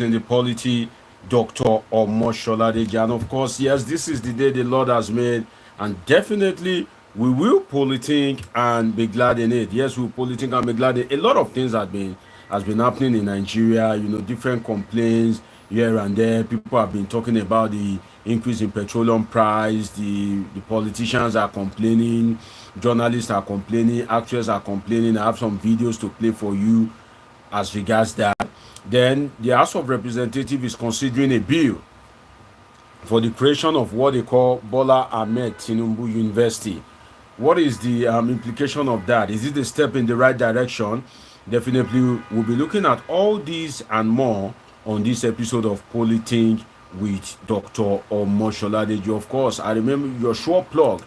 in the polity, Dr. Omoshola Deji. And of course, yes, this is the day the Lord has made, and definitely we will politic and be glad in it. Yes, we'll politic and be glad in it. A lot of things has been happening in Nigeria, different complaints here and there. People have been talking about the increase in petroleum price, the politicians are complaining, journalists are complaining, actors are complaining. I have some videos to play for you as regards that. Then the House of Representatives is considering a bill for the creation of what they call Bola Ahmed Tinubu University. What is the implication of that? Is it a step in the right direction? Definitely, we'll be looking at all these and more on this episode of Polity with Dr. Omoshola Deji. Of course, I remember your short plug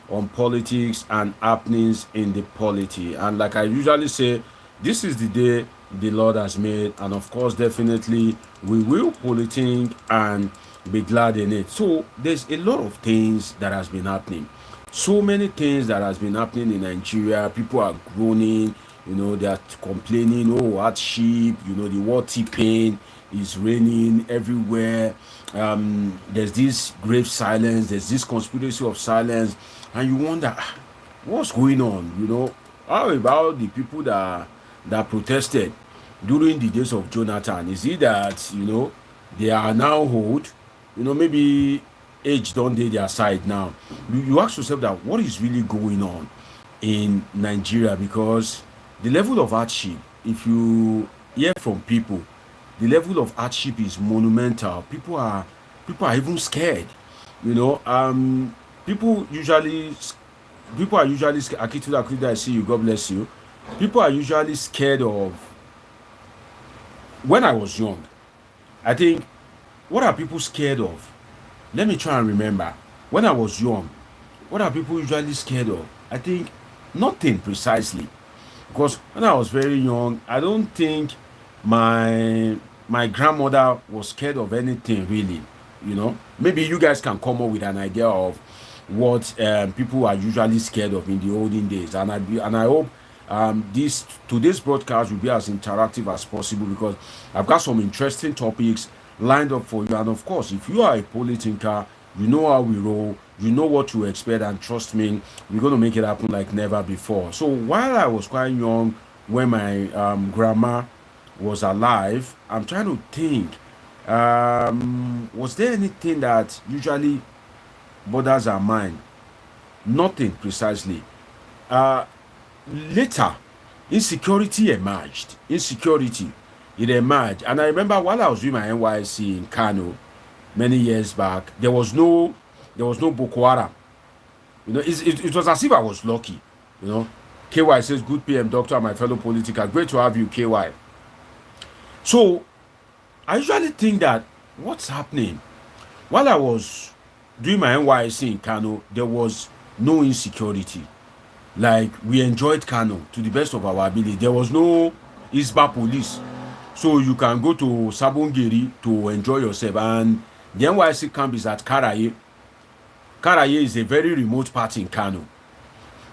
on politics and happenings in the polity. And like I usually say, this is the day the Lord has made, and of course, definitely we will politic and be glad in it. So there's a lot of things that has been happening. So many things that has been happening in Nigeria. People are groaning, they are complaining, oh, hardship, the water pain is raining everywhere. There's this grave silence, there's this conspiracy of silence, and you wonder, what's going on? How about the people that protested during the days of Jonathan? Is it that they are now old? Maybe age don't dey their side now. You ask yourself that what is really going on in Nigeria, because the level of hardship, if you hear from people, the level of hardship is monumental. People are even scared. People usually people are usually Akituda, I see you, God bless you. People are usually scared of, when I was young, I think, what are people scared of? Let me try and remember. When I was young, what are people usually scared of? I think nothing precisely. Because when I was very young, I don't think my grandmother was scared of anything really. Maybe you guys can come up with an idea of what people are usually scared of in the olden days, and I hope this today's broadcast will be as interactive as possible, because I've got some interesting topics lined up for you. And of course, if you are a politiker, you know how we roll, you know what to expect, and trust me, we're going to make it happen like never before. So while I was quite young, when my grandma was alive, I'm trying to think, was there anything that usually bothers our mind? Nothing precisely. Later, insecurity emerged. It emerged. And I remember while I was doing my NYC in Kano many years back, there was no Boko Haram. It was as if I was lucky. KY says, good PM doctor and my fellow political. Great to have you, KY. So I usually think that what's happening? While I was doing my NYC in Kano, there was no insecurity. Like, we enjoyed Kano to the best of our ability. There was no Isba police. So you can go to Sabongeri to enjoy yourself. And the NYC camp is at Karaye. Karaye is a very remote part in Kano.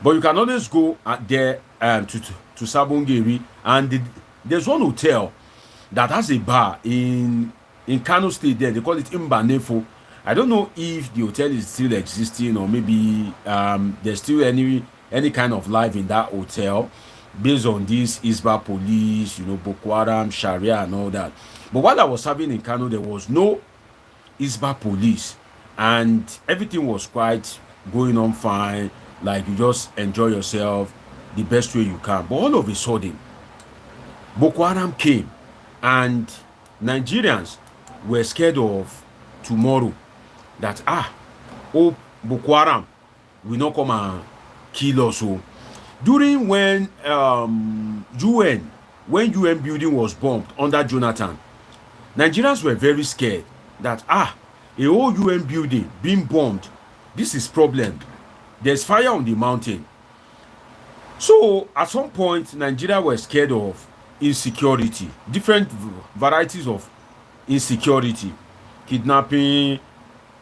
But you can always go there to Sabongeri. And there's one hotel that has a bar in Kano State there. They call it Imbanefo. I don't know if the hotel is still existing, or maybe there's still any kind of life in that hotel based on this Isba police, Boko Haram, Sharia and all that. But while I was serving in Kano, there was no Isba police, and everything was quite going on fine. Like, you just enjoy yourself the best way you can. But all of a sudden, Boko Haram came, and Nigerians were scared of tomorrow. That Boko Haram will not come and kill us. So during when UN building was bombed under Jonathan, Nigerians were very scared that a whole UN building being bombed, this is problem. There's fire on the mountain. So at some point, Nigeria were scared of insecurity, different varieties of insecurity, kidnapping,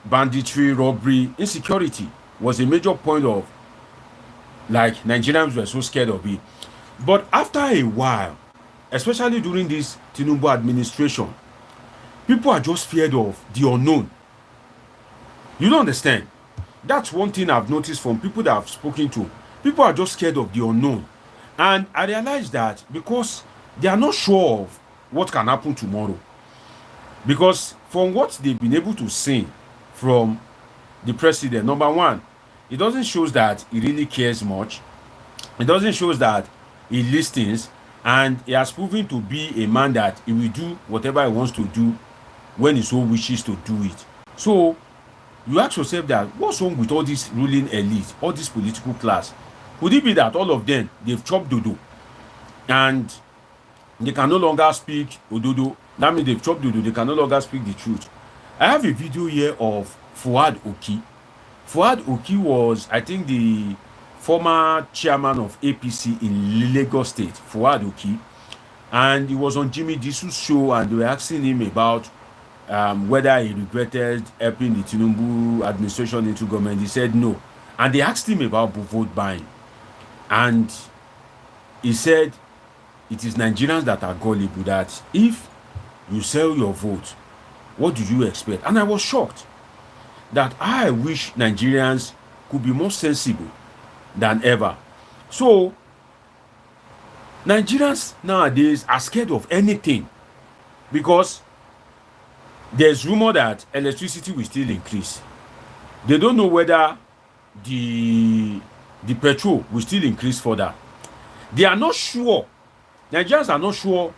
banditry, robbery. Insecurity was a major point of, like, Nigerians were so scared of it. But after a while, especially during this Tinubu administration, People are just feared of the unknown. You don't understand? That's one thing I've noticed from people that I've spoken to. People are just scared of the unknown. And I realized that because they are not sure of what can happen tomorrow. Because from what they've been able to see from the president, number one, it doesn't show that he really cares much. It doesn't show that he listens, and he has proven to be a man that he will do whatever he wants to do when he so wishes to do it. So you ask yourself that what's wrong with all this ruling elite, all this political class? Could it be that all of them, they've chopped dodo and they can no longer speak ododo? That means they've chopped dodo, they can no longer speak the truth. I have a video here of Fuad Oki. Fuad Oki was, I think, the former chairman of APC in Lagos State, Fuad Oki. And he was on Jimi Disu's show, and they were asking him about whether he regretted helping the Tinubu administration into government. He said no. And they asked him about vote buying. And he said it is Nigerians that are gullible, that if you sell your vote, what do you expect? And I was shocked that I wish Nigerians could be more sensible than ever. So Nigerians nowadays are scared of anything because there's rumor that electricity will still increase. They don't know whether the petrol will still increase further. They are not sure. Nigerians are not sure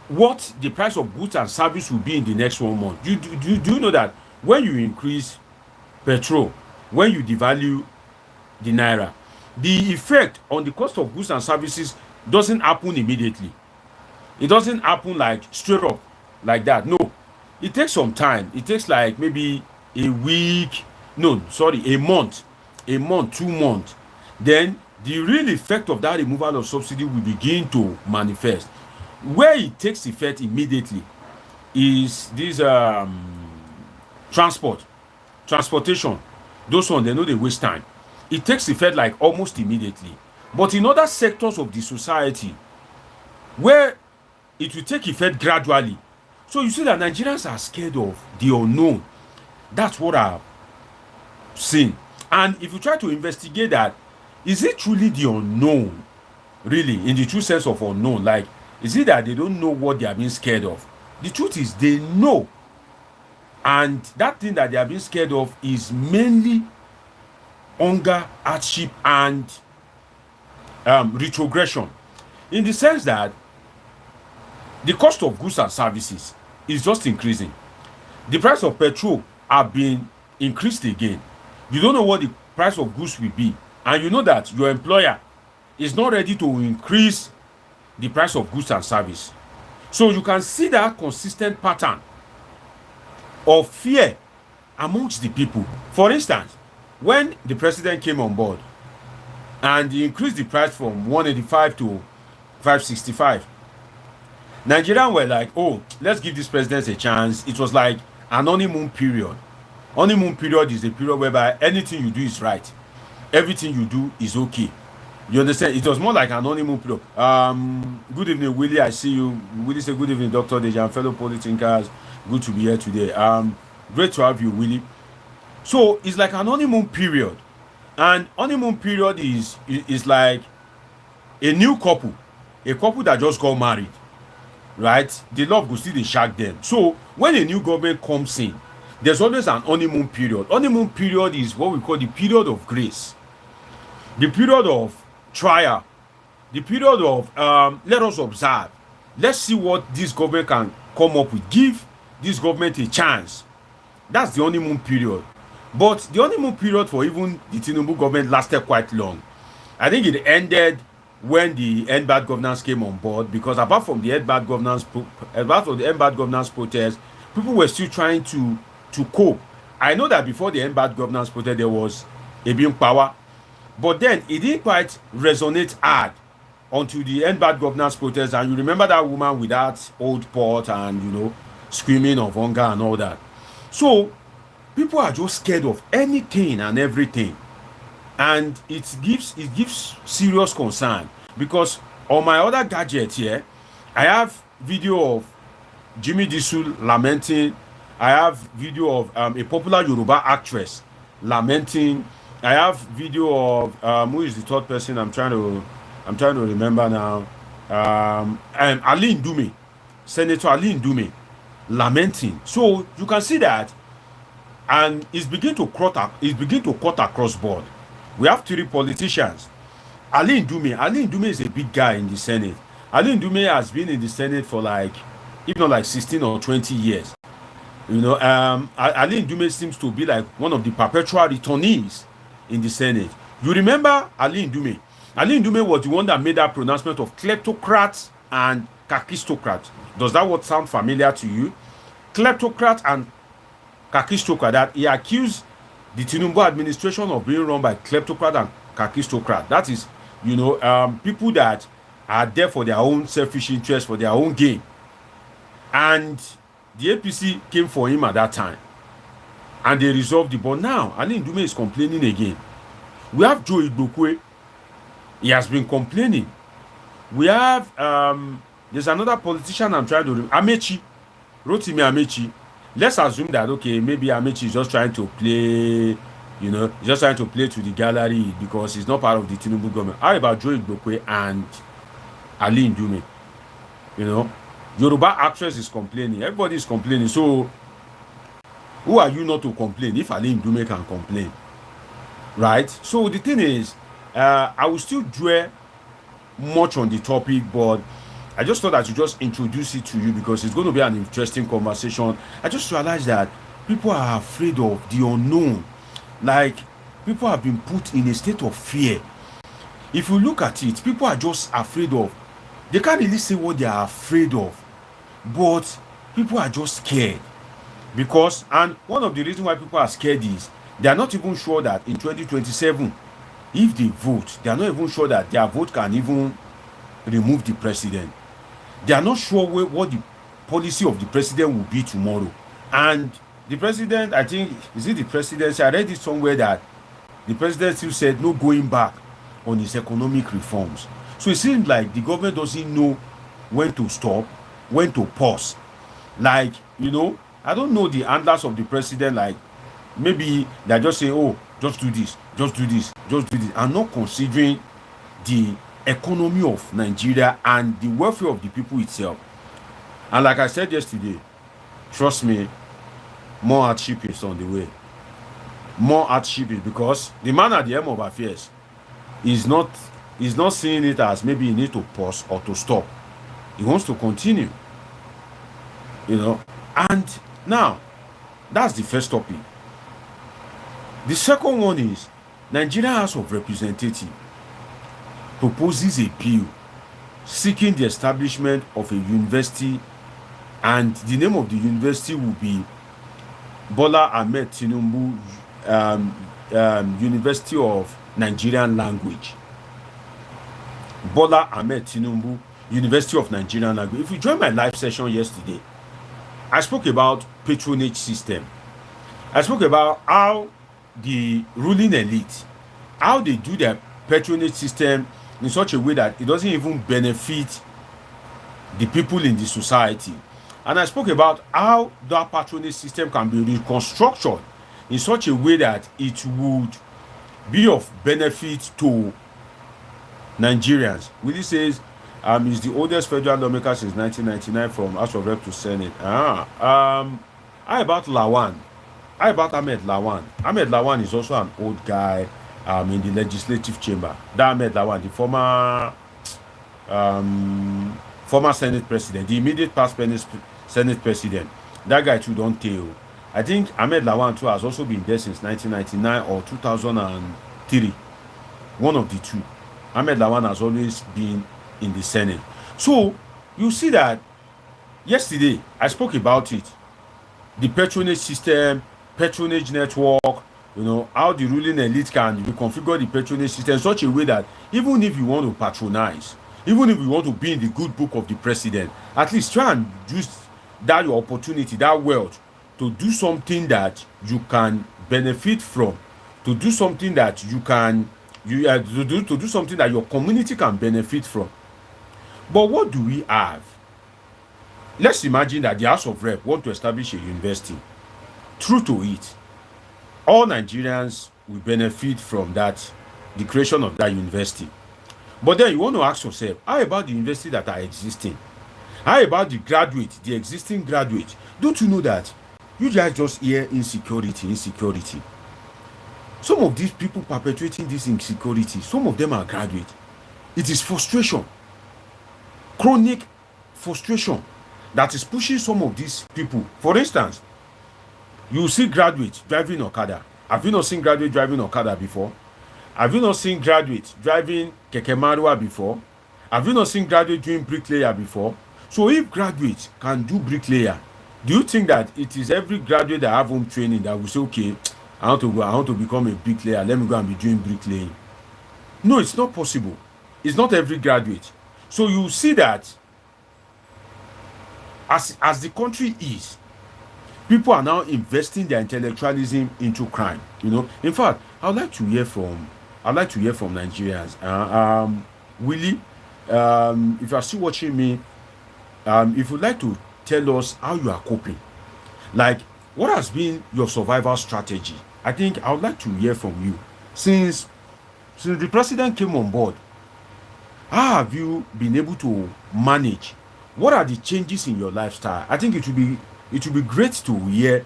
what the price of goods and service will be in the next 1 month. Do you know that when you increase petrol, when you devalue the naira, the effect on the cost of goods and services doesn't happen immediately. It doesn't happen like straight up like that. No, it takes some time. It takes like maybe a week, no, sorry, a month, 2 months. Then the real effect of that removal of subsidy will begin to manifest. Where it takes effect immediately is this transportation. Those ones, they know they waste time. It takes effect like almost immediately. But in other sectors of the society, where it will take effect gradually. So you see that Nigerians are scared of the unknown. That's what I've seen. And if you try to investigate that, is it truly the unknown? Really, in the true sense of unknown? Like, is it that they don't know what they are being scared of? The truth is they know. And that thing that they are being scared of is mainly hunger, hardship, and retrogression. In the sense that the cost of goods and services is just increasing. The price of petrol have been increased again. You don't know what the price of goods will be. And you know that your employer is not ready to increase the price of goods and service. So you can see that consistent pattern of fear amongst the people. For instance, when the president came on board and he increased the price from 185 to 565, Nigerians were like, oh, let's give this president a chance. It was like an honeymoon period. Honeymoon period is a period whereby anything you do is right. Everything you do is okay. You understand? It was more like an honeymoon period. Good evening, Willie. I see you. Willie say good evening, Dr. Deji and fellow Polithinkers. Good to be here today. Great to have you, Willie. So it's like an honeymoon period. And honeymoon period is like a new couple. A couple that just got married. Right? The love will still dey shag them. So when a new government comes in, there's always an honeymoon period. Honeymoon period is what we call the period of grace, the period of trial, the period of let us observe, let's see what this government can come up with. Give this government a chance. That's the honeymoon period. But the honeymoon period for even the Tinubu government lasted quite long. I think it ended when the end bad governance came on board, because apart from the end bad governance protest, people were still trying to cope. I know that before the end bad governance protest there was a being power, but then it didn't quite resonate hard until the end bad governance protest. And you remember that woman with that old pot and screaming of hunger and all that. So people are just scared of anything and everything. And it gives serious concern, because on my other gadget here, I have video of Jimi Disu lamenting. I have video of a popular Yoruba actress lamenting. I have video of who is the third person I'm trying to remember now. Ali Ndume, Senator Ali Ndume, lamenting. So you can see that, and it's beginning to cut across board. We have three politicians. Ali Ndume is a big guy in the Senate. Ali Ndume has been in the Senate for like, if not like 16 or 20 years. You know, Ali Ndume seems to be like one of the perpetual returnees in the Senate. You remember Ali Ndume? Ali Ndume was the one that made that pronouncement of kleptocrats and kakistocrats. Does that word sound familiar to you? Kleptocrat and kakistocrat. That he accused the Tinubu administration of being run by kleptocrat and kakistocrat. That is, you know, people that are there for their own selfish interest, for their own gain. And the APC came for him at that time, and they resolved it. But now Ali Ndume is complaining again. We have Joe Igbokwe. He has been complaining. We have there's another politician I'm trying to remember, Amechi, Rotimi Amechi. Let's assume that, okay, maybe Amechi is just trying to play, you know, just trying to play to the gallery because he's not part of the Tinubu government. How about Joe Igbokwe and Ali Ndume? You know, Yoruba actress is complaining. Everybody is complaining. So who are you not to complain if Ali Ndume can complain? Right? So the thing is, I will still dwell much on the topic, but I just thought I should just introduce it to you because it's going to be an interesting conversation. I just realized that people are afraid of the unknown. Like, people have been put in a state of fear. If you look at it, people are just afraid of, they can't really say what they are afraid of, but people are just scared. Because, and one of the reasons why people are scared is they are not even sure that in 2027, if they vote, they are not even sure that their vote can even remove the president. They are not sure what the policy of the president will be tomorrow. And the president, I think, is it the presidency? I read it somewhere that the president still said no going back on his economic reforms. So it seems like the government doesn't know when to stop, when to pause. Like, you know, I don't know the handlers of the president. Like, maybe they're just saying, oh, just do this, just do this, just do this, and not considering the economy of Nigeria and the welfare of the people itself. And like I said yesterday, trust me, more hardship is on the way. More hardship is because the man at the helm of affairs is not seeing it as maybe he needs to pause or to stop. He wants to continue. You know, and now that's the first topic. The second one is Nigerian House of Representatives proposes a bill seeking the establishment of a university, and the name of the university will be Bola Ahmed Tinubu University of Nigerian Language. Bola Ahmed Tinubu University of Nigerian Language. If you joined my live session yesterday, I spoke about patronage system. I spoke about how the ruling elite, how they do their patronage system in such a way that it doesn't even benefit the people in the society. And I spoke about how that patronage system can be reconstructed in such a way that it would be of benefit to Nigerians. Willie says he's the oldest federal lawmaker since 1999 from House of Rep to Senate. How about Lawan? How about Ahmed Lawan? Ahmed Lawan is also an old guy in the legislative chamber. That Ahmed Lawan, the former Senate president, the immediate past Senate president, that guy too don't tell. I think Ahmed Lawan too has also been there since 1999 or 2003. One of the two. Ahmed Lawan has always been in the Senate. So you see that yesterday I spoke about it. The patronage system, patronage network, you know, how the ruling elite can reconfigure the patronage system in such a way that even if you want to patronize, even if you want to be in the good book of the president, at least try and use that your opportunity, that wealth, to do something that you can benefit from, to do something that you can, to do something that your community can benefit from. But what do we have? Let's imagine that the House of Rep want to establish a university. True to it, all Nigerians will benefit from that, the creation of that university. But then you want to ask yourself, how about the university that are existing? How about the graduate, the existing graduate? Don't you know that you guys just hear insecurity, insecurity? Some of these people perpetuating this insecurity, some of them are graduates. It is frustration, chronic frustration that is pushing some of these people. For instance, you see graduates driving Okada. Have you not seen graduates driving Okada before? Have you not seen graduates driving Keke Marua before? Have you not seen graduates doing bricklayer before? So if graduates can do bricklayer, do you think that it is every graduate that have home training that will say, okay, I want to become a bricklayer, let me go and be doing bricklaying? No, it's not possible. It's not every graduate. So you see that as the country is, people are now investing their intellectualism into crime. In fact, I'd like to hear from Nigerians. Willie, if you are still watching me, if you'd like to tell us how you are coping, like what has been your survival strategy. I think I would like to hear from you. Since the president came on board, how have you been able to manage? What are the changes in your lifestyle? I think it would be great to hear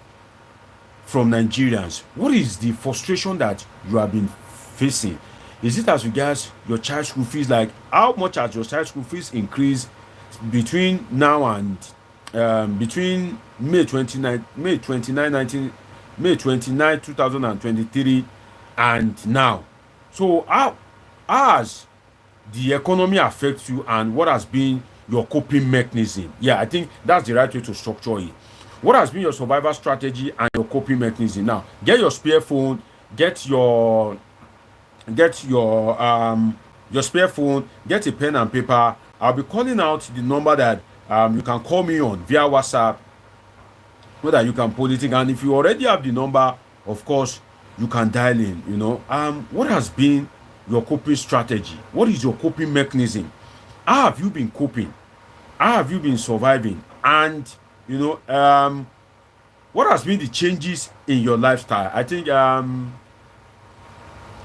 from Nigerians. What is the frustration that you have been facing? Is it as regards your child school fees? Like, how much has your child school fees increased between now and between May 29, 2023 and now? So how has the economy affect you, and what has been your coping mechanism? Yeah, I think that's the right way to structure it. What has been your survival strategy and your coping mechanism? Now, get your spare phone, get your spare phone, get a pen and paper. I'll be calling out the number that you can call me on via WhatsApp, so that you can politic. And if you already have the number, of course, you can dial in. What has been your coping strategy? What is your coping mechanism? How have you been coping? How have you been surviving? And what has been the changes in your lifestyle? I think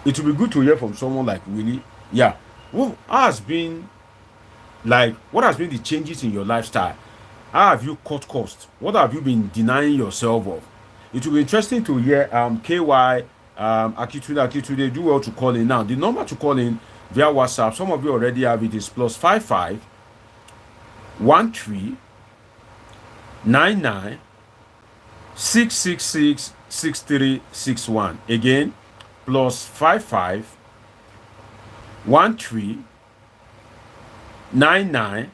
it will be good to hear from someone like Willie. Yeah, what has been the changes in your lifestyle? How have you cut costs? What have you been denying yourself of? It will be interesting to hear. KY Akitude, do well to call in now. The number to call in via WhatsApp, some of you already have it, is +55 13 99 666 6361. Again, +55 13 99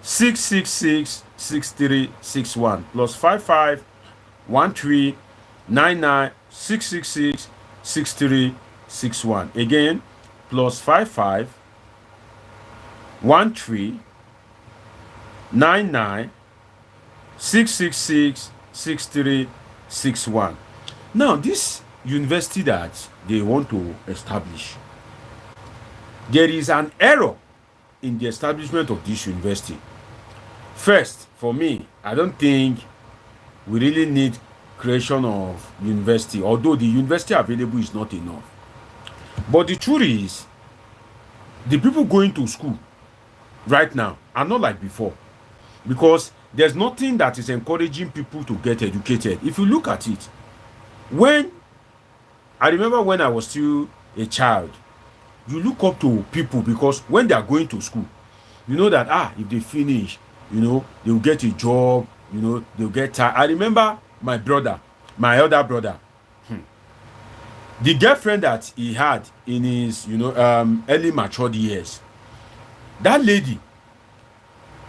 666 6361. +55 13 99 666 6361. Again, +55 13 99 666 6361. Now, this university that they want to establish, there is an error in the establishment of this university. First, for me, I don't think we really need creation of university, although the university available is not enough. But the truth is, the people going to school right now are not like before, because there's nothing that is encouraging people to get educated. If you look at it, I remember when I was still a child, you look up to people because when they are going to school, you know that if they finish, they'll get a job, they'll get tired. I remember my elder brother, the girlfriend that he had in his early matured years, that lady,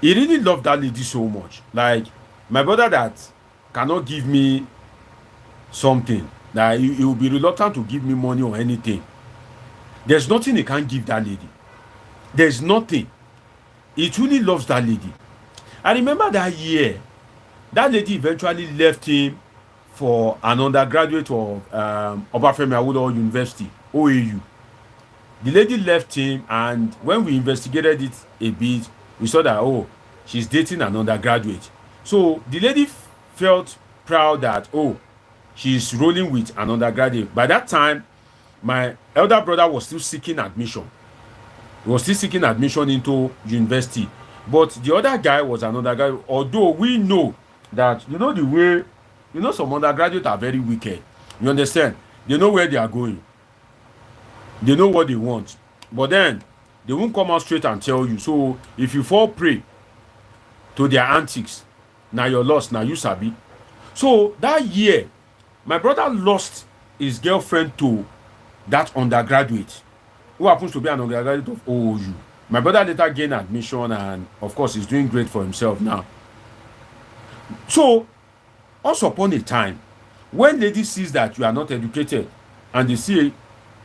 he really loved that lady so much. Like, my brother that cannot give me something, that he will be reluctant to give me money or anything. There's nothing he can't give that lady. There's nothing. He truly loves that lady. I remember that year, that lady eventually left him for an undergraduate of Obafemi Awolowo University, OAU. The lady left him, and when we investigated it a bit, we saw that she's dating an undergraduate. So the lady felt proud that, oh, she's rolling with an undergraduate. By that time, my elder brother was still seeking admission. He was still seeking admission into university. But the other guy was an undergraduate. Although we know that, the way, some undergraduates are very wicked. You understand? They know where they are going. They know what they want. But then, they won't come out straight and tell you. So, if you fall prey to their antics, now you're lost, now you sabi. So, that year, my brother lost his girlfriend to that undergraduate, who happens to be an undergraduate of OOU. My brother later gained admission, and of course, he's doing great for himself now. So, once upon a time, when lady sees that you are not educated and they see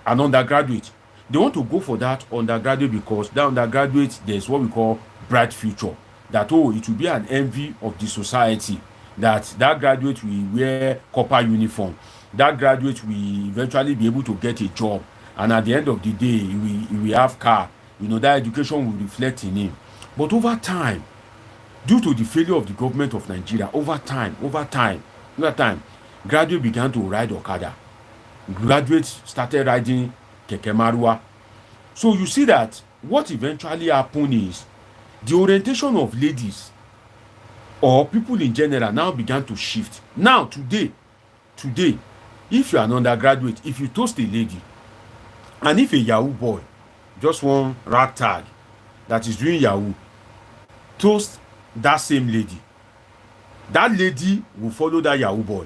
an undergraduate, they want to go for that undergraduate because that undergraduate, there's what we call bright future. That, oh, it will be an envy of the society, that graduate will wear copper uniform, that graduate will eventually be able to get a job, and at the end of the day, he will have car. That education will reflect in him. But over time, due to the failure of the government of Nigeria, over time, graduates began to ride Okada. Graduates started riding Keke Marua. So you see that what eventually happened is the orientation of ladies or people in general now began to shift. Now, today, if you are an undergraduate, if you toast a lady, and if a Yahoo boy, just one ragtag that is doing Yahoo, toast that same lady, that lady will follow that Yahoo boy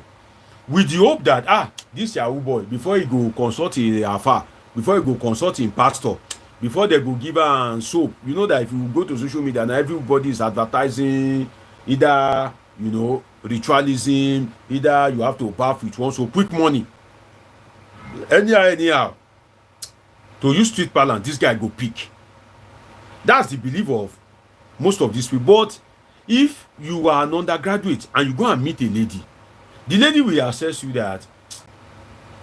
with the hope that, this Yahoo boy, before he go consult in Afa, before he go consult in pastor, before they go give her soap, that if you go to social media now, everybody is advertising either, ritualism, either you have to bath with one, so quick money. Anyhow, to use street parlance, this guy go pick. That's the belief of most of these people. But if you are an undergraduate and you go and meet a lady, the lady will assess you that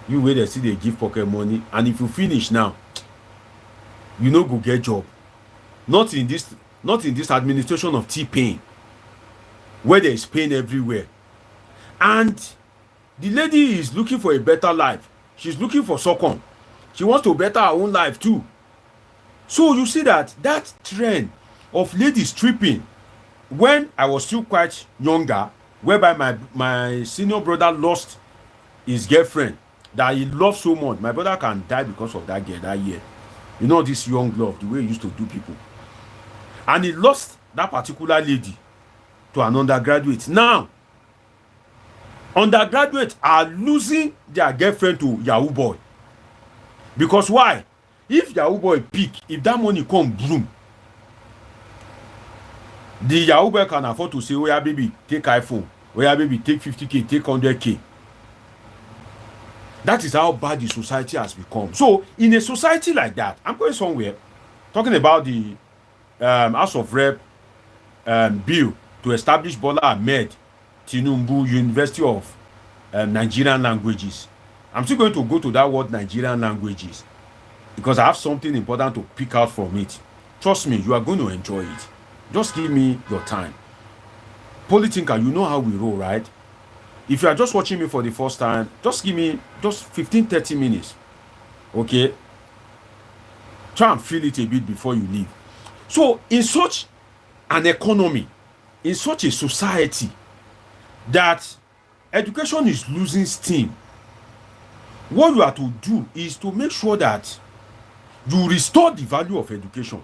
you wait and see they give pocket money, and if you finish now, go get job. Not in this administration of T-Pain, where there is pain everywhere. And the lady is looking for a better life. She's looking for socom. She wants to better her own life too. So you see that trend of ladies stripping, when I was still quite younger, whereby my senior brother lost his girlfriend that he loved so much. My brother can die because of that girl that year. This young love, the way he used to do people. And he lost that particular lady to an undergraduate. Now, undergraduates are losing their girlfriend to Yahoo boy. Because why? If Yahoo boy pick, if that money come boom, the Yahoo boy can afford to say, oh yeah baby, take iPhone. Oh yeah baby, take 50k, take 100k. That is how bad the society has become. So in a society like that, I'm going somewhere, talking about the House of Rep bill to establish Bola Ahmed Tinubu University of Nigerian languages. I'm still going to go to that word Nigerian languages because I have something important to pick out from it. Trust me, you are going to enjoy it. Just give me your time. Polithinker, you know how we roll, right? If you are just watching me for the first time, just give me just 15-30 minutes. Okay? Try and feel it a bit before you leave. So, in such an economy, in such a society that education is losing steam, what you have to do is to make sure that you restore the value of education.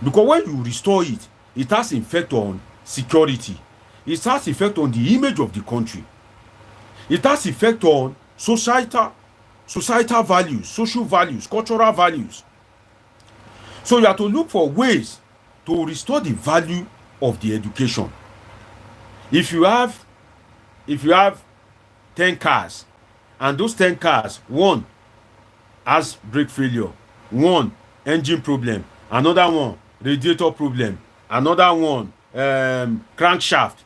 Because when you restore it, it has effect on security. It has effect on the image of the country. It has effect on societal values, social values, cultural values. So you have to look for ways to restore the value of the education. If you have 10 cars, and those 10 cars, one has brake failure, one engine problem, another one radiator problem, another one crankshaft,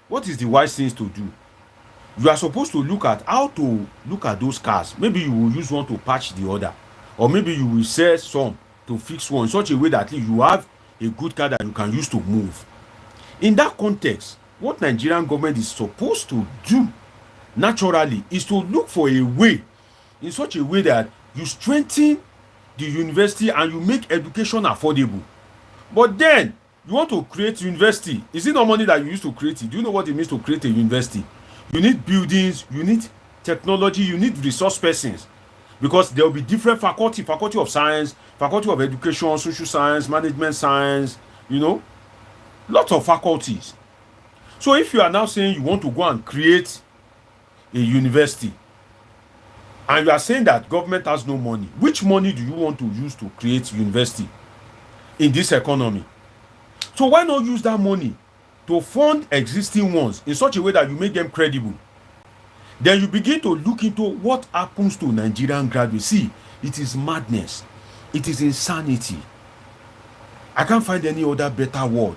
what is the wise things to do? You are supposed to look at how to look at those cars. Maybe you will use one to patch the other, or maybe you will sell some to fix one in such a way that you have a good car that you can use to move. In that context, what Nigerian government is supposed to do naturally is to look for a way, in such a way that you strengthen the university and you make education affordable. But then you want to create university. Is it not money that you use to create it? Do you know what it means to create a university? You need buildings, you need technology, you need resource persons, because there will be different faculty of science, faculty of education, social science, management science, lots of faculties. So if you are now saying you want to go and create a university, and you are saying that government has no money, which money do you want to use to create university in this economy? So why not use that money to fund existing ones in such a way that you make them credible? Then you begin to look into what happens to Nigerian graduates. See, it is madness. It is insanity. I can't find any other better word.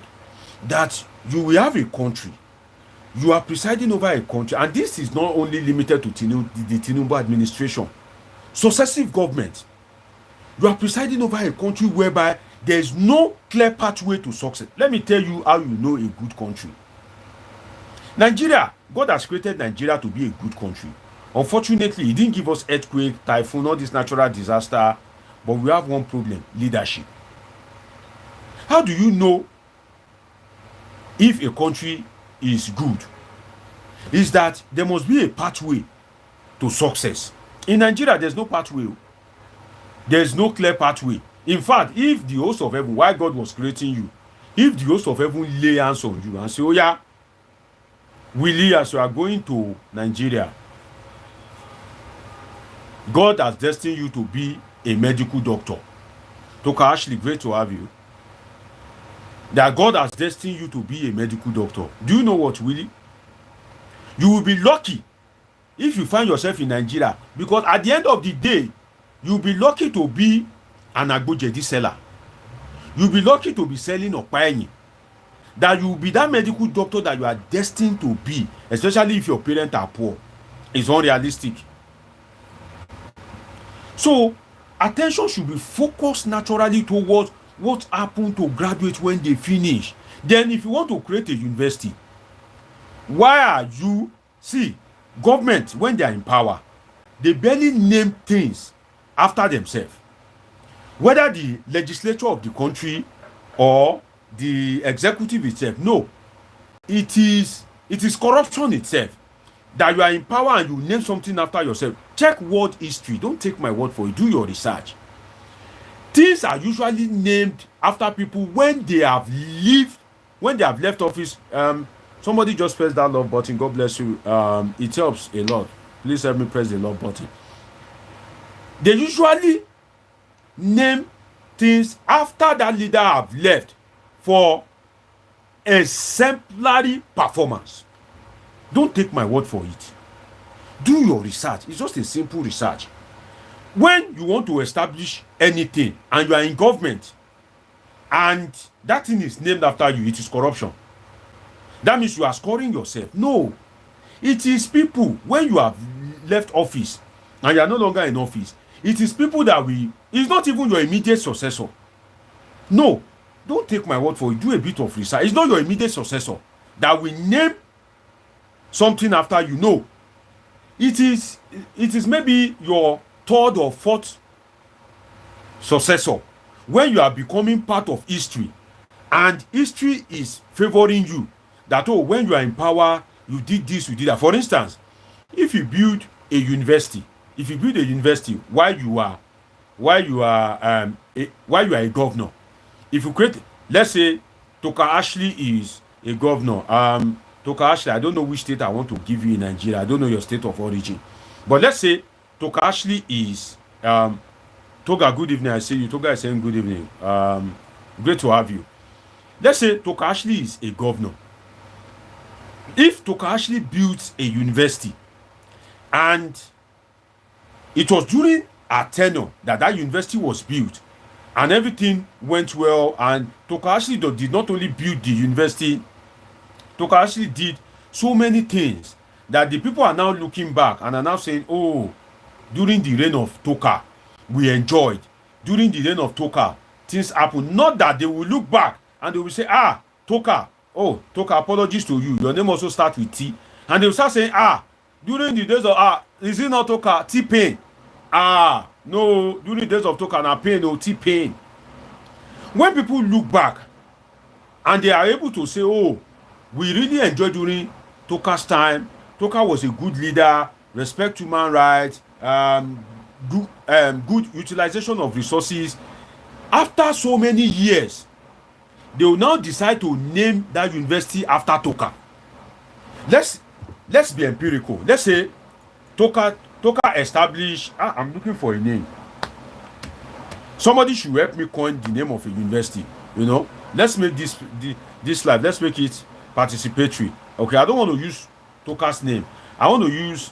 That you will have a country. You are presiding over a country. And this is not only limited to the Tinubu administration. Successive government. You are presiding over a country whereby there is no clear pathway to success. Let me tell you how you know a good country. Nigeria, God has created Nigeria to be a good country. Unfortunately, he didn't give us earthquake, typhoon, all this natural disaster. But we have one problem: leadership. How do you know if a country is good? Is that there must be a pathway to success. In Nigeria, there's no pathway. There's no clear pathway. In fact, if the host of heaven, while God was creating you, if the host of heaven lay hands on you and say, oh yeah, Willie, as you are going to Nigeria, God has destined you to be a medical doctor. Toka, Ashley, great to have you. That God has destined you to be a medical doctor. Do you know what, Willie? You will be lucky if you find yourself in Nigeria, because at the end of the day, you'll be lucky to be an agbojedi seller. You'll be lucky to be selling okpaenyi. That you will be that medical doctor that you are destined to be, especially if your parents are poor. It's unrealistic. So, attention should be focused naturally towards what happened to graduates when they finish. Then if you want to create a university, why are you... See, government, when they are in power, they barely name things after themselves. Whether the legislature of the country or the executive itself, no. It is corruption itself. That you are in power and you name something after yourself. Check world history. Don't take my word for it. Do your research. Things are usually named after people when they have left office. Somebody just press that love button. God bless you. It helps a lot. Please help me press the love button. They usually name things after that leader have left for exemplary performance. Don't take my word for it. Do your research. It's just a simple research. When you want to establish anything and you are in government and that thing is named after you, it is corruption. That means you are scoring yourself. No. It is people, when you have left office and you are no longer in office, it is people that it's not even your immediate successor. No. Don't take my word for it. Do a bit of research. It's not your immediate successor that will name something after you. No. It is maybe your third or fourth successor when you are becoming part of history and history is favoring you, that when you are in power you did this, you did that. For instance, if you build a university while you are a governor, if you create, let's say Toka Ashley is a governor. Toka Ashley, I don't know which state I want to give you in Nigeria. I don't know your state of origin. But let's say Toka Ashley is Toga, good evening. I see you. Toga is saying good evening. Great to have you. Let's say Toka Ashley is a governor. If Toka Ashley builds a university and it was during her tenure that university was built and everything went well, and Toka Ashley did not only build the university, Toka Ashley did so many things that the people are now looking back and are now saying, oh, during the reign of Toka, we enjoyed. During the reign of Toka, things happened. Not that they will look back and they will say, Toka, oh, Toka, apologies to you. Your name also starts with T. And they will start saying, during the days of, is it not Toka? T-Pain. No, during the days of Toka, na Pain, no, T-Pain. When people look back and they are able to say, oh, we really enjoyed during Toka's time. Toka was a good leader, respect human rights, good utilization of resources. After so many years, they will now decide to name that university after Toka. Let's be empirical. Let's say Toka established. I'm looking for a name. Somebody should help me coin the name of a university. Let's make this slide. Let's make it participatory. Okay, I don't want to use Toka's name. I want to use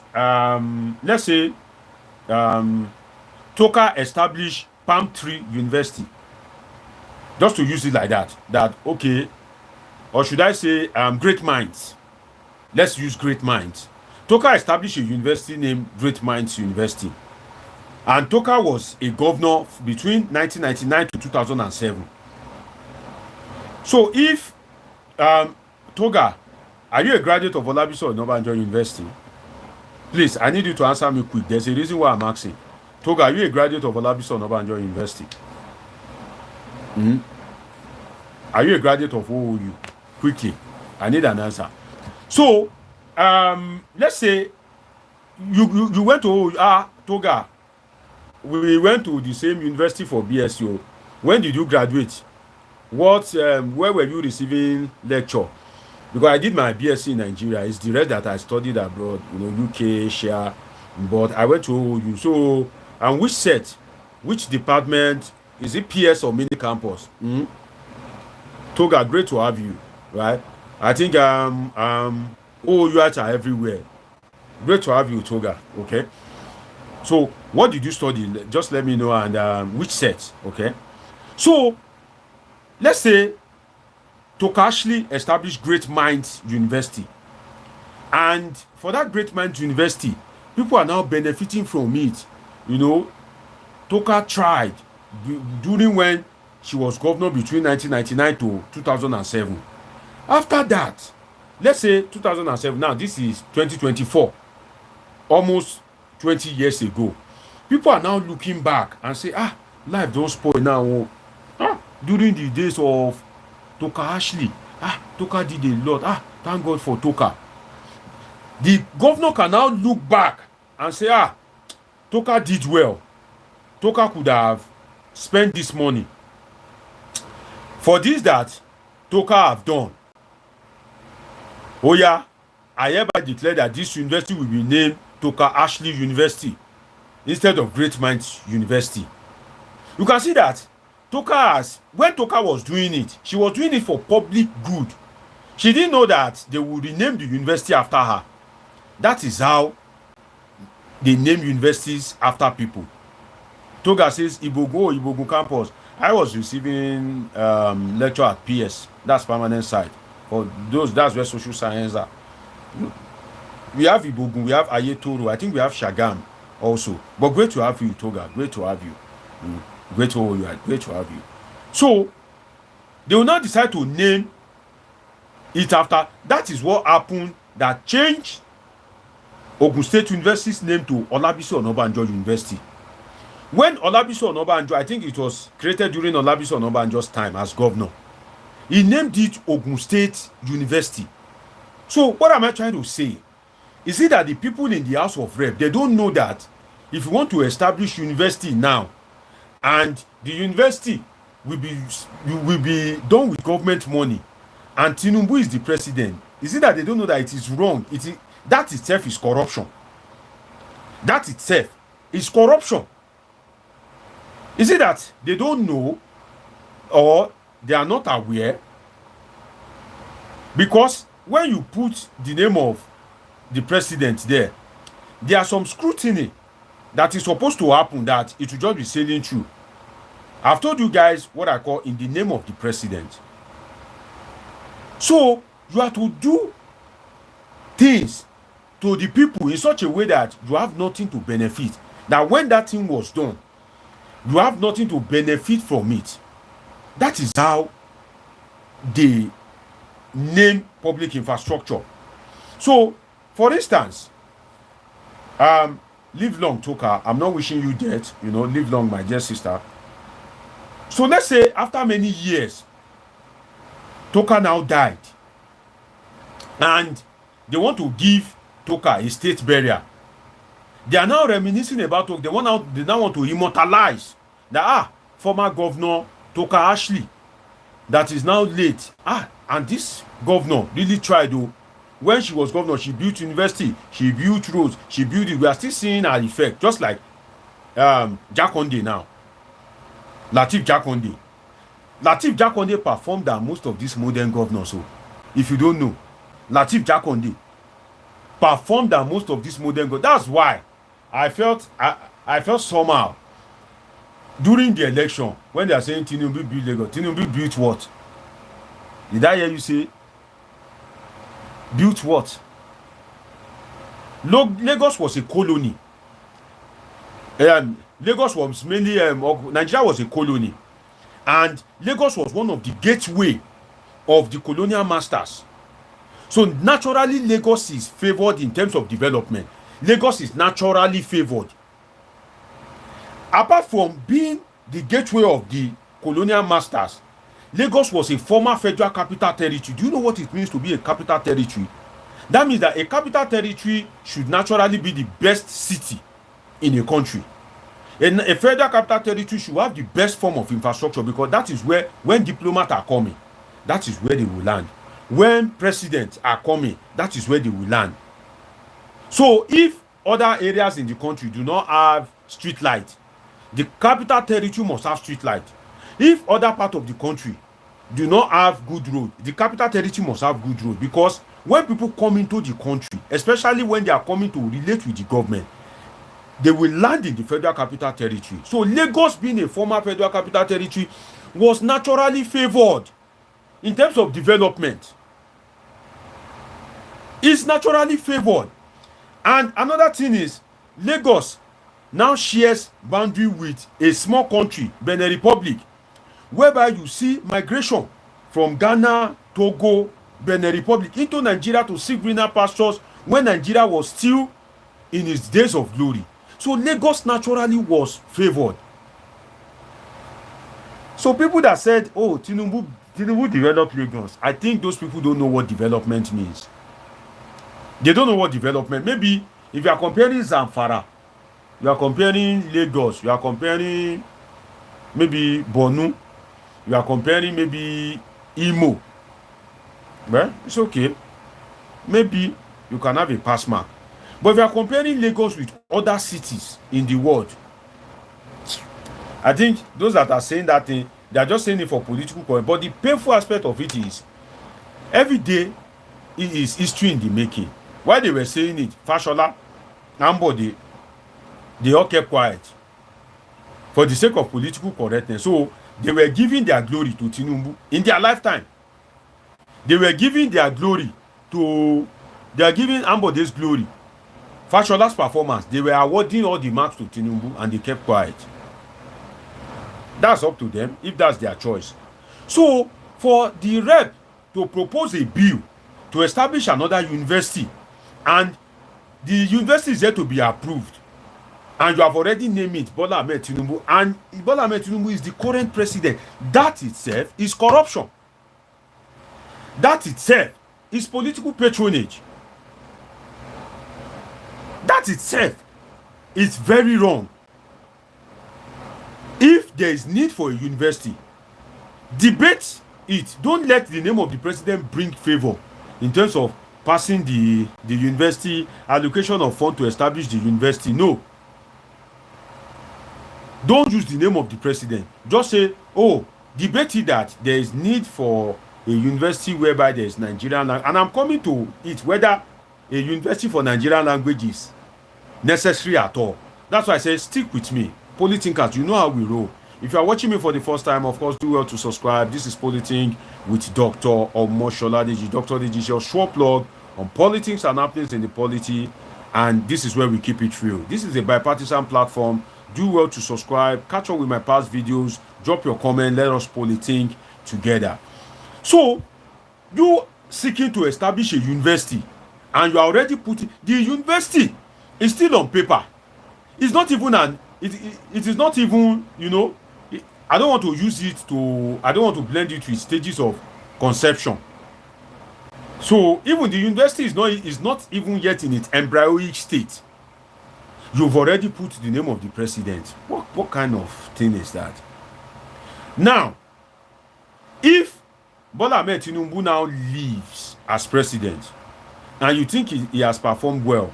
let's say Toka established Palm Tree University. Just to use it like that. Okay, or should I say Great Minds? Let's use Great Minds. Toka established a university named Great Minds University, and Toka was a governor between 1999 to 2007. So if Toga, are you a graduate of Olabisi Onabanjo University? Please, I need you to answer me quick. There's a reason why I'm asking. Toga, are you a graduate of Olabisi Onabanjo University? Are you a graduate of OOU? Quickly, I need an answer. So, let's say you went to OOU. Toga, we went to the same university for BSU. When did you graduate? Where were you receiving lecture? Because I did my BSc in Nigeria. It's the rest that I studied abroad, UK, Asia, but I went to OOU. So, and which department? Is it PS or mini campus? Toga, great to have you, right? I think OOU are everywhere. Great to have you, Toga. Okay. So, what did you study? Just let me know, and which set? Okay. So, let's say Toka actually established Great Minds University, and for that Great Minds University, people are now benefiting from it. Toka tried during when she was governor between 1999 to 2007. After that, let's say 2007. Now this is 2024, almost 20 years ago. People are now looking back and say, life don't spoil now. During the days of Toka Ashley, Toka did a lot. Thank God for Toka. The governor can now look back and say, Toka did well. Toka could have spent this money. For this that Toka have done. I hereby declare that this university will be named Toka Ashley University instead of Great Minds University. You can see that when Toka was doing it, she was doing it for public good. She didn't know that they would rename the university after her. That is how they name universities after people. Toga says Ibogun campus. I was receiving lecture at PS. That's permanent site. For those, that's where social science are. We have Ibogun, we have Ayetoro, I think we have Shagam also. But great to have you, Toga. Great to have you. Great to have you. So they will now decide to name it after. That is what happened that changed Ogun State University's name to Olabisi Onabanjo University. When Olabisi Onabanjo, I think it was created during Olabisi Onabanjo's time as governor, he named it Ogun State University. So what am I trying to say? Is it that the people in the House of Rep, they don't know that if you want to establish university now, and the university will be done with government money, and Tinubu is the president, is it that they don't know that it is wrong? That itself is corruption. That itself is corruption. Is it that they don't know or they are not aware? Because when you put the name of the president there are some scrutiny that is supposed to happen that it will just be sailing through. I've told you guys what I call in the name of the president. So you have to do things to the people in such a way that you have nothing to benefit. That when that thing was done, you have nothing to benefit from it. That is how they name public infrastructure. So, for instance, live long, Toka. I'm not wishing you death. Live long, my dear sister. So let's say after many years, Toka now died, and they want to give Toka a state burial. They are now reminiscing about Toka. They now want to immortalize that former governor Toka Ashley, that is now late. And this governor really tried though. When she was governor, she built university, she built roads, she built it. We are still seeing her effect, just like Jakonde now. Lateef Jakonde performed than most of these modern governors. So, if you don't know, Lateef Jakonde performed than most of these modern governors. That's why I felt somehow during the election when they are saying Tinubu built Lagos. Tinubu built what? Did I hear you say? Built what? Lagos was a colony. Lagos was mainly Nigeria was a colony, and Lagos was one of the gateway of the colonial masters. So naturally, Lagos is favored in terms of development. Lagos is naturally favored. Apart from being the gateway of the colonial masters, Lagos was a former federal capital territory. Do you know what it means to be a capital territory? That means that a capital territory should naturally be the best city in a country. And a federal capital territory should have the best form of infrastructure, because that is where, when diplomats are coming, that is where they will land. When presidents are coming, that is where they will land. So if other areas in the country do not have street light, the capital territory must have street light. If other part of the country do not have good road, the capital territory must have good road, because when people come into the country, especially when they are coming to relate with the government, they will land in the federal capital territory. So Lagos, being a former federal capital territory, was naturally favored in terms of development. It's naturally favored. And another thing is, Lagos now shares boundary with a small country, Benin Republic, whereby you see migration from Ghana, Togo, Benin Republic into Nigeria to seek greener pastures when Nigeria was still in its days of glory. So Lagos naturally was favored. So people that said, oh, Tinubu developed Lagos, I think those people don't know what development means. They don't know what development. Maybe if you are comparing Zamfara, you are comparing Lagos, you are comparing maybe Borno, you are comparing maybe Imo. Well, it's okay. Maybe you can have a pass mark. But if you are comparing Lagos with other cities in the world, I think those that are saying that thing, they are just saying it for political point. But the painful aspect of it is, every day it is history in the making. While they were saying it, Fashola, Ambode, they all kept quiet for the sake of political correctness. So they were giving their glory to Tinubu in their lifetime. They were giving their glory to, they are giving Ambode's glory. Fashola's performance, they were awarding all the marks to Tinubu, and they kept quiet. That's up to them, if that's their choice. So for the rep to propose a bill to establish another university, and the university is yet to be approved, and you have already named it Bola Ahmed Tinubu, and Bola Ahmed Tinubu is the current president, that itself is corruption. That itself is political patronage. That itself is very wrong. If there is need for a university, debate it. Don't let the name of the president bring favor in terms of passing the university, allocation of funds to establish the university. No. Don't use the name of the president. Just say, oh, debate it that there is need for a university whereby there is Nigerian language. And I'm coming to it whether a university for Nigerian language is necessary at all. That's why I say stick with me. Polithinkers, you know how we roll. If you are watching me for the first time, of course, do well to subscribe. This is Polithink with Dr. Omoshola Deji. Dr. Deji is your short plug on politics and happenings in the polity, and this is where we keep it real. This is a bipartisan platform. Do well to subscribe, catch up with my past videos, drop your comment, let us Polithink together. So, you seeking to establish a university, and you are already putting the university is still on paper. It's not even it is not even, you know, I don't want to use it to, I don't want to blend it with stages of conception. So even the university is not even yet in its embryonic state. You've already put the name of the president. What kind of thing is that? Now, if Bola Ahmed Tinubu now leaves as president, and you think he has performed well,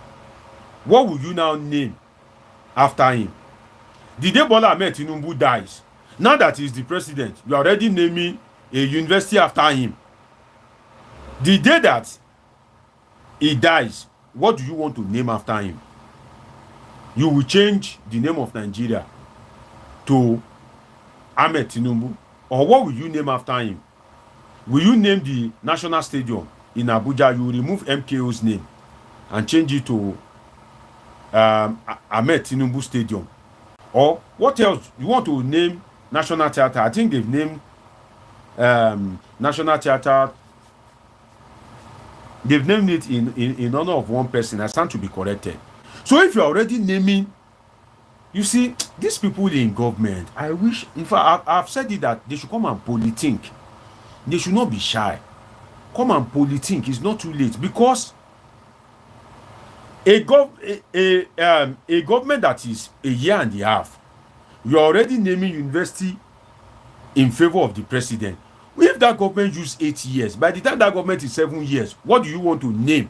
what will you now name after him? The day Bola Ahmed Tinubu dies, now that he's the president, you are already naming a university after him. The day that he dies, what do you want to name after him? You will change the name of Nigeria to Ahmed Tinubu, or what will you name after him? Will you name the National Stadium in Abuja? You will remove MKO's name and change it to Ahmed Tinubu Stadium. Or what else? You want to name National Theatre? I think they've named National Theatre. They've named it in honor of one person. I stand to be corrected. So if you're already naming, you see, these people in government, I wish, in fact, I've said it, that they should come and polythink. They should not be shy. Come and polythink. It's not too late, because a government that is a year and a half, you're already naming university in favor of the president. If that government use 8 years, by the time that government is 7 years, what do you want to name?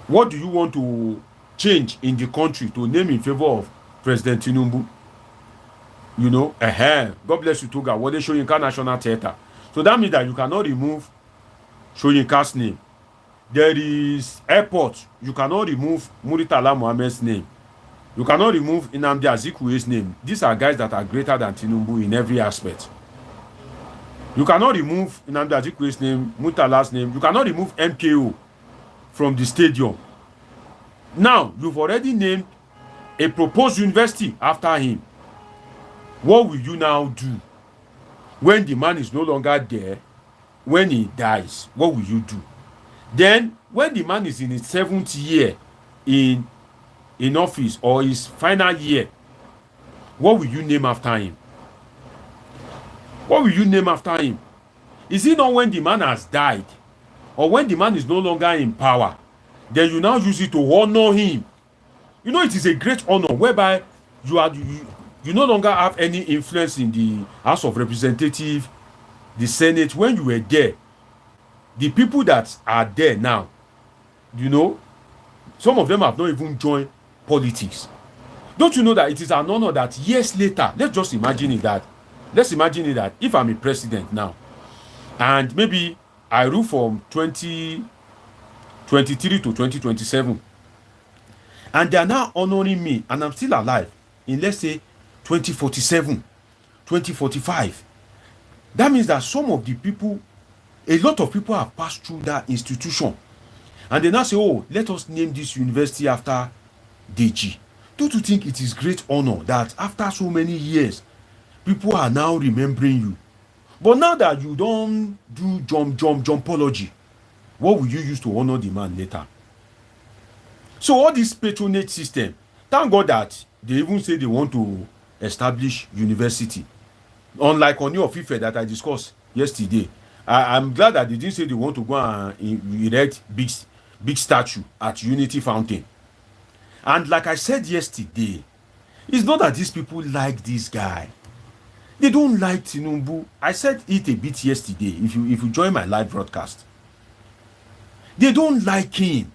What do you want to change in the country to name in favor of President Tinubu? You know, God bless you, Toga. What they Soyinka National Theatre. So that means that you cannot remove Soyinka's name. There is airport. You cannot remove Muritala Mohammed's name. You cannot remove Nnamdi Azikwe's name. These are guys that are greater than Tinubu in every aspect. You cannot remove Nnamdi Azikwe's name, Muritala's name. You cannot remove MKO from the stadium. Now, you've already named a proposed university after him. What will you now do when the man is no longer there? When he dies, what will you do? Then, when the man is in his 7th year in office, or his final year, what will you name after him? What will you name after him? Is it not when the man has died, or when the man is no longer in power, then you now use it to honor him? You know, it is a great honor whereby you no longer have any influence in the House of Representatives, the Senate. When you were there, the people that are there now, you know, some of them have not even joined politics. Don't you know that it is an honor that years later, let's imagine it that if I'm a president now, and maybe I rule from 2023 to 2027, and they are now honoring me, and I'm still alive in, let's say, 2047, 2045. That means that some of the people, a lot of people have passed through that institution, and they now say, oh, let us name this university after Deji. Don't you think it is great honor that after so many years, people are now remembering you? But now that you don't do jumpology, what will you use to honor the man later? So all this patronage system, thank God that they even say they want to establish university. Unlike Oni of Ife that I discussed yesterday, I'm glad that they didn't say they want to go and erect big statue at Unity Fountain. And like I said yesterday, it's not that these people like this guy. They don't like Tinubu. I said it a bit yesterday, if you join my live broadcast. They don't like him.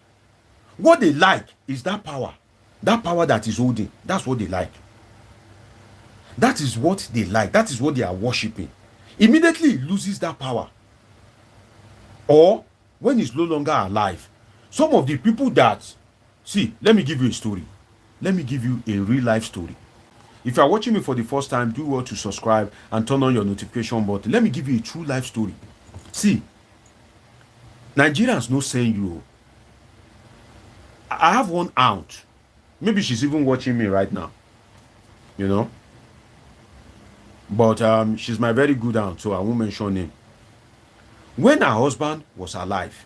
What they like is that power. That power that is holding. That's what they like. That is what they like. That is what they are worshipping. Immediately he loses that power, or when he's no longer alive, some of the people that, see, let me give you a story. Let me give you a real life story. If you are watching me for the first time, do well to subscribe and turn on your notification button. Let me give you a true life story. See, Nigerians no saying you. I have one aunt. Maybe she's even watching me right now. You know? But she's my very good aunt, so I won't mention name. When her husband was alive,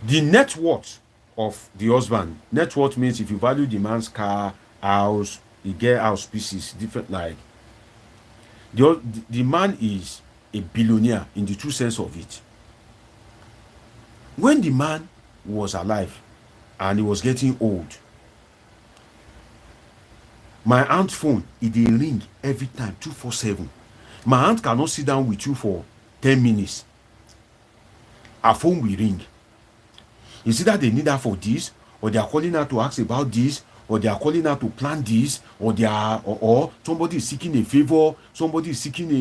the net worth of the husband, net worth means if you value the man's car, house, he get house pieces, different, like the man is a billionaire in the true sense of it. When the man was alive and he was getting old, my aunt's phone, it dey ring every time, 247. My aunt cannot sit down with you for 10 minutes. Her phone will ring. Is it that they need her for this, or they are calling her to ask about this, or they are calling her to plan this, or they are, or somebody is seeking a favor, somebody is seeking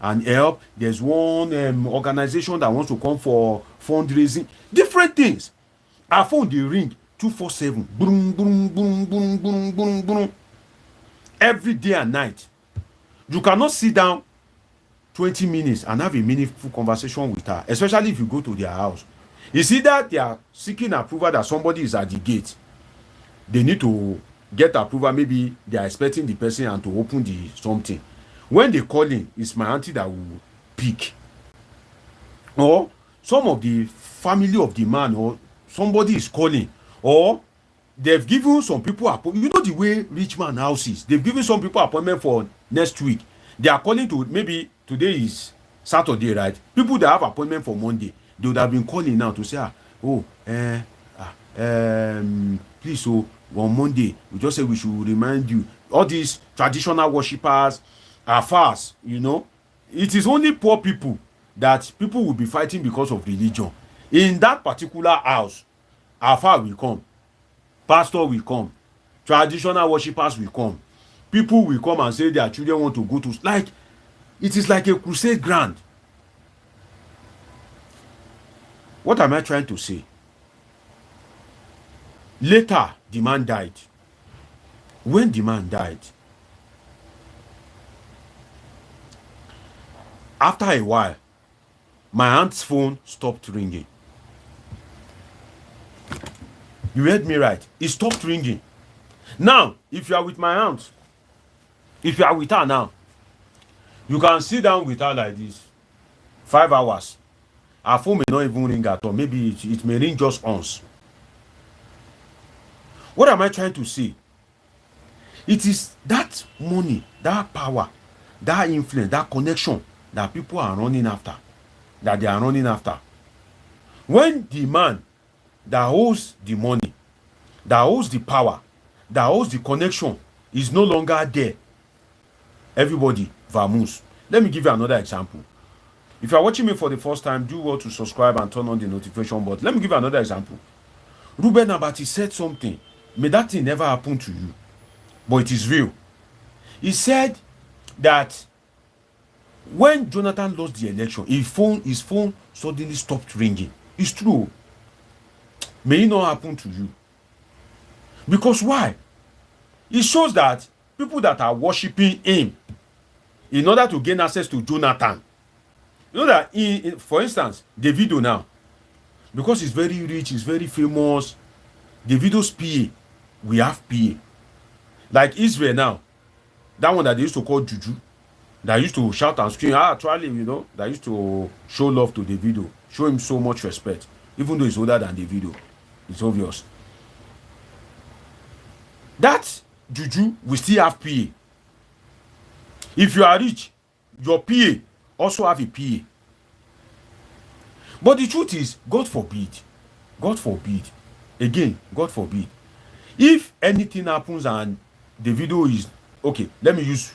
an help. There's one organization that wants to come for fundraising, different things. Her phone they ring 247, boom, boom, boom, boom, boom, boom, boom, every day and night. You cannot sit down 20 minutes and have a meaningful conversation with her, especially if you go to their house. You see that they are seeking approval that somebody is at the gate. They need to get approval. Maybe they are expecting the person and to open the something. When they call in, it's my auntie that will pick. Or some of the family of the man, or somebody is calling, or they've given some people appointment. You know the way rich man house is. They've given some people appointment for next week. They are calling to, maybe today is Saturday, right? People that have appointment for Monday, they would have been calling now to say, please, so on Monday, we just say we should remind you. All these traditional worshippers are fast, It is only poor people that people will be fighting because of religion. In that particular house, Alpha will come, pastor will come, traditional worshippers will come. People will come and say their children want to go to, like, it is like a crusade ground. What am I trying to say? Later, the man died. When the man died, after a while, my aunt's phone stopped ringing. You heard me right. It stopped ringing. Now, if you are with my aunt, if you are with her now, you can sit down with her like this 5 hours. Her phone may not even ring at all. Maybe it may ring just once. What am I trying to say? It is that money, that power, that influence, that connection that people are running after, that they are running after. When the man that holds the money, that holds the power, that holds the connection is no longer there, everybody vamoose. Let me give you another example. If you are watching me for the first time, do well to subscribe and turn on the notification button. Let me give you another example. Ruben Abati said something. May that thing never happen to you, but it is real. He said that when Jonathan lost the election, his phone suddenly stopped ringing. It's true. May it not happen to you. Because why? It shows that people that are worshiping him in order to gain access to Jonathan. You know that, for instance, Davido now, because he's very rich, he's very famous, Davido's PA, we have PA. Like Israel now, that one that they used to call Juju, that used to shout and scream, actually, that used to show love to Davido, show him so much respect, even though he's older than Davido. It's obvious. That Juju will still have PA. If you are rich, your PA also have a PA. But the truth is, God forbid, again, God forbid, if anything happens and Davido is, okay, let me use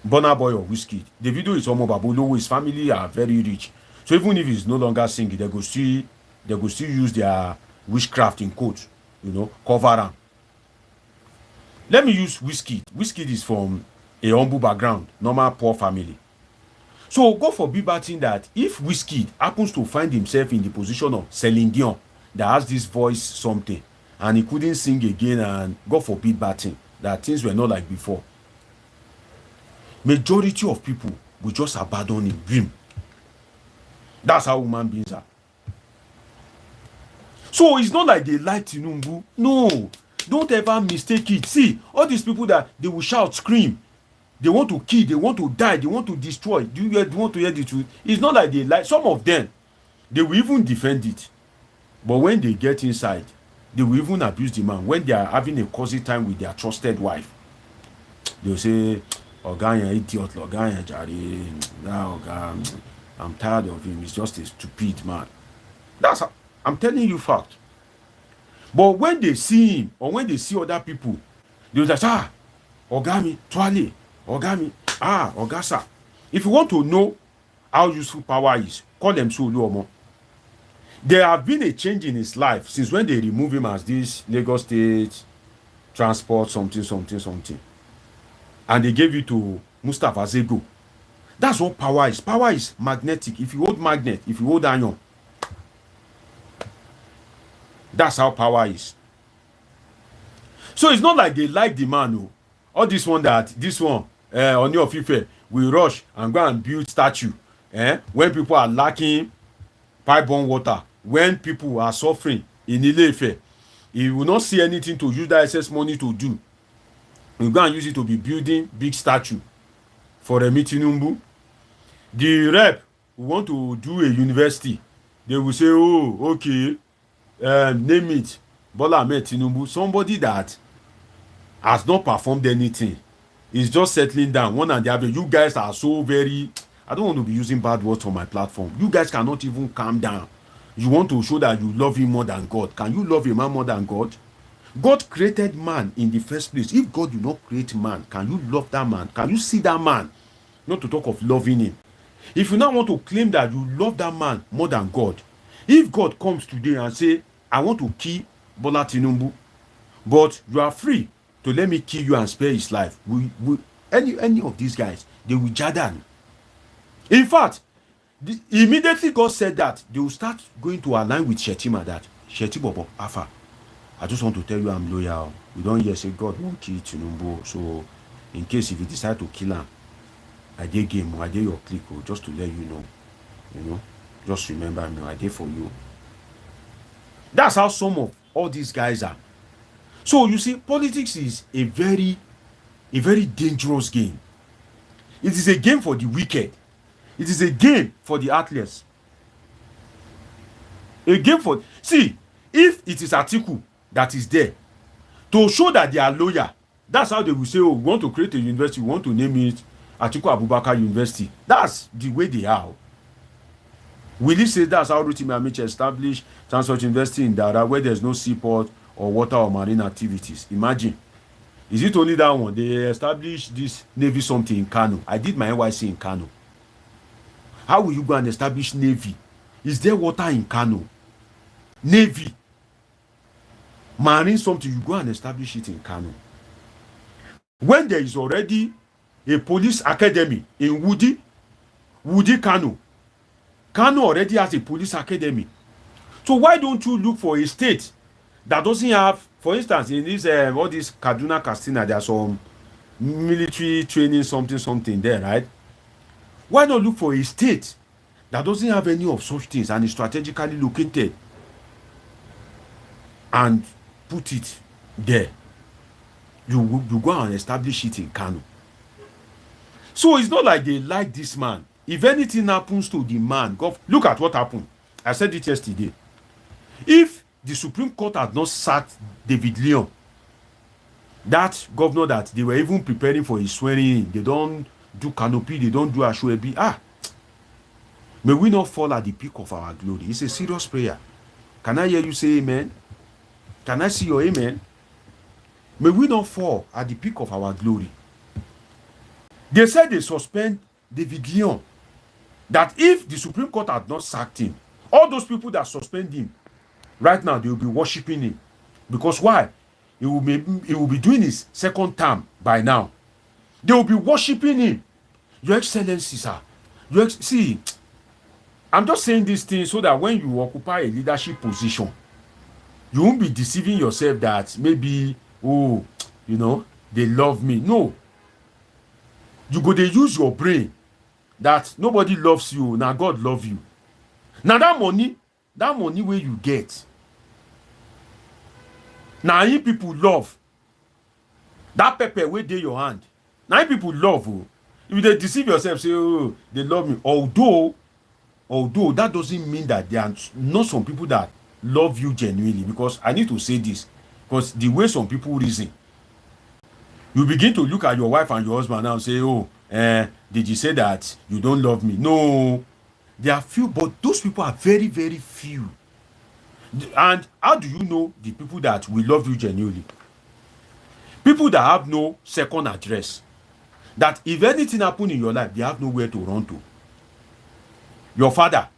Burna Boy or Whiskey. Davido is Omo Babolo, his family are very rich. So even if he's no longer singing, they go still use their witchcraft in quotes, cover them. Let me use Whiskey. Whiskey is from a humble background, normal poor family. So God forbid bad thing that if Whiskey happens to find himself in the position of Celine Dion that has this voice something, and he couldn't sing again, and God forbid bad thing that things were not like before, majority of people will just abandon him. That's how human beings are. So it's not like they like Tinubu. No, don't ever mistake it. See, all these people that they will shout, scream, They want to kill, they want to die, they want to destroy. Do you want to hear the truth? It's not like they like. Some of them, they will even defend it. But when they get inside, they will even abuse the man. When they are having a cozy time with their trusted wife, they will say, Oga yan idiot, Oga yan jare, Oga, I'm tired of him. He's just a stupid man. I'm telling you fact. But when they see him, or when they see other people, they will say, Oga mi, Twale, Oga mi, Oga sir. If you want to know how useful power is, call them Soluomo. There have been a change in his life since when they remove him as this Lagos State transport something. And they gave it to Mustafa Zego. That's what power is. Power is magnetic. If you hold magnet, if you hold iron, that's how power is. So it's not like they like the man. No. All this one, on your FIFA, we rush and go and build statue. When people are lacking pipe-borne water, when people are suffering in Ile-Ife, he will not see anything to use that excess money to do. We go and use it to be building big statue for Tinubu. The rep who want to do a university, they will say, oh, okay, name it Bola Ahmed Tinubu. Somebody that has not performed anything is just settling down. One and the other. You guys are so very, I don't want to be using bad words on my platform. You guys cannot even calm down. You want to show that you love him more than God. Can you love a man more than God? God created man in the first place. If God did not create man, can you love that man? Can you see that man? Not to talk of loving him. If you now want to claim that you love that man more than God, if God comes today and say, I want to kill Bola Tinubu, but you are free to let me kill you and spare his life, any of these guys, they will jaddan. In fact, immediately God said that, they will start going to align with Shetima that, Shetibobo, Afa, I just want to tell you I'm loyal. We don't hear say God won't kill Tinubu. So in case if you decide to kill him, I did game, I did your click, just to let you know. Just remember me, I did for you. That's how some of all these guys are. So you see, politics is a very dangerous game. It is a game for the wicked. It is a game for the heartless. A game for, see, if it is Atiku that is there to show that they are loyal, that's how they will say, oh, we want to create a university, we want to name it Atiku Abubakar University. That's the way they are. Will he say that's how Rotimi Amiche established Transport University in Dara, where there's no seaport or water or marine activities? Imagine. Is it only that one? They established this Navy something in Kano. I did my NYC in Kano. How will you go and establish Navy? Is there water in Kano? Navy. Marine something, you go and establish it in Kano. When there is already a police academy in Wudi Kano. Kano already has a police academy. So why don't you look for a state that doesn't have, for instance, in this all this Kaduna, Katsina, there's some military training something there, right? Why not look for a state that doesn't have any of such things and is strategically located and put it there? You go and establish it in Kano. So it's not like they like this man. If anything happens to the man, look at what happened. I said it yesterday. If the Supreme Court had not sacked David Leon, that governor that they were even preparing for his swearing in, they don't do canopy, they don't do Ashwebi. May we not fall at the peak of our glory. It's a serious prayer. Can I hear you say amen? Can I see your amen? May we not fall at the peak of our glory. They said they suspend David Leon. That if the Supreme Court had not sacked him, all those people that suspend him, right now they will be worshiping him. Because why? He will be doing his second term by now. They will be worshiping him. Your Excellency, sir. See, I'm just saying these things so that when you occupy a leadership position, you won't be deceiving yourself that maybe, they love me. No. You go to use your brain that nobody loves you. Now God love you. Now that money where you get, now you people love that pepper where dey your hand. Now people love you. If they deceive yourself, say, oh, they love me. Although that doesn't mean that there are not some people that love you genuinely. Because I need to say this. Because the way some people reason, you begin to look at your wife and your husband now and say, oh, did you say that you don't love me? No. There are few, but those people are very, very few. And how do you know the people that will love you genuinely? People that have no second address. That if anything happen in your life, they have nowhere to run to. Your father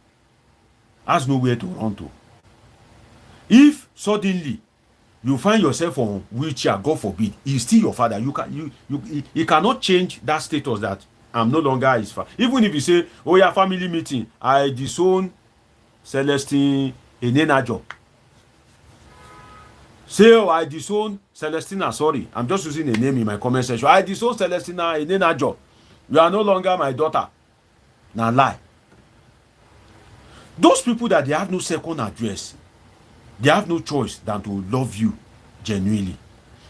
has nowhere to run to. If suddenly you find yourself on wheelchair, God forbid, he's still your father. He cannot change that status that I'm no longer his father. Even if you say, oh yeah, family meeting, I disown Celestine Enenajo. Say, oh, I disown Celestina, sorry. I'm just using a name in my comment section. I disown Celestina Enenajo. You are no longer my daughter. Now lie. Those people that they have no second address, they have no choice than to love you genuinely.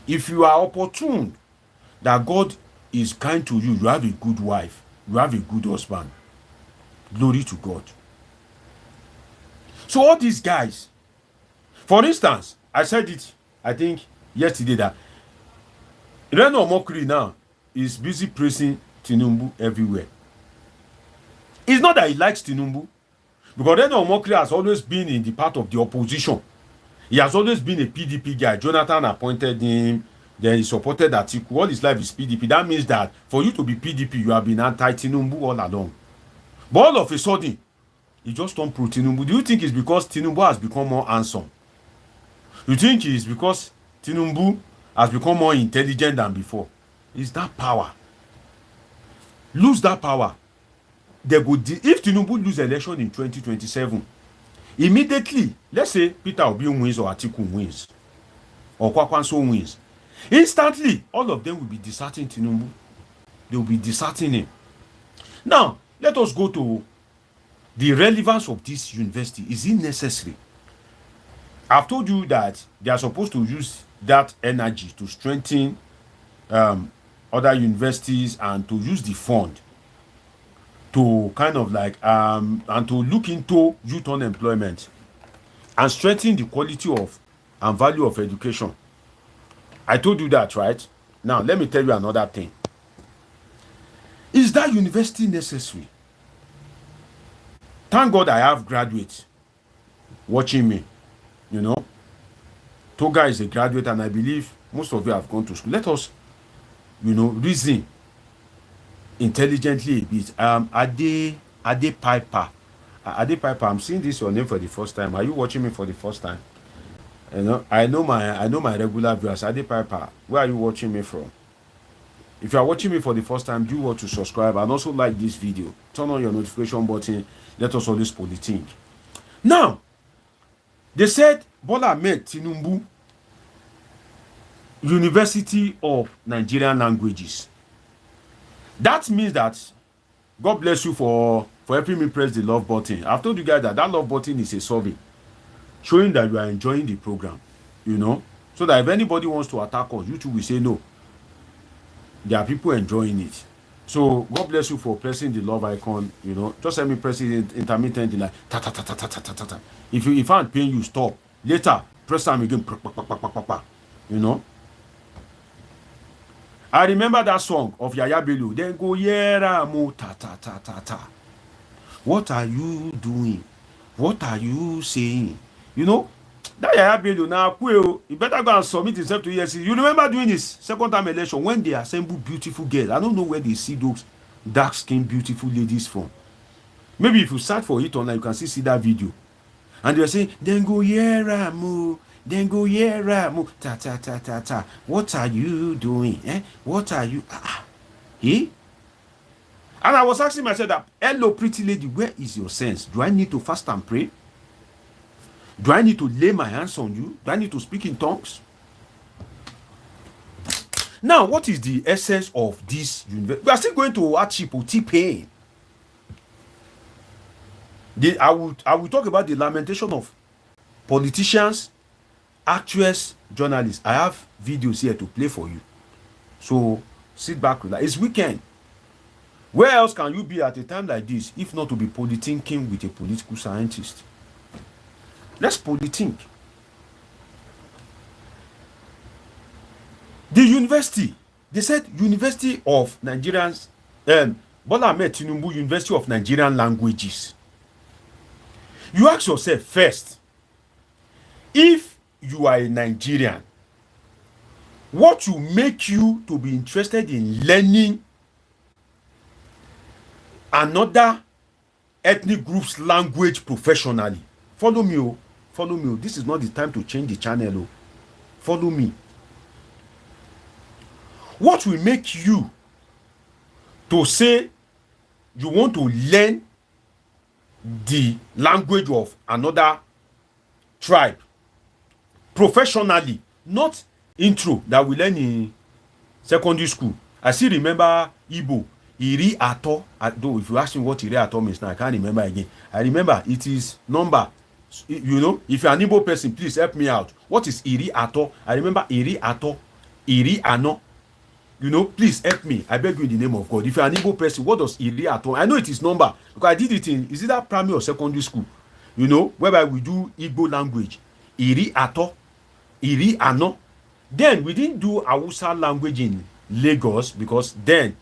If you are opportune that God is kind to you, you have a good wife, you have a good husband. Glory to God. So all these guys, for instance, I said it, I think, yesterday that Reno Omokri now is busy praising Tinubu everywhere. It's not that he likes Tinubu, because Reno Omokri has always been in the part of the opposition. He has always been a PDP guy. Jonathan appointed him, then he supported Atiku. All his life is PDP. That means that for you to be PDP, you have been anti-Tinubu all along. But all of a sudden, he just turned pro-Tinubu. Do you think it's because Tinubu has become more handsome? You think it's because Tinubu has become more intelligent than before? It's that power. Lose that power. They go if Tinubu lose election in 2027, immediately, let's say Peter Obi wins or Atiku wins, or Kwakwanso wins, instantly, all of them will be deserting Tinubu. They will be deserting him. Now, let us go to the relevance of this university. Is it necessary? I've told you that they are supposed to use that energy to strengthen other universities and to use the fund to kind of like and to look into youth unemployment and strengthen the quality of and value of education. I told you that, right? Now let me tell you another thing. Is that university necessary? Thank God I have graduates watching me. You know, Toga is a graduate, and I believe most of you have gone to school. Let us, reason intelligently a bit. Ade Piper. Ade Piper, I'm seeing this your name for the first time. Are you watching me for the first time? I know my regular viewers. Ade Piper, where are you watching me from? If you are watching me for the first time, do want to subscribe and also like this video. Turn on your notification button. Let us always politic. Now, they said Bola Ahmed Tinubu University of Nigerian Languages. That means that God bless you for helping me press the love button. I've told you guys that love button is a survey showing that you are enjoying the program, so that if anybody wants to attack us, YouTube will say no. There are people enjoying it. So God bless you for pressing the love icon. Just let me press it intermittently, like ta ta ta ta ta ta ta ta. If I'm paying you, stop. Later, press time again. I remember that song of Yaya Bello. Then go yera mo ta ta ta ta ta. What are you doing? What are you saying? That Yaya Bello now, he better go and submit himself to ESC. You remember doing his second time election when they assemble beautiful girls. I don't know where they see those dark-skinned beautiful ladies from. Maybe if you search for it online, you can see that video. And they were saying, then go yera mo, then go yera mo, ta ta ta ta ta. What are you doing? What are you? And I was asking myself that, hello, pretty lady, where is your sense? Do I need to fast and pray? Do I need to lay my hands on you? Do I need to speak in tongues? Now, what is the essence of this university? We are still going to hardship or T-pain. I will talk about the lamentation of politicians, actors, journalists. I have videos here to play for you. So Sit back, relax. It's weekend. Where else can you be at a time like this if not to be politicking with a political scientist? Let's politic. The university, they said University of Nigerians, Bola Ahmed Tinubu University of Nigerian Languages. You ask yourself first, if you are a Nigerian, what will make you to be interested in learning another ethnic group's language professionally? Follow me, oh. Follow me. Oh. This is not the time to change the channel. Oh. Follow me. What will make you to say you want to learn the language of another tribe professionally, not intro that we learn in secondary school? I still remember Igbo, Iri Ato. Though if you ask me what Iri Ato means now, I can't remember again. I remember it is number. You know, if you're an Igbo person, please help me out. What is Iri Ato? I remember Iri Ato, Iri Ano. You know, please help me. I beg you in the name of God. If you're an Igbo person, what does Iri Ato? I know it is number because I did it in, is it that primary or secondary school? You know, whereby we do Igbo language. Iri Ato, Iri Ano. Then we didn't do Hausa language in Lagos because then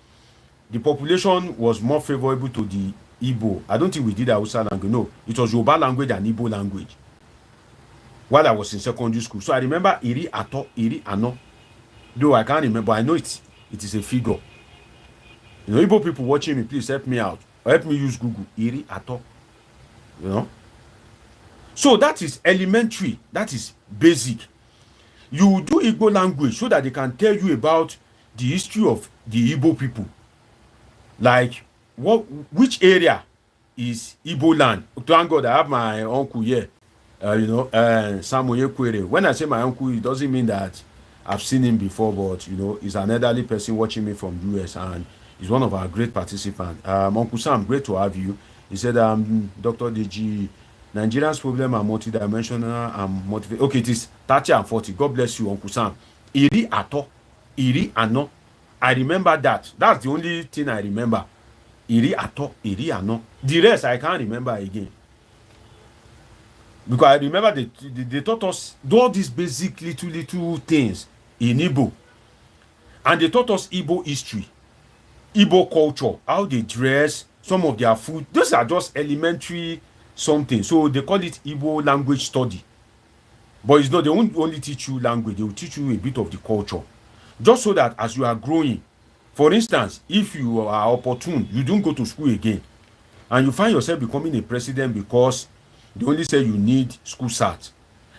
the population was more favorable to the Igbo. I don't think we did Hausa language. No, it was Yoruba language and Igbo language while I was in secondary school. So I remember Iri Ato, Iri Ano. Though I can't remember, I know it is a figure. You know, Igbo people watching me, please help me out. Or help me use Google. Iri Ato. You know? So that is elementary. That is basic. You do Igbo language so that they can tell you about the history of the Igbo people. Like, which area is Igbo land? Thank God I have my uncle here. Samuel Kwere. When I say my uncle, it doesn't mean that I've seen him before, but you know, he's an elderly person watching me from US and he's one of our great participants. Uncle Sam, great to have you. He said, Dr. Deji, Nigerians' problem are multidimensional and motivated. Okay, it is 30 and 40. God bless you, Uncle Sam. Iri Ato, Iri Ano. I remember that. That's the only thing I remember. Iri Ato, Iri Ano. The rest I can't remember again. Because I remember they taught us all these basic little things in Igbo. And they taught us Igbo history, Igbo culture, how they dress, some of their food. Those are just elementary something. So they call it Igbo language study. But it's not, they won't only teach you language, they will teach you a bit of the culture. Just so that as you are growing, for instance, if you are opportune, you don't go to school again, and you find yourself becoming a president because they only say you need school cert,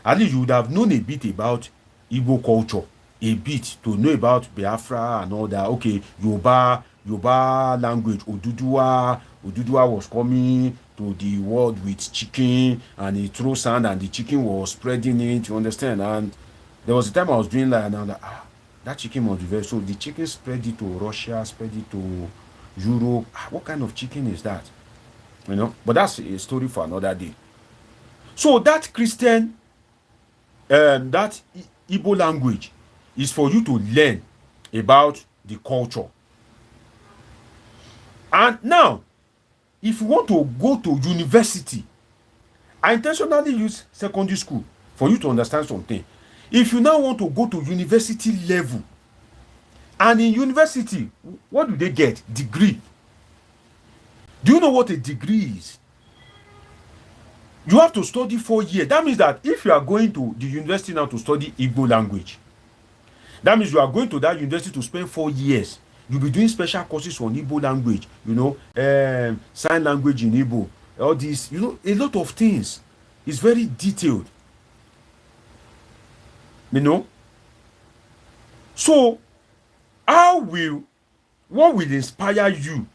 at least you would have known a bit about Igbo culture, a bit to know about Biafra and all that. Okay, Yoruba language, Oduduwa was coming to the world with chicken and he threw sand and the chicken was spreading it, you understand? And there was a time I was doing that and I'm like, that chicken must be very, so the chicken spread it to Russia, spread it to Europe. What kind of chicken is that? You know, but that's a story for another day. So that Christian, that Igbo language is for you to learn about the culture. And now, if you want to go to university, I intentionally use secondary school for you to understand something. If you now want to go to university level, and in university, what do they get? Degree. Do you know what a degree is? You have to study 4 years. That means that if you are going to the university now to study Igbo language, that means you are going to that university to spend 4 years. You'll be doing special courses on Igbo language, you know, sign language in Igbo, all these, you know, a lot of things. It's very detailed. You know? So, what will inspire you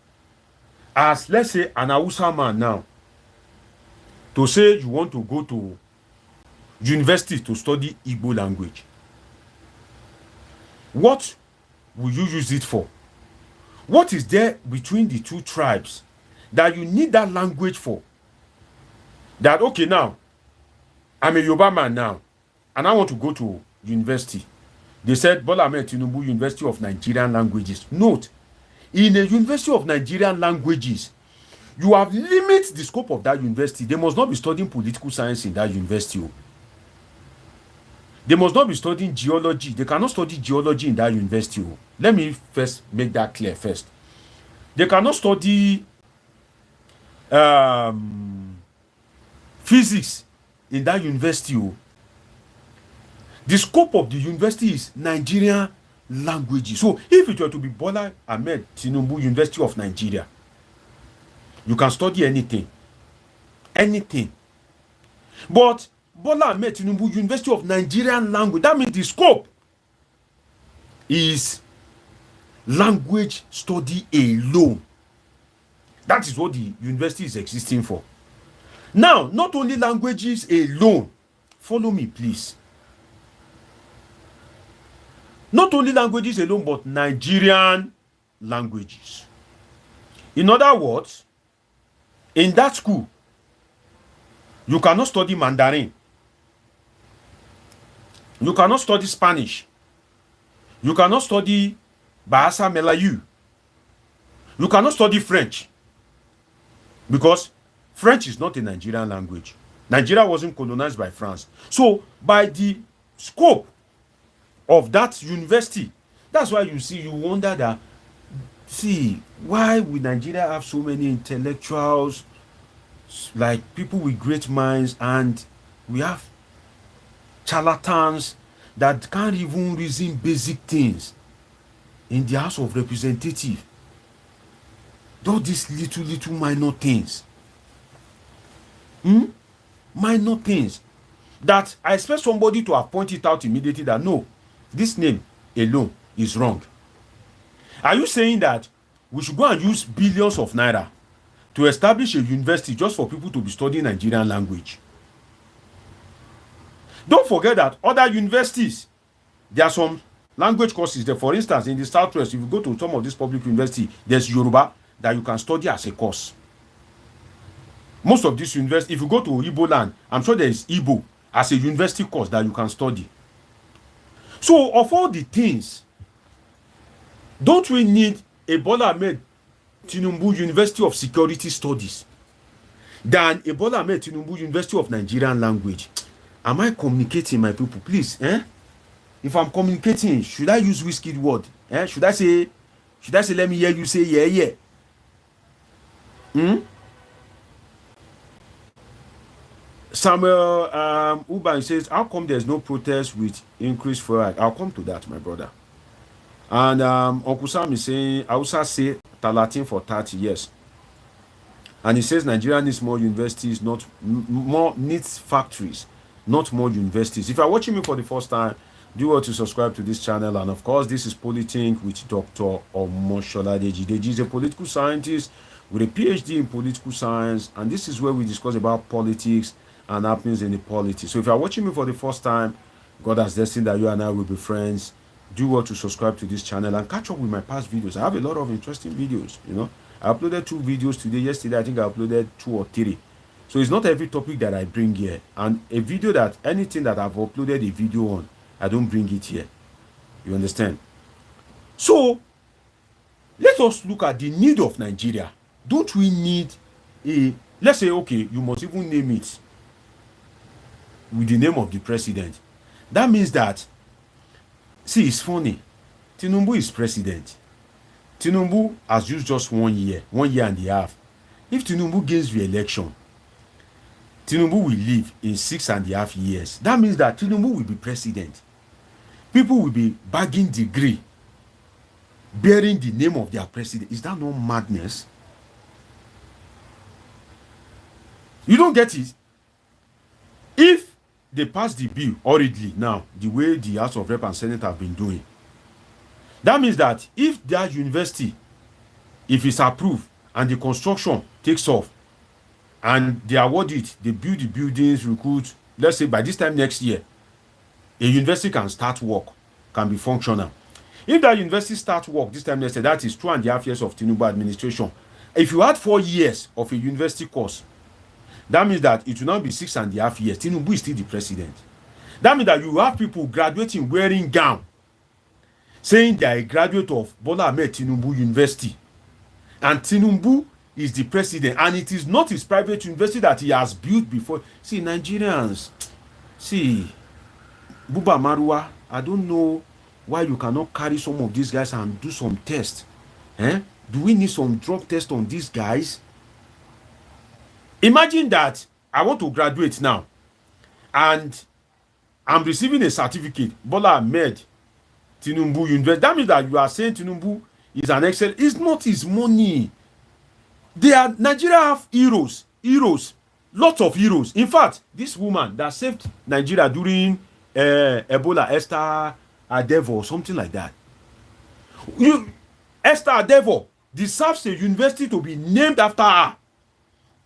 as, let's say, an Hausa man now, to say you want to go to university to study Igbo language? What will you use it for? What is there between the two tribes that you need that language for? That, okay, now, I'm a Yoruba man now, and I want to go to university. They said Bola Ahmed Tinubu University of Nigerian Languages. Note, in a University of Nigerian Languages, you have limited the scope of that university. They must not be studying political science in that university. They must not be studying geology. They cannot study geology in that university. Let me first make that clear first. They cannot study physics in that university. The scope of the university is Nigerian languages. So if it were to be Bola Ahmed Tinubu University of Nigeria, you can study anything. Anything. But Bola Ahmed Tinubu University of Nigerian Language, that means the scope is language study alone. That is what the university is existing for. Now, not only languages alone, follow me please. Not only languages alone, but Nigerian languages. In other words, in that school, you cannot study Mandarin. You cannot study Spanish. You cannot study Bahasa Melayu. You cannot study French. Because French is not a Nigerian language. Nigeria wasn't colonized by France. So, by the scope of that university, that's why you wonder that, see, why would Nigeria have so many intellectuals, like people with great minds, and we have charlatans that can't even reason basic things in the House of Representatives. All these little minor things. Minor things that I expect somebody to have pointed out immediately that no, this name alone is wrong. Are you saying that we should go and use billions of naira to establish a university just for people to be studying Nigerian language? Don't forget that other universities, there are some language courses there. For instance, in the Southwest, if you go to some of these public universities, there's Yoruba that you can study as a course. Most of these universities, if you go to Igbo land, I'm sure there is Igbo as a university course that you can study. So, of all the things, don't we need a Bola Ahmed Tinubu University of Security Studies than a Bola Ahmed Tinubu University of Nigerian Language? Am I communicating, my people? Please, if I'm communicating, should I use whiskey word? Should I say, let me hear you say, yeah? Samuel Uban says, how come there's no protest with increased fuel? I'll come to that, my brother. And Uncle Sam is saying, Hausa say Talatin for 30 years. And he says Nigeria needs more universities, not more, needs factories, not more universities. If you're watching me for the first time, do well to subscribe to this channel. And of course, this is Polithink with Dr. Omoshola Deji. Deji is a political scientist with a PhD in political science. And this is where we discuss about politics and happenings in the politics. So if you're watching me for the first time, God has destined that you and I will be friends. Do well to subscribe to this channel and catch up with my past videos. I have a lot of interesting videos, I uploaded 2 videos today. Yesterday, I think I uploaded 2 or 3. So it's not every topic that I bring here. And a video that, anything that I've uploaded a video on, I don't bring it here. You understand? So, let us look at the need of Nigeria. Don't we need let's say, okay, you must even name it with the name of the president. That means that, see, it's funny. Tinubu is president. Tinubu has used just 1 year and a half. If Tinubu gains re-election, Tinubu will live in 6.5 years. That means that Tinubu will be president. People will be bagging degree, bearing the name of their president. Is that not madness? You don't get it? If they pass the bill hurriedly now, the way the House of Rep and Senate have been doing, that means that if that university, if it's approved and the construction takes off and they award it, they build the buildings, recruit, let's say by this time next year, a university can start work, can be functional. If that university starts work this time next year, that is 2.5 years of Tinubu administration. If you had 4 years of a university course, that means that it will now be 6.5 years. Tinubu is still the president. That means that you have people graduating wearing gown saying they are a graduate of Bola Ahmed Tinubu University. And Tinubu is the president, and it is not his private university that he has built before. See, Nigerians, see, Buba Marua, I don't know why you cannot carry some of these guys and do some tests. Do we need some drug test on these guys? Imagine that I want to graduate now, and I'm receiving a certificate, Bola Ahmed Tinubu University. That means that you are saying Tinubu is an excellent. It's not his money. Nigeria have heroes, lots of heroes. In fact, this woman that saved Nigeria during Ebola, Esther Adevo or something like that. Esther Adevo deserves a university to be named after her.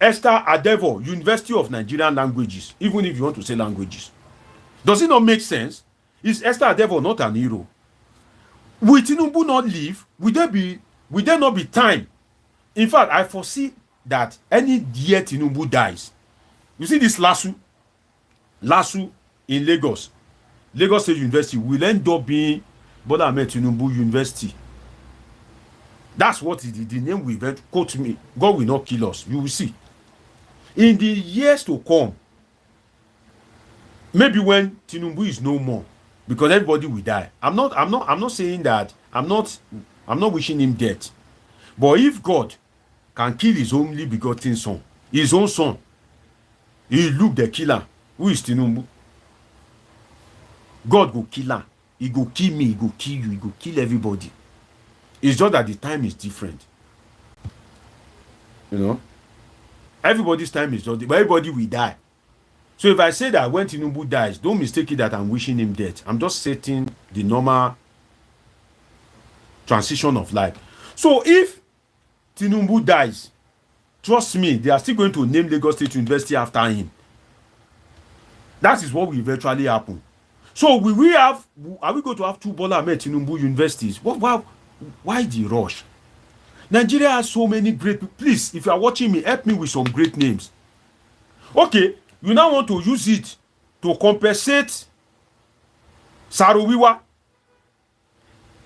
Esther Adevo, University of Nigerian Languages, even if you want to say languages. Does it not make sense? Is Esther Adevo not an hero? Will Tinubu not leave? Will there not be time? In fact, I foresee that any year Tinubu dies, you see this LASU in Lagos State University will end up being Bola Ahmed Tinubu University. That's what the name will event. Quote me, God will not kill us. You will see. In the years to come, maybe when Tinubu is no more, because everybody will die. I'm not saying that. I'm not wishing him death. But if God can kill his only begotten son, his own son, he look the killer. Who is Tinubu? God go kill her. He go kill me. He go kill you. He go kill everybody. It's just that the time is different. You know? Everybody's time is just different. But everybody will die. So if I say that when Tinubu dies, don't mistake it that I'm wishing him death. I'm just setting the normal transition of life. So if Tinubu dies, trust me, they are still going to name Lagos State University after him. That is what will eventually happen. So are we going to have two Bola Ahmed Tinubu universities? Why the rush? Nigeria has so many great people. Please, if you are watching me, help me with some great names. Okay, you now want to use it to compensate Saruwiwa.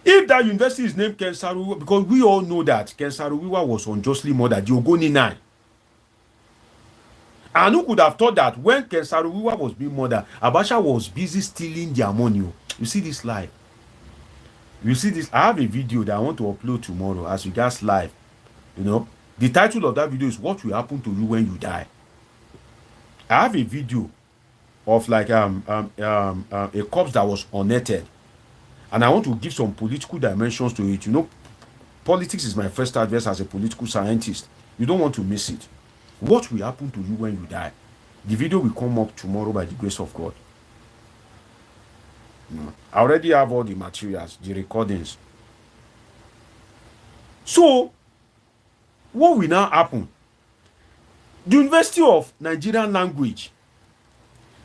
If that university is named Ken Saruwiwa, because we all know that Ken Saruwiwa was unjustly murdered, the Ogoni 9. And who could have thought that when Ken Saruwiwa was being murdered, Abacha was busy stealing their money? You see this live. You see this. I have a video that I want to upload tomorrow as regards live. You know, the title of that video is "What Will Happen to You When You Die." I have a video of like a corpse that was unearthed, and I want to give some political dimensions to it. You know, politics is my first advice as a political scientist. You don't want to miss it. What will happen to you when you die? The video will come up tomorrow by the grace of God. I already have all the materials, the recordings. So, what will now happen? The University of Nigerian Language,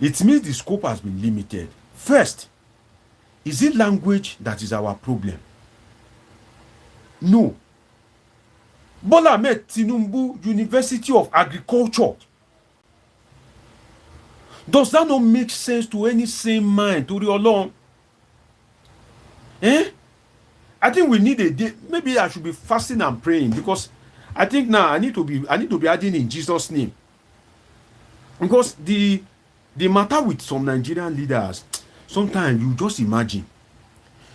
it means the scope has been limited. First, is it language that is our problem? No. Bola Ahmed Tinubu University of Agriculture. Does that not make sense to any sane mind, to Riolong? I think we need a day. Maybe I should be fasting and praying, because I think now I need to be adding in Jesus' name. Because the matter with some Nigerian leaders, sometimes you just imagine.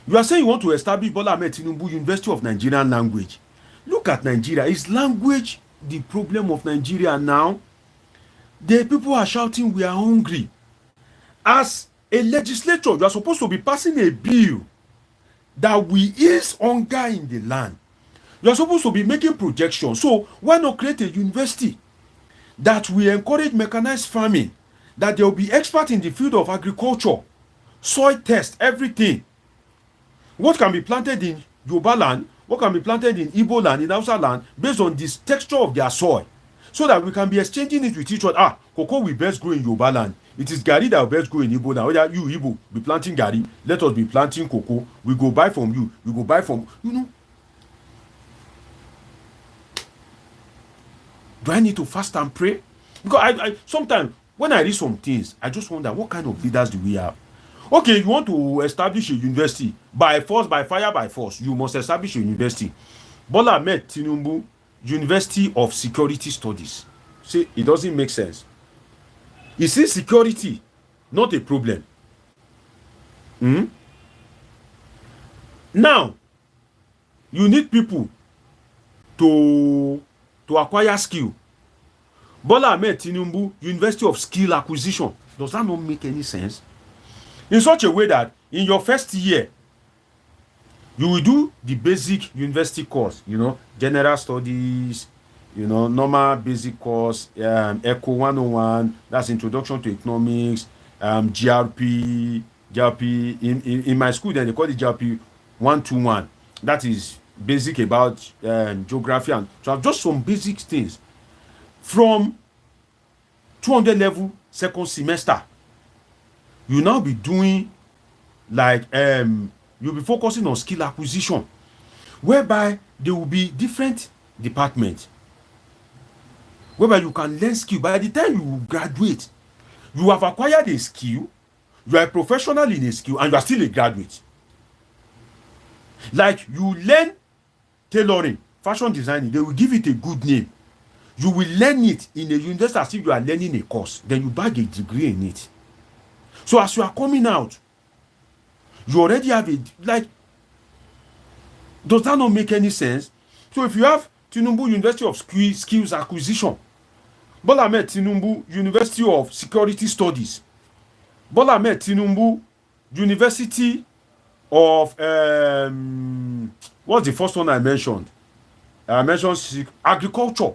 You are saying you want to establish Bola Ahmed Tinubu University of Nigerian Language. Look at Nigeria. Is language the problem of Nigeria now? The people are shouting, we are hungry. As a legislature, you are supposed to be passing a bill that will ease hunger in the land. You are supposed to be making projections. So why not create a university that will encourage mechanized farming, that there will be experts in the field of agriculture, soil test, everything. What can be planted in Yoruba land, what can be planted in Igbo land, in Hausa land, based on this texture of their soil, so that we can be exchanging it with each other. Cocoa will best grow in Yoruba land. It is Gari that will best grow in Igbo land. Whether you Igbo be planting Gari, let us be planting cocoa. We go buy from you. We go buy from, you know. Do I need to fast and pray? Because I sometimes when I read some things, I just wonder, what kind of leaders do we have? Okay, you want to establish a university by force, by fire, by force. You must establish a university. Bola Ahmed Tinubu University of Security Studies. See, it doesn't make sense. You see, security, not a problem. Now, you need people to acquire skill. Bola Ahmed Tinubu University of Skill Acquisition. Does that not make any sense? In such a way that in your first year, you will do the basic university course, general studies, normal basic course, ECO 101, that's Introduction to Economics, GRP, in my school, then they call it GRP 121. That is basic about geography, and so just some basic things. From 200 level second semester, you now be doing like you'll be focusing on skill acquisition, whereby there will be different departments whereby you can learn skill. By the time you graduate, you have acquired a skill, you are a professional in a skill, and you are still a graduate. Like you learn tailoring, fashion designing, they will give it a good name. You will learn it in a university as if you are learning a course, then you bag a degree in it. So as you are coming out, you already have does that not make any sense? So if you have Tinubu University of Skills Acquisition, Bola Ahmed Tinubu University of Security Studies, Bola Ahmed Tinubu University of what's the first one I mentioned? I mentioned agriculture.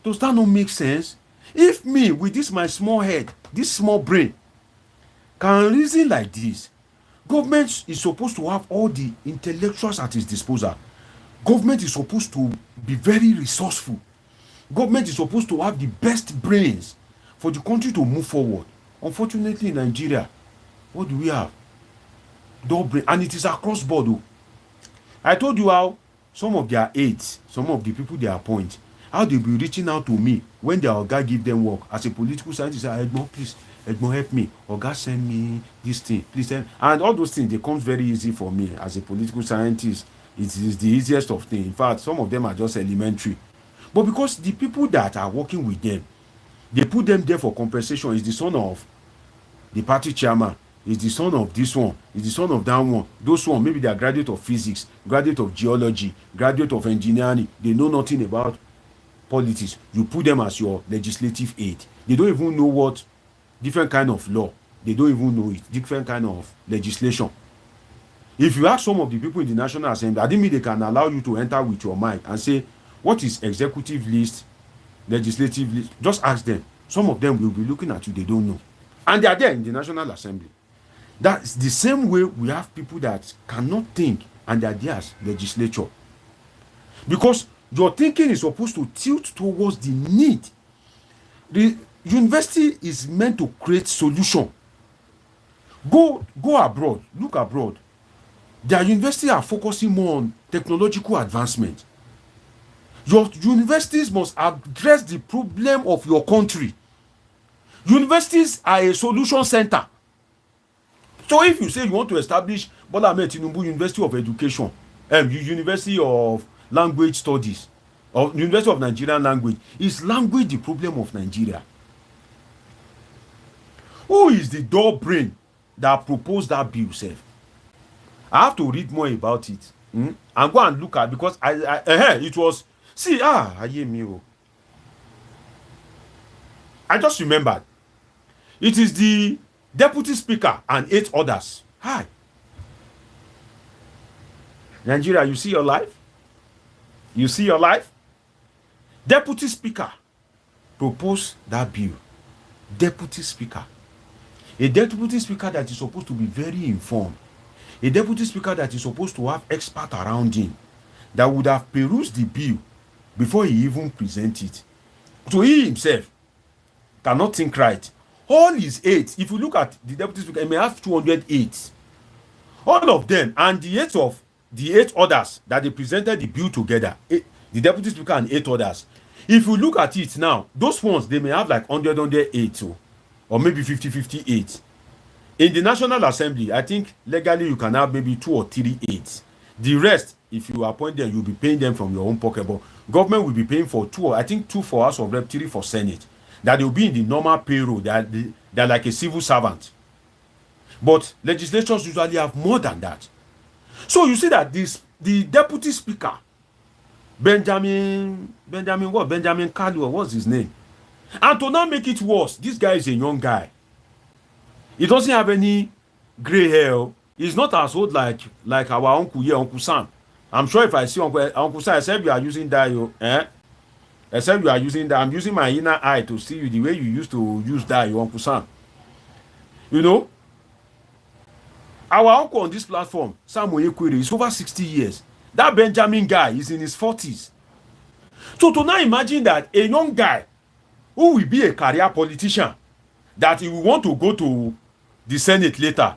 Does that not make sense? If me, with this my small head, this small brain, can reason like this, government is supposed to have all the intellectuals at its disposal. Government is supposed to be very resourceful. Government is supposed to have the best brains for the country to move forward. Unfortunately, in Nigeria, what do we have? Dull brain, and it is across board. Oh. I told you how some of their aides, some of the people they appoint, how they be reaching out to me when their oga give them work as a political scientist. Egbon, please, Egbon, help me. Oga send me this thing, please send. And all those things, they come very easy for me as a political scientist. It is the easiest of things. In fact, some of them are just elementary. But because the people that are working with them, they put them there for compensation. Is the son of the party chairman, is the son of this one, is the son of that one. Those one, maybe they are graduate of physics, graduate of geology, graduate of engineering. They know nothing about politics. You put them as your legislative aid. They don't even know what different kind of law. They don't even know it. Different kind of legislation. If you ask some of the people in the National Assembly, I didn't mean they can allow you to enter with your mind and say, what is executive list, legislative list? Just ask them. Some of them will be looking at you, they don't know. And they are there in the National Assembly. That's the same way we have people that cannot think and they are there as legislature. Because your thinking is supposed to tilt towards the need. The university is meant to create solution. Go abroad, look abroad. Their universities are focusing more on technological advancement. Your universities must address the problem of your country. Universities are a solution center. So if you say you want to establish Bola Ahmed Tinubu University of Education, University of Language Studies, or University of Nigerian Language, is language the problem of Nigeria? Who is the dull brain that proposed that bill, sef? I have to read more about it and go and look at, because it was I just remembered. It is the deputy speaker and 8 others. Hi. Nigeria, you see your life? You see your life? Deputy speaker proposed that bill. Deputy speaker. A deputy speaker that is supposed to be very informed. A deputy speaker that is supposed to have experts around him that would have perused the bill before he even present it. So he himself cannot think right. All his aides, if you look at the deputy speaker, he may have 208. All of them, and the 8 others that they presented the bill together, the deputy speaker and 8 others. If you look at it now, those ones, they may have like 108 or maybe 58. In the National Assembly, I think legally you can have maybe 2 or 3 aides. The rest, if you appoint them, you'll be paying them from your own pocket. But government will be paying for 2, or I think 2 for House of Rep, 3 for Senate. That they'll be in the normal payroll. They're like a civil servant. But legislatures usually have more than that. So you see that the deputy speaker, Benjamin Kalu, what's his name? And to now make it worse, this guy is a young guy. He doesn't have any gray hair. He's not as old like our uncle here, Uncle Sam. I'm sure if I see Uncle Sam, except you are using Dayo, except you are using that, I'm using my inner eye to see you the way you used to use Dayo, Uncle Sam. You know, our uncle on this platform, Sam Oyekwere, is over 60 years. That Benjamin guy is in his 40s. So to now imagine that a young guy who will be a career politician, that he will want to go to the Senate later,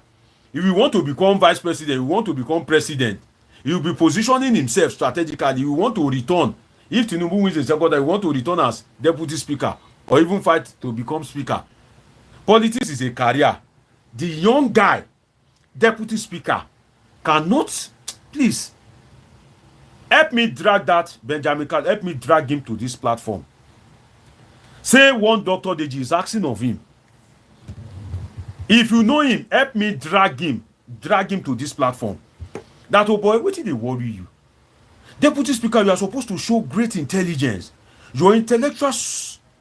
he will want to become vice president, he will want to become president, he will be positioning himself strategically, he will want to return. If Tinubu wins the second, he will want to return as deputy speaker or even fight to become speaker. Politics is a career. The young guy, deputy speaker, cannot, please, help me drag that Benjamin Card, help me drag him to this platform. Say one Dr. Deji is asking of him. If you know him, help me drag him to this platform. That, oh boy, what did they worry you? Deputy Speaker, you are supposed to show great intelligence. Your intellectual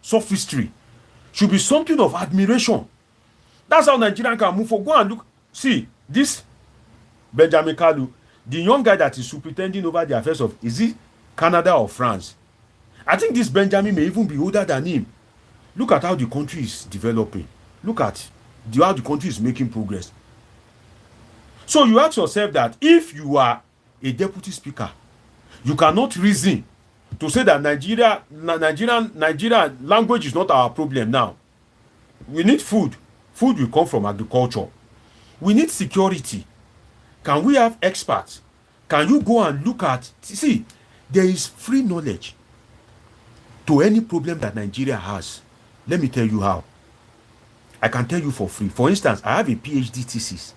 sophistry should be something of admiration. That's how Nigerian can move forward. Go and look. See, this Benjamin Kalu, the young guy that is superintending over the affairs of, is it Canada or France? I think this Benjamin may even be older than him. Look at how the country is developing. Look at how the country is making progress. So you ask yourself that if you are a deputy speaker, you cannot reason to say that Nigerian language is not our problem now. We need food. Food will come from agriculture. We need security. Can we have experts? Can you go and look at, see, there is free knowledge to any problem that Nigeria has. Let me tell you how. I can tell you for free. For instance, I have a PhD thesis.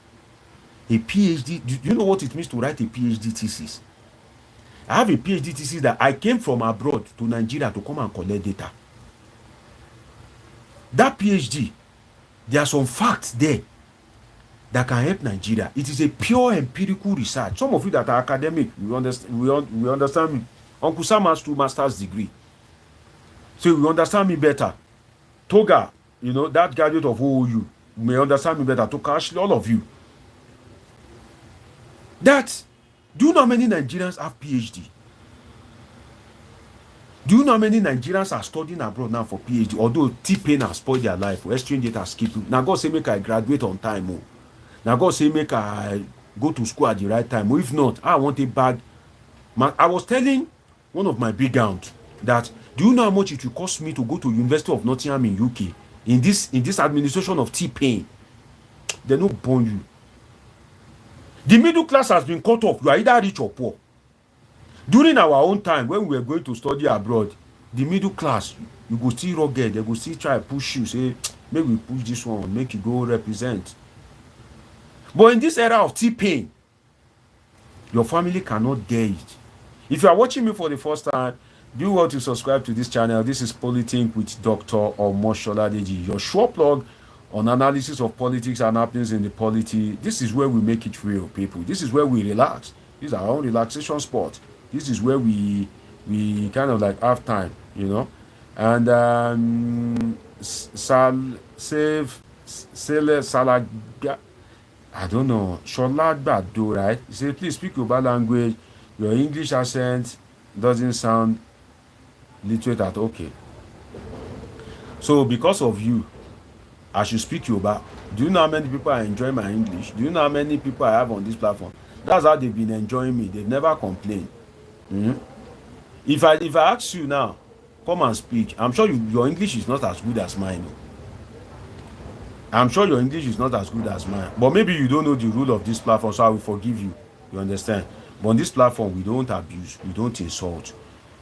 A PhD, do you know what it means to write a PhD thesis? I have a PhD thesis that I came from abroad to Nigeria to come and collect data. That PhD, there are some facts there that can help Nigeria. It is a pure empirical research. Some of you that are academic, we understand me. Uncle Sam has 2 master's degree. So you understand me better. Toga, you know, that graduate of OOU, may understand me better. Toga, actually, all of you. That, do you know how many Nigerians have PhD? Do you know how many Nigerians are studying abroad now for PhD? Although T-Pain has spoiled their life, exchange data skipping. Now God say make I graduate on time. Oh. Now God say make I go to school at the right time. Or if not, I want a bag. I was telling one of my big aunt that, do you know how much it will cost me to go to University of Nottingham in UK in this administration of T-Pain? They don't born you. The middle class has been cut off. You are either rich or poor. During our own time, when we were going to study abroad, the middle class, you go still rugged. They go still try to push you. Say, maybe we push this one, make you go represent. But in this era of T-Pain, your family cannot get it. If you are watching me for the first time, do you want to subscribe to this channel? This is Politics with Dr. Omoshola Deji, your sure plug on analysis of politics and happenings in the polity. This is where we make it real, people. This is where we relax. This is our own relaxation spot. This is where we kind of like have time, you know. And I don't know, Sholagbado, right? He said, please speak Yoruba language. Your English accent doesn't sound literate at okay. So because of you, I should speak Yoruba. Do you know how many people are enjoying my English? Do you know how many people I have on this platform? That's how they've been enjoying me. They've never complained. If I ask you now, come and speak, I'm sure your English is not as good as mine. I'm sure your English is not as good as mine. But maybe you don't know the rule of this platform, so I will forgive you. You understand? But on this platform, we don't abuse, we don't insult.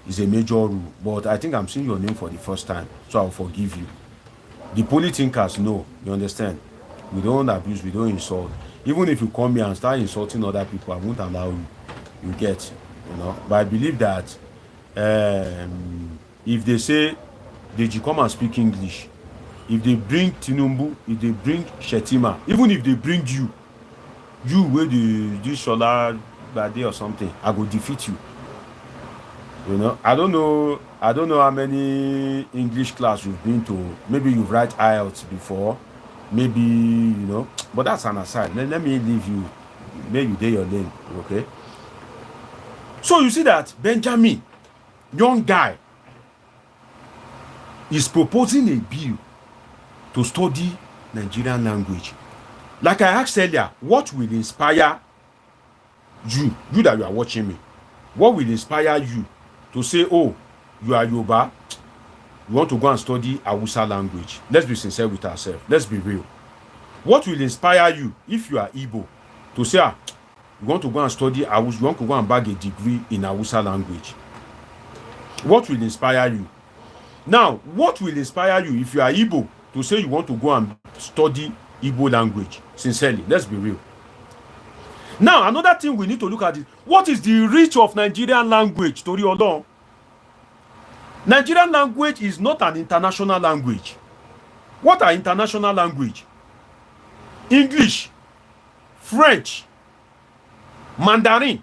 It's a major rule. But I think I'm seeing your name for the first time, so I will forgive you. The Polithinkers know, you understand? We don't abuse, we don't insult. Even if you come here and start insulting other people, I won't allow you. You get, But I believe that if they say Deji come and speak English, if they bring Tinubu, if they bring Shetima, even if they bring you where the Shola Bade or something, I will defeat you. I don't know how many English class you've been to. Maybe you've write IELTS before, maybe but that's an aside. Let me leave you. Maybe you your lane, okay? So you see that Benjamin, young guy, is proposing a bill to study Nigerian language. Like I asked earlier, what will inspire you that you are watching me? What will inspire you to say, oh, you are Yoruba, you want to go and study Hausa language? Let's be sincere with ourselves. Let's be real. What will inspire you if you are Igbo to say, you want to go and study Hausa, you want to go and bag a degree in Hausa language? What will inspire you? Now, what will inspire you if you are Igbo to say you want to go and study Igbo language? Sincerely, let's be real. Now, another thing we need to look at is, what is the reach of Nigerian language? Tori Odon. Nigerian language is not an international language. What are international language? English, French, Mandarin,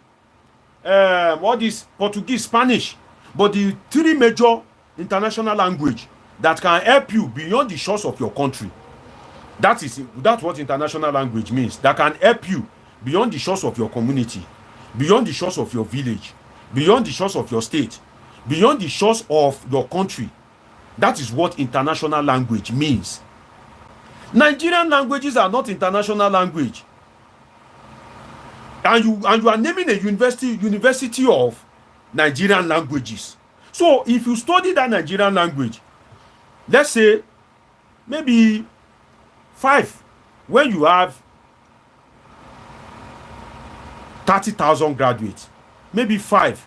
what is Portuguese, Spanish. But the three major international language that can help you beyond the shores of your country, that's what international language means. That can help you beyond the shores of your community, beyond the shores of your village, beyond the shores of your state, beyond the shores of your country. That is what international language means. Nigerian languages are not international language. And you are naming a university of Nigerian languages. So if you study that Nigerian language, let's say maybe 5, when you have 30,000 graduates, maybe 5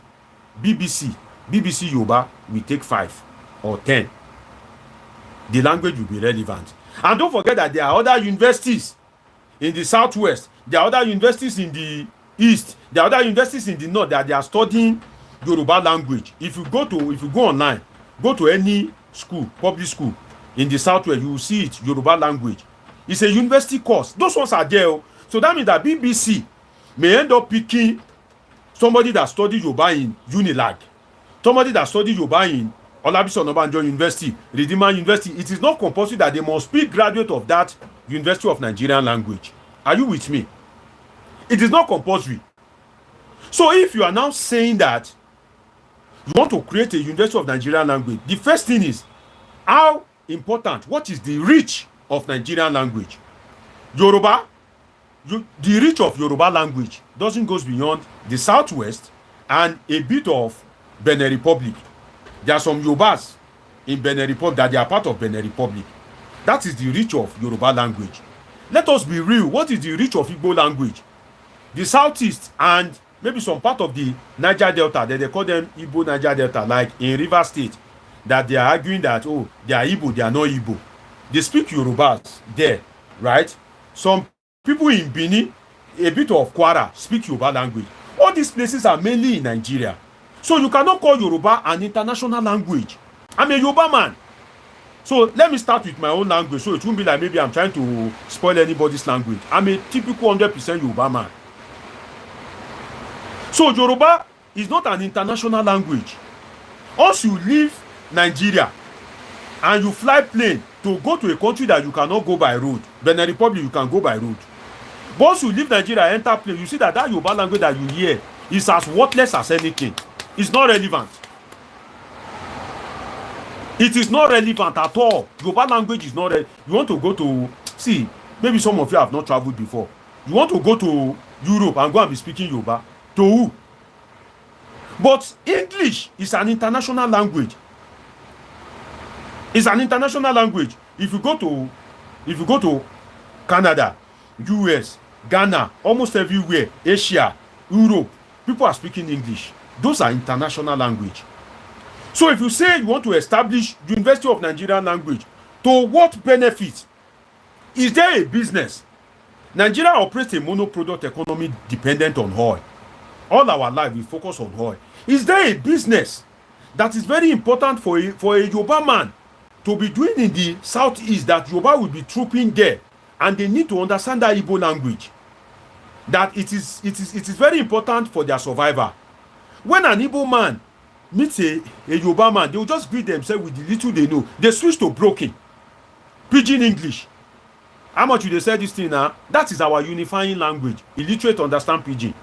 BBC Yoruba will take 5 or 10. The language will be relevant. And don't forget that there are other universities in the southwest, there are other universities in the east, there are other universities in the north that they are studying Yoruba language. If you go online, go to any school, public school in the southwest, you will see it, Yoruba language. It's a university course. Those ones are there. So that means that BBC may end up picking somebody that studied Yoruba in Unilag, somebody that studied Yoruba in Olabisi Onabanjo University, Redeemer University. It is not compulsory that they must be graduate of that University of Nigerian language. Are you with me? It is not compulsory. So if you are now saying that you want to create a University of Nigerian language, the first thing is how important, what is the reach of Nigerian language? Yoruba, the reach of Yoruba language doesn't go beyond the southwest and a bit of Benin Republic. There are some Yorubas in Benin Republic that they are part of Benin Republic. That is the reach of Yoruba language. Let us be real. What is the reach of Igbo language? The southeast and maybe some part of the Niger Delta, that they call them Igbo Niger Delta, like in River State, that they are arguing that, oh, they are Igbo, they are not Igbo. They speak Yorubas there, right? Some people in Benin, a bit of Kwara, speak Yoruba language. All these places are mainly in Nigeria. So you cannot call Yoruba an international language. I'm a Yoruba man. So let me start with my own language, so it won't be like maybe I'm trying to spoil anybody's language. I'm a typical 100% Yoruba man. So Yoruba is not an international language. Once you leave Nigeria and you fly plane to go to a country that you cannot go by road, Benin Republic you can go by road. But once you leave Nigeria, enter plane, you see that Yoruba language that you hear is as worthless as anything. It's not relevant. It is not relevant at all. Yoruba language is not relevant. You want to go to, see, maybe some of you have not traveled before. You want to go to Europe and go and be speaking Yoruba. To who? But English is an international language. It's an international language. If you go to Canada, US, Ghana, almost everywhere, Asia, Europe, people are speaking English. Those are international language. So if you say you want to establish University of Nigerian language, to what benefit? Is there a business? Nigeria operates a monoproduct economy dependent on oil. All our life we focus on oil. Is there a business that is very important for a Yoruba man to be doing in the southeast, that Yoruba will be trooping there, and they need to understand that Igbo language? That it is very important for their survival. When an Igbo man meets a Yoruba man, they will just greet themselves with the little they know. They switch to broken pidgin English. How much you they say this thing now? That is our unifying language. Illiterate understand pidgin.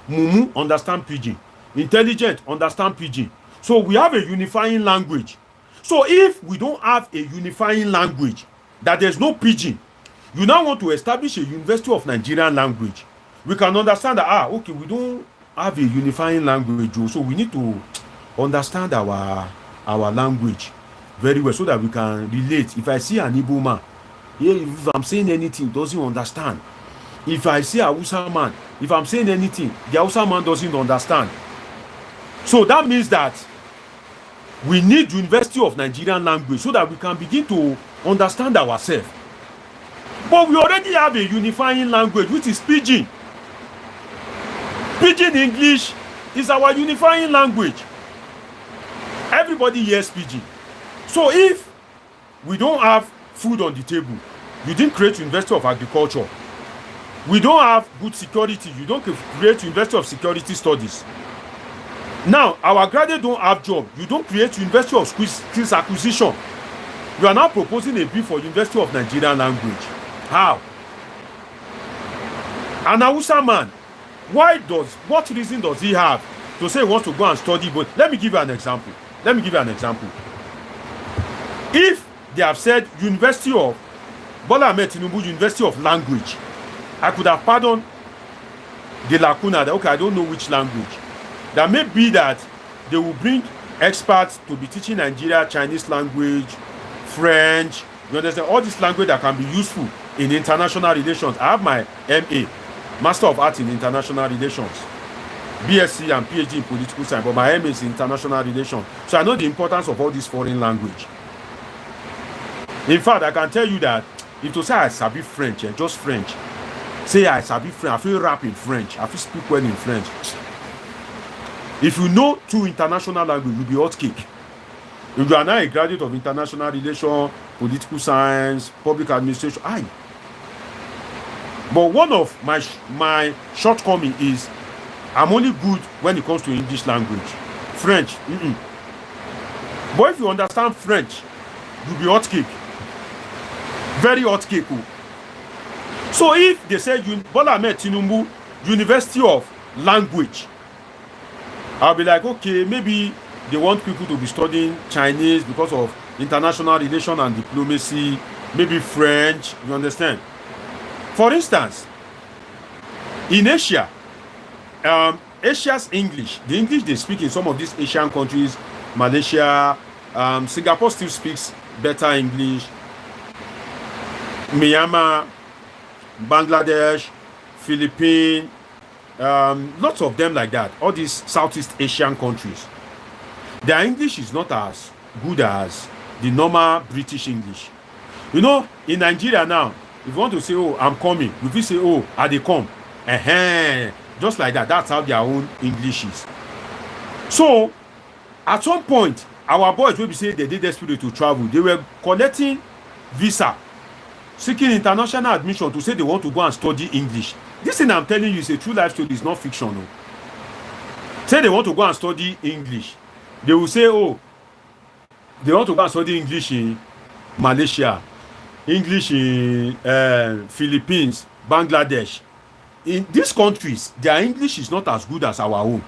Mumu understand pidgin. Intelligent understand pidgin. So we have a unifying language. So if we don't have a unifying language, that there's no pidgin, you now want to establish a University of Nigerian language, we can understand that, okay, we don't have a unifying language, so we need to understand our language very well so that we can relate. If I see an Igbo man, if I'm saying anything, doesn't understand. If I see a Hausa man, if I'm saying anything, the Hausa man doesn't understand. So that means that we need University of Nigerian language so that we can begin to understand ourselves. But we already have a unifying language, which is pidgin. Pidgin English is our unifying language. Everybody hears pidgin. So if we don't have food on the table, you didn't create University of Agriculture. We don't have good security, you don't create University of Security Studies. Now our graduates don't have job, you don't create University of Skills Acquisition. You are now proposing a bill for University of Nigerian language. How? An Hausa man, what reason does he have to say he wants to go and study? But let me give you an example. If they have said University of Bola Ahmed Tinubu University of Language, I could have pardoned the lacuna that, okay, I don't know which language. That may be that they will bring experts to be teaching Nigeria Chinese language, French, you understand, all this language that can be useful in international relations. I have my MA, Master of Arts in International Relations, BSc and PhD in Political Science, but my MA is in International Relations. So I know the importance of all this foreign language. In fact, I can tell you that if to say I sabi French, just French, say I sabi French, I feel rap in French, I feel speak well in French. If you know two international languages, you'll be hot cake. If you are now a graduate of international relations, political science, public administration, but one of my shortcoming is I'm only good when it comes to English language. French, But if you understand French, you'll be hot cake. Very hot cake. So if they say Bola Ahmed Tinubu University of Language, I'll be like, okay, maybe they want people to be studying Chinese because of international relations and diplomacy, maybe French, you understand? For instance, in Asia, Asia's English, the English they speak in some of these Asian countries, Malaysia, Singapore still speaks better English, Myanmar, Bangladesh, Philippines, lots of them like that, all these Southeast Asian countries. Their English is not as good as the normal British English. You know, in Nigeria now, if you want to say, oh, I'm coming, if you say, oh, are they come? Just like that, that's how their own English is. So, at some point, our boys will be saying they did desperate to travel. They were collecting visa, seeking international admission to say they want to go and study English. This thing I'm telling you is a true life story, it's not fiction. No. Say they want to go and study English. They will say, oh, they want to go and study English in Malaysia, English in Philippines, Bangladesh. In these countries, their English is not as good as our own.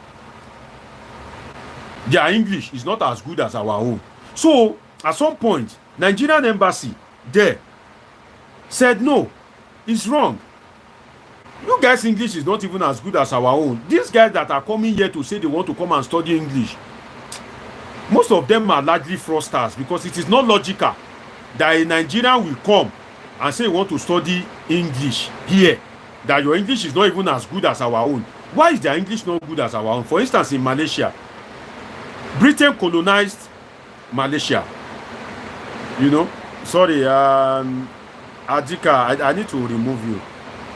Their English is not as good as our own. So, at some point, Nigerian embassy there said, no, it's wrong. You guys' English is not even as good as our own. These guys that are coming here to say they want to come and study English, most of them are largely fraudsters, because it is not logical that a Nigerian will come and say he want to study English here, that your English is not even as good as our own. Why is their English not good as our own? For instance, in Malaysia, Britain colonized Malaysia. You know, sorry, Adika, I need to remove you.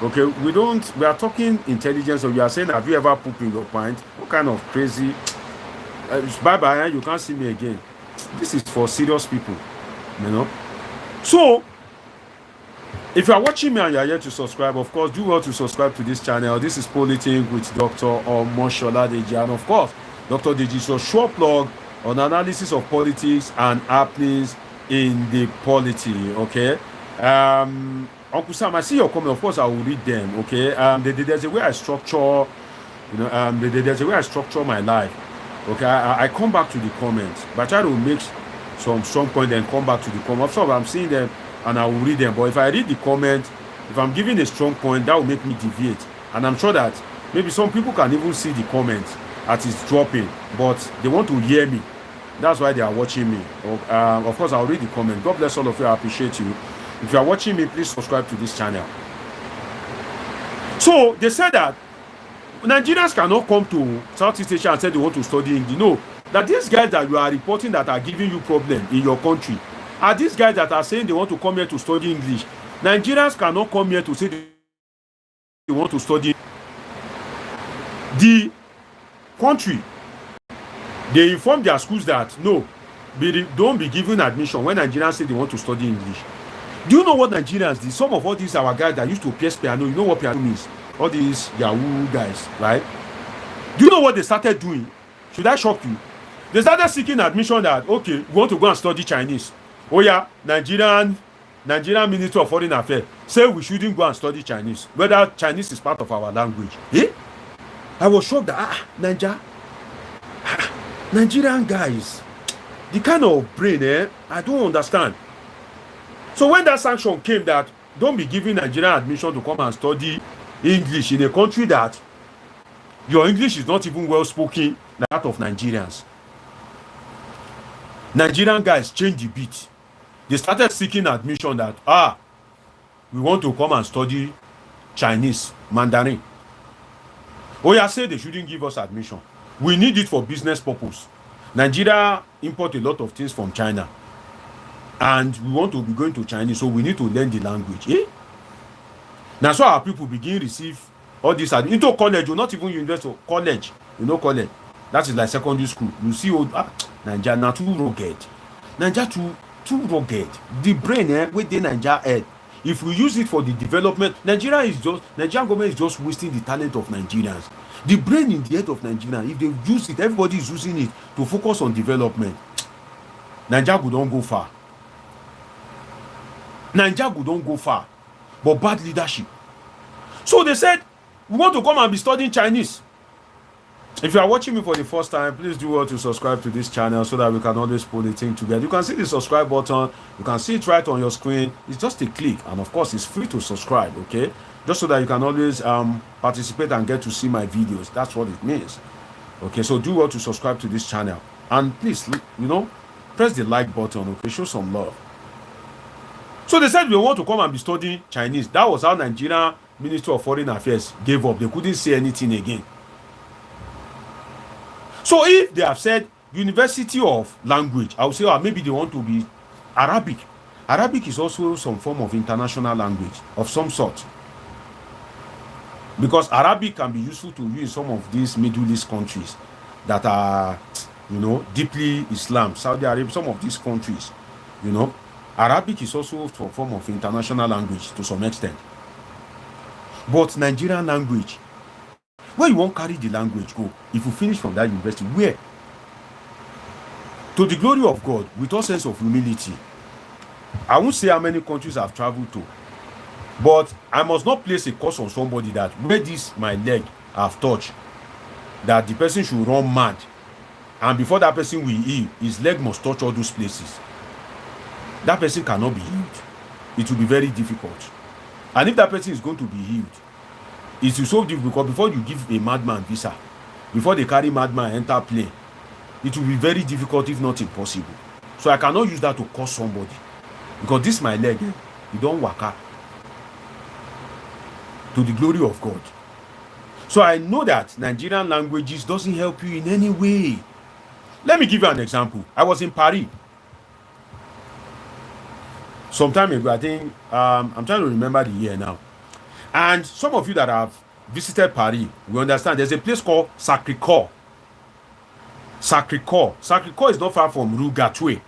Okay, we are talking intelligence, or you are saying, have you ever pooped in your pint? What kind of crazy? Bye bye, you can't see me again. This is for serious people, you know. So, if you are watching me and you are yet to subscribe, of course, do well to subscribe to this channel. This is Politics with Dr. Omoshola Deji, and of course, Dr. Deji is a short plug on analysis of politics and happenings in the polity. Okay. Uncle Sam, I see your comment. Of course, I will read them. Okay. There's a way I structure, there's a way I structure my life. Okay. I come back to the comments, but I try to make some strong point and come back to the comments. So I'm seeing them and I will read them. But if I read the comment, if I'm giving a strong point, that will make me deviate. And I'm sure that maybe some people can even see the comments as it's dropping, but they want to hear me. That's why they are watching me. Of course, I'll read the comment. God bless all of you. I appreciate you. If you are watching me, please subscribe to this channel. So they said that Nigerians cannot come to Southeast Asia and say they want to study English. No, that these guys that you are reporting that are giving you problem in your country are these guys that are saying they want to come here to study English. Nigerians cannot come here to say they want to study. The country, they inform their schools that no, don't be given admission when Nigerians say they want to study English. Do you know what Nigerians did? Some of all these our guys that used to pierce piano, you know what piano means? All these Yahoo guys, right? Do you know what they started doing? Should I shock you? They started seeking admission that, okay, we want to go and study Chinese. Oh yeah, Nigerian Ministry of Foreign Affairs say we shouldn't go and study Chinese, whether Chinese is part of our language. I was shocked that Nigerian guys, the kind of brain, I don't understand. So when that sanction came that don't be giving Nigerian admission to come and study English in a country that your English is not even well spoken like that of Nigerians, Nigerian guys changed the beat. They started seeking admission that we want to come and study Chinese, Mandarin. Oya say they shouldn't give us admission. We need it for business purpose. Nigeria import a lot of things from China, and we want to be going to Chinese, so we need to learn the language. Now, so our people begin receive all this into college, or not even university, college. You know, college. That is like secondary school. You see, Nigeria now too rugged. Nigeria too rugged. The brain, with the Nigeria head. If we use it for the development, Nigerian government is just wasting the talent of Nigerians. The brain in the head of Nigeria, if they use it, everybody is using it to focus on development. Nigeria don't go far. Nigeria don't go far, but bad leadership. So they said, we want to come and be studying Chinese. If you are watching me for the first time, please do well to subscribe to this channel so that we can always pull the thing together. You can see the subscribe button. You can see it right on your screen. It's just a click. And of course, it's free to subscribe, okay? Just so that you can always participate and get to see my videos. That's what it means. Okay, so do well to subscribe to this channel. And please, press the like button, okay? Show some love. So they said we want to come and be studying Chinese. That was how Nigerian Ministry of Foreign Affairs gave up. They couldn't say anything again. So if they have said University of Language, I would say maybe they want to be Arabic. Arabic is also some form of international language of some sort. Because Arabic can be useful to you in some of these Middle East countries that are, deeply Islam. Saudi Arabia, some of these countries, Arabic is also a form of international language to some extent. But Nigerian language, where you won't carry the language go if you finish from that university? Where? To the glory of God, with all sense of humility. I won't say how many countries I've traveled to, but I must not place a curse on somebody that where this my leg have touched, that the person should run mad, and before that person will heal, his leg must touch all those places. That person cannot be healed. It will be very difficult. And if that person is going to be healed, it is so difficult because before you give a madman visa, before they carry madman enter plane, it will be very difficult, if not impossible. So I cannot use that to curse somebody, because this my leg, you don't waka to the glory of God. So I know that Nigerian languages doesn't help you in any way. Let me give you an example. I was in Paris. some time ago. I think I'm trying to remember the year now. And some of you that have visited Paris, we understand there's a place called Sacré-Cœur. Sacré-Cœur. Sacré-Cœur is not far from Rue Gatoué.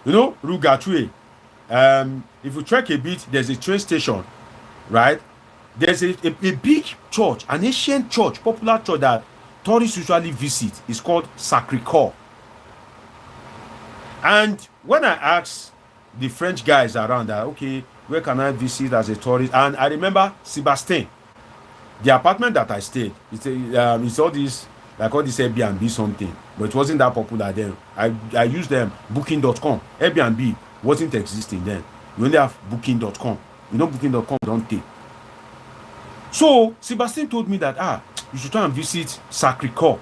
You know, Rue Gatoué. If you trek a bit, there's a train station, right? There's a big church, an ancient church, popular church that tourists usually visit. It's called Sacré-Cœur. And when I asked the French guys around that, okay, where can I visit as a tourist? And I remember Sebastien, the apartment that I stayed. It's all this, like all this Airbnb something, but it wasn't that popular then. I used them, booking.com. Airbnb wasn't existing then. You only have booking.com. You know, booking.com don't take. So Sebastien told me that you should try and visit Sacré-Cœur.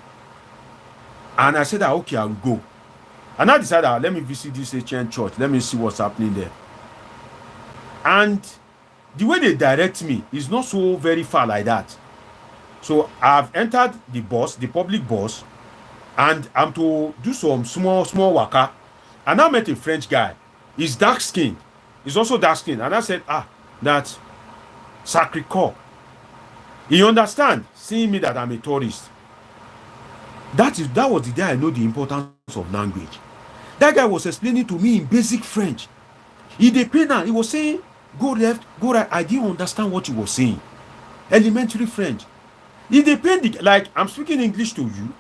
And I said that okay, I will go. And I decided let me visit this ancient church. Let me see what's happening there. And the way they direct me is not so very far like that. So I've entered the bus, the public bus, and I'm to do some small waka. And I met a French guy. He's dark skinned. He's also dark skinned. And I said, that's Sacré-Cœur. He understand, seeing me that I'm a tourist. That was the day I know the importance of language. That guy was explaining to me in basic French. He was saying, go left, go right. I didn't understand what he was saying. Elementary French. He depended, like I'm speaking English to you.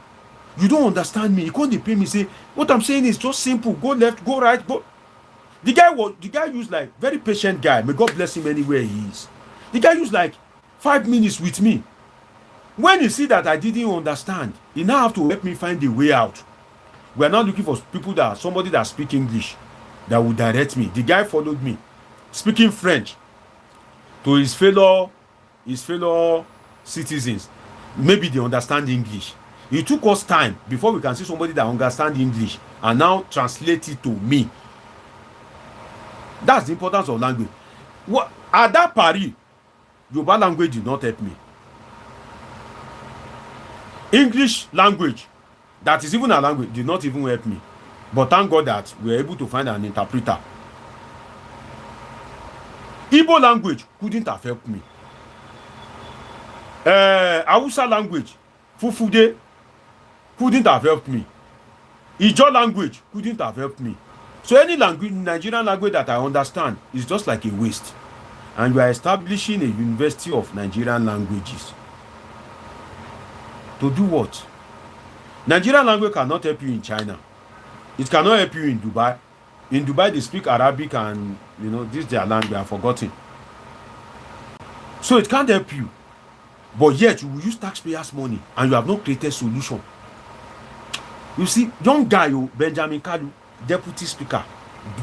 You don't understand me. You can't depend me. Say what I'm saying is just simple. Go left, go right, go. The guy used like very patient guy. May God bless him anywhere he is. The guy used like 5 minutes with me. When he see that I didn't understand, he now have to help me find a way out. We are now looking for somebody that speak English that will direct me. The guy followed me, speaking French to his fellow citizens. Maybe they understand English. It took us time before we can see somebody that understands English and now translate it to me. That's the importance of language. At that Paris, Yoruba language did not help me. English language, that is even a language, did not even help me. But thank God that we were able to find an interpreter. Igbo language couldn't have helped me. Hausa language, Fufude, couldn't have helped me. Ijaw language couldn't have helped me. So any language, Nigerian language that I understand is just like a waste. And we are establishing a University of Nigerian languages. To do what? Nigerian language cannot help you in China. It cannot help you in Dubai. In Dubai, they speak Arabic and, this is their language. I've forgotten. So it can't help you. But yet, you will use taxpayers' money and you have not created solution. You see, young guy, Benjamin Kalu, deputy speaker,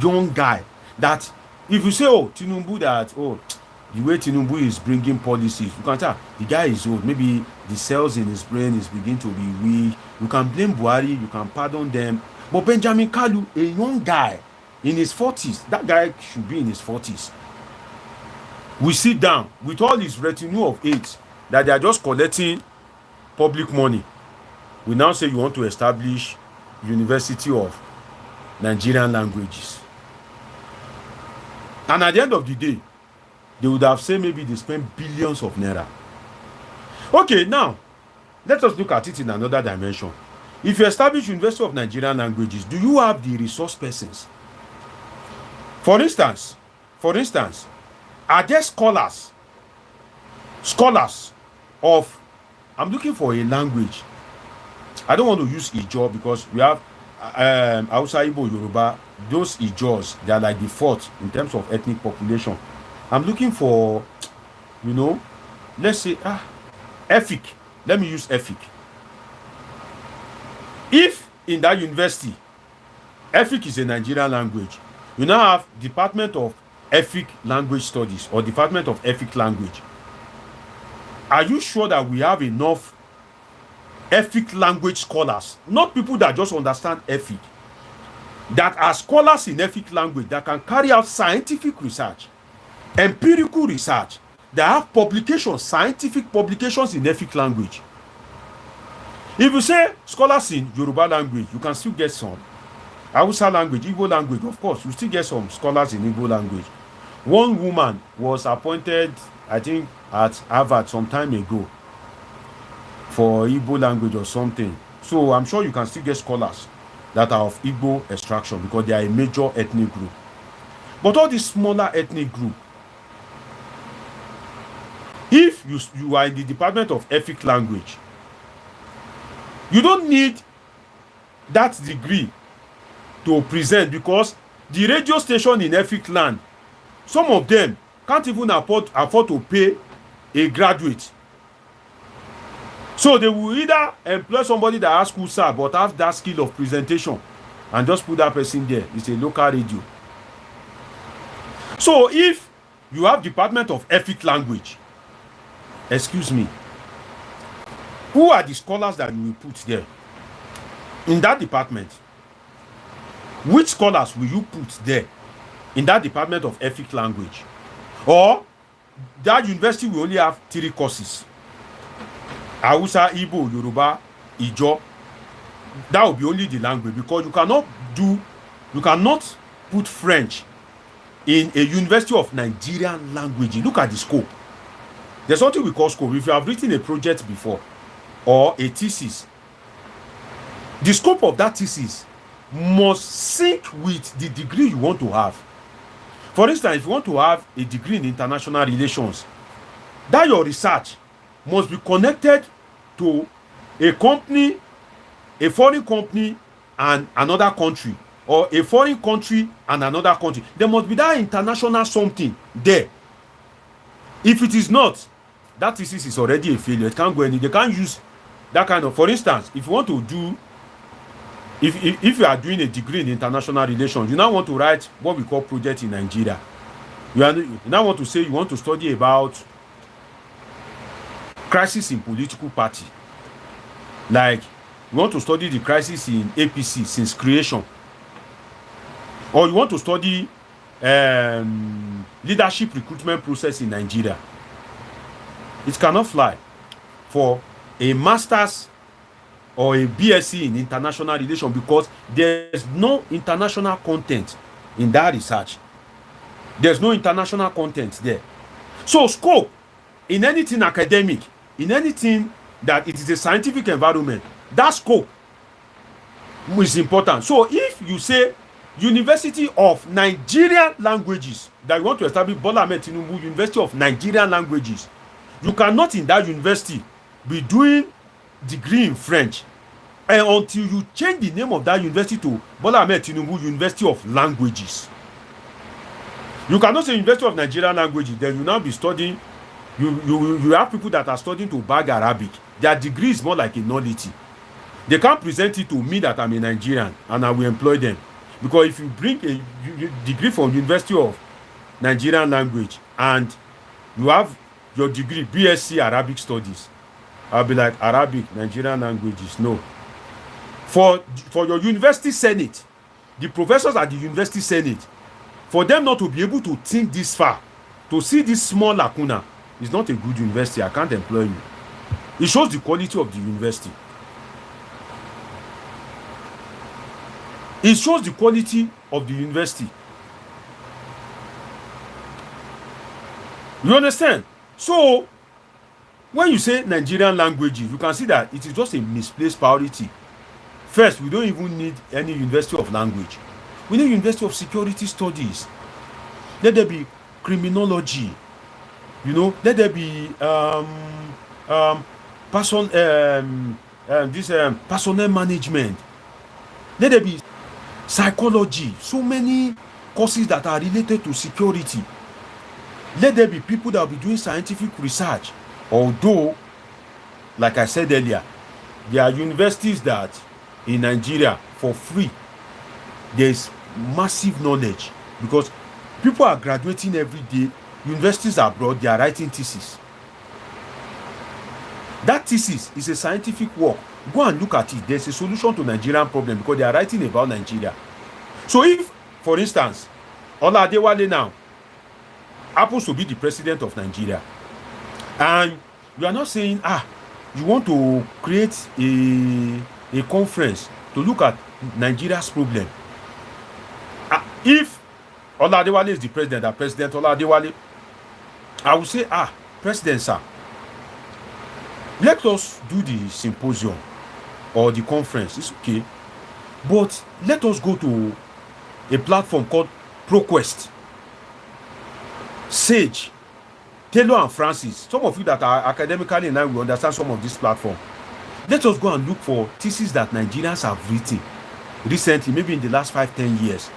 young guy, that if you say, Tinubu, the way Tinubu is bringing policies, you can tell the guy is old. Maybe the cells in his brain is beginning to be weak. You can blame Buhari, you can pardon them. But Benjamin Kalu, a young guy in his 40s, that guy should be in his 40s. We sit down with all his retinue of aides that they are just collecting public money. We now say you want to establish University of Nigerian languages. And at the end of the day, they would have said maybe they spent billions of naira. Okay, now, let us look at it in another dimension. If you establish University of Nigerian languages, do you have the resource persons? For instance, are there scholars of, I'm looking for a language. I don't want to use Ijaw because we have Hausa, Igbo, Yoruba. Those Ijaws, they are like the fourth in terms of ethnic population. I'm looking for, let's say, Efik. Let me use Efik. If in that university, Efik is a Nigerian language, you now have Department of Efik Language Studies or Department of Efik Language. Are you sure that we have enough Efik language scholars? Not people that just understand Efik, that are scholars in Efik language that can carry out scientific research, empirical research, that have publications, scientific publications in Efik language. If you say scholars in Yoruba language, you can still get some. Hausa language, Igbo language, of course, you still get some scholars in Igbo language. One woman was appointed, I think, at Harvard some time ago for Igbo language or something. So I'm sure you can still get scholars that are of Igbo extraction because they are a major ethnic group. But all these smaller ethnic group, if you are in the Department of Efik Language, you don't need that degree to present because the radio station in Efik land, some of them can't even afford to pay a graduate. So they will either employ somebody that has school sir but have that skill of presentation and just put that person there. It's a local radio. So if you have Department of Efik Language, excuse me, who are the scholars that you will put there in that department? Which scholars will you put there in that Department of Efik Language? Or that university will only have 3 courses: Hausa, Igbo, Yoruba, Ijo. That will be only the language, because you cannot put French in a University of Nigerian language. Look at the scope. There's something we call scope. If you have written a project before or a thesis, the scope of that thesis must sync with the degree you want to have. For instance, if you want to have a degree in international relations, that your research must be connected to a company, a foreign company and another country, or a foreign country and another country. There must be that international something there. If it is not, that thesis is already a failure. It can't go any. They can't use that kind of. For instance, if you want to do, if you are doing a degree in international relations, you now want to write what we call project in Nigeria. You now want to say you want to study about crisis in political party. Like you want to study the crisis in APC since creation, or you want to study leadership recruitment process in Nigeria. It cannot fly for a master's or a BSc in international relations, because there's no international content in that research. There's no international content there. So scope in anything academic, in anything that it is a scientific environment, that scope is important. So if you say University of Nigerian Languages, that you want to establish Bola Ahmed Tinubu University of Nigerian Languages, you cannot in that university be doing degree in French until you change the name of that university to Bola Ahmed Tinubu University of Languages. You cannot say University of Nigerian Languages, then you now be studying. You have people that are studying to bag Arabic. Their degree is more like a nullity. They can't present it to me that I'm a Nigerian and I will employ them. Because if you bring a degree from University of Nigerian Language and you have your degree BSc Arabic Studies, I'll be like, Arabic, Nigerian languages, no. For your university senate, the professors at the university senate, for them not to be able to think this far, to see this small lacuna, is not a good university. I can't employ you. It shows the quality of the university. It shows the quality of the university. You understand? So when you say Nigerian languages, you can see that it is just a misplaced priority. First, we don't even need any University of Language. We need University of Security Studies. Let there be criminology. You know, let there be personnel management. Let there be psychology. So many courses that are related to security. Let there be people that will be doing scientific research. Although, like I said earlier, there are universities that in Nigeria for free, there's massive knowledge, because people are graduating every day. Universities abroad, they are writing thesis. That thesis is a scientific work. Go and look at it. There's a solution to Nigerian problem, because they are writing about Nigeria. So if, for instance, Ola Adewale now happens to be the president of Nigeria, and you are not saying, you want to create a conference to look at Nigeria's problem, If Oladewale is the president, and President Oladewale, I will say, President, sir, let us do the symposium or the conference. It's okay. But let us go to a platform called ProQuest, Sage, Taylor and Francis. Some of you that are academically in line will understand some of this platform. Let us go and look for theses that Nigerians have written recently, maybe in the last 5-10 years.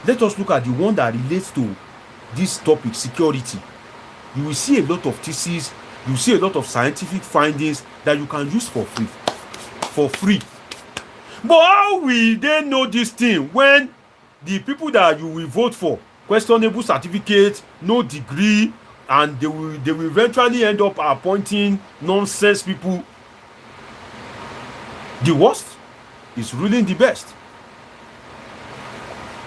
Let us look at the one that relates to this topic, security. You will see a lot of theses, you will see a lot of scientific findings that you can use for free. But how will they know this thing when the people that you will vote for, questionable certificate, no degree, and they will eventually end up appointing nonsense people? The worst is ruling the best.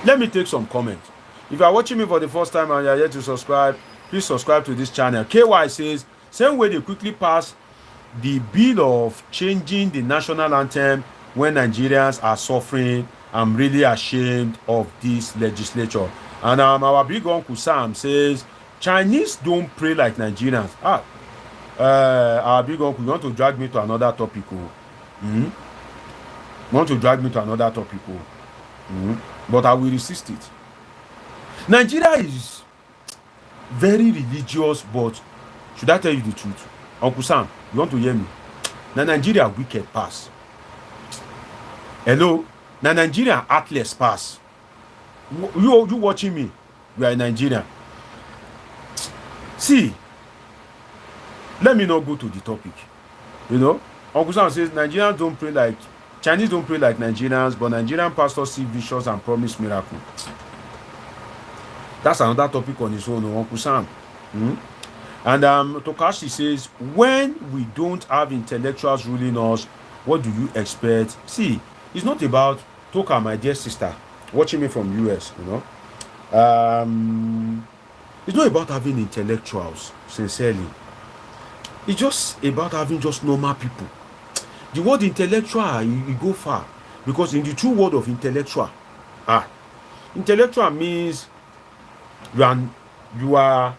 Let me take some comments. If you are watching me for the first time and you are yet to subscribe, please subscribe to this channel. KY says, same way they quickly pass the bill of changing the national anthem when Nigerians are suffering. I'm really ashamed of this legislature. And our big uncle Sam says, Chinese don't pray like Nigerians. Our big uncle, you want to drag me to another topic? You want to drag me to another topic? But I will resist it. Nigeria is very religious, but should I tell you the truth? Uncle Sam, you want to hear me? Now Nigeria wicked pass. Hello? Now Nigeria heartless pass. You watching me? We are in Nigeria. See, let me not go to the topic. You know, Uncle Sam says Nigerians don't pray like Chinese don't pray like Nigerians, but Nigerian pastors see visions and promise miracles. That's another topic on its own, Uncle Sam. And Tokashi says, when we don't have intellectuals ruling us, what do you expect? See, it's not about Toka, my dear sister, watching me from US, you know. It's not about having intellectuals, sincerely. It's just about having just normal people. The word intellectual, you go far. Because in the true word of intellectual, intellectual means you are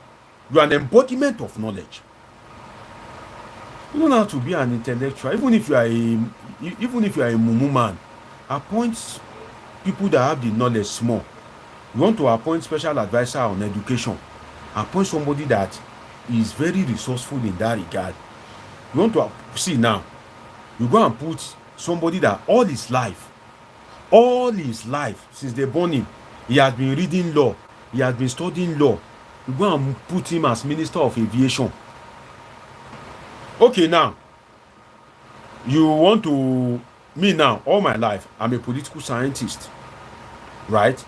an embodiment of knowledge. You don't have to be an intellectual. Even if you are a mumu man, appoint people that have the knowledge small. You want to appoint special advisor on education, appoint somebody that is very resourceful in that regard. You want to see now, you go and put somebody that all his life since they born him, he has been reading law, he has been studying law. You go and put him as Minister of Aviation. Okay, now you want to me now, all my life I'm a political scientist, right?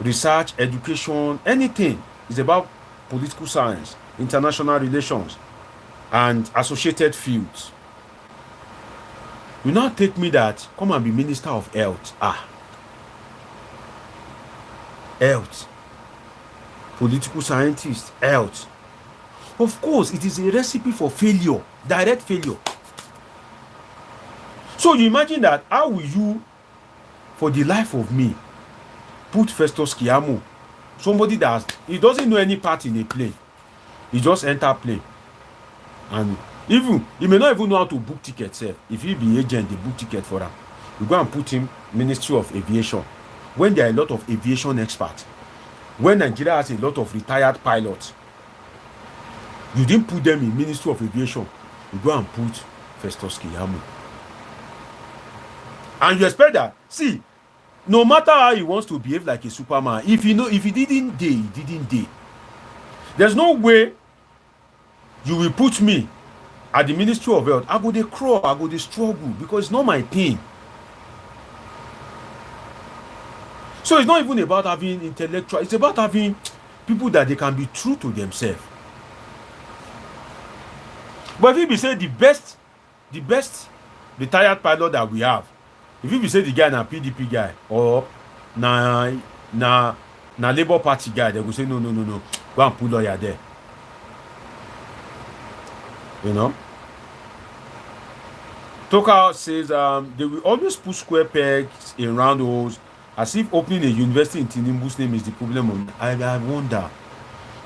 Research, education, anything is about political science, international relations, and associated fields. You now take me that come and be Minister of Health. Health. Political scientist, health. Of course, it is a recipe for failure, direct failure. So you imagine that, how will you, for the life of me, put Festus Keyamo, somebody that he doesn't know any part in a plane, he just enter plane, and even he may not even know how to book tickets. If he be agent, they book ticket for him. You go and put him Ministry of Aviation, when there are a lot of aviation experts, when Nigeria has a lot of retired pilots. You didn't put them in Ministry of Aviation. You go and put Festus Keyamo, and you expect that, see, no matter how he wants to behave like a Superman, if he didn't dare, he didn't dare. There's no way you will put me at the Ministry of Health. I go dey crawl, I go dey struggle, because it's not my thing. So it's not even about having intellectual, it's about having people that they can be true to themselves. But if we say the best retired pilot that we have, if we say the guy na PDP guy or na Labour Party guy, they will say no, go and put lawyer there. You know? Toka says they will always put square pegs in round holes. As if opening a university in Tinubu's name is the problem. I wonder.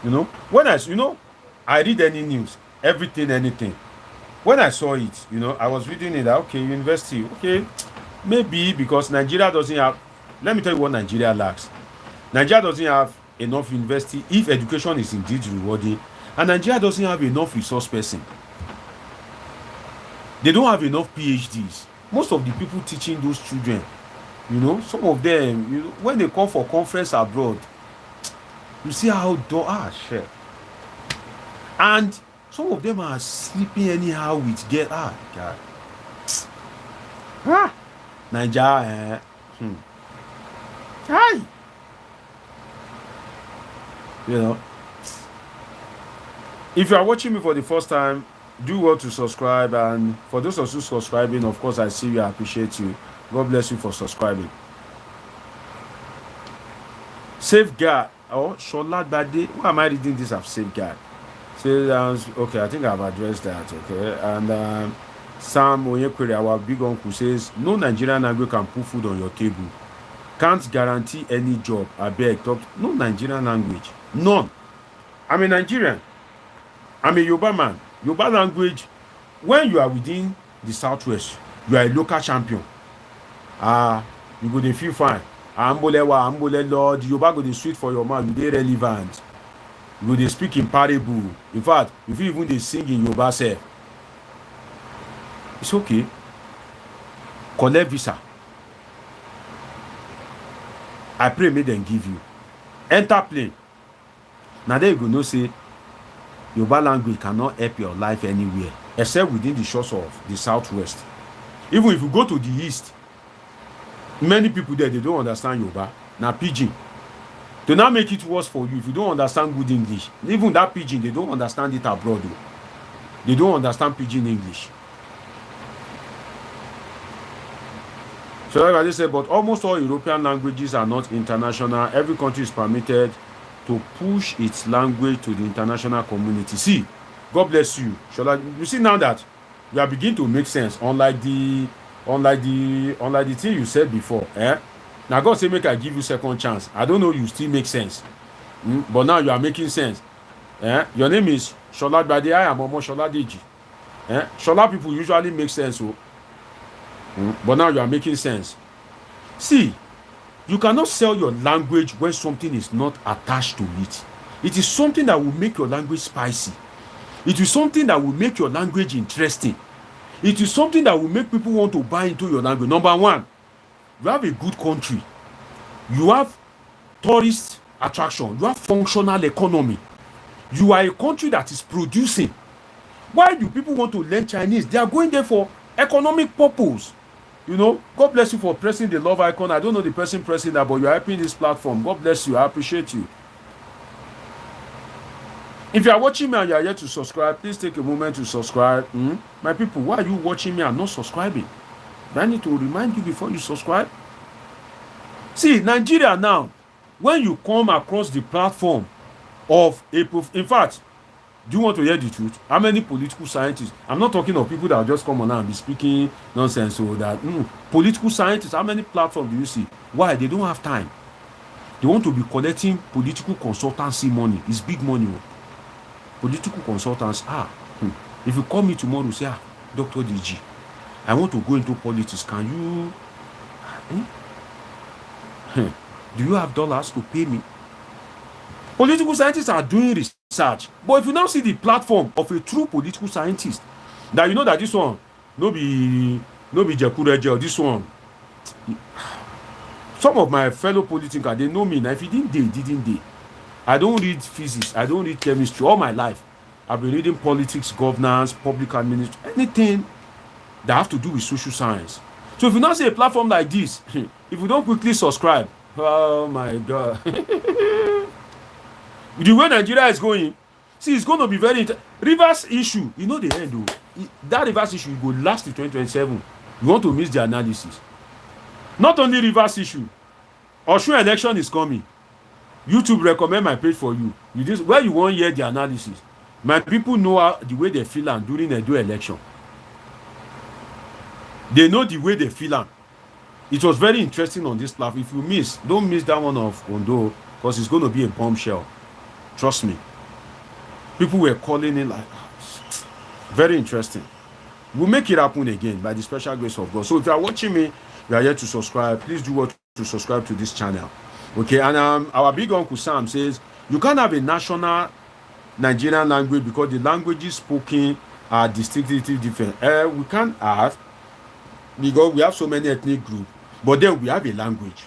You know, when I read any news, everything, anything. When I saw it, I was reading it. Okay, university. Okay, maybe because Nigeria doesn't have. Let me tell you what Nigeria lacks. Nigeria doesn't have enough university if education is indeed rewarding, and Nigeria doesn't have enough resource person. They don't have enough PhDs. Most of the people teaching those children, some of them, when they come for conference abroad, you see how shit. And some of them are sleeping anyhow with God. Nigeria, Hi. If you are watching me for the first time, do well to subscribe. And for those of you subscribing, of course, I see you, I appreciate you. God bless you for subscribing. Safeguard. Oh, Shola Bade. Why am I reading this of safeguard? Okay, I think I've addressed that. Okay, and Sam Onyekwere, our big uncle, says no Nigerian language can put food on your table. Can't guarantee any job. I beg. No Nigerian language. None. I'm a Nigerian. I'm a Yoruba man. Yoruba language, when you are within the southwest, you are a local champion. You go dey feel fine. Ambole Lord, Yoruba go dey sweet for your mouth. You dey relevant. You go dey speak in parable. In fact, if you even dey sing in Yoruba self, it's okay. Collect visa. I pray make them give you. Enter plane. Now there you go know say Yoruba language cannot help your life anywhere except within the shores of the southwest. Even if you go to the east, many people there, they don't understand Yoruba. Now pidgin. To now make it worse for you, if you don't understand good English, even that pidgin, they don't understand it abroad. They don't understand pidgin English. So like I just said, but almost all European languages are not international. Every country is permitted to push its language to the international community. See, God bless you. You see now that you are beginning to make sense, unlike the thing you said before. Now God say make I give you second chance. I don't know, you still make sense. But now you are making sense. Your name is Shola Bade. I am Omoshola Deji. Shola people usually make sense. But now you are making sense. See, you cannot sell your language when something is not attached to it. It is something that will make your language spicy. It is something that will make your language interesting. It is something that will make people want to buy into your language. Number one, you have a good country. You have tourist attraction. You have functional economy. You are a country that is producing. Why do people want to learn Chinese? They are going there for economic purpose. God bless you for pressing the love icon. I don't know the person pressing that, but you're helping this platform. God bless you. I appreciate you. If you are watching me and you are yet to subscribe, please take a moment to subscribe. My people, why are you watching me and not subscribing? Do I need to remind you before you subscribe? See, Nigeria now, when you come across the platform of in fact, do you want to hear the truth? How many political scientists? I'm not talking of people that will just come on and be speaking nonsense. So that political scientists, how many platforms do you see? Why? They don't have time. They want to be collecting political consultancy money. It's big money. Political consultants. If you call me tomorrow, say, Dr. DG, I want to go into politics. Can you? Do you have dollars to pay me? Political scientists are doing research, but if you now see the platform of a true political scientist, that you know that this one no be Jekureje or this one. Some of my fellow politicians, they know me. Now, if you didn't they? I don't read physics. I don't read chemistry. All my life, I've been reading politics, governance, public administration, anything that have to do with social science. So if you now see a platform like this, if you don't quickly subscribe, oh my God. The way Nigeria is going, see, it's going to be very reverse issue. You know the end, though. That reverse issue will last to 2027. You want to miss the analysis. Not only reverse issue, Osun election is coming. YouTube recommend my page for you. Where you want to hear the analysis. My people know the way they feel during the Edo election. They know the way they feel. It was very interesting on this platform. If you miss, don't miss that one of Ondo, because it's going to be a bombshell. Trust me. People were calling in like, very interesting. We'll make it happen again by the special grace of God. So if you are watching me, you are here to subscribe, please do what to subscribe to this channel. Okay, and our big uncle Sam says, you can't have a national Nigerian language because the languages spoken are distinctly different. We can't have, because we have so many ethnic groups, but then we have a language.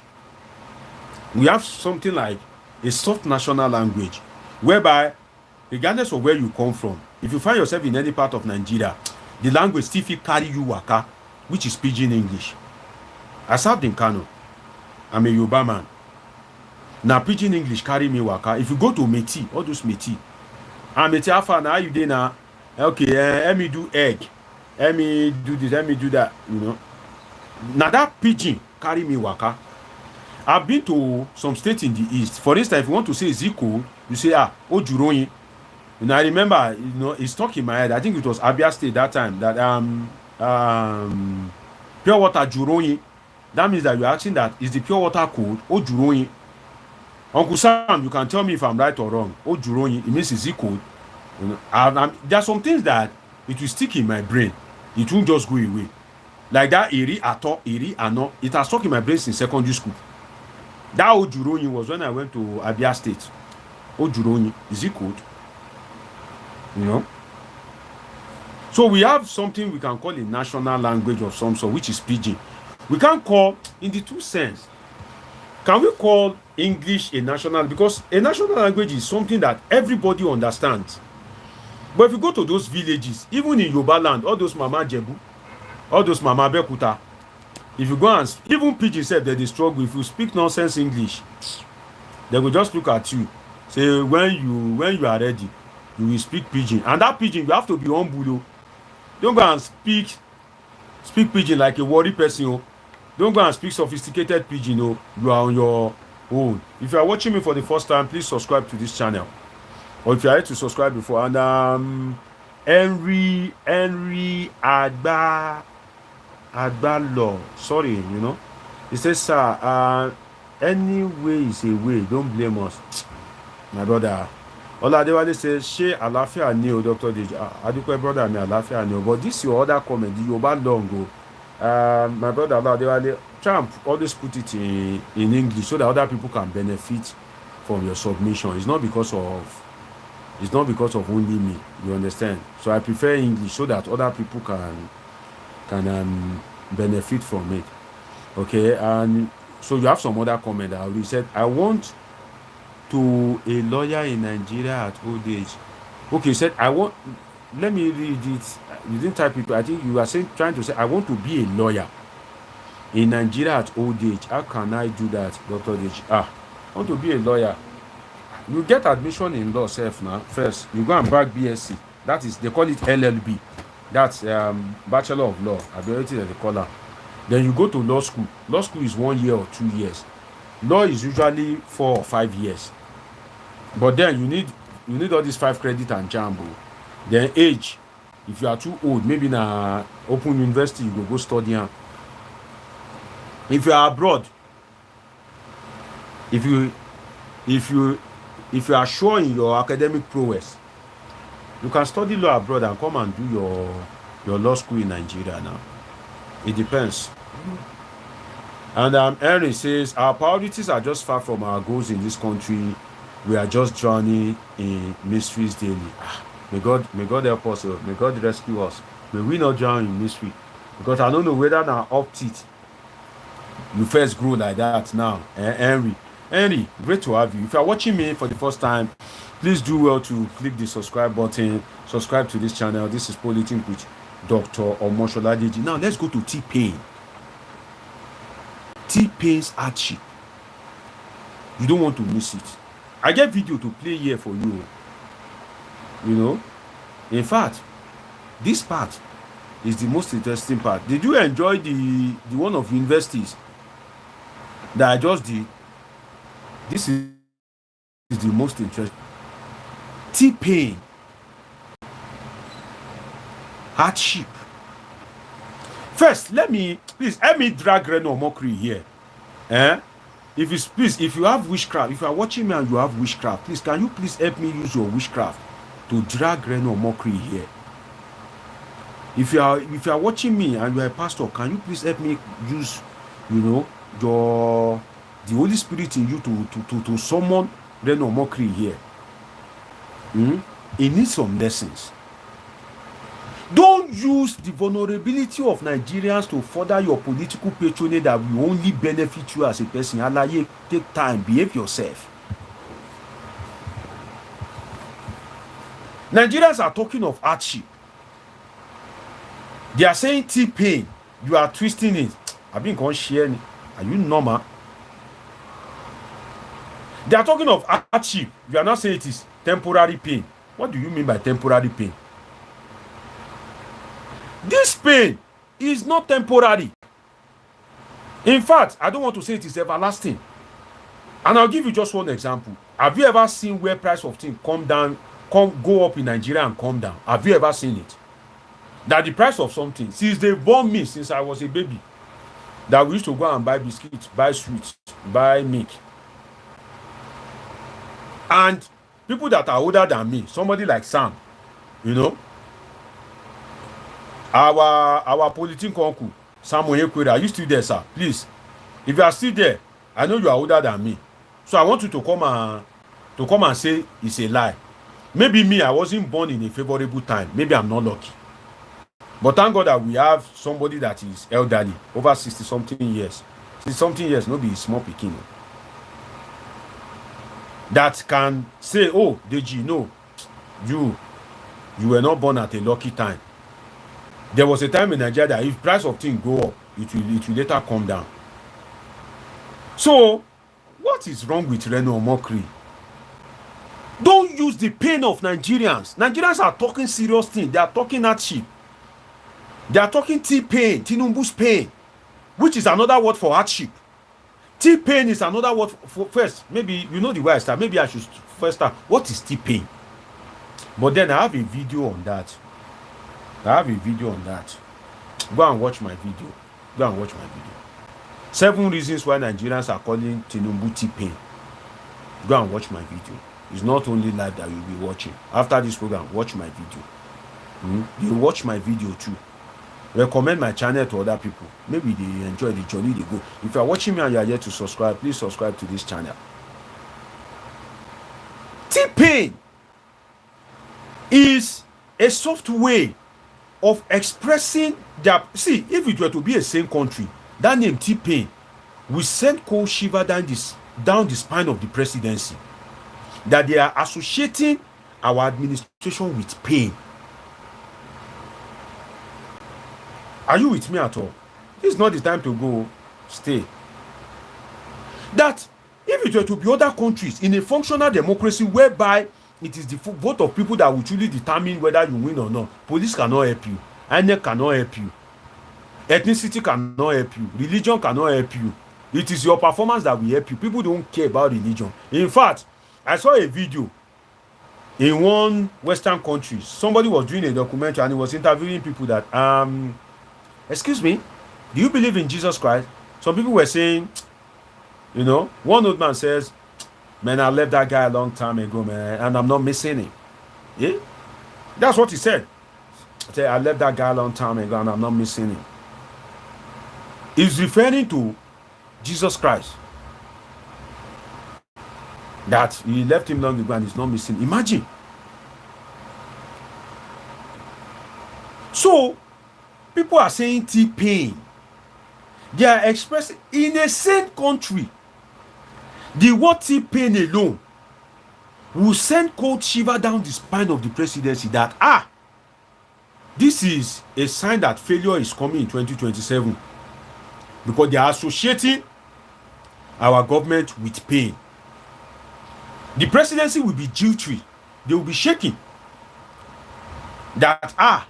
We have something like a soft national language, whereby, regardless of where you come from, if you find yourself in any part of Nigeria, the language still fit carry you waka, which is pidgin English. I served in Kano. I'm a Yoruba man. Now pidgin English carry me waka. If you go to Meti, all those Meti, and Meti Alpha, now you dey now, okay, let me do egg, let me do this, let me do that, you know. Now that pidgin carry me waka. I've been to some states in the east. For instance, if you want to say Ziko, you say Ojuroyin. You know, I remember, you know, it's stuck in my head. I think it was Abia State that time that pure water Juroyin. That means that you're asking that is the pure water code Ojuroyin. Uncle Sam, you can tell me if I'm right or wrong. Ojuroyin, it means it's code. You know, there are some things that it will stick in my brain. It won't just go away. Like that Eri Ato, Eri Ano, it has stuck in my brain since secondary school. That Ojuroyin was when I went to Abia State. Ojuroyin, is it code? You know? So we have something we can call a national language of some sort, which is pidgin. We can't call, in the two sense, can we call English a national? Because a national language is something that everybody understands. But if you go to those villages, even in Yoruba land, all those Mama Jebu, all those Mama Bekuta, if you go and even pidgin said that they struggle. If you speak nonsense English, they will just look at you. Say when you are ready, you will speak pidgin. And that pidgin, you have to be humble. Don't go and speak pidgin like a worry person. Don't go and speak sophisticated pidgin. You are on your own. If you are watching me for the first time, please subscribe to this channel. Or if you are here to subscribe before, and Henry Agbalo, sorry, you know, he says, sir, any way is a way, don't blame us. My brother Ola Adewale says, she Alafia Neo, Dr. Deji. Adukwe brother, me Alafia Neo. But this your other comment, the Yoruba long go. My brother Ola Adewale, Trump always put it in English so that other people can benefit from your submission. It's not because of only me. You understand? So I prefer English so that other people can benefit from it. Okay, and so you have some other comment that already said, I want to a lawyer in Nigeria at old age. Okay, you said let me read it. You didn't type it. I think you are trying to say, I want to be a lawyer in Nigeria at old age. How can I do that, Dr. Deji? I want to be a lawyer. You get admission in law self now. First, you go and back BSc. That is, they call it LLB. That's Bachelor of Law, ability that they call that. Then you go to law school. Law school is 1 year or 2 years. Law is usually 4 or 5 years. But then you need all these 5 credit and jambo. Then age. If you are too old, maybe in a open university, you go study. If you are abroad, if you are sure in your academic prowess, you can study law abroad and come and do your law school in Nigeria now. It depends. And Erin says, our priorities are just far from our goals in this country. We are just drowning in mysteries daily. May God help us. May God rescue us. May we not drown in mystery. Because I don't know whether now up teeth you first grow like that now. Henry, great to have you. If you are watching me for the first time, please do well to click the subscribe button. Subscribe to this channel. This is Politics with Dr. Omoshola Deji. Now let's go to T-Pain. T-Pain's hardship. You don't want to miss it. I get video to play here for you. You know, in fact, this part is the most interesting part. Did you enjoy the one of universities that I just did? This is the most interesting. T-Pain. Hardship. First, let me please help me drag Reno Mockery here. If you have witchcraft, if you are watching me and you have witchcraft, please can you please help me use your witchcraft to drag Reno Mockery here? If you are watching me and you are a pastor, can you please help me use, the Holy Spirit in you to summon Reno Mockery here? It needs some lessons. Don't use the vulnerability of Nigerians to further your political patronage that will only benefit you as a person. Alaye, take time, behave yourself. Nigerians are talking of hardship. They are saying T-pain. You are twisting it. I've been going share. Are you normal? They are talking of hardship. You are not saying it is temporary pain. What do you mean by temporary pain? This pain is not temporary. In fact, I don't want to say it is everlasting. And I'll give you just one example. Have you ever seen where price of things go up in Nigeria and come down? Have you ever seen it? That the price of something, since they born me, since I was a baby, that we used to go and buy biscuits, buy sweets, buy milk. And people that are older than me, somebody like Sam, our political uncle, Sam Oyekwere, are you still there, sir? Please, if you are still there, I know you are older than me. So I want you to come and say it's a lie. Maybe me, I wasn't born in a favorable time. Maybe I'm not lucky. But thank God that we have somebody that is elderly, over 60-something years. 60-something years, no be small pikin. That can say, oh, Deji, no, you were not born at a lucky time. There was a time in Nigeria that if price of things go up, it will later come down. So, what is wrong with Reno Mockery? Don't use the pain of Nigerians. Nigerians are talking serious things. They are talking hardship. They are talking T-pain, Tinubu's pain, which is another word for hardship. T-pain is another word for first. Maybe you know the way I start. Maybe I should first start. What is T-pain? But then I have a video on that. Go and watch my video. 7 reasons why Nigerians are calling Tinubu T-pain. Go and watch my video. It's not only live that you'll be watching. After this program, watch my video. You watch my video too. Recommend my channel to other people. Maybe they enjoy the journey they go. If you are watching me and you are yet to subscribe, please subscribe to this channel. T-pain is a soft way of expressing that. See, if it were to be a same country, that name T-pain will send cold shiver down the spine of the presidency. That they are associating our administration with pain. Are you with me at all? This is not the time to go. Stay. That if it were to be other countries in a functional democracy whereby it is the vote of people that will truly determine whether you win or not, police cannot help you, INEC cannot help you, ethnicity cannot help you, religion cannot help you. It is your performance that will help you. People don't care about religion. In fact, I saw a video in one Western country. Somebody was doing a documentary and he was interviewing people that excuse me, do you believe in Jesus Christ? Some people were saying, one old man says, man, I left that guy a long time ago, man, and I'm not missing him. Yeah? That's what he said. He said, I left that guy a long time ago and I'm not missing him. He's referring to Jesus Christ. That he left him long ago and he's not missing. Imagine. So, people are saying T-pain. They are expressing in a same country. The word T-pain alone will send cold shiver down the spine of the presidency that this is a sign that failure is coming in 2027. Because they are associating our government with pain. The presidency will be jittery. They will be shaking. That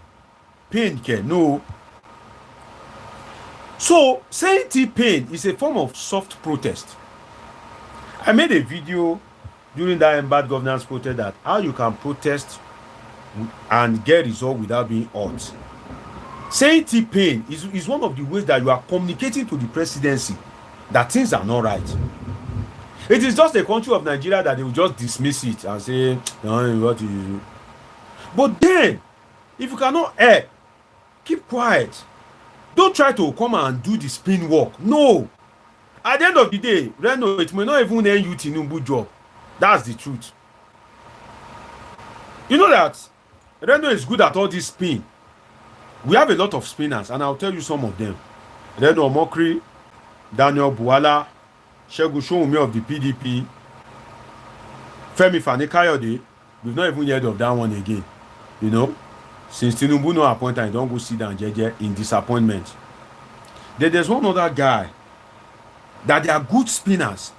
pain can no. So saying T-pain is a form of soft protest. I made a video during that bad governance protest that how you can protest and get result without being hurt. Saying T-Pain is one of the ways that you are communicating to the presidency that things are not right. It is just a country of Nigeria that they will just dismiss it and say, no, what you. But then, if you cannot keep quiet. Don't try to come and do the spin work. No. At the end of the day, Reno, it may not even earn you Tinubu job. That's the truth. You know that Reno is good at all this spin. We have a lot of spinners, and I'll tell you some of them. Reno Omokri, Daniel Bola, Segun Showunmi of the PDP, Femi Fani-Kayode. We've not even heard of that one again. You know, since Tinubu no appointed, I don't go sit down jeje in disappointment. Then there's one other guy that they are good spinners.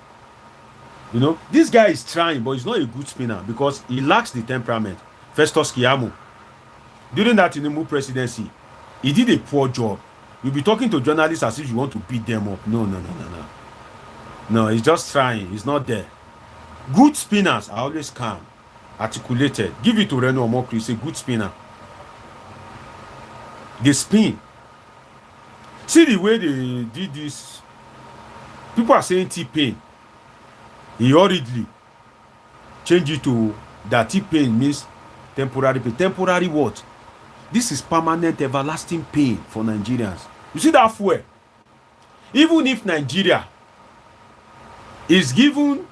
You know, this guy is trying, but he's not a good spinner because he lacks the temperament. Festus Keyamo. During that Tinubu presidency, he did a poor job. You'll be talking to journalists as if you want to beat them up. No. No, he's just trying. He's not there. Good spinners are always calm, articulated. Give it to Reno Omokri. He's a good spinner. They spin. See the way they did this. People are saying T-Pain. He hurriedly changed it to that T-Pain means temporary pain. Temporary what? This is permanent, everlasting pain for Nigerians. You see that fuel? Even if Nigeria is given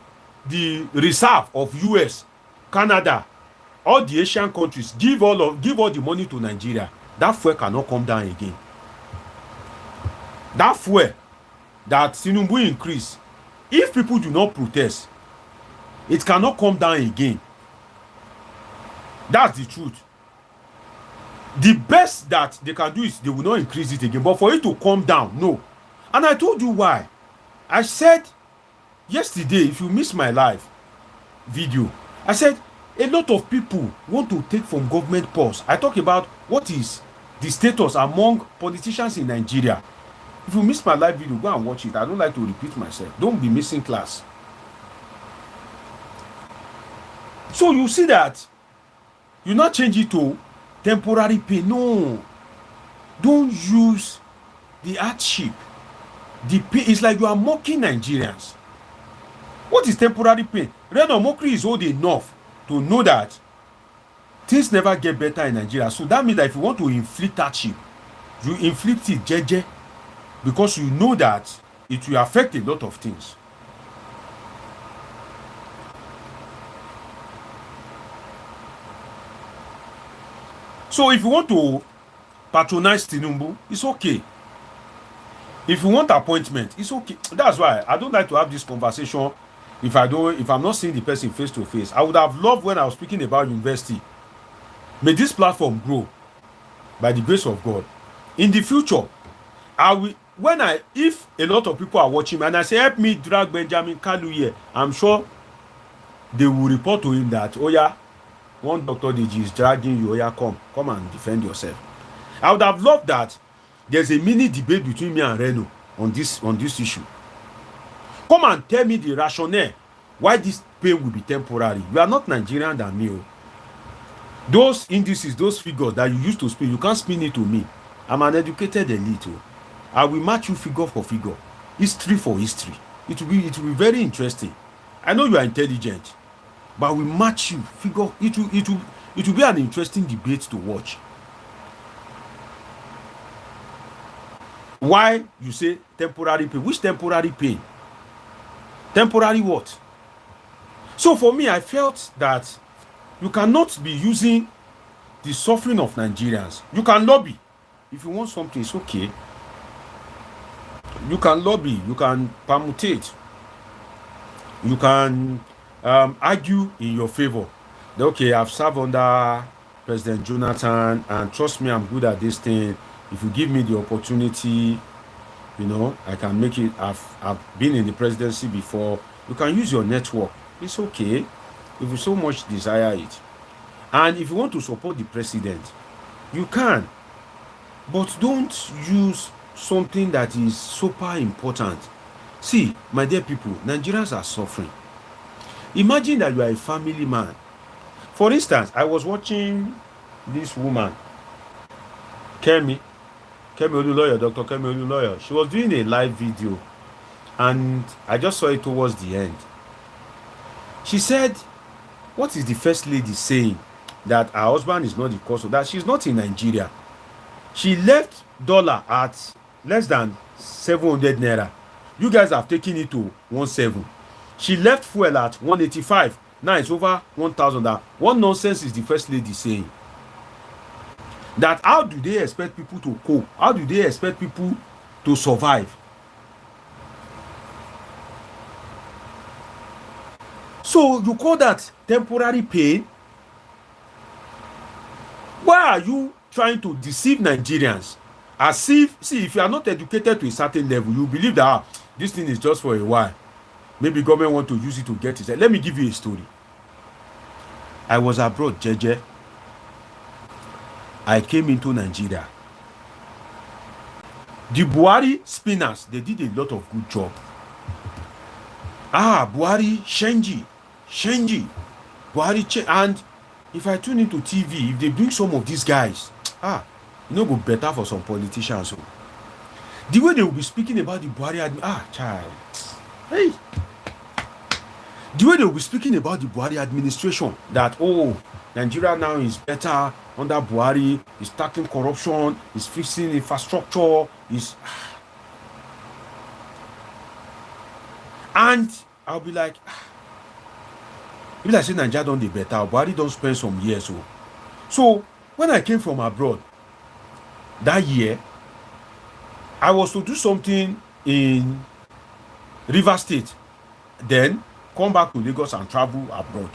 the reserve of US, Canada, all the Asian countries, give all the money to Nigeria, that fuel cannot come down again. That fuel that Tinubu increase, if people do not protest, it cannot come down again. That's the truth. The best that they can do is they will not increase it again. But for it to come down, no. And I told you why. I said yesterday, if you missed my live video, I said a lot of people want to take from government purse. I talk about what is the status among politicians in Nigeria. If you missed my live video, go and watch it. I don't like to repeat myself. Don't be missing class. So you see that you not change it to temporary pain. No. Don't use the hardship. The pain is like you are mocking Nigerians. What is temporary pain? Reno Omokri is old enough to know that things never get better in Nigeria. So that means that if you want to inflict hardship, you inflict it jeje, because you know that it will affect a lot of things. So if you want to patronize Tinubu, it's okay. If you want appointment, it's okay. That's why I don't like to have this conversation if I'm not seeing the person face to face. I would have loved when I was speaking about university. May this platform grow by the grace of God. In the future, if a lot of people are watching me and I say, help me drag Benjamin Kalu here, I'm sure they will report to him that, oh yeah, one Dr. Deji is dragging you, oh yeah, come and defend yourself. I would have loved that there's a mini debate between me and Reno on this issue. Come and tell me the rationale why this pain will be temporary. You are not Nigerian than me. Those indices, those figures that you used to spin, you can't spin it to me. I'm an educated elite. I will match you figure for figure, history for history. It will be very interesting. I know you are intelligent, but we match you figure. It will be an interesting debate to watch. Why you say temporary pain? Which temporary pain? Temporary what? So for me, I felt that you cannot be using the suffering of Nigerians. You can lobby. If you want something, it's okay. You can lobby. You can permutate. You can argue in your favor. Okay, I've served under President Jonathan, and trust me, I'm good at this thing. If you give me the opportunity, you know, I can make it. I've been in the presidency before. You can use your network. It's okay if you so much desire it. And if you want to support the president, you can. But don't use something that is super important. See, my dear people, Nigerians are suffering. Imagine that you are a family man. For instance, I was watching this woman, Kemi. Kemi lawyer, Dr. Kemi lawyer. She was doing a live video, and I just saw it towards the end. She said, what is the first lady saying? That her husband is not the cause of that. She's not in Nigeria. She left dollar at less than 700 naira. You guys have taken it to 17. She left fuel at 185. Now it's over 1,000. What nonsense is the first lady saying? That how do they expect people to cope? How do they expect people to survive? So you call that temporary pain? Why are you trying to deceive Nigerians? As if, see, if you are not educated to a certain level, you believe that this thing is just for a while. Maybe government want to use it to get it. Let me give you a story. I was abroad, Jeje. I came into Nigeria. The Buhari spinners, they did a lot of good job. Buhari, Shenji, Buhari, and if I tune into TV, if they bring some of these guys, go better for some politicians. So. The way they will be speaking about the Buhari, child, hey. The way they will be speaking about the Buhari administration, that, Nigeria now is better under Buhari, is tackling corruption, is fixing infrastructure, is... And I'll be like, if I say Nigeria don't do better, Buhari don't spend some years. So when I came from abroad, that year, I was to do something in River State, then come back to Lagos and travel abroad.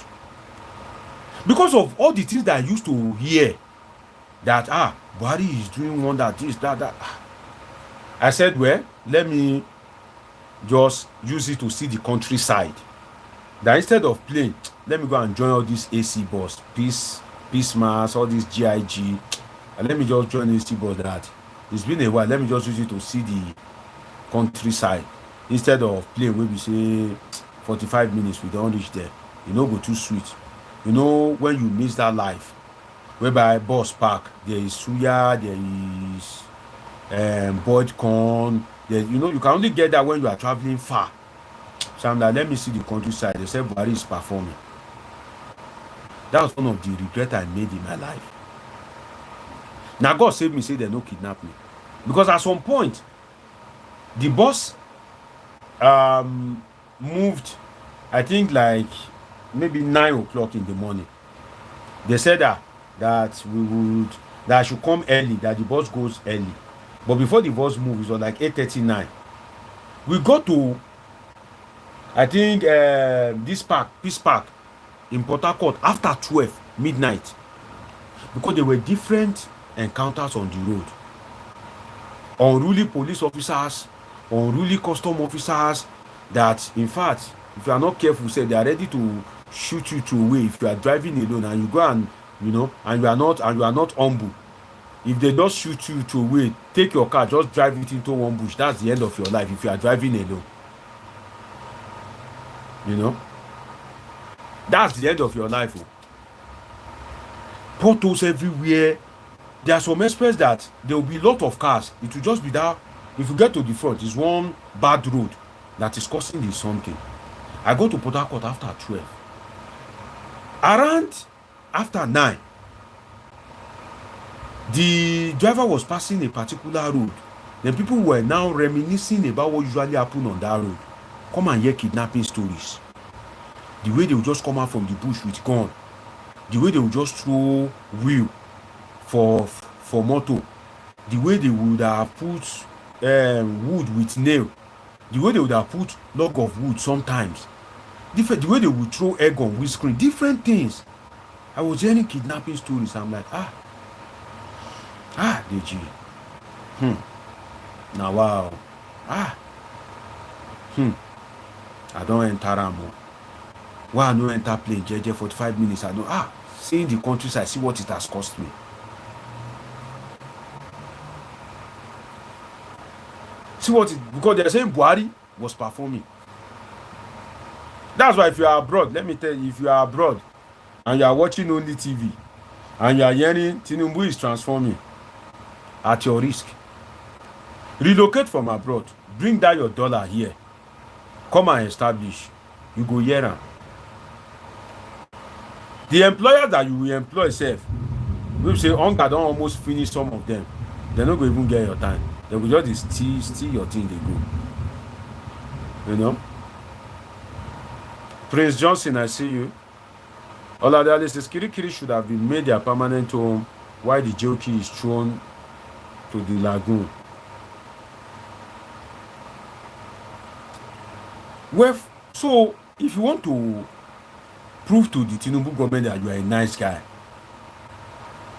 Because of all the things that I used to hear, that Buhari is doing one, that this, that. I said, well, let me just use it to see the countryside. That instead of playing, let me go and join all these AC bus, Peace Mass, all these GIG, and let me just join AC bus. That it's been a while. Let me just use it to see the countryside instead of playing. Where we say 45 minutes, we don't reach there. Go too sweet. When you miss that life, whereby bus park, there is suya, there is boiled corn. You can only get that when you are traveling far. So I'm like, let me see the countryside. They said Buhari is performing. That was one of the regrets I made in my life. Now God saved me, say they no kidnap me. Because at some point, the bus moved, I think like maybe 9 o'clock in the morning. They said that I should come early, that the bus goes early. But before the bus moved, it was like 8:39. We got to, I think, this park, Peace Park, in Port Harcourt after 12 midnight, because there were different encounters on the road. Unruly police officers, unruly custom officers, that in fact, if you are not careful, say they are ready to shoot you away if you are driving alone and you go and and you are not humble. If they just shoot you away, take your car, just drive it into one bush. That's the end of your life if you are driving alone. That's the end of your life. Potholes everywhere. There are some experts that there will be a lot of cars. It will just be that if you get to the front, it's one bad road that is causing this something. I go to Port Harcourt after 12. Around after 9, the driver was passing a particular road. Then people were now reminiscing about what usually happened on that road. Come and hear kidnapping stories. The way they will just come out from the bush with gun. The way they will just throw wheel for motor. The way they would have put wood with nail. The way they would have put log of wood sometimes. The way they would throw egg on windscreen. Different things. I was hearing kidnapping stories. I'm like, Deji. Now wow. I don't enter Ramo. Why I no enter plane JJ 45 minutes? I know seeing the countryside, see what it has cost me. See what it, because they're saying Buhari was performing. That's why if you are abroad, let me tell you, if you are abroad and you are watching only TV and you are hearing Tinubu is transforming, at your risk. Relocate from abroad. Bring that your dollar here. Come and establish. You go hear am. The employer that you will employ sef, we say hunger don almost finish some of them. They no go even get your time. They go just dey steal your thing dey go. You know. Prince Johnson, I see you. Oladale says Kirikiri should have been made their permanent home while the jockey is thrown to the lagoon. Well, so if you want to prove to the Tinubu government that you are a nice guy,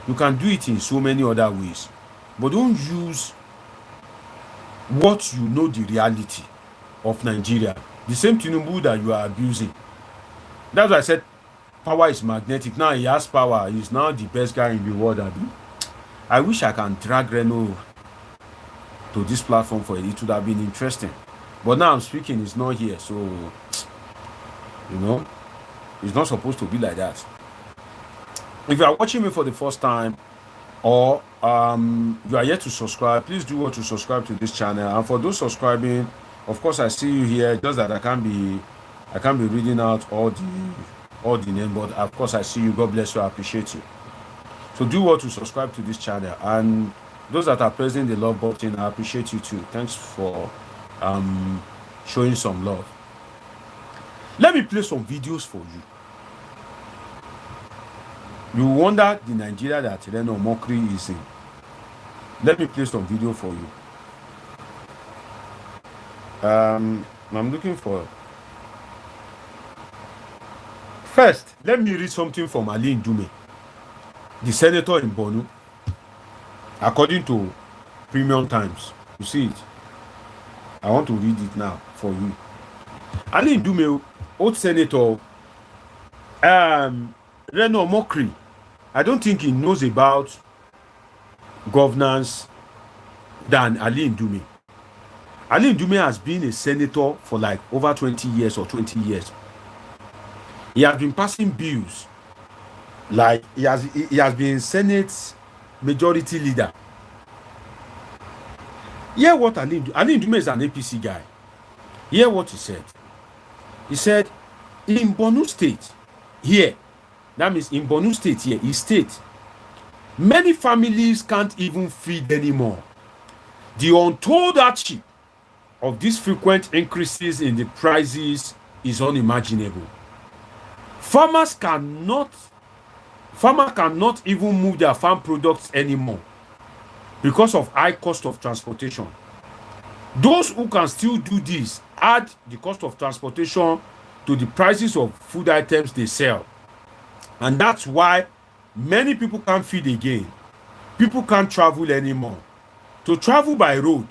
you can do it in so many other ways. But don't use what you know the reality of Nigeria. The same Tinubu that you are abusing. That's why I said power is magnetic. Now he has power. He's now the best guy in the world. I wish I can drag Reno to this platform for it. It would have been interesting. But now I'm speaking, he's not here. So, you know, it's not supposed to be like that. If you are watching me for the first time or you are yet to subscribe, please do want to subscribe to this channel. And for those subscribing, of course, I see you here. Just that I can't be reading out all the name, but of course I see you. God bless you. I appreciate you. So do want to subscribe to this channel, and those that are pressing the love button, I appreciate you too. Thanks for showing some love. Let me play some videos for you. You wonder the Nigeria that Reno Mokri is in. Let me play some video for you. I'm looking for. First, let me read something from Ali Ndume, the senator in Borno, according to Premium Times. You see it? I want to read it now for you. Ali Ndume, old senator, Reno Mokri, I don't think he knows about governance than Ali Ndume. Ali Ndume has been a senator for like over 20 years or 20 years. He has been passing bills. Like he has been Senate majority leader. Hear what Ali Ndume is an APC guy. Hear what he said. He said, in Borno State, here, that means in Borno State here, his state, many families can't even feed anymore. The untold hardship of these frequent increases in the prices is unimaginable. Farmers cannot even move their farm products anymore because of high cost of transportation. Those who can still do this add the cost of transportation to the prices of food items they sell. And that's why many people can't feed again. People can't travel anymore. To travel by road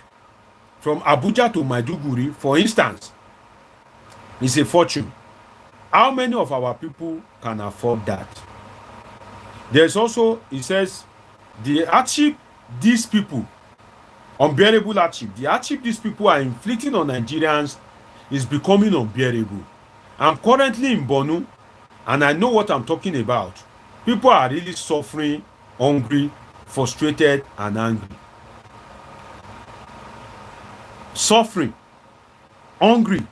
from Abuja to Maiduguri, for instance, is a fortune. How many of our people can afford that? There's also, he says, the hardship these people, unbearable hardship, the hardship these people are inflicting on Nigerians is becoming unbearable. I'm currently in Borno, and I know what I'm talking about. People are really suffering, hungry, frustrated, and angry. Suffering, hungry,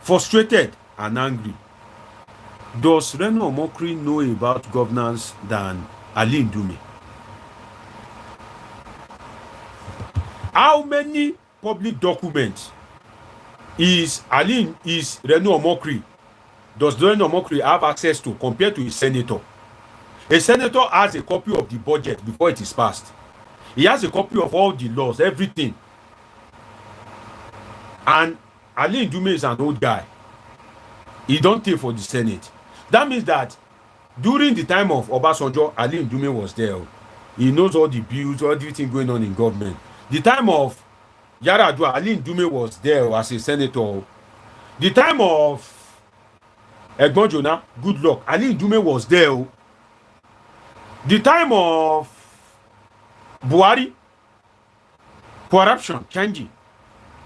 frustrated, and angry. Does Reno Mokri know about governance than Ali Ndume? How many public documents is Reno Mokri? Does Reno Mokri have access to compared to a senator? A senator has a copy of the budget before it is passed. He has a copy of all the laws, everything. And Ali Ndume is an old guy. He don't take for the Senate. That means that during the time of Obasanjo, Ali Ndume was there. He knows all the bills, everything going on in government. The time of Yaradua, Ali Ndume was there as a senator. The time of Egbonjona, good luck, Ali Ndume was there. The time of Buhari, corruption, changing,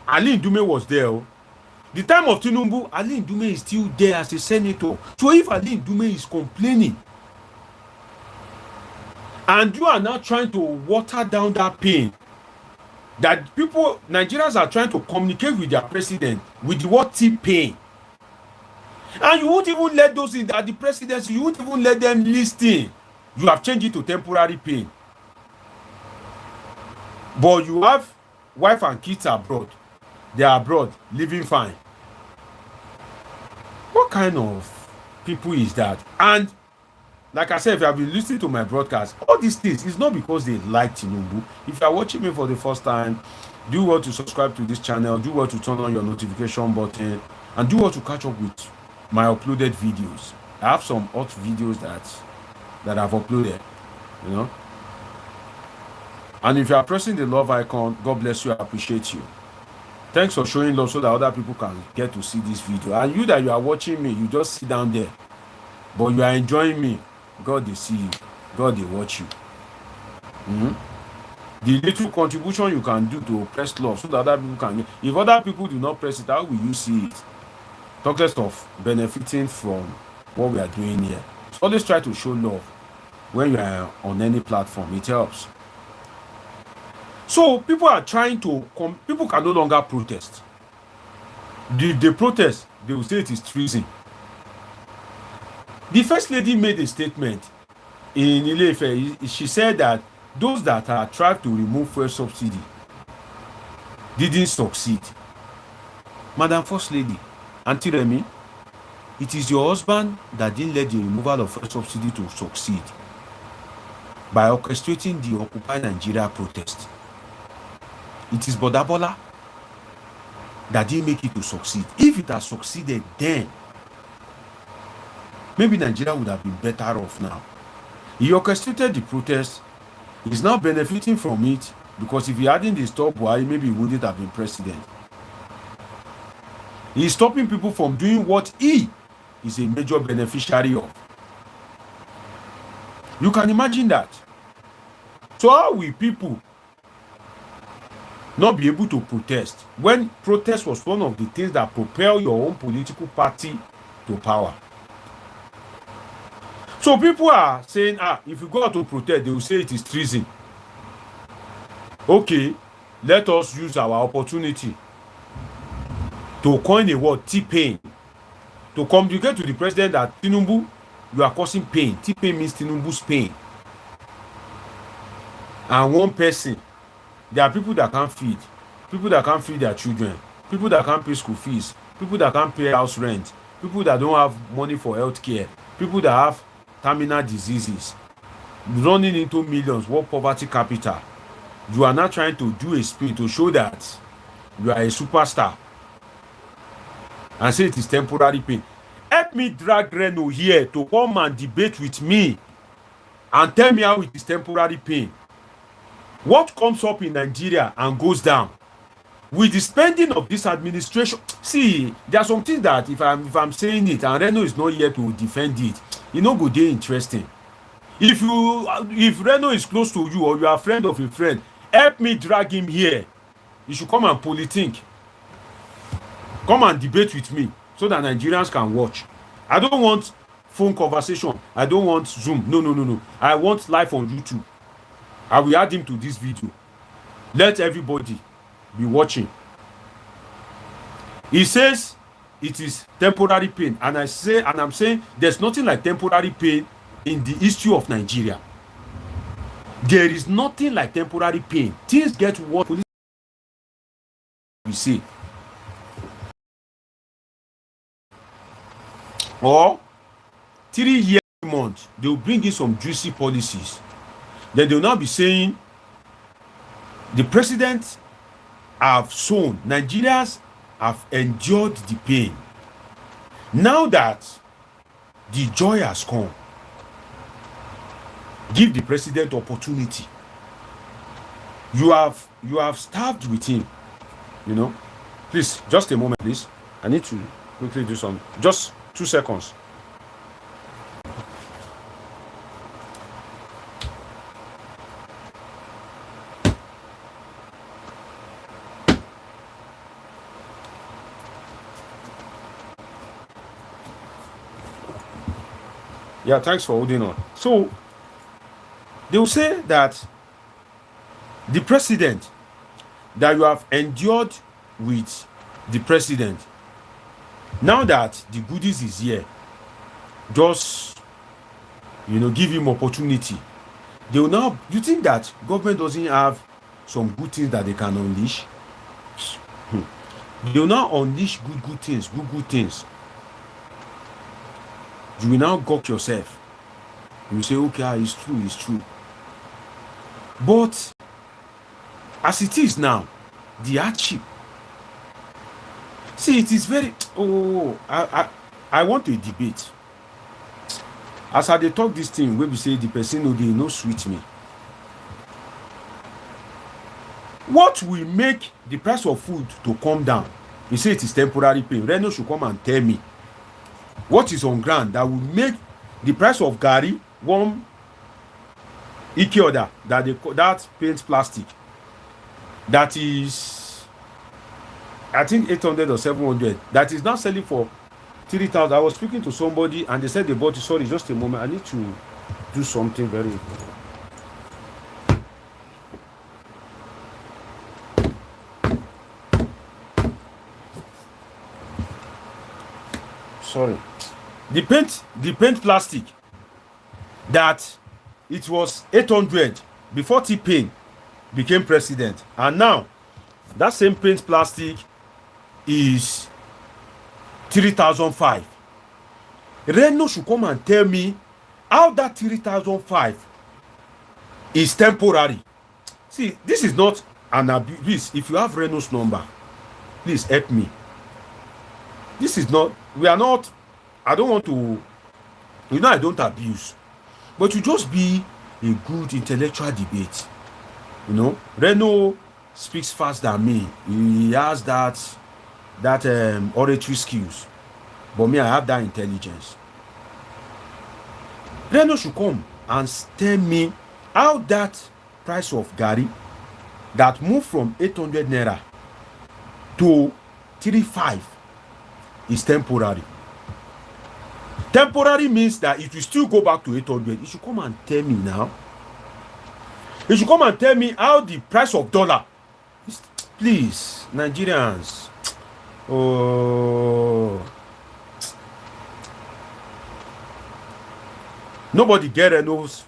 Ali Ndume was there. The time of Tinubu, Ali Ndume is still there as a senator. So if Ali Ndume is complaining, and you are now trying to water down that pain, That people, Nigerians are trying to communicate with their president with the word T-pain. And you won't even let those in at the presidency, you won't even let them listen. You have changed it to temporary pain. But you have wife and kids abroad. They are abroad, living fine. What kind of people is that? And like I said, if you have been listening to my broadcast, all these things is not because they like Tinubu. If you are watching me for the first time, do well to subscribe to this channel, do well to turn on your notification button, and do well to catch up with my uploaded videos. I have some hot videos that I've uploaded, you know. And if you are pressing the love icon, God bless you, I appreciate you. Thanks for showing love so that other people can get to see this video. And you that you are watching me, you just sit down there, but you are enjoying me. God they see you, God they watch you. The little contribution you can do to press love so that other people can get. If other people do not press it, how will you see it? Talk less of benefiting from what we are doing here. So always try to show love when you are on any platform. It helps. So people are trying to people can no longer protest. They protest, they will say it is treason. The first lady made a statement in Ile-Ife. She said that those that are trying to remove fuel subsidy didn't succeed. Madam First Lady, Auntie Remi, it is your husband that didn't let the removal of fuel subsidy to succeed by orchestrating the Occupy Nigeria protest. It is Bola that didn't make it to succeed. If it had succeeded then, maybe Nigeria would have been better off now. He orchestrated the protest. He's now benefiting from it because if he hadn't stopped Buhari, maybe he wouldn't have been president. He's stopping people from doing what he is a major beneficiary of. You can imagine that. So how will people not be able to protest when protest was one of the things that propel your own political party to power? So people are saying, if you go out to protest, they will say it is treason. Okay, let us use our opportunity to coin a word, T-pain, to communicate to the president that Tinubu, you are causing pain. T-pain means Tinubu's pain. And one person, there are people that can't feed their children, people that can't pay school fees, people that can't pay house rent, people that don't have money for health care, people that have terminal diseases, running into millions, what poverty capital. You are not trying to do a spin to show that you are a superstar and say it is temporary pain. Help me drag Reno here to come and debate with me and tell me how it is temporary pain. What comes up in Nigeria and goes down with the spending of this administration? See, there are some things that if I'm saying it and Reno is not here to defend it, you know, go dey interesting. If Reno is close to you or you are a friend of a friend, help me drag him here. You should come and politik. Come and debate with me so that Nigerians can watch. I don't want phone conversation. I don't want Zoom. No. I want live on YouTube. I will add him to this video. Let everybody be watching. He says it is temporary pain, and I'm saying there's nothing like temporary pain in the history of Nigeria. There is nothing like temporary pain. Things get worse. We say, or 3 years, months, they will bring in some juicy policies. Then they will now be saying the president have shown Nigerians have endured the pain. Now that the joy has come, give the president opportunity. You have starved with him, you know. Please, just a moment, please. I need to quickly do some. Just 2 seconds. Yeah, thanks for holding on. So they will say that the president that you have endured with the president, now that the goodies is here, just give him opportunity. They will now. You think that government doesn't have some good things that they can unleash? They will now unleash good things, good things. You will now gawk yourself. You will say, okay, it's true. But as it is now, the hardship. See, it is very. I want a debate. As I dey talk this thing, where we say the person no sweet me. What will make the price of food to come down? You say it is temporary pain. Reno should come and tell me what is on ground that will make the price of garri, one ikioda, that paint plastic, that is, I think 800 or 700, that is now selling for 3,000. I was speaking to somebody and they said they bought it. Sorry, just a moment. I need to do something very important. Sorry. The paint plastic that it was 800 before T-Pain became president, and now that same paint plastic is 3,005. Reno should come and tell me how that 3,005 is temporary. See, this is not an abuse. If you have Reno's number, please help me. This is not, we are not, I don't want to, I don't abuse, but you just be a good intellectual debate. Reno speaks fast than me. He has that oratory skills, but me, I have that intelligence. Reno should come and tell me how that price of garri that moved from 800 naira to 3,500 is temporary. Temporary means that it will still go back to 800. You should come and tell me now. You should come and tell me how the price of dollar is. Please, Nigerians. Oh, nobody get Renault's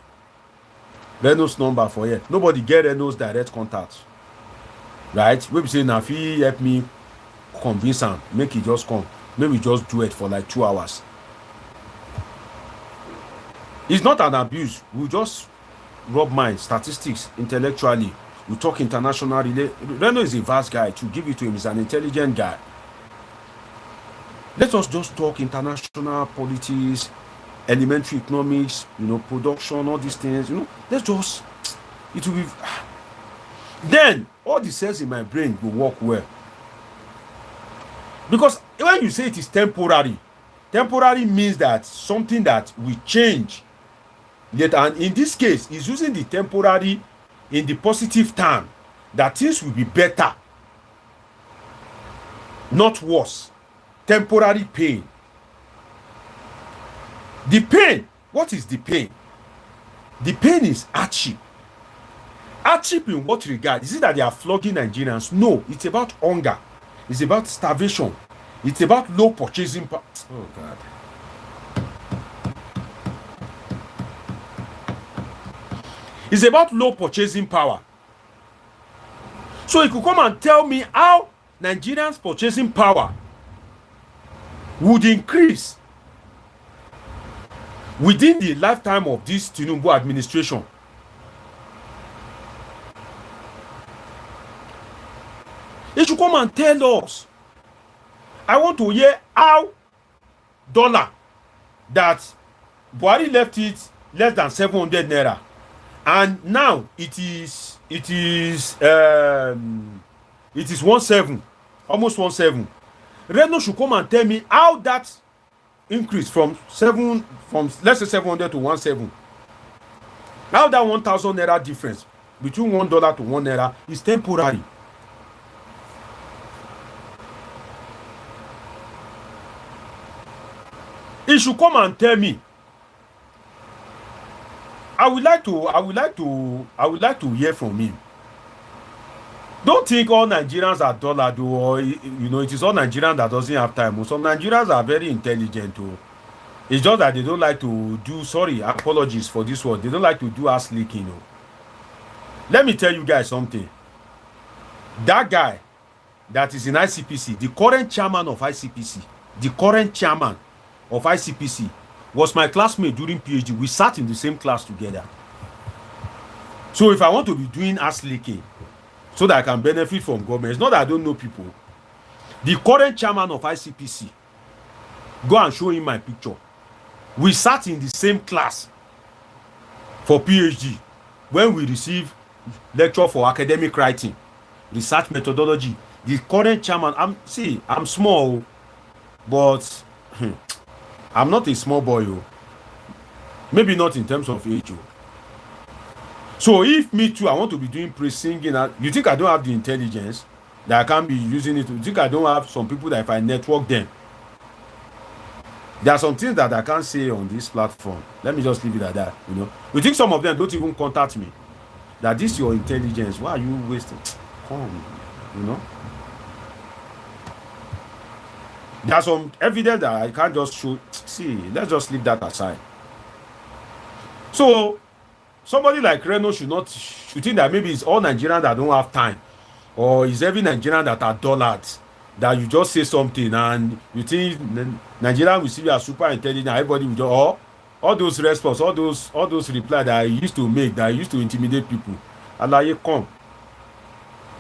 number for here. Nobody get Renault's direct contact. Right? We say now if he help me convince him, make it just come. Maybe just do it for like 2 hours. It's not an abuse. We just rub mind, statistics, intellectually. We talk internationally. Renault is a vast guy. To give it to him, he's an intelligent guy. Let us just talk international politics, elementary economics, production, all these things. Let's just, it will be. Then all the cells in my brain will work well. Because when you say it is temporary means that something that will change. Yet, and in this case, he's using the temporary in the positive term, that things will be better, not worse. Temporary pain. The pain, what is the pain? The pain is hardship. Hardship in what regard? Is it that they are flogging Nigerians? No, it's about hunger. It's about starvation. It's about low purchasing power. Oh, God. It's about low purchasing power. So you could come and tell me how Nigerians' purchasing power would increase within the lifetime of this Tinubu administration. He should come and tell us. I want to hear how dollar that Buhari left it less than 700 naira, and now it is 17, almost 17. Reno should come and tell me how that increase from let's say 700 to 17. How that 1,000 naira difference between $1 to 1 naira is temporary. He should come and tell me. I would like to hear from him. Don't think all Nigerians are dullard, or it is all Nigerians that doesn't have time. Some Nigerians are very intelligent. It's just that they don't like to do. Sorry, apologies for this word. They don't like to do ass leaking. Let me tell you guys something. That guy that is in ICPC, the current chairman of ICPC, was my classmate during PhD. We sat in the same class together. So if I want to be doing ass leaking so that I can benefit from government, it's not that I don't know people. The current chairman of ICPC, go and show him my picture. We sat in the same class for PhD when we received lecture for academic writing, research methodology. The current chairman, I'm small, but I'm not a small boy. Maybe not in terms of age. So if me too, I want to be doing praise singing, you think I don't have the intelligence that I can be using it? You think I don't have some people that if I network them? There are some things that I can't say on this platform. Let me just leave it at that. You think some of them don't even contact me? That this is your intelligence. Why are you wasting? Come, There's some evidence that I can't just show. See, let's just leave that aside. So somebody like Reno should think that maybe it's all Nigerians that don't have time, or is every Nigerian that are dullards, that you just say something and you think Nigerian will see you as super intelligent, everybody will just all those response, all those replies that I used to make, that I used to intimidate people. Allah, you come.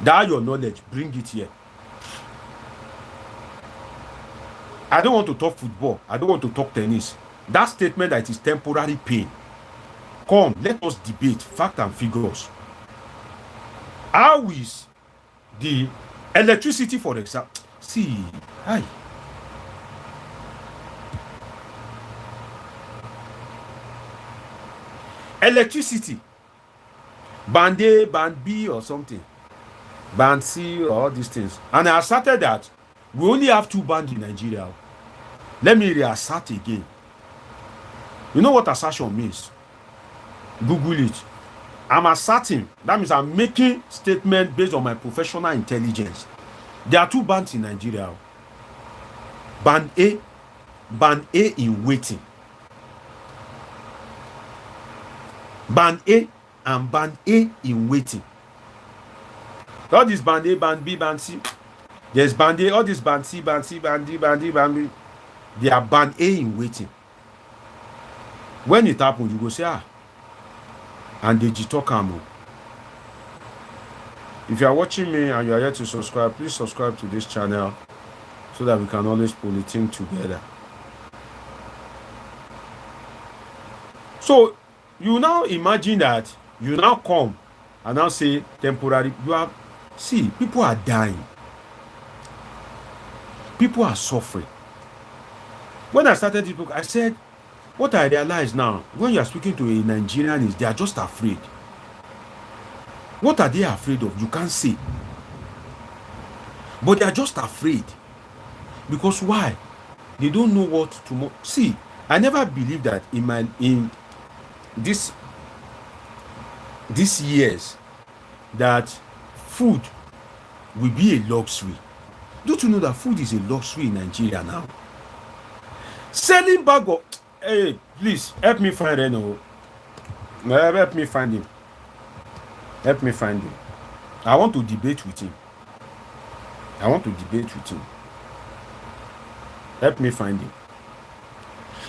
That your knowledge, bring it here. I don't want to talk football. I don't want to talk tennis. That statement that it is temporary pain. Come, let us debate fact and figures. How is the electricity, for example? See, hi. Electricity. Band A, band B, or something. Band C, or all these things. And I asserted that we only have 2 bands in Nigeria. Let me reassert again. You know what assertion means? Google it. I'm asserting. That means I'm making statement based on my professional intelligence. There are 2 bands in Nigeria. Band A in waiting. Band A and band A in waiting. All this band A, band B, band C. There's band A, all this band C, band C, band D, band D, band B. They are band A in waiting. When it happens, you go say, and they talk. If you are watching me and you are yet to subscribe, please subscribe to this channel so that we can always politic together. So you now imagine that you now come and now say temporary. See, people are dying. People are suffering. When I started this book, I said, what I realize now, when you are speaking to a Nigerian, is they are just afraid. What are they afraid of? You can't say. But they are just afraid. Because why? They don't know what tomorrow. See, I never believed that in this years that food will be a luxury. Don't you know that food is a luxury in Nigeria now? Selling bag of, hey, please help me find Reno. Help me find him. Help me find him. I want to debate with him. Help me find him.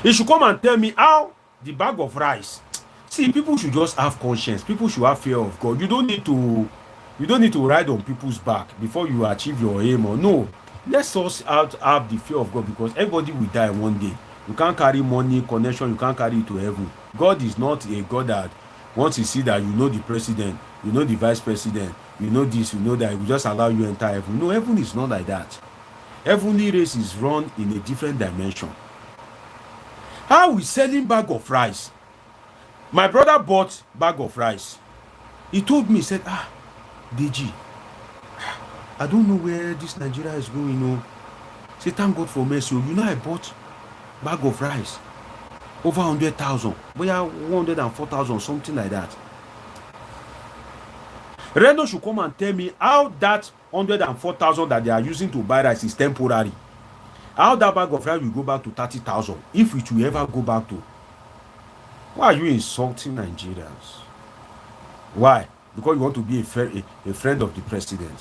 He should come and tell me how the bag of rice. See, people should just have conscience. People should have fear of God. You don't need to ride on people's back before you achieve your aim. Or no, let's us have the fear of God, because everybody will die one day. You can't carry money, connection, you can't carry it to heaven. God is not a God that once you see that you know the president, you know the vice president, you know this, you know that, he will just allow you enter heaven. No, heaven is not like that. Heavenly race is run in a different dimension. How we selling bag of rice? My brother bought bag of rice. He told me, he said, DG, I don't know where this Nigeria is going. Say, thank God for mercy. You know, I bought bag of rice over 100,000. We are 104,000, something like that. Reno should come and tell me how that 104,000 that they are using to buy rice is temporary. How that bag of rice will go back to 30,000 if it will ever go back to. Why are you insulting Nigerians? Why? Because you want to be a friend of the president.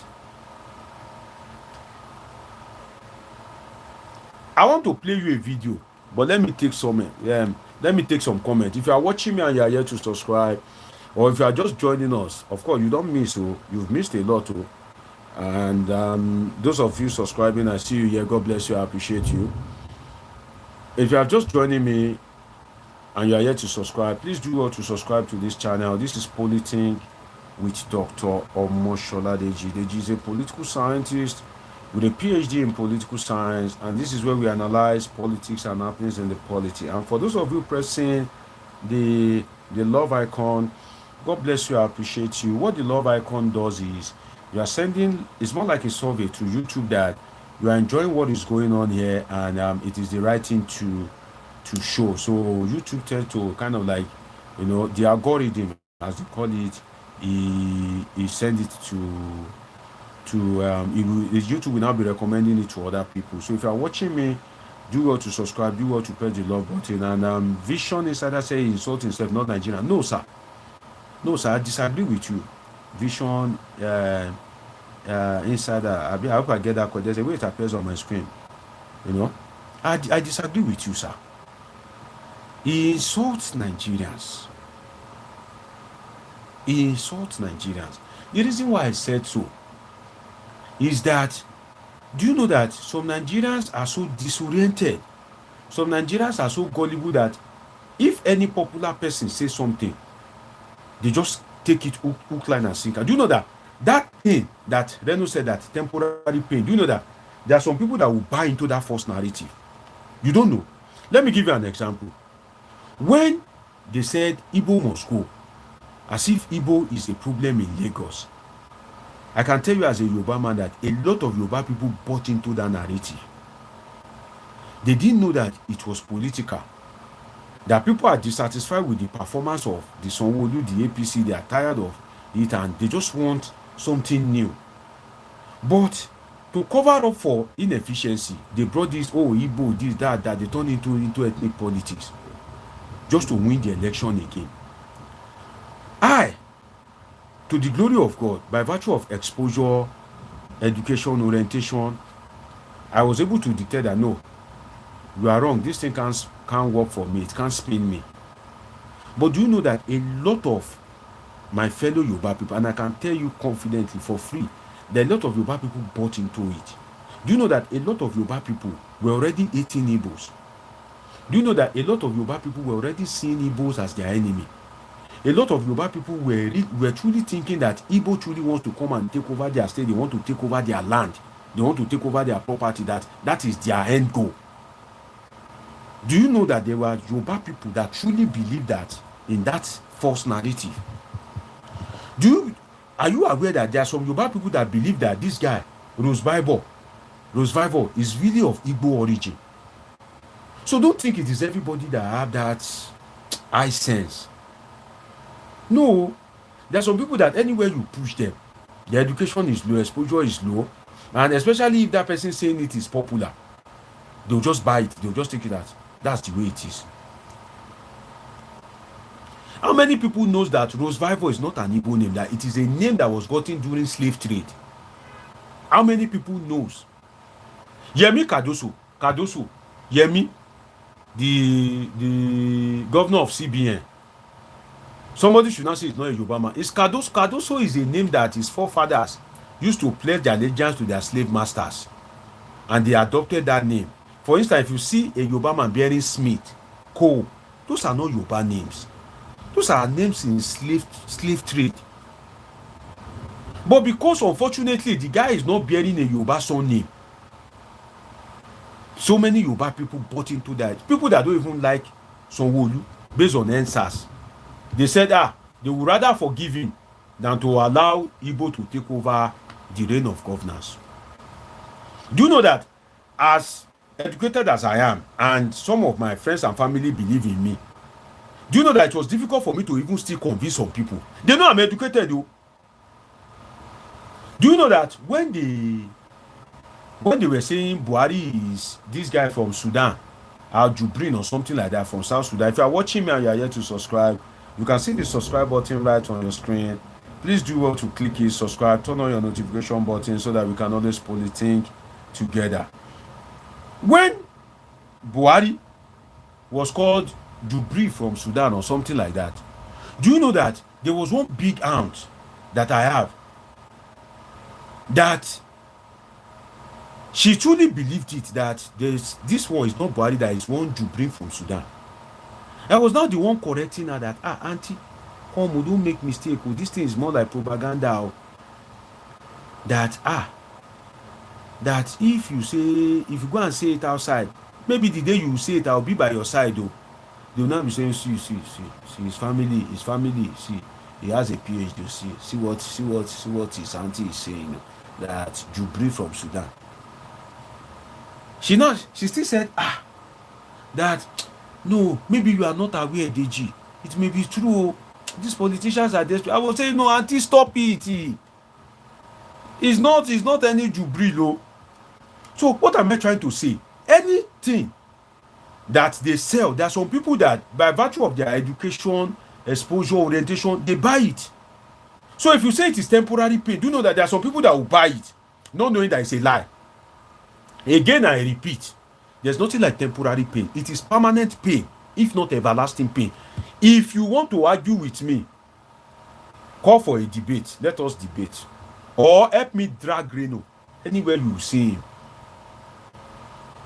I want to play you a video, but let me take some comment. If you are watching me and you are here to subscribe, or if you are just joining us, of course you don't miss. So you've missed a lot. And those of you subscribing, I see you here. God bless you. I appreciate you. If you are just joining me and you are here to subscribe, please do well to subscribe to this channel. This is Polithink with Dr. Omoshola Deji. Deji is a political scientist with a PhD in political science, and this is where we analyze politics and happenings in the polity. And for those of you pressing the love icon, God bless you. I appreciate you. What the love icon does is you are sending, it's more like a survey to YouTube that you are enjoying what is going on here, and it is the right thing to show. So YouTube tends to kind of like, you know, the algorithm, as they call it, he send it to YouTube will now be recommending it to other people. So if you are watching me, do well to subscribe, do well to press the love button. And Vision Insider say he insult himself, not Nigerian. No, sir. No, sir. I disagree with you. Vision Insider. I hope I get that because there's a way it appears on my screen. You know, I disagree with you, sir. He insults Nigerians. He insults Nigerians. The reason why I said so is that, do you know that some Nigerians are so disoriented? Some Nigerians are so gullible that if any popular person says something, they just take it hook, line, and sinker. Do you know that that thing that Reno said, that temporary pain, do you know that there are some people that will buy into that false narrative? You don't know. Let me give you an example. When they said Igbo must go, as if Igbo is a problem in Lagos, I can tell you as a Yoruba man that a lot of Yoruba people bought into that narrative. They didn't know that it was political. That people are dissatisfied with the performance of the Sanwo-Olu, the APC. They are tired of it and they just want something new. But to cover up for inefficiency, they brought this, Igbo, this, that they turned into ethnic politics just to win the election again. To the glory of God, by virtue of exposure, education, orientation, I was able to detect that no, you are wrong. This thing can't work for me. It can't spin me. But do you know that a lot of my fellow Yoruba people, and I can tell you confidently for free, that a lot of Yoruba people bought into it. Do you know that a lot of Yoruba people were already eating Igbos? Do you know that a lot of Yoruba people were already seeing Igbos as their enemy? A lot of Yoruba people were truly thinking that Igbo truly wants to come and take over their state. They want to take over their land. They want to take over their property. That is their end goal. Do you know that there were Yoruba people that truly believe that in that false narrative? Are you aware that there are some Yoruba people that believe that this guy, Rose Bible, is really of Igbo origin? So don't think it is everybody that have that eye sense. No, there are some people that anywhere you push them, their education is low, exposure is low, and especially if that person saying it is popular, they'll just buy it, they'll just take it as that's the way it is. How many people knows that Rose Vival is not an Igbo name, that it is a name that was gotten during slave trade? How many people knows? Yemi Cardoso, Yemi, the governor of CBN. Somebody should not say it's not a Yoruba man. It's Cardoso. Cardoso is a name that his forefathers used to pledge their allegiance to their slave masters, and they adopted that name. For instance, if you see a Yoruba man bearing Smith, Cole, those are not Yoruba names. Those are names in slave trade. But because unfortunately the guy is not bearing a Yoruba surname, so many Yoruba people bought into that. People that don't even like Sanwo-Olu based on answers. They said they would rather forgive him than to allow Igbo to take over the reign of governance. Do you know that as educated as I am, and some of my friends and family believe in me, do you know that it was difficult for me to even still convince some people? They know I'm educated though. Do you know that when they were saying Buhari is this guy from Sudan, Al Jubrin or something like that from South Sudan, if you are watching me and you are here to subscribe, you can see the subscribe button right on your screen. Please do well to click it, subscribe, turn on your notification button so that we can always politic together. When Buhari was called Jubri from Sudan or something like that, do you know that there was one big aunt that I have that she truly believed it, that this one is not Buhari, that is one Jubri from Sudan. I was now the one correcting her that, auntie, come, don't make mistake. This thing is more like propaganda. That if you go and say it outside, maybe the day you say it, I'll be by your side though. They'll not be saying, see, his family, see, he has a PhD, see what his auntie is saying, that Jubri from Sudan. She still said, that, no, maybe you are not aware, Deji. It may be true. These politicians are desperate. I will say, no, auntie, stop it. It's not any Jubri, though. So what am I trying to say? Anything that they sell, there are some people that, by virtue of their education, exposure, orientation, they buy it. So if you say it is temporary pain, do you know that there are some people that will buy it, not knowing that it's a lie? Again, I repeat, there's nothing like temporary pain. It is permanent pain, if not everlasting pain. If you want to argue with me, call for a debate. Let us debate. Or help me drag Reno anywhere you see him.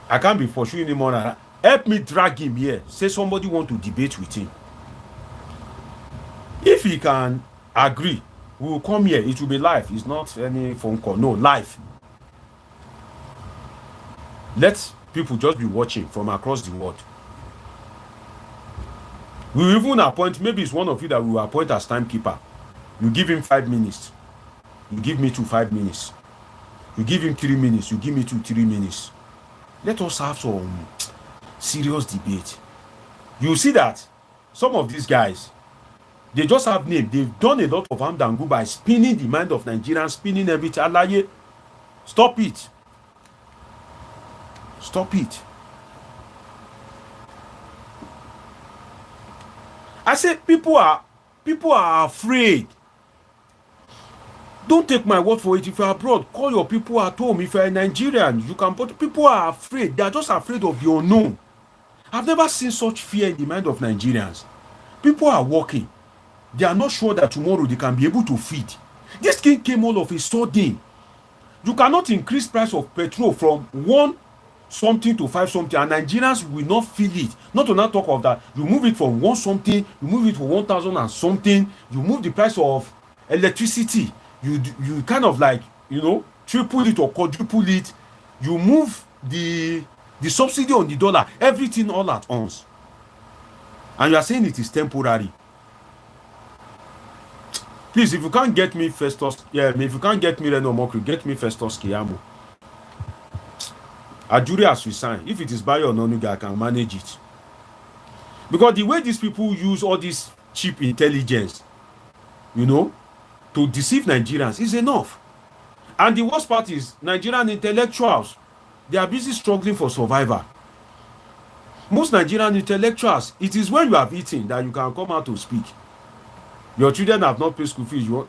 I can't be pursuing him on. Help me drag him here. Say somebody want to debate with him. If he can agree, we will come here. It will be live. It's not any phone call. No, live. Let people just be watching from across the world. We will even appoint, maybe it's one of you that we will appoint as timekeeper. You give him 5 minutes. You give me 5 minutes. You give him 3 minutes. You give me 3 minutes. Let us have some serious debate. You see that some of these guys, they just have name. They've done a lot of harm and good by spinning the mind of Nigerians, spinning everything. Alaye, stop it. Stop it. I said people are afraid. Don't take my word for it. If you're abroad, call your people at home. If you're a Nigerian, you can put. People are afraid. They are just afraid of the unknown. I've never seen such fear in the mind of Nigerians. People are working. They are not sure that tomorrow they can be able to feed. This thing came all of a sudden. You cannot increase price of petrol from 1 something to 5 something, and Nigerians will not feel it. Not to not talk of that. You move it from 1 something, you move it for 1,000 and something. You move the price of electricity. You kind of like, triple it or quadruple it. You move the subsidy on the dollar, everything all at once. And you are saying it is temporary. Please, if you can't get me Festus, if you can't get me Reno Mokri, get me Festus Kiyamo. Ajuri has resigned. If it is Bayo or Nonuga, I can manage it. Because the way these people use all this cheap intelligence, to deceive Nigerians is enough. And the worst part is Nigerian intellectuals, they are busy struggling for survival. Most Nigerian intellectuals, it is when you have eaten that you can come out to speak. Your children have not paid school fees. You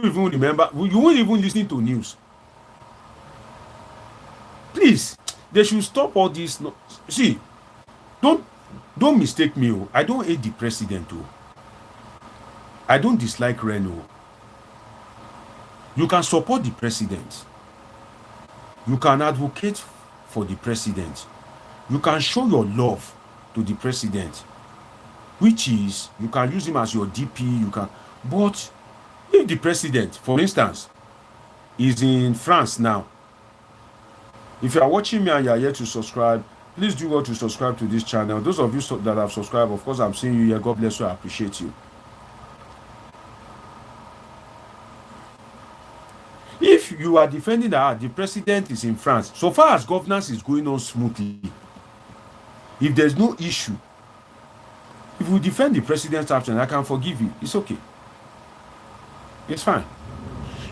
even remember? You won't even listen to news. Please, they should stop all this. See, don't mistake me. I don't hate the president. I don't dislike Reno. You can support the president. You can advocate for the president. You can show your love to the president, which is you can use him as your DP. You can, but if the president, for instance, is in France now, if you are watching me and you are here to subscribe, please do well to subscribe to this channel. Those of you that have subscribed, of course, I'm seeing you here. God bless you. I appreciate you. If you are defending that the president is in France, so far as governance is going on smoothly, if there's no issue, if you defend the president's absence, I can forgive you. It's okay. It's fine.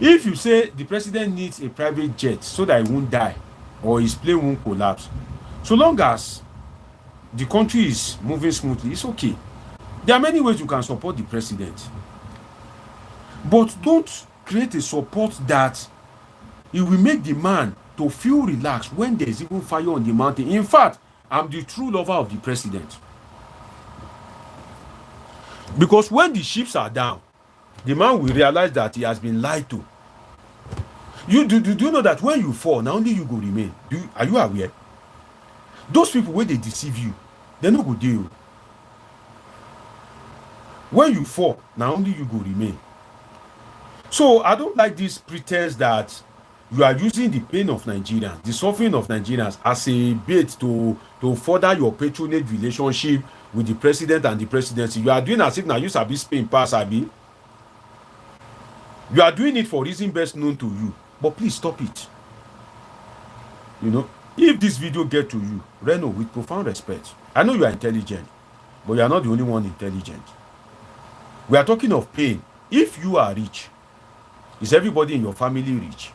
If you say the president needs a private jet so that he won't die or his plane won't collapse, so long as the country is moving smoothly, it's okay. There are many ways you can support the president, but don't create a support that it will make the man to feel relaxed when there is even fire on the mountain. In fact, I'm the true lover of the president, because when the ships are down, the man will realize that he has been lied to. You do you know that when you fall, now only you go remain? Are you aware? Those people, when they deceive you, they no go deal. When you fall, now only you go remain. So I don't like this pretense that you are using the pain of Nigerians, the suffering of Nigerians, as a bait to further your patronage relationship with the president and the presidency. You are doing as if now you sabi Spain pass abi. You are doing it for reason best known to you. But please stop it. You know, if this video get to you, Reno, with profound respect, I know you are intelligent, but you are not the only one intelligent. We are talking of pain. If you are rich, is everybody in your family rich?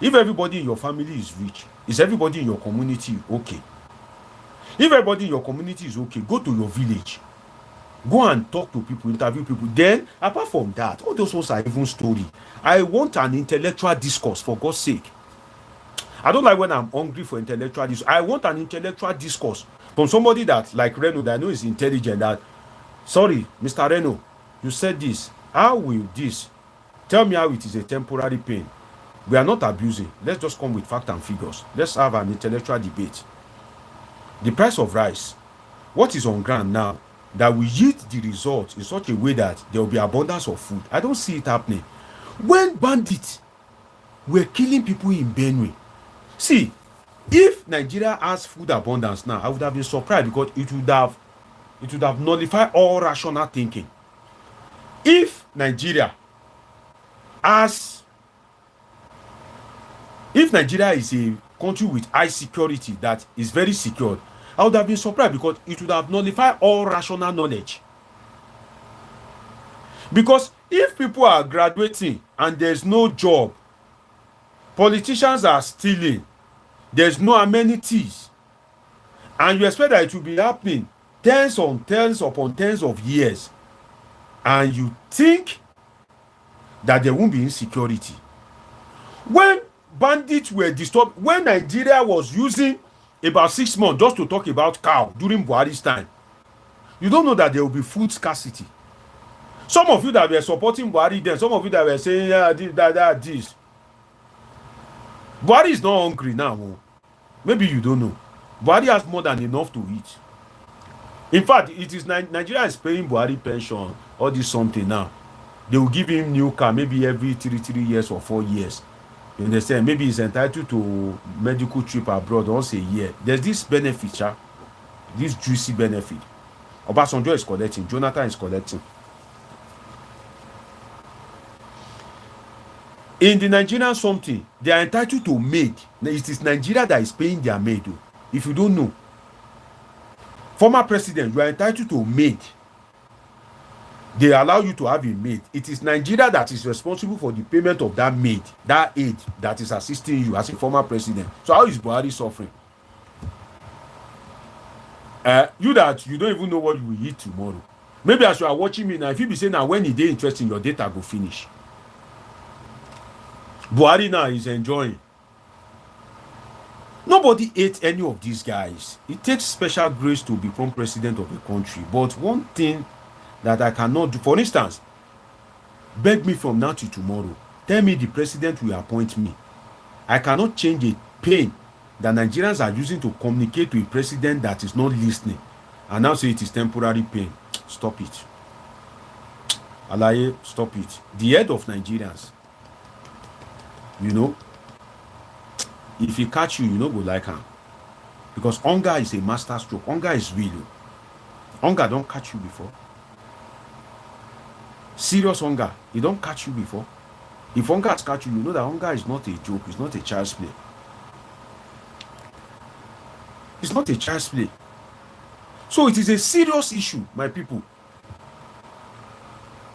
If everybody in your family is rich, is everybody in your community okay? If everybody in your community is okay, go to your village. Go and talk to people, interview people. Then, apart from that, all those ones are even story. I want an intellectual discourse, for God's sake. I don't like when I'm hungry for intellectual discourse. I want an intellectual discourse from somebody that, like Reno, that I know is intelligent. That, sorry, Mr. Reno, you said this. How will this? Tell me how it is a temporary pain. We are not abusing. Let's just come with fact and figures. Let's have an intellectual debate. The price of rice, what is on ground now, that will yield the result in such a way that there will be abundance of food. I don't see it happening. When bandits were killing people in Benue, see, if Nigeria has food abundance now, I would have been surprised, because it would have nullified all rational thinking. If Nigeria is a country with high security, that is very secured, I would have been surprised, because it would have nullified all rational knowledge. Because if people are graduating and there's no job, politicians are stealing, there's no amenities, and you expect that it will be happening tens upon tens of years, and you think that there won't be insecurity. When bandits were disturbed, when Nigeria was using about 6 months just to talk about cow during Buhari's time, you don't know that there will be food scarcity. Some of you that were supporting Buhari then, some of you that were saying, yeah, this. Buhari is not hungry now. Maybe you don't know. Buhari has more than enough to eat. In fact, it is Nigeria is paying Buhari pension, all this something now. They will give him new car maybe every 3 years or 4 years. You understand? Maybe he's entitled to medical trip abroad once a year. There's this benefit, this juicy benefit. Obasanjo is collecting, Jonathan is collecting. In the Nigerian something, they are entitled to maid. It is Nigeria that is paying their maid. If you don't know, former president, you are entitled to maid. They allow you to have a maid. It is Nigeria that is responsible for the payment of that maid, that aid that is assisting you as a former president. So how is Buhari suffering? You that you don't even know what you will eat tomorrow. Maybe as you are watching me now, if you be saying now when it is interesting, your data go finish. Buhari now is enjoying. Nobody ate any of these guys. It takes special grace to become president of a country. But one thing that I cannot do, for instance, beg me from now to tomorrow, tell me the president will appoint me. I cannot change a pain that Nigerians are using to communicate to a president that is not listening, and now say it is temporary pain. Stop it. Alaye, stop it. The head of Nigerians, you know, if he catch you, you know go like him. Because hunger is a master stroke. Hunger is real. Hunger don't catch you before. Serious hunger, it don't catch you before. If hunger has catch you, you know that hunger is not a joke. It's not a child's play. It's not a child's play. So it is a serious issue, my people.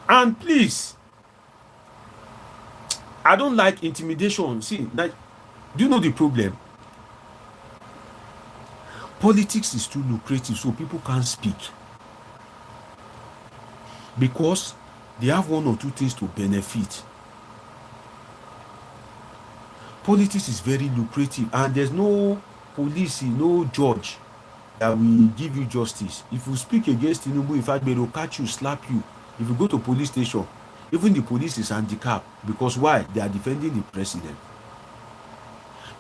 And please, I don't like intimidation. See, like, do you know the problem? Politics is too lucrative, so people can't speak. Because they have one or two things to benefit. Politics is very lucrative, and there's no police, no judge that will give you justice. If you speak against Tinubu, in fact, they will catch you, slap you. If you go to police station, even the police is handicapped. Because why? They are defending the president.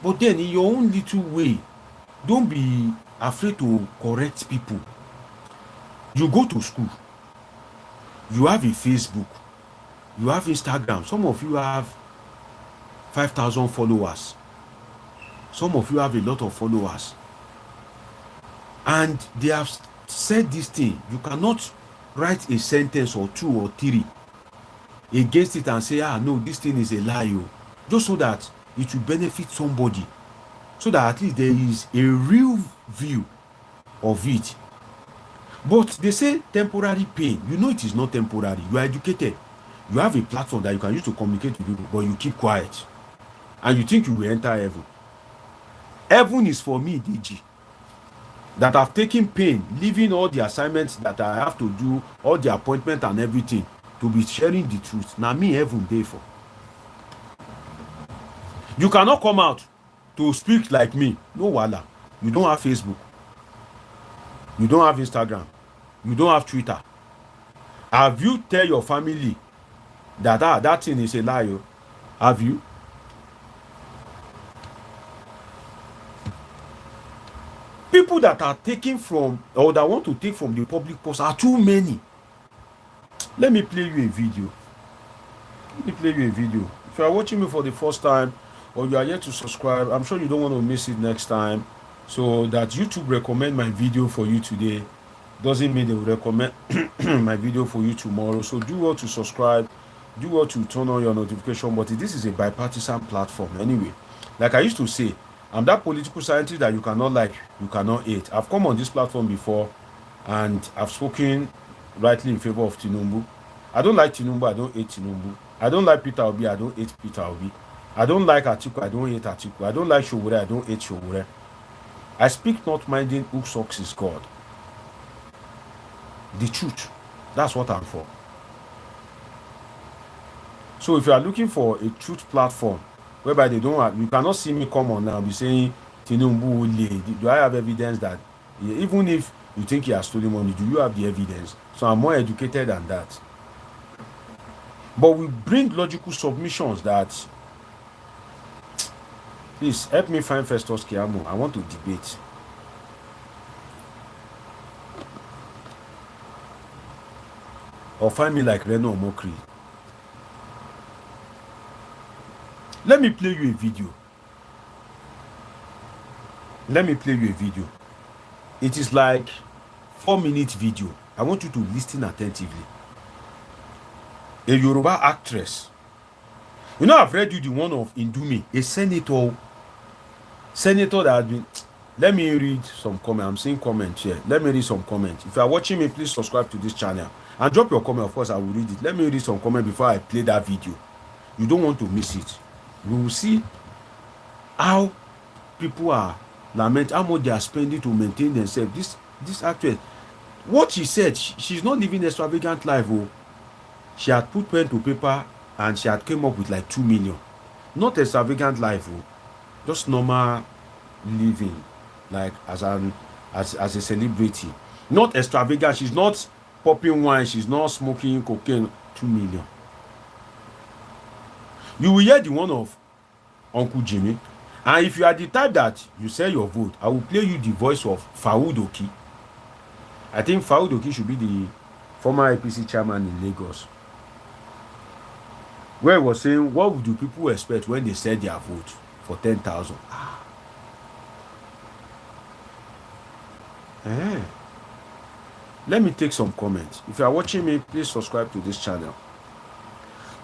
But then, in your own little way, don't be afraid to correct people. You go to school. You have a Facebook. You have Instagram. Some of you have 5,000 followers. Some of you have a lot of followers. And they have said this thing. You cannot write a sentence or two or three against it and say, no, this thing is a lie. Just so that it will benefit somebody. So that at least there is a real view of it. But they say temporary pain. You know it is not temporary. You are educated. You have a platform that you can use to communicate with people, but you keep quiet. And you think you will enter heaven. Heaven is for me, DG, that I've taken pain, leaving all the assignments that I have to do, all the appointment and everything, to be sharing the truth. Now me, heaven day for. You cannot come out to speak like me. No wala. You don't have Facebook. You don't have Instagram. You don't have Twitter. Have you tell your family that that thing is a lie? Have you? People that are taking from, or that want to take from the public purse are too many. Let me play you a video. If you are watching me for the first time, or you are yet to subscribe, I'm sure you don't want to miss it next time. So that YouTube recommend my video for you today doesn't mean they will recommend my video for you tomorrow. So do well to subscribe, do well to turn on your notification. But this is a bipartisan platform anyway. Like I used to say, I'm that political scientist that you cannot like, you cannot hate. I've come on this platform before and I've spoken rightly in favor of Tinubu. I don't like Tinubu, I don't hate Tinubu. I don't like Peter Obi, I don't hate Peter Obi. I don't like Atiku, I don't hate Atiku. I don't like Showore, I don't hate Showore. I speak not minding who sucks is God. The truth. That's what I'm for. So if you are looking for a truth platform whereby they don't have, you cannot see me come on now and be saying Tinubu will lead. Do I have evidence that even if you think he has stolen money, do you have the evidence? So I'm more educated than that. But we bring logical submissions that, please help me find Festus Keyamo. I want to debate. Or find me like Reno Omokri. Let me play you a video. It is like 4-minute video. I want you to listen attentively. A Yoruba actress. You know, I've read you the one of Ndume, a senator that has been. Let me read some comments. I'm seeing comments here. Let me read some comments. If you are watching me, please subscribe to this channel and drop your comment. Of course, I will read it. Let me read some comments before I play that video. You don't want to miss it. You will see how people are lament, how much they are spending to maintain themselves. This actress, what she said, she's not living an extravagant life. Oh, she had put pen to paper and she had came up with like 2 million. Not extravagant life. Oh, just normal living, like as a celebrity. Not extravagant. She's not popping wine. She's not smoking cocaine. 2 million. You will hear the one of Uncle Jimmy. And if you are the type that you sell your vote, I will play you the voice of Faoud Oki. I think Faoud Oki should be the former APC chairman in Lagos. Where he was saying, what do people expect when they sell their vote for 10,000? Let me take some comments. If you are watching me, please subscribe to this channel.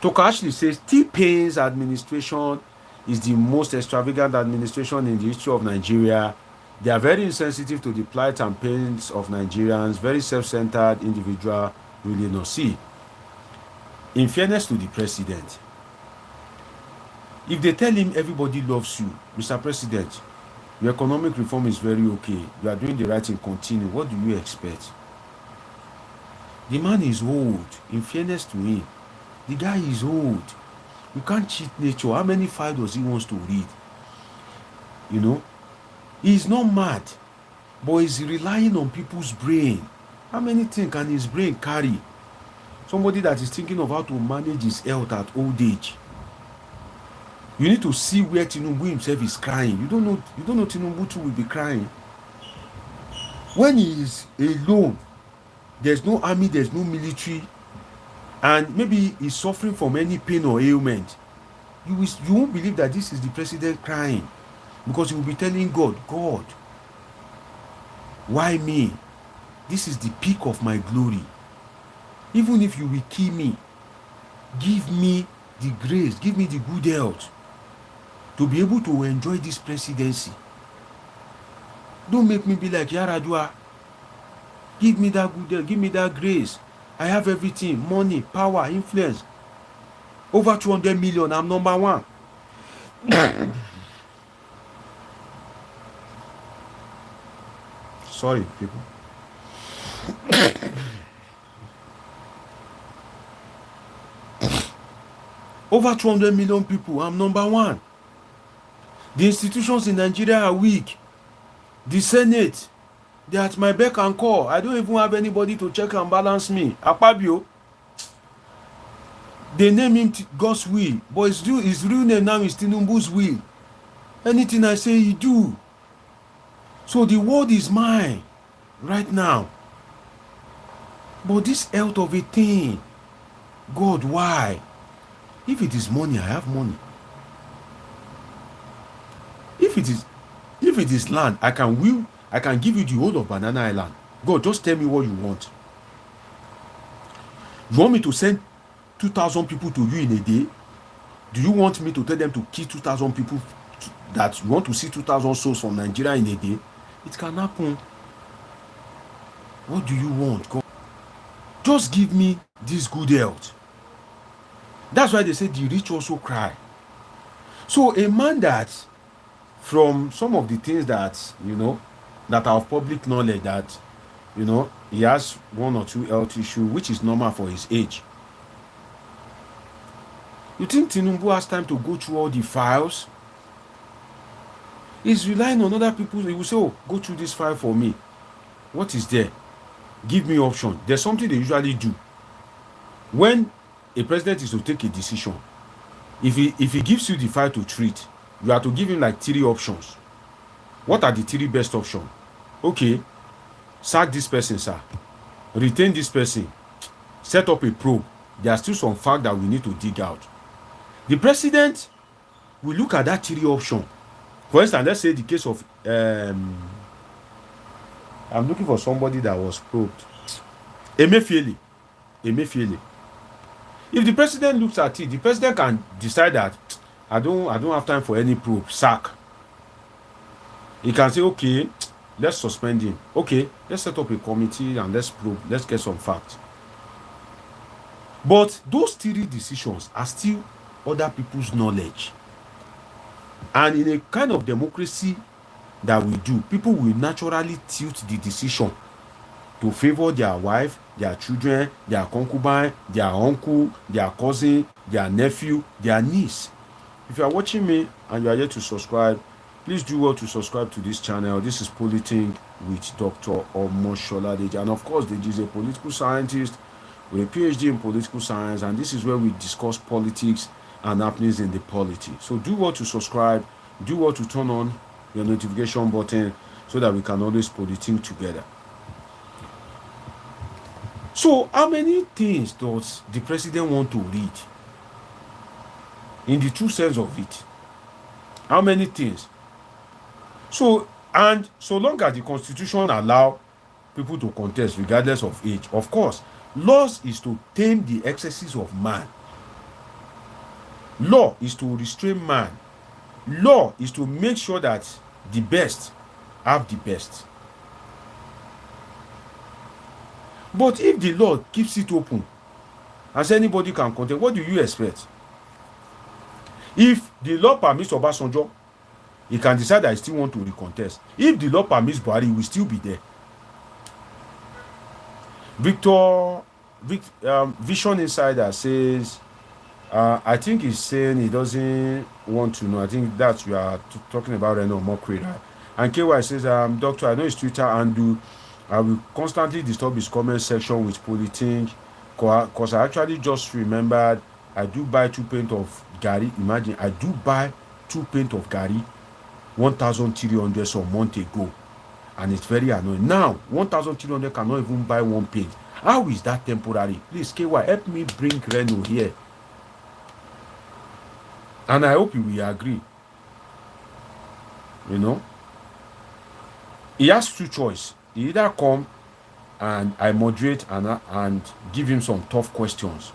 Toka Ashley says, T-Pain's administration is the most extravagant administration in the history of Nigeria. They are very insensitive to the plight and pains of Nigerians, very self-centered individual, really no. See, in fairness to the president, If they tell him everybody loves you, Mr. President, your economic reform is very okay, you are doing the right thing, continue, what do you expect? The man is old. In fairness to him, the guy is old. You can't cheat nature. How many files does he wants to read? You know, he's not mad, but he's relying on people's brain. How many things can his brain carry? Somebody that is thinking of how to manage his health at old age. You need to see where Tinubu himself is crying. You don't know Tinubu too will be crying. When he is alone, there's no army, there's no military, and maybe he's suffering from any pain or ailment, you won't believe that this is the president crying, because he will be telling God, why me? This is the peak of my glory. Even if you will kill me, give me the grace, give me the good health to be able to enjoy this presidency. Don't make me be like Yaradua. Give me that good health, give me that grace. I have everything, money, power, influence. Over 200 million, I'm number one. Sorry, people. Over 200 million people, I'm number one. The institutions in Nigeria are weak. The Senate, they're at my beck and call. I don't even have anybody to check and balance me. Akpabio, they name him God's will, but his real name now is Tinubu's will. Anything I say, he do. So the world is mine right now. But this health of a thing, God, why? If it is money, I have money. If it is land, I can give you the whole of Banana Island. God, just tell me what you want. You want me to send 2,000 people to you in a day? Do you want me to tell them to kill 2,000 people, that you want to see 2,000 souls from Nigeria in a day? It can happen. What do you want, God? Just give me this good health. That's why they say the rich also cry. So a man that, from some of the things that, that are of public knowledge, that, he has one or two health issues, which is normal for his age. You think Tinubu has time to go through all the files? He's relying on other people. He will say, oh, go through this file for me. What is there? Give me option. There's something they usually do. When a president is to take a decision, if he gives you the file to treat, you have to give him like 3 options. What are the 3 best options? Okay, sack this person, sir. Retain this person. Set up a probe. There are still some facts that we need to dig out. The president will look at that 3 options. For instance, let's say the case of I'm looking for somebody that was probed. Emefiele. If the president looks at it, the president can decide that I don't have time for any probe, sack. He can say, okay, let's suspend him. Okay, let's set up a committee and let's probe, let's get some facts. But those 3 decisions are still other people's knowledge. And in a kind of democracy that we do, people will naturally tilt the decision to favor their wife, their children, their concubine, their uncle, their cousin, their nephew, their niece. If you are watching me and you are yet to subscribe, please do well to subscribe to this channel. This is Polithink with Dr. Omoshola Deji. And of course, Deji is a political scientist with a PhD in political science, and this is where we discuss politics and happenings in the polity. So do well to subscribe, do well to turn on your notification button so that we can always polithink together. So how many things does the president want to read? In the true sense of it, how many things? So, and so long as the constitution allow people to contest regardless of age, of course, laws is to tame the excesses of man. Law is to restrain man. Law is to make sure that the best have the best. But if the law keeps it open, as anybody can contest, what do you expect? If the law permits Obasanjo, he can decide that he still want to recontest. If the law permits Buhari, he will still be there. Vision Insider says, I think he's saying he doesn't want to know. I think that's we are talking about Reno Mokwe, right? And KY says, Doctor, I know his Twitter handle. I will constantly disturb his comment section with Polithink, because I actually just remembered I do buy 2 pint of Gary. Imagine, I do buy 2 pint of Gary 1,300 some month ago. And it's very annoying. Now, 1,300 cannot even buy 1 pint. How is that temporary? Please, KY, help me bring Reno here. And I hope you will agree. You know? He has 2 choices. He either come and I moderate and give him some tough questions.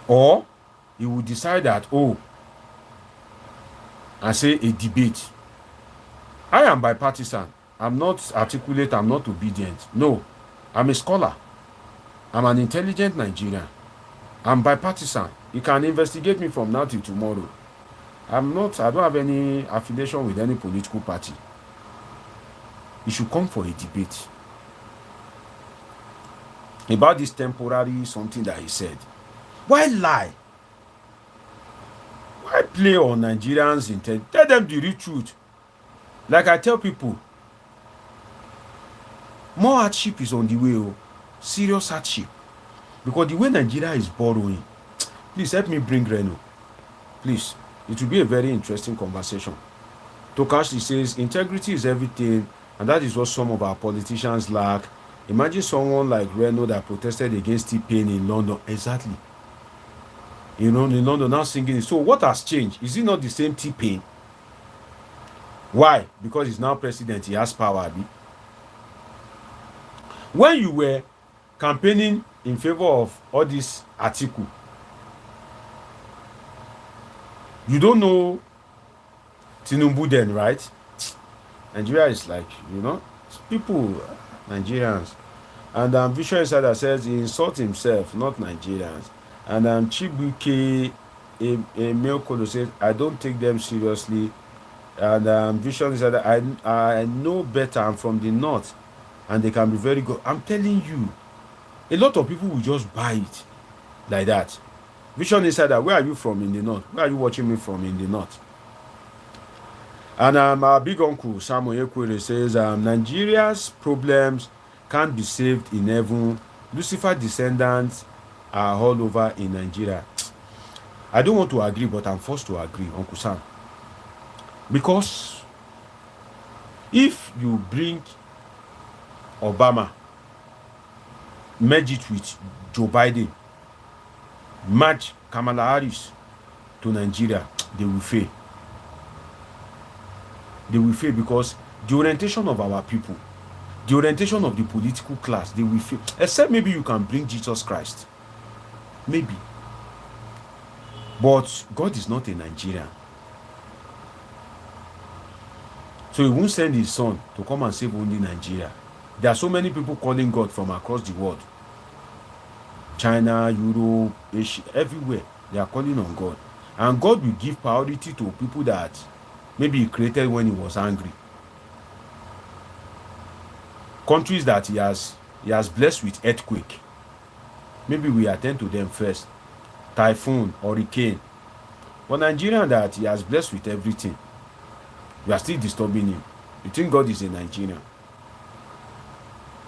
Or he will decide that, oh, and say a debate. I am bipartisan. I'm not articulate. I'm not obedient. No, I'm a scholar. I'm an intelligent Nigerian. I'm bipartisan. You can investigate me from now till tomorrow. I don't have any affiliation with any political party. You should come for a debate about this temporary something that he said. Why lie? Why play on Nigerians' intent? Tell them the real truth. Like I tell people, more hardship is on the way. Oh, serious hardship. Because the way Nigeria is borrowing, please help me bring Reno. Please. It will be a very interesting conversation. Tokashi says, integrity is everything, and that is what some of our politicians lack. Imagine someone like Reno that protested against T-Pain in London. Exactly. You know, in London now singing it. So what has changed? Is it not the same T-Pain? Why? Because he's now president. He has power. When you were campaigning in favor of all this article, you don't know Tinubu then, right? Nigeria is like, you know, people, Nigerians. And Vision Insider says he insults himself, not Nigerians. And Chibuke, a male colo, says, I don't take them seriously. And Vision Insider, I know better. I'm from the north. And they can be very good. I'm telling you, a lot of people will just buy it like that. Vision Insider, where are you from in the north? Where are you watching me from in the north? And our big uncle Samuel Ekwere says, Nigeria's problems can't be saved in heaven. Lucifer descendants are all over in Nigeria. I don't want to agree, but I'm forced to agree, Uncle Sam. Because if you bring Obama, merge it with Joe Biden, match Kamala Harris to Nigeria, they will fail. They will fail because the orientation of our people, the orientation of the political class, they will fail. Except maybe you can bring Jesus Christ. Maybe. But God is not a Nigerian. So he won't send his son to come and save only Nigeria. There are so many people calling God from across the world. China, Europe, Asia, everywhere. They are calling on God. And God will give priority to people that maybe he created when he was angry. Countries that he has blessed with earthquake. Maybe we attend to them first. Typhoon, hurricane. But Nigerian that he has blessed with everything, we are still disturbing him. You think God is a Nigerian?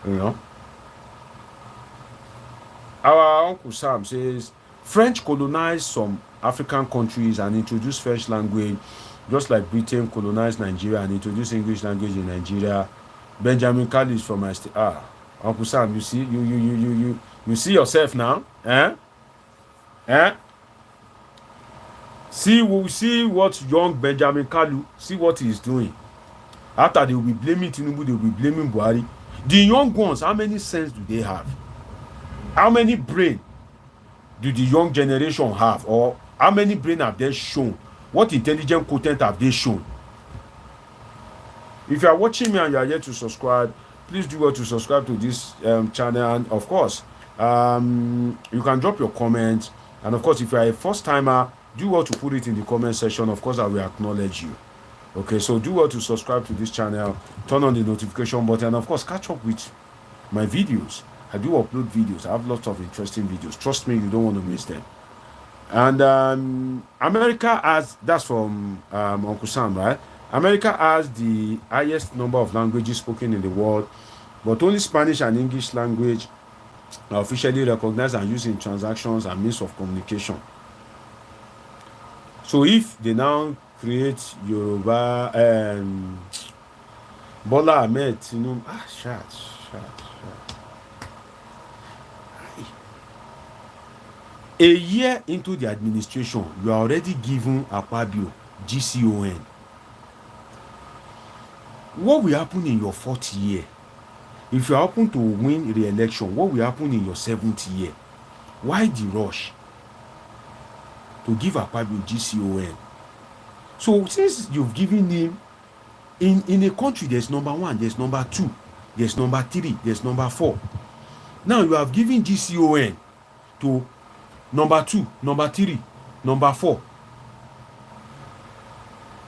You know? Our Uncle Sam says, French colonized some African countries and introduced French language, just like Britain colonized Nigeria and introduced English language in Nigeria. Benjamin Kali is from my state. Uncle Sam, you see, you see yourself now, eh? See what young Benjamin Kalu, see what he is doing. After they will be blaming Tinubu, they will be blaming Buhari. The young ones, how many sense do they have? How many brain do the young generation have? Or how many brain have they shown? What intelligent content have they shown? If you are watching me and you are yet to subscribe, please do well to subscribe to this channel. And of course, you can drop your comments And of course, if you are a first timer, do well to put it in the comment section. Of course, I will acknowledge you. Okay, so do well to subscribe to this channel, turn on the notification button, and of course, catch up with my videos. I do upload videos. I have lots of interesting videos. Trust me, you don't want to miss them. And America has, that's from Uncle Sam, right? America has the highest number of languages spoken in the world, but only Spanish and English language are officially recognized and used in transactions and means of communication. So if they now create Yoruba, Bola, Ahmed, Tinubu, shut. A year into the administration, you are already given Akpabio GCON. What will happen in your 4th year? If you happen to win re-election, what will happen in your 7th year? Why the rush to give Akpabio GCON? So since you've given him, in a country, there's number 1, there's number 2, there's number 3, there's number 4. Now you have given GCON to number 2, number 3, number 4.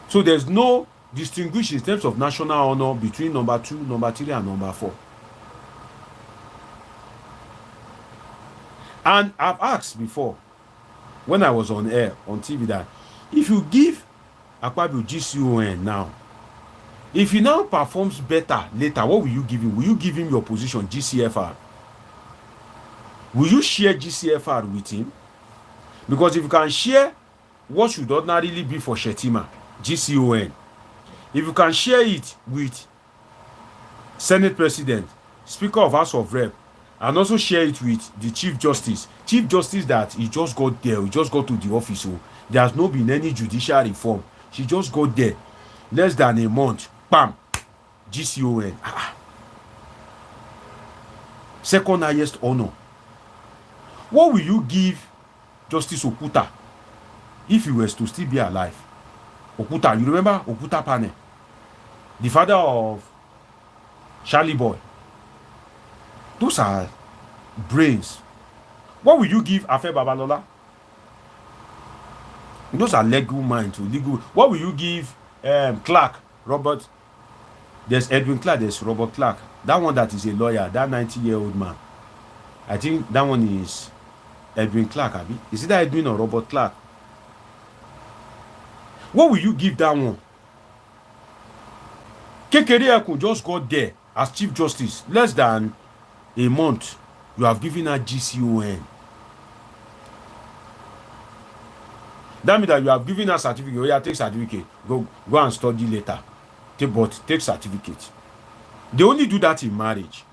So there's no distinguish in terms of national honor between number 2, number 3, and number 4. And I've asked before, when I was on air, on TV, that if you give Akpabio GCON now, if he now performs better later, what will you give him? Will you give him your position, GCFR? Will you share GCFR with him? Because if you can share what should ordinarily be for Shetima, GCON, if you can share it with Senate President, Speaker of House of Rep, and also share it with the Chief Justice that he just got there, he just got to the office, so there has not been any judicial reform. She just got there, less than a month, bam, GCON. Second highest honor. What will you give Justice Okuta if he was to still be alive? Okuta, you remember Okuta Pane, the father of Charlie Boy? Those are brains. What will you give Afe Babalola? Those are legal minds, legal. What will you give Clark, Robert? There's Edwin Clark, there's Robert Clark. That one that is a lawyer, that 90-year-old man. I think that one is Edwin Clark, Abi. Is it that Edwin or Robert Clark? What will you give that one? Kekere could just got there as Chief Justice. Less than a month, you have given her GCON. That means that you have given her certificate. Oh yeah, take certificate. Go and study later. Take certificate. They only do that in marriage.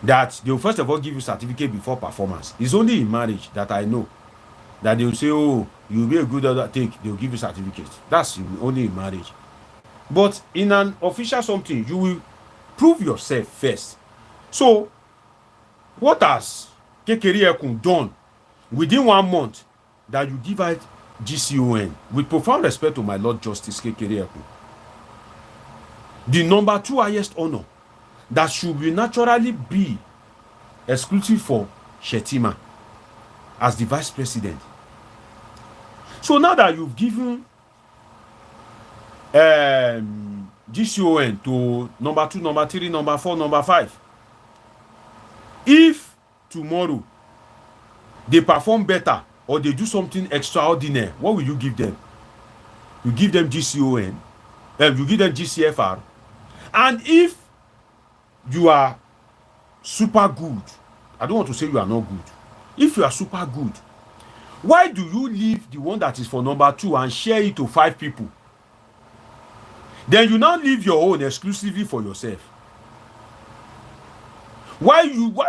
That they will first of all give you certificate before performance. It's only in marriage that I know that they will say, oh, you'll be a good other take, they'll give you certificate. That's only in marriage. But in an official something, you will prove yourself first. So, what has Kekere Ekun done within 1 month that you give out GCON? With profound respect to my Lord Justice Kekere Ekun, the number 2 highest honor that should be naturally be exclusive for Shetima as the vice president. So now that you've given GCON to number 2, number 3, number 4, number 5, if tomorrow they perform better or they do something extraordinary, what will you give them? You give them GCON, you give them GCFR. And if you are super good, I don't want to say you are not good. If you are super good, why do you leave the one that is for number 2 and share it to 5 people? Then you now leave your own exclusively for yourself. Why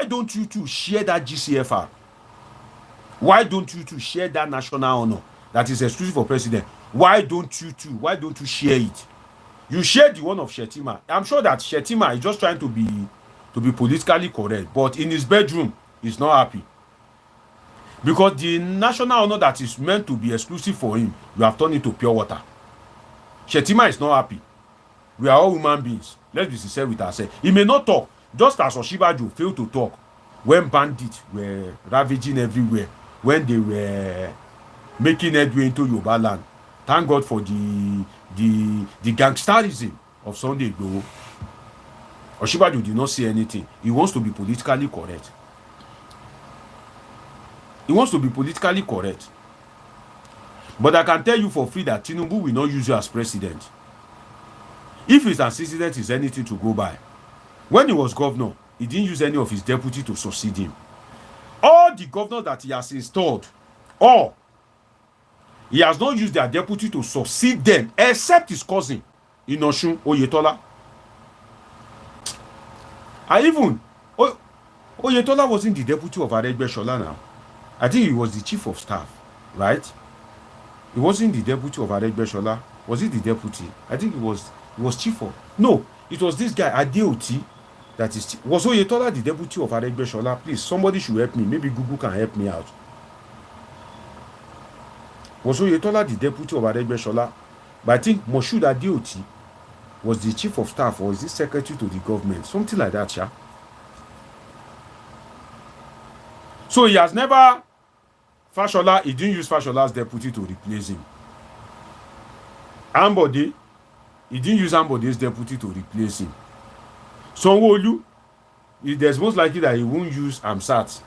don't you two share that GCFR? Why don't you two share that national honor that is exclusive for president? Why don't you share it? You share the one of Shetima. I'm sure that Shetima is just trying to be politically correct, but in his bedroom, he's not happy. Because the national honor that is meant to be exclusive for him, you have turned it to pure water. Shetima is not happy. We are all human beings. Let's be sincere with ourselves. He may not talk, just as Oshibaju failed to talk when bandits were ravaging everywhere. when they were making headway into Yoruba land. Thank God for the gangsterism of Sunday Igboho. Osinbajo did not say anything. He wants to be politically correct. He wants to be politically correct. But I can tell you for free that Tinubu will not use you as president. If his antecedent is anything to go by, when he was governor, he didn't use any of his deputy to succeed him. All the governors that he has installed, he has not used their deputy to succeed them, except his cousin, Inosun Oyetola. And even Oyetola wasn't the deputy of Aregbesola now. I think he was the chief of staff, right? He wasn't the deputy of Aregbesola. Was he the deputy? I think he was chief of. No, it was this guy, Adeoti, that is. Was Oyetola the deputy of Aregbesola? Please, somebody should help me. Maybe Google can help me out. Was Oyetola the deputy of Aregbesola? But I think Moshood Adeoti was the chief of staff, or is he secretary to the government? Something like that, yeah. So he has never, Fashola, he didn't use Fashola's deputy to replace him. Ambode, he didn't use Ambode's deputy to replace him. Sanwo-Olu, there's most likely that he won't use Amsat,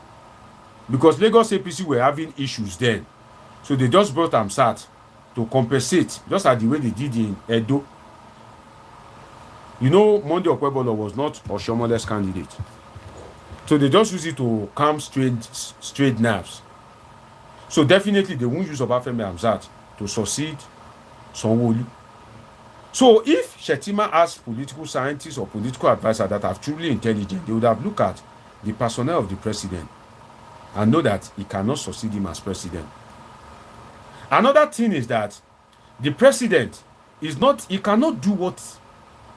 because Lagos APC were having issues then. So they just brought Amsat to compensate, just like the way they did in Edo. You know, Monday Okwebolo was not Oshomole's candidate. So they just use it to calm straight nerves. So definitely they won't use Obafemi Hamzat to succeed Sanwo-Olu. So if Shettima has political scientists or political advisors that are truly intelligent, they would have looked at the personnel of the president and know that he cannot succeed him as president. Another thing is that the president is not, he cannot do what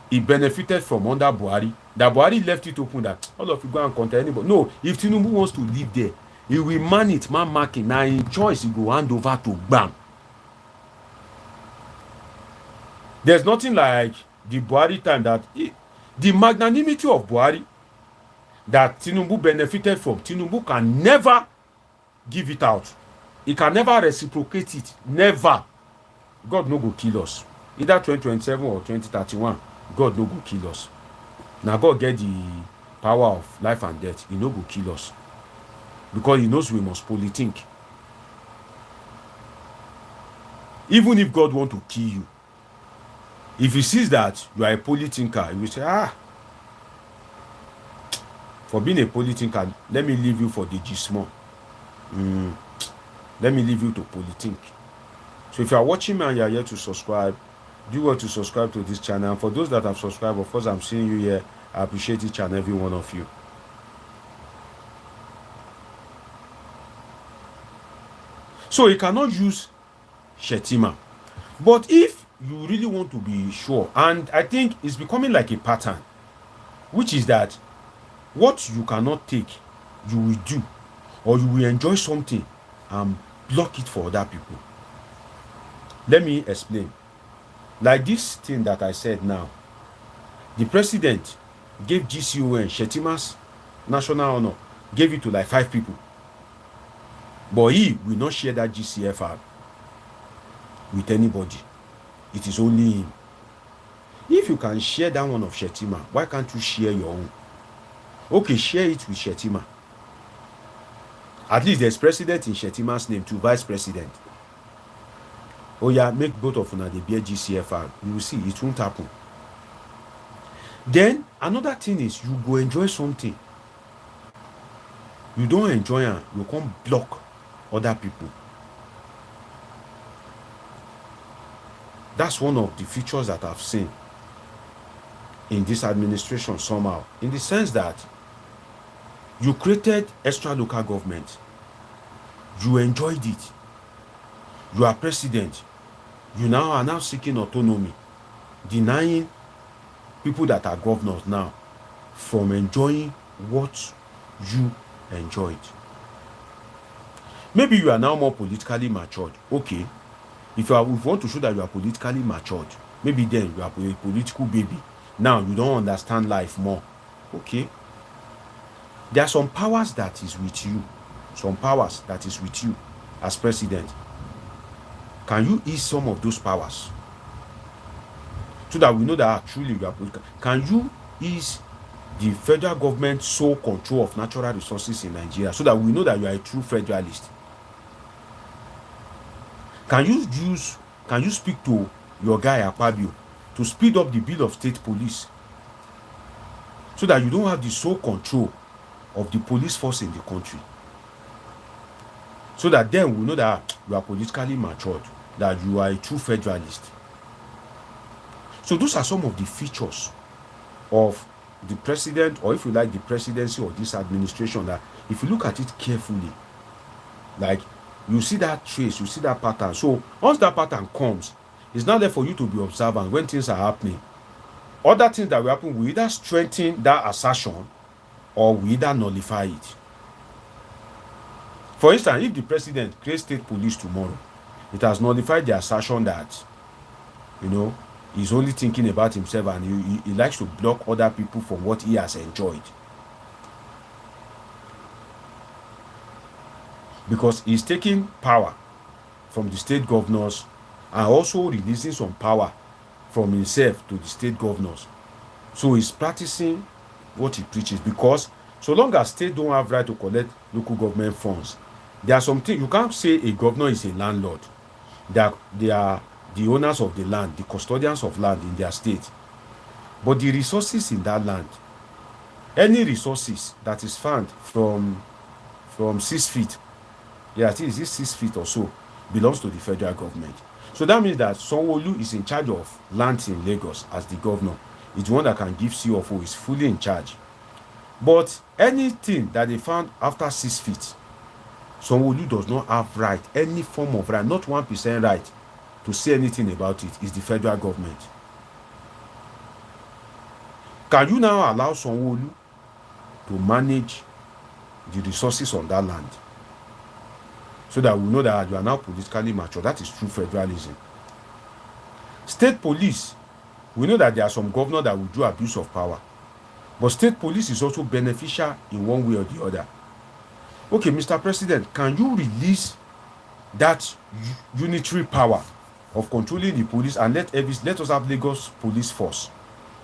he benefited from under Buhari. That Buhari left it open that all of you go and contest anybody. No, if Tinubu wants to live there, he will man it, man marking. Now in choice, he go hand over to Bam. There's nothing like the Buhari time that the magnanimity of Buhari that Tinubu benefited from. Tinubu can never give it out. He can never reciprocate it. Never. God no go kill us. Either 2027 or 2031. God no go kill us. Now God get the power of life and death. He no go kill us. Because he knows we must politic. Even if God want to kill you, if he sees that you are a politinker, he will say, for being a politinker, let me leave you for the Gismo. Let me leave you to politic. So if you are watching me and you are here to subscribe, do want to subscribe to this channel. And for those that have subscribed, of course, I'm seeing you here. I appreciate each and every one of you. So you cannot use Shettima. But if you really want to be sure, and I think it's becoming like a pattern, which is that what you cannot take, you will do, or you will enjoy something and block it for other people. Let me explain. Like this thing that I said now, the president gave GCON, Shettima's national honor, gave it to like 5 people. But he will not share that GCFR with anybody. It is only him. If you can share that one of Shettima, why can't you share your own? Okay, share it with Shettima. At least there's president in Shettima's name, to vice president. Oh yeah, make both of them the bear GCFR. You will see, it won't happen. Then another thing is, you go enjoy something. You don't enjoy it, you can't block other people. That's one of the features that I've seen in this administration somehow, in the sense that you created extra local government, you enjoyed it, you are president, you now are now seeking autonomy, denying people that are governors now from enjoying what you enjoyed. Maybe you are now more politically matured. Okay, if you want to show that you are politically matured, maybe then you are a political baby. Now you don't understand life more. Okay, there are some powers that is with you, some powers that is with you as president. Can you ease some of those powers? So that we know that truly you are political. Can you ease the federal government's sole control of natural resources in Nigeria so that we know that you are a true federalist? Can you speak to your guy Akpabio to speed up the bill of state police so that you don't have the sole control of the police force in the country? So that then we know that you are politically matured, that you are a true federalist. So those are some of the features of the president, or if you like, the presidency or this administration, that if you look at it carefully, like you see that trace, you see that pattern. So once that pattern comes, it's not there for you to be observant when things are happening. Other things that will happen will either strengthen that assertion or will either nullify it. For instance, if the president creates state police tomorrow, it has nullified the assertion that, he's only thinking about himself and he likes to block other people from what he has enjoyed. Because he's taking power from the state governors and also releasing some power from himself to the state governors. So he's practicing what he preaches, because so long as states don't have right to collect local government funds, there are some things you can't say a governor is a landlord. That they are the owners of the land, the custodians of land in their state. But the resources in that land, any resources that is found from 6 feet, it is 6 feet or so, belongs to the federal government. So that means that Sanwo-Olu is in charge of lands in Lagos as the governor. It's one that can give CFO, is fully in charge. But anything that they found after 6 feet, Sanwo-Olu does not have right, any form of right, not 1% right to say anything about it. Is the federal government. Can you now allow Sanwo-Olu to manage the resources on that land so that we know that you are now politically mature? That is true federalism. State police, we know that there are some governors that will do abuse of power, but state police is also beneficial in one way or the other. Okay, Mr. President, can you release that unitary power of controlling the police and let us have Lagos police force,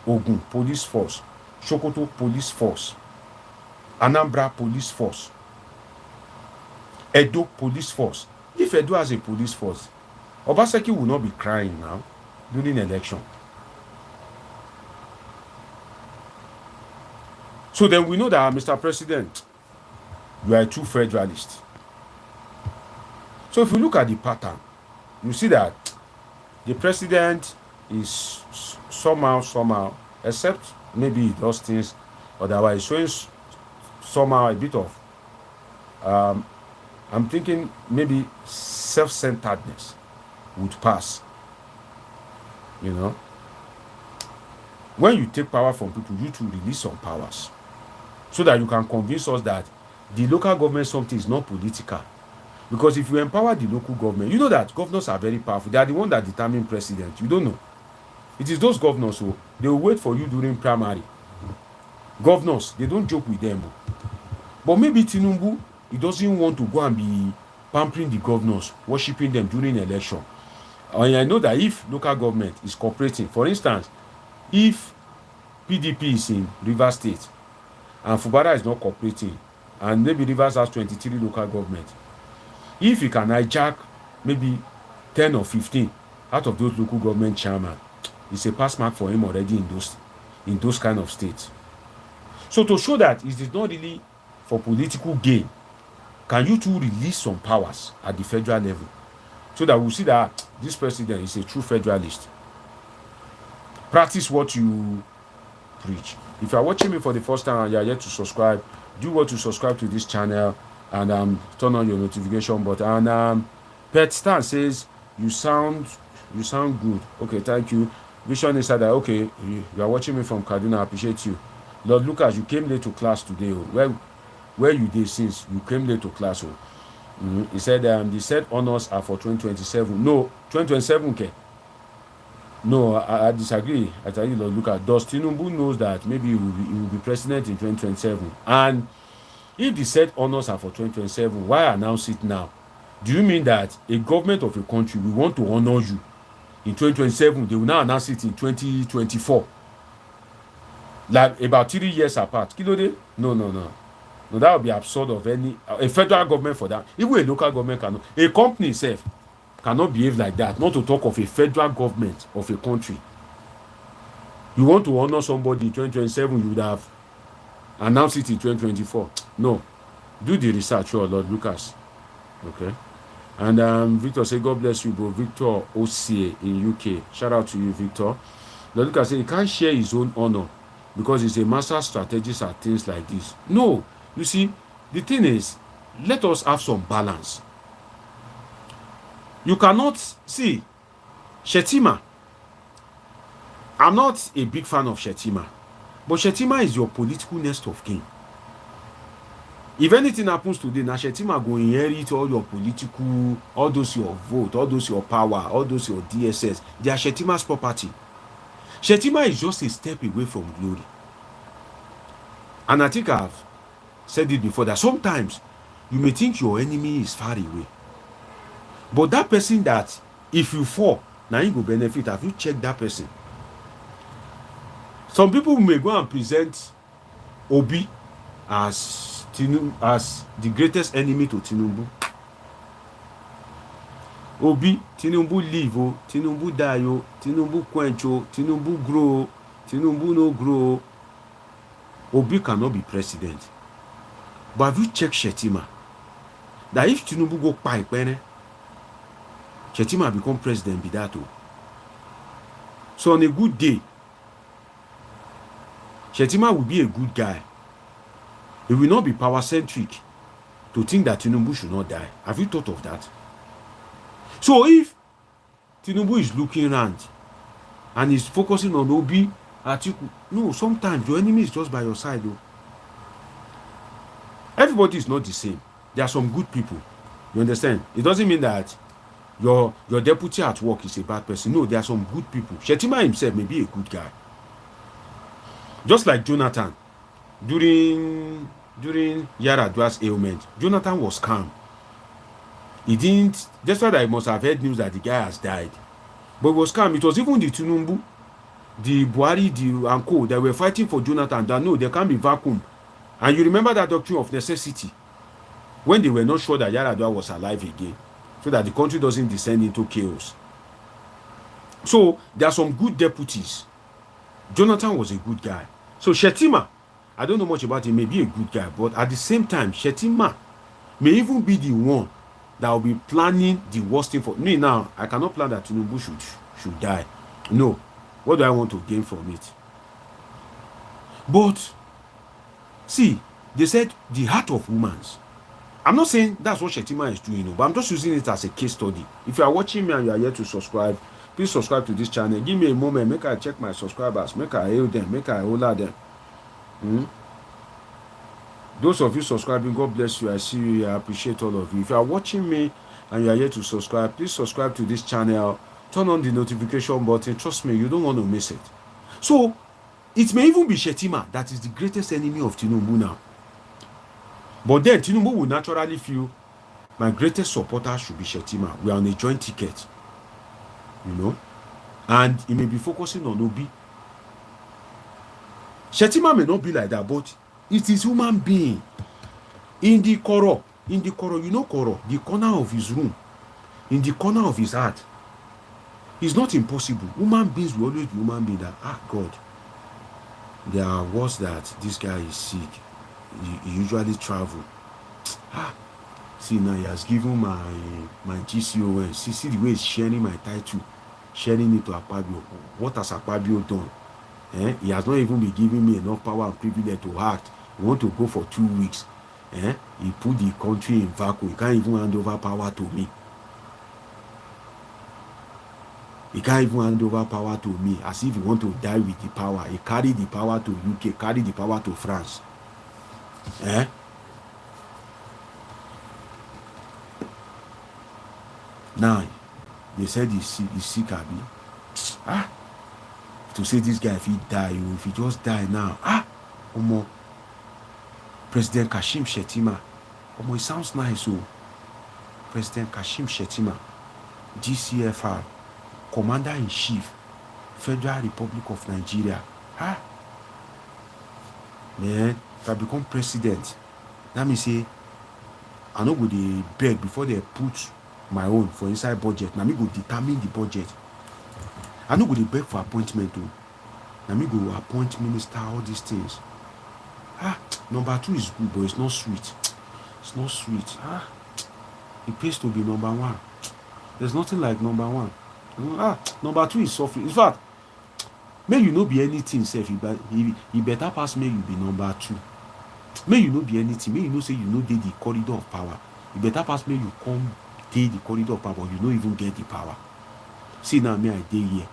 Ogun police force, Sokoto police force, Anambra police force, Edo police force? If Edo has a police force, Obaseki will not be crying now during election. So then we know that, Mr. President, you are a true federalist. So if you look at the pattern, you see that the president is somehow, except maybe he does things otherwise, showing somehow a bit of, I'm thinking maybe self-centeredness would pass. When you take power from people, you to release some powers so that you can convince us that the local government something is not political. Because if you empower the local government, you know that governors are very powerful. They are the ones that determine president. You don't know. It is those governors who they will wait for you during primary. Governors, they don't joke with them. But maybe Tinubu, he doesn't want to go and be pampering the governors, worshipping them during election. And I know that if local government is cooperating, for instance, if PDP is in Rivers State and Fubara is not cooperating, and maybe Rivers has 23 local government, if he can hijack maybe 10 or 15 out of those local government chairmen, it's a pass mark for him already in those kind of states. So to show that it is not really for political gain, can you two release some powers at the federal level so that we'll see that this president is a true federalist? Practice what you preach. If you are watching me for the first time and you are yet to subscribe, do what to subscribe to this channel and turn on your notification button. And Pet Stan says you sound good. Okay, thank you. Vision is that okay, you are watching me from Kaduna. I appreciate you. Lord Lucas, you came late to class today. Where you did since you came late to class? He said the said honors are for 2027. No, 2027. Okay. No, I disagree. I tell you, Lord Lucas. Does Tinubu knows that maybe he will be president in 2027? And If the said honors are for 2027, why announce it now? Do you mean that a government of a country will want to honor you in 2027? They will now announce it in 2024, like about 3 years apart. Kilo de? No, no, no. No, that would be absurd of any a federal government for that. Even a local government cannot. A company itself cannot behave like that. Not to talk of a federal government of a country. You want to honor somebody in 2027, you would have announced it in 2024. No. Do the research, your Lord Lucas. Okay. And Victor say, God bless you, bro. Victor OCA in UK. Shout out to you, Victor. Lord Lucas say he can't share his own honor because he's a master strategist at things like this. No. You see, the thing is, let us have some balance. You cannot see Shetima. I'm not a big fan of Shetima, but Shetima is your political nest of kin. If anything happens today, now Shetima go inherit all your political, all those your vote, all those your power, all those your DSS. They are Shetima's property. Shetima is just a step away from glory. And I think I've said it before that sometimes you may think your enemy is far away. But that person that if you fall, now you go benefit. Have you checked that person? Some people may go and present Obi as the greatest enemy to Tinubu. Obi, Tinubu leave, oh, Tinubu die, oh, Tinubu quench, oh, Tinubu grow, Tinubu no grow. Obi cannot be president. But have you checked Shetima? That if Tinubu go pipe, Shetima become president, be that oh. So on a good day, Shetima will be a good guy. He will not be power-centric to think that Tinubu should not die. Have you thought of that? So if Tinubu is looking around and is focusing on Obi, Atiku, no, sometimes your enemy is just by your side though. Everybody is not the same. There are some good people. You understand? It doesn't mean that your deputy at work is a bad person. No, there are some good people. Shetima himself may be a good guy. Just like Jonathan, during Yar'Adua's ailment, Jonathan was calm. He didn't, that's why I must have heard news that the guy has died. But he was calm. It was even the Tinubu, the Buhari, the Anko that were fighting for Jonathan that no, there can't be vacuum. And you remember that doctrine of necessity when they were not sure that Yar'Adua was alive again, so that the country doesn't descend into chaos. So there are some good deputies. Jonathan was a good guy. So Shetima, I don't know much about him, may be a good guy, but at the same time, Shetima may even be the one that will be planning the worst thing for me. Now, I cannot plan that Tinubu should die. No. What do I want to gain from it? But, see, they said the heart of women. I'm not saying that's what Shetima is doing, but I'm just using it as a case study. If you are watching me and you are yet to subscribe, please subscribe to this channel. Give me a moment, make I check my subscribers, make I hail them, make I holler them. Those of you subscribing, God bless you. I see you. I appreciate all of you. If you are watching me and you are yet to subscribe, please subscribe to this channel. Turn on the notification button. Trust me, you don't want to miss it. So, it may even be Shetima that is the greatest enemy of Tinubu now. But then Tinubu will naturally feel my greatest supporter should be Shetima. We are on a joint ticket. You know? And he may be focusing on Obi. Shetima may not be like that, but it is human being. In the koro, you know koro, the corner of his room, in the corner of his heart, it's not impossible. Human beings will always be human beings that, God, there are words that this guy is sick. He usually travel. See, now he has given my GCON. See the way he's sharing my title, sharing it to Akpabio. What has Akpabio done? He has not even been giving me enough power and privilege to act. He want to go for 2 weeks. He put the country in vacuum. He can't even hand over power to me. He can't even hand over power to me as if he want to die with the power. He carried the power to UK, carried the power to France. Now, they said he's sick, Abi. To say this guy, if he die, if he just die now, President Kashim Shettima. It sounds nice, oh. President Kashim Shettima, GCFR, Commander-in-Chief, Federal Republic of Nigeria. Man, if I become president, that means say, I know go dey beg before they put my own for inside budget. Now me go determine the budget. I no go dey beg for appointment too. Now me go appoint minister, all these things. Number 2 is good, but it's not sweet. It's not sweet. It pays to be number 1. There's nothing like number 1. Number 2 is suffering. In fact, may you no be anything, self. He better pass may you be number 2. May you no be anything. May you no say you no dey the corridor of power. You better pass may you come dey the corridor of power, but you no even get the power. See now, me I dey here.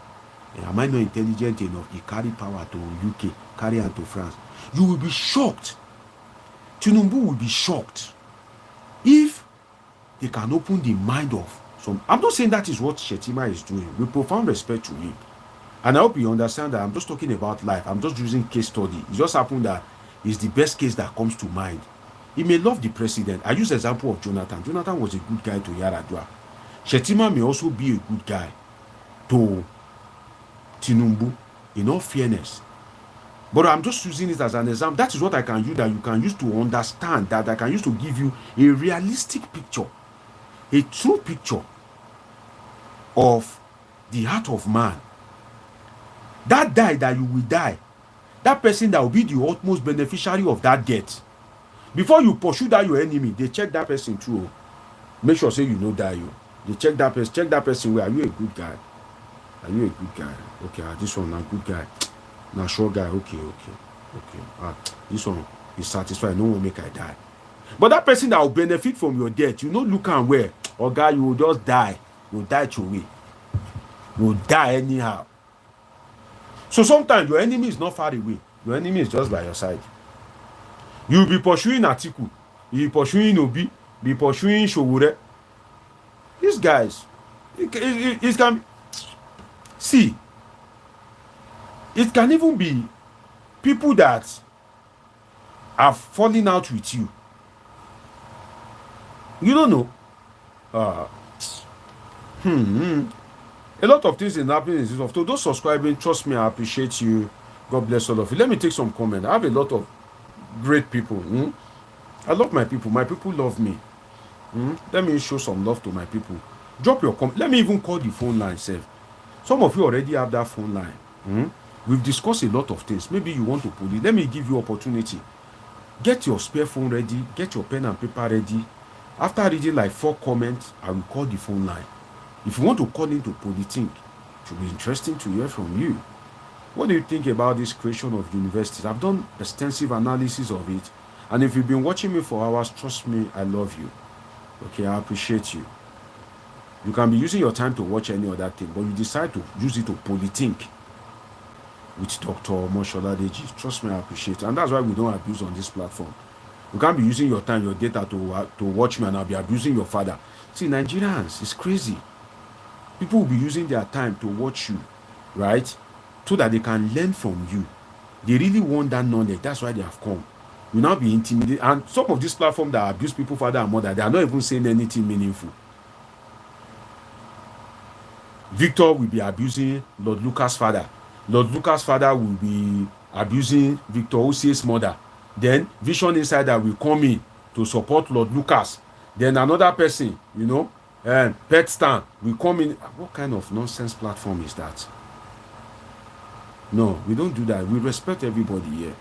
Am I not intelligent enough? He carry power to UK, carry am to France. You will be shocked. Tinubu will be shocked if they can open the mind of some. I'm not saying that is what Shettima is doing. With profound respect to him. And I hope you understand that I'm just talking about life. I'm just using case study. It just happened that it's the best case that comes to mind. He may love the president. I use the example of Jonathan. Jonathan was a good guy to Yaradua. Shettima may also be a good guy to Tinubu, in all fairness. But I'm just using it as an example. That is what I can use, that you can use to understand, that I can use to give you a realistic picture, a true picture of the heart of man. That die that you will die, that person that will be the utmost beneficiary of that death. Before you pursue that your enemy, they check that person through. Make sure say you know that you. They check that person. Check that person. Where are you a good guy? Are you a good guy? Okay, this one a good guy. Now sure guy. Okay. This one is satisfied. No one make I die. But that person that will benefit from your death, you know, look and where, or guy, you will just die. You will die your way. You will die anyhow. So sometimes your enemy is not far away. Your enemy is just by your side. You will be pursuing Atiku. You will be pursuing Obi. Be pursuing Showore. These guys, it can be, see, it can even be people that are falling out with you. You don't know. A lot of things is happening in this world. To those subscribing, trust me, I appreciate you. God bless all of you. Let me take some comment. I have a lot of great people. I love my people. My people love me. Let me show some love to my people. Drop your comment. Let me even call the phone line, sef. Some of you already have that phone line. We've discussed a lot of things. Maybe you want to pull it. Let me give you opportunity. Get your spare phone ready. Get your pen and paper ready. After reading like 4 comments, I will call the phone line. If you want to call into Polithink, it will be interesting to hear from you. What do you think about this creation of universities? I've done extensive analysis of it. And if you've been watching me for hours, trust me, I love you. Okay, I appreciate you. You can be using your time to watch any other thing, but you decide to use it to Polithink with Dr. Omoshola Deji. Trust me, I appreciate it. And that's why we don't abuse on this platform. You can't be using your time, your data to watch me and I'll be abusing your father. See, Nigerians, it's crazy. People will be using their time to watch you, right? So that they can learn from you. They really want that knowledge. That's why they have come. You now be intimidated. And some of these platforms that abuse people, father and mother, they are not even saying anything meaningful. Victor will be abusing Lord Lucas' father. Lord Lucas' father will be abusing Victor Osie's mother. Then Vision Insider will come in to support Lord Lucas. Then another person, Pet Stan will come in. What kind of nonsense platform is that? No, we don't do that. We respect everybody here.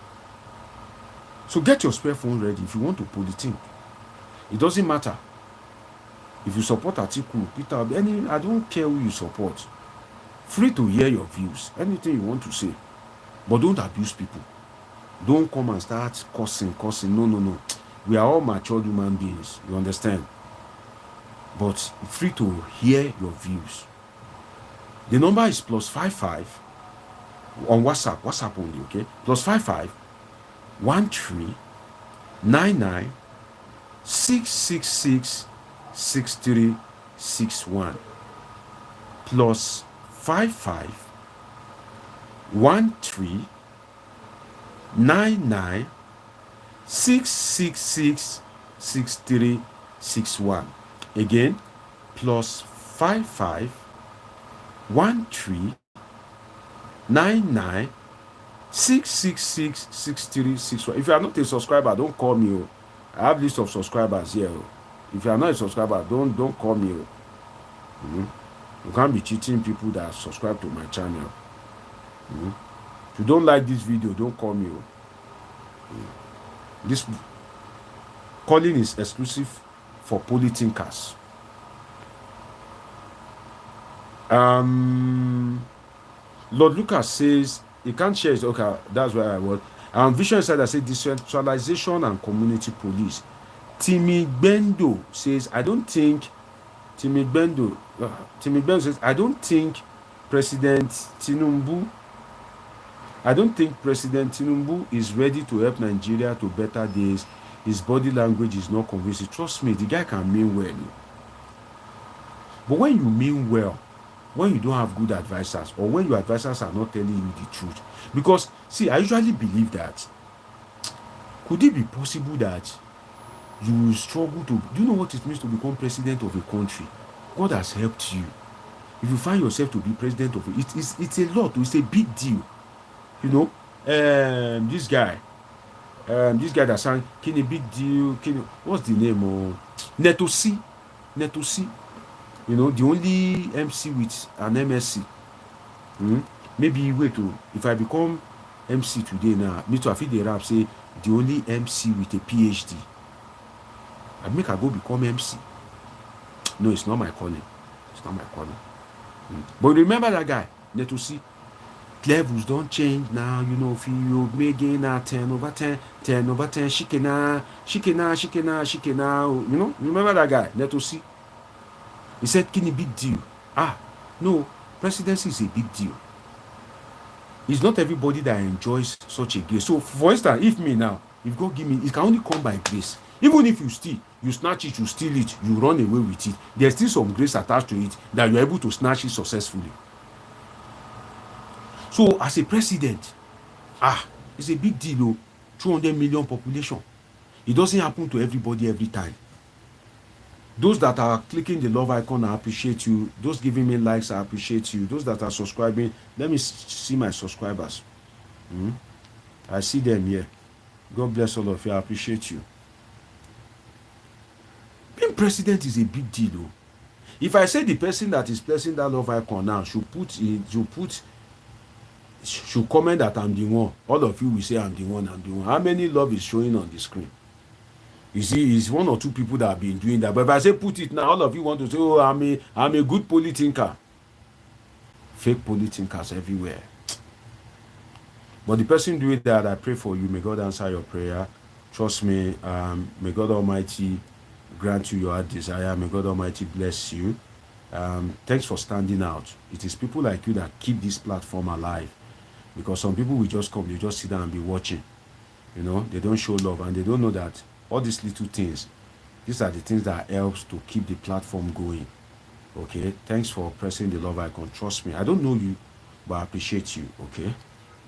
So get your spare phone ready if you want to Polithink. It doesn't matter. If you support Atiku, Peter, I don't care who you support. Free to hear your views, anything you want to say. But don't abuse people. Don't come and start cursing. No. We are all mature human beings. You understand? But free to hear your views. The number is +55 on WhatsApp only, okay? +55 13 99 666 6361 +55 13 99 6666361. Again, +55 13 99 6666361. If you are not a subscriber, don't call me. I have list of subscribers here. If you are not a subscriber, don't call me. You can't be cheating people that subscribe to my channel. If you don't like this video, don't call me. This calling is exclusive for Polithinkers. Lord Lucas says he can't share his. Okay, that's where I was. Vision said, I said decentralization and community police. Timi Bendo says, I don't think Timi Bendo says, I don't think President Tinubu is ready to help Nigeria to better days. His body language is not convincing. Trust me, the guy can mean well. But when you mean well, when you don't have good advisors, or when your advisors are not telling you the truth, because see, I usually believe that could it be possible that you will struggle to, do you know what it means to become president of a country? God has helped you. If you find yourself to be president of it, it's a lot, it's a big deal. This guy that sang Kini Big Deal, what's the name of Netosi, the only MC with an MSc. Maybe wait to, if I become MC today now, me to I feel the rap say the only MC with a PhD. I make I go become MC. No, it's not my calling. But remember that guy, Netosi. Levels don't change now, if you making 10 over 10, 10 over 10, shikena, remember that guy, Netosi? He said, Kini big deal. No, presidency is a big deal. It's not everybody that enjoys such a grace. So, for instance, if God give me, it can only come by grace. Even if you steal, you snatch it, you steal it, you run away with it, there's still some grace attached to it that you're able to snatch it successfully. So, as a president, it's a big deal, 200 million population. It doesn't happen to everybody every time. Those that are clicking the love icon, I appreciate you. Those giving me likes, I appreciate you. Those that are subscribing, let me see my subscribers. I see them here. God bless all of you. I appreciate you. Being president is a big deal. If I say the person that is pressing that love icon now should comment that I'm the one, all of you will say I'm the one. How many love is showing on the screen? You see, it's one or two people that have been doing that. But if I say put it now, all of you want to say, oh, I'm a good Polithinker. Fake Polithinkers everywhere. But the person doing that, I pray for you. May God answer your prayer. Trust me. May God Almighty grant you your heart desire. May God Almighty bless you. Thanks for standing out. It is people like you that keep this platform alive. Because some people will just come, they just sit down and be watching. They don't show love, and they don't know that all these little things, these are the things that helps to keep the platform going. Okay, thanks for pressing the love icon. Trust me, I don't know you, but I appreciate you. Okay,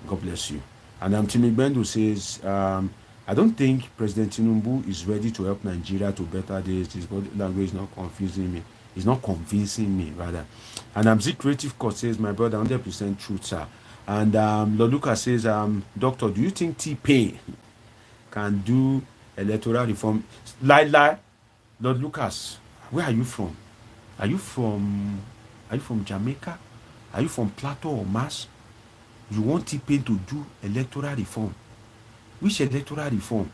God bless you. And Timi Bendo says, I don't think President Tinubu is ready to help Nigeria to better days. His body language is not confusing me. It's not convincing me, rather. And Z Creative Court says, my brother, 100% truth, sir. And Lord Lucas says, Doctor, do you think T-Pain can do electoral reform? Lie. Lord Lucas, where are you from? Are you from Jamaica? Are you from Plateau or Mass? You want T-Pain to do electoral reform? Which electoral reform?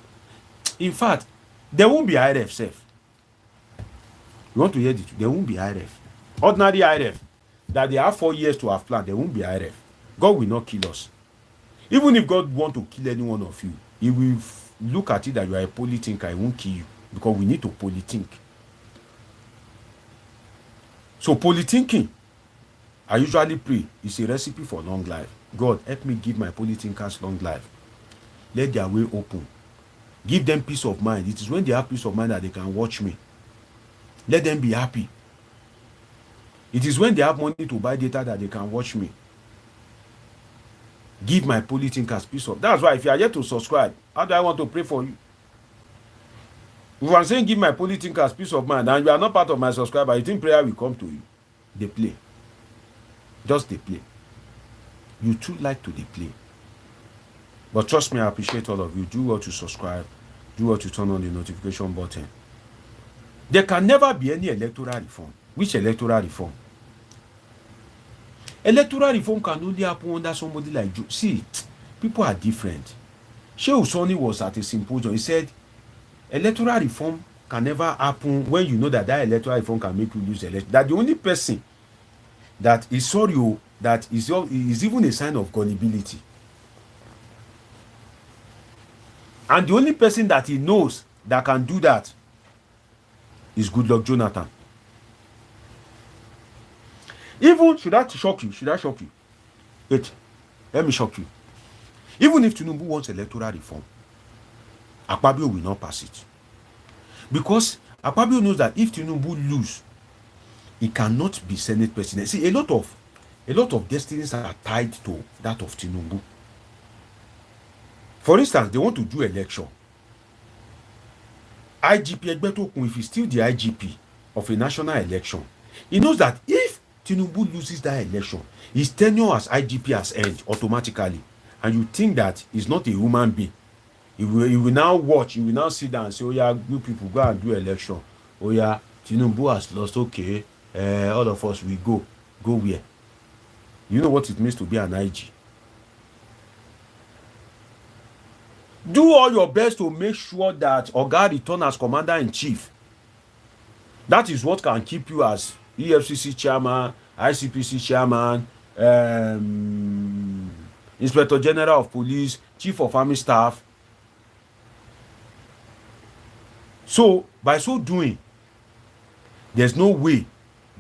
In fact, there won't be IRF, safe. You want to hear it? There won't be IRF. Ordinary IRF that they have 4 years to have planned, there won't be IRF. God will not kill us. Even if God want to kill any one of you, he will look at it that you are a Polithinker, he won't kill you, because we need to Polithink. So Polithinking, I usually pray, is a recipe for long life. God, help me give my Polithinkers long life. Let their way open. Give them peace of mind. It is when they have peace of mind that they can watch me. Let them be happy. It is when they have money to buy data that they can watch me. Give my Polithinkers peace of. That's why if you are yet to subscribe, how do I want to pray for you? If I'm saying give my Polithinkers peace of mind and you are not part of my subscriber, you think prayer will come to you? They play. Just they play. You too like to they play. But trust me, I appreciate all of you. Do what to subscribe. Do what to turn on the notification button. There can never be any electoral reform. Which electoral reform? Electoral reform can only happen under somebody like you. See, people are different. Sheikh Usoni was at a symposium. He said, electoral reform can never happen when you know that electoral reform can make you lose election. That the only person that is sorry, that is even a sign of gullibility. And the only person that he knows that can do that is Goodluck Jonathan. Even, should that shock you? Should that shock you? Wait, let me shock you. Even if Tinubu wants electoral reform, Akpabio will not pass it. Because Akpabio knows that if Tinubu lose, he cannot be Senate president. See, a lot of destinies are tied to that of Tinubu. For instance, they want to do election. IGP Egbetokun, if he's still the IGP of a national election, he knows that if Tinubu loses that election, his tenure as IGP has ended automatically. And you think that he's not a human being. He will now watch, he will now sit down and say, oh yeah, you people go and do election. Oh yeah, Tinubu has lost, okay, all of us will go. Go where? You know what it means to be an IG. Do all your best to make sure that Oga return as commander-in-chief. That is what can keep you as EFCC chairman, ICPC chairman, Inspector General of Police, Chief of Army Staff. So, by so doing, there's no way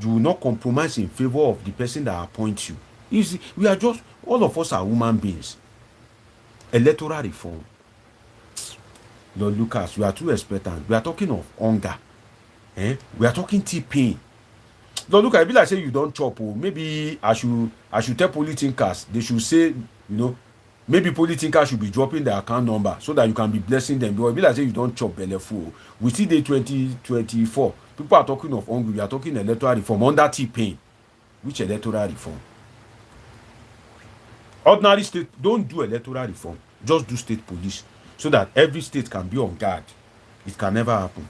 you will not compromise in favor of the person that appoints you. We are just, all of us are human beings. Electoral reform. Lord Lucas, you are too expectant. We are talking of hunger. We are talking T-pain. Lord Lucas, I be like say you don't chop. Maybe I should tell Polithinkers, they should say, maybe Polithinkers should be dropping their account number so that you can be blessing them. Because be like say you don't chop belly full. We see day 2024. People are talking of hungry. We are talking electoral reform under T-pain. Which electoral reform? Ordinary state, don't do electoral reform. Just do state police so that every state can be on guard. It can never happen.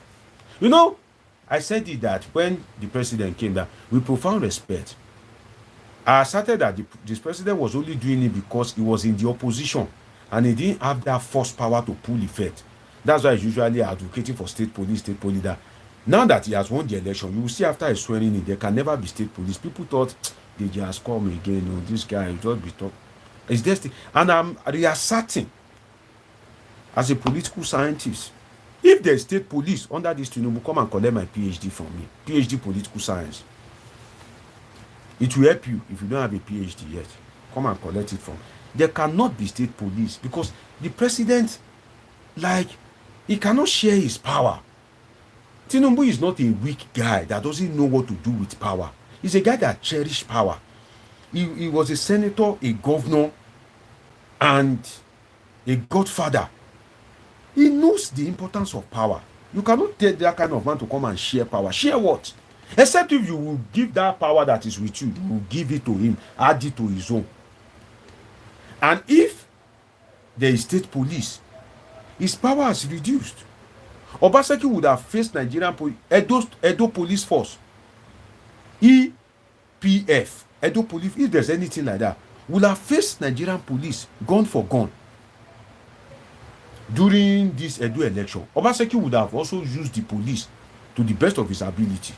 I said it that when the president came down, with profound respect, I asserted that this president was only doing it because he was in the opposition and he didn't have that force power to pull effect. That's why he's usually advocating for state police. That now that he has won the election, you will see after he's swearing in, there can never be state police. People thought they just come again. This guy will just be talking. It's destiny. And I'm reasserting as a political scientist, if there's state police under this Tinubu, come and collect my PhD from me. PhD political science. It will help you if you don't have a PhD yet. Come and collect it from me. There cannot be state police because the president, he cannot share his power. Tinubu is not a weak guy that doesn't know what to do with power. He's a guy that cherishes power. He was a senator, a governor, and a godfather. He knows the importance of power. You cannot take that kind of man to come and share power. Share what? Except if you will give that power that is with you, you will give it to him, add it to his own. And if there is state police, his power is reduced. Obaseki would have faced Nigerian Edo Police Force, EPF, Edo Police, if there's anything like that, would have faced Nigerian police gun for gun. During this Edo election, Obaseki would have also used the police to the best of his ability.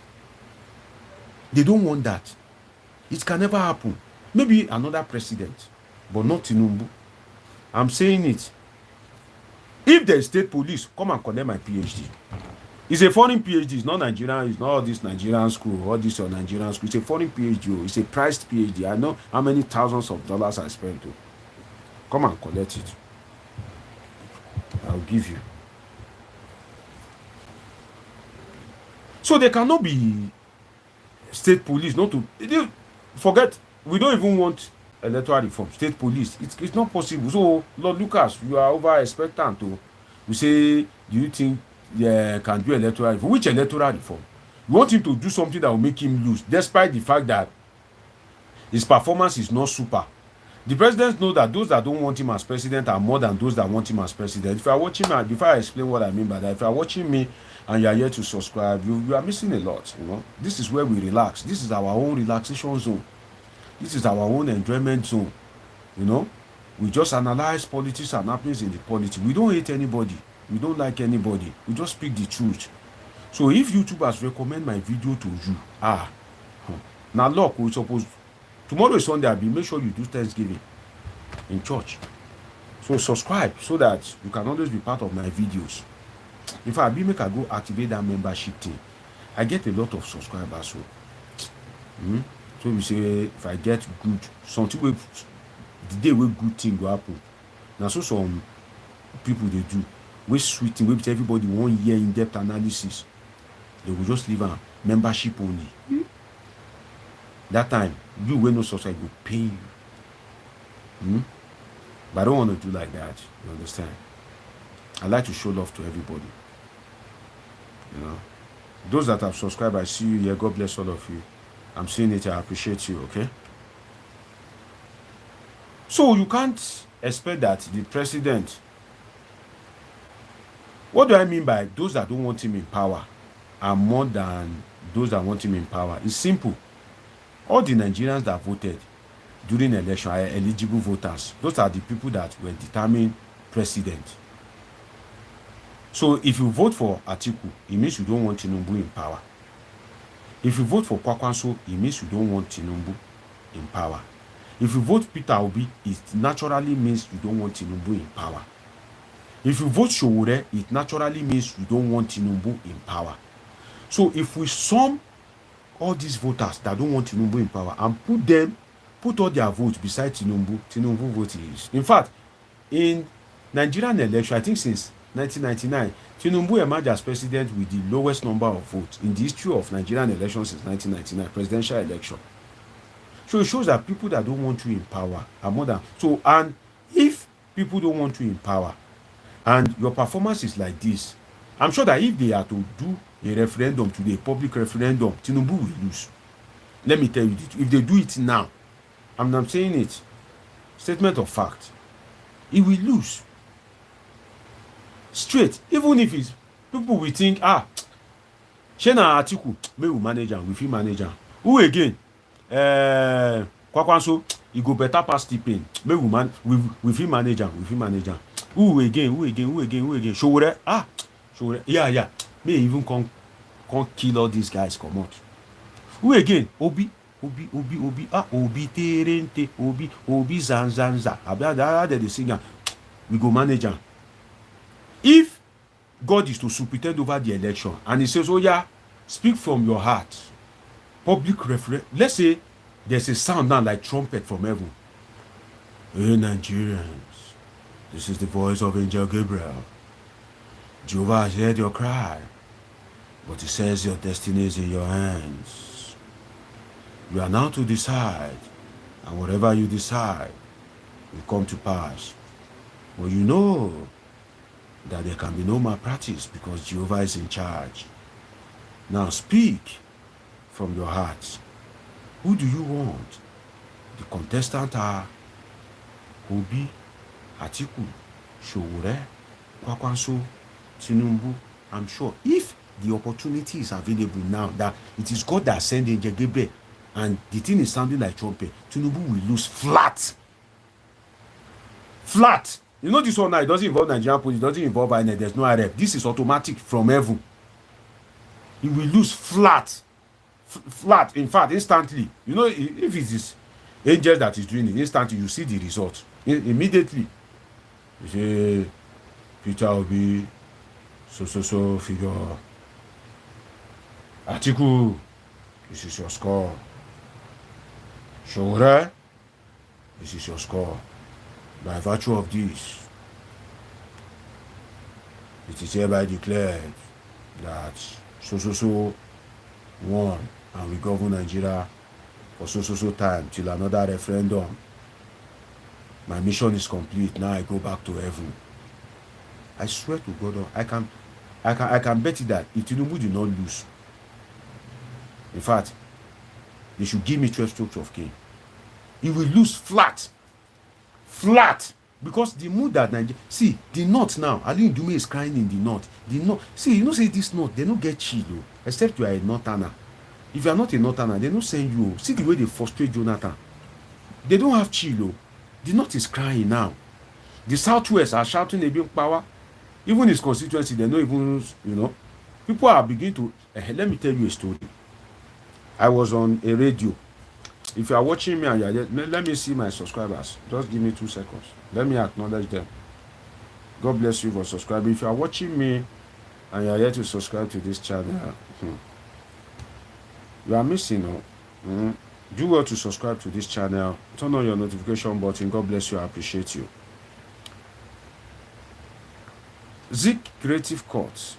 They don't want that. It can never happen. Maybe another president, but not Tinubu. I'm saying it. If there is state police, come and collect my PhD. It's a foreign PhD. It's not Nigerian. It's not all this Nigerian school. All this or Nigerian school. It's a foreign PhD. It's a priced PhD. I know how many thousands of dollars I spent. Come and collect it. I'll give you. So there cannot be state police not to forget. We don't even want electoral reform. State police. It's not possible. So Lord Lucas, you are over expectant. We say, do you think can do electoral reform. Which electoral reform? You want him to do something that will make him lose, despite the fact that his performance is not super. The president knows that those that don't want him as president are more than those that want him as president. If you are watching me, before I explain what I mean by that, if you are watching me and you are here to subscribe, you are missing a lot. This is where we relax. This is our own relaxation zone. This is our own enjoyment zone. We just analyze politics and happenings in the politics. We don't hate anybody. We don't like anybody. We just speak the truth. So if YouTubers recommend my video to you, now look, we suppose tomorrow is Sunday. Make sure you do Thanksgiving in church. So subscribe so that you can always be part of my videos. In fact, make I go activate that membership thing. I get a lot of subscribers. So we say if I get good something, the day where good thing go happen. Now so some people they do we sweet thing, with everybody 1 year in-depth analysis. They will just leave a membership only. That time, you will no subscribe will pay you. But I don't want to do like that. You understand? I like to show love to everybody. Those that have subscribed, I see you here. God bless all of you. I'm seeing it. I appreciate you. Okay. So you can't expect that the president. What do I mean by those that don't want him in power are more than those that want him in power? It's simple. All the Nigerians that voted during election are eligible voters. Those are the people that were determined president. So if you vote for Atiku, it means you don't want Tinubu in power. If you vote for Kwakwanso, it means you don't want Tinubu in power. If you vote Peter Obi, it naturally means you don't want Tinubu in power. If you vote Showore, it naturally means you don't want Tinubu in power. So if we sum all these voters that don't want Tinubu in power and put all their votes beside Tinubu vote is. In fact, in Nigerian election, I think since 1999, Tinubu emerged as president with the lowest number of votes in the history of Nigerian elections since 1999, presidential election. So it shows that people that don't want you in power are more than. So, and if people don't want you in power, and your performance is like this, I'm sure that if they are to do a referendum today, a public referendum, Tinubu will lose. Let me tell you this. If they do it now, I'm saying it, statement of fact, he will lose. Straight. Even if it's, people will think, Shena Atiku, may we manage him, we feel manage him. Who again? Kwakwanso, he go better pass the pain. May we feel manage him, Who again? Showore? Showore. Yeah. May even come kill all these guys, come out. Who again? Obi. Obi terente. Obi zanzanza. Abda the singer. We go manage him. If God is to superintend over the election and he says, speak from your heart. Public referendum. Let's say there's a sound now like trumpet from heaven. Hey, Nigerians. This is the voice of Angel Gabriel. Jehovah has heard your cry, but he says your destiny is in your hands. You are now to decide, and whatever you decide will come to pass. But you know that there can be no malpractice because Jehovah is in charge. Now speak from your heart. Who do you want? The contestant are Obi, Atiku, Showore, Kwakwanso, Tinubu. I'm sure if the opportunity is available now, that it is God that sent Angel Gabriel and the thing is sounding like trumpet, Tinubu will lose flat. You know this one now, it doesn't involve Nigerian police, it doesn't involve INEC, there's no RF. This is automatic from heaven. He will lose flat. In fact, instantly. You know, if it is angel that is doing it, instantly you see the result. Immediately. You say, Peter Obi, so figure. Atiku, this is your score. Showore, this is your score. By virtue of this, it is hereby declared that so won and we govern Nigeria for so time till another referendum. My mission is complete. Now I go back to heaven. I swear to God, I can bet you that if Tinubu do not lose, in fact, they should give me 12 strokes of cane. He will lose flat. Because the mood that Nigeria, see, the north now, Ali Ndume is crying in the north. The north, see, you know, say this north, they don't get chill, except you are a northerner. If you are not a northerner, they don't send you. See the way they frustrate Jonathan. They don't have chill. The north is crying now. The southwest are shouting about power. Even his constituency, they don't even, you know, people are beginning to. Let me tell you a story. I was on a radio. If you are watching me and you are, let me see my subscribers. Just give me 2 seconds. Let me acknowledge them. God bless you for subscribing. If you are watching me and you are yet to subscribe to this channel, you are missing. Do well to subscribe to this channel. Turn on your notification button. God bless you. I appreciate you. Zik Creative Court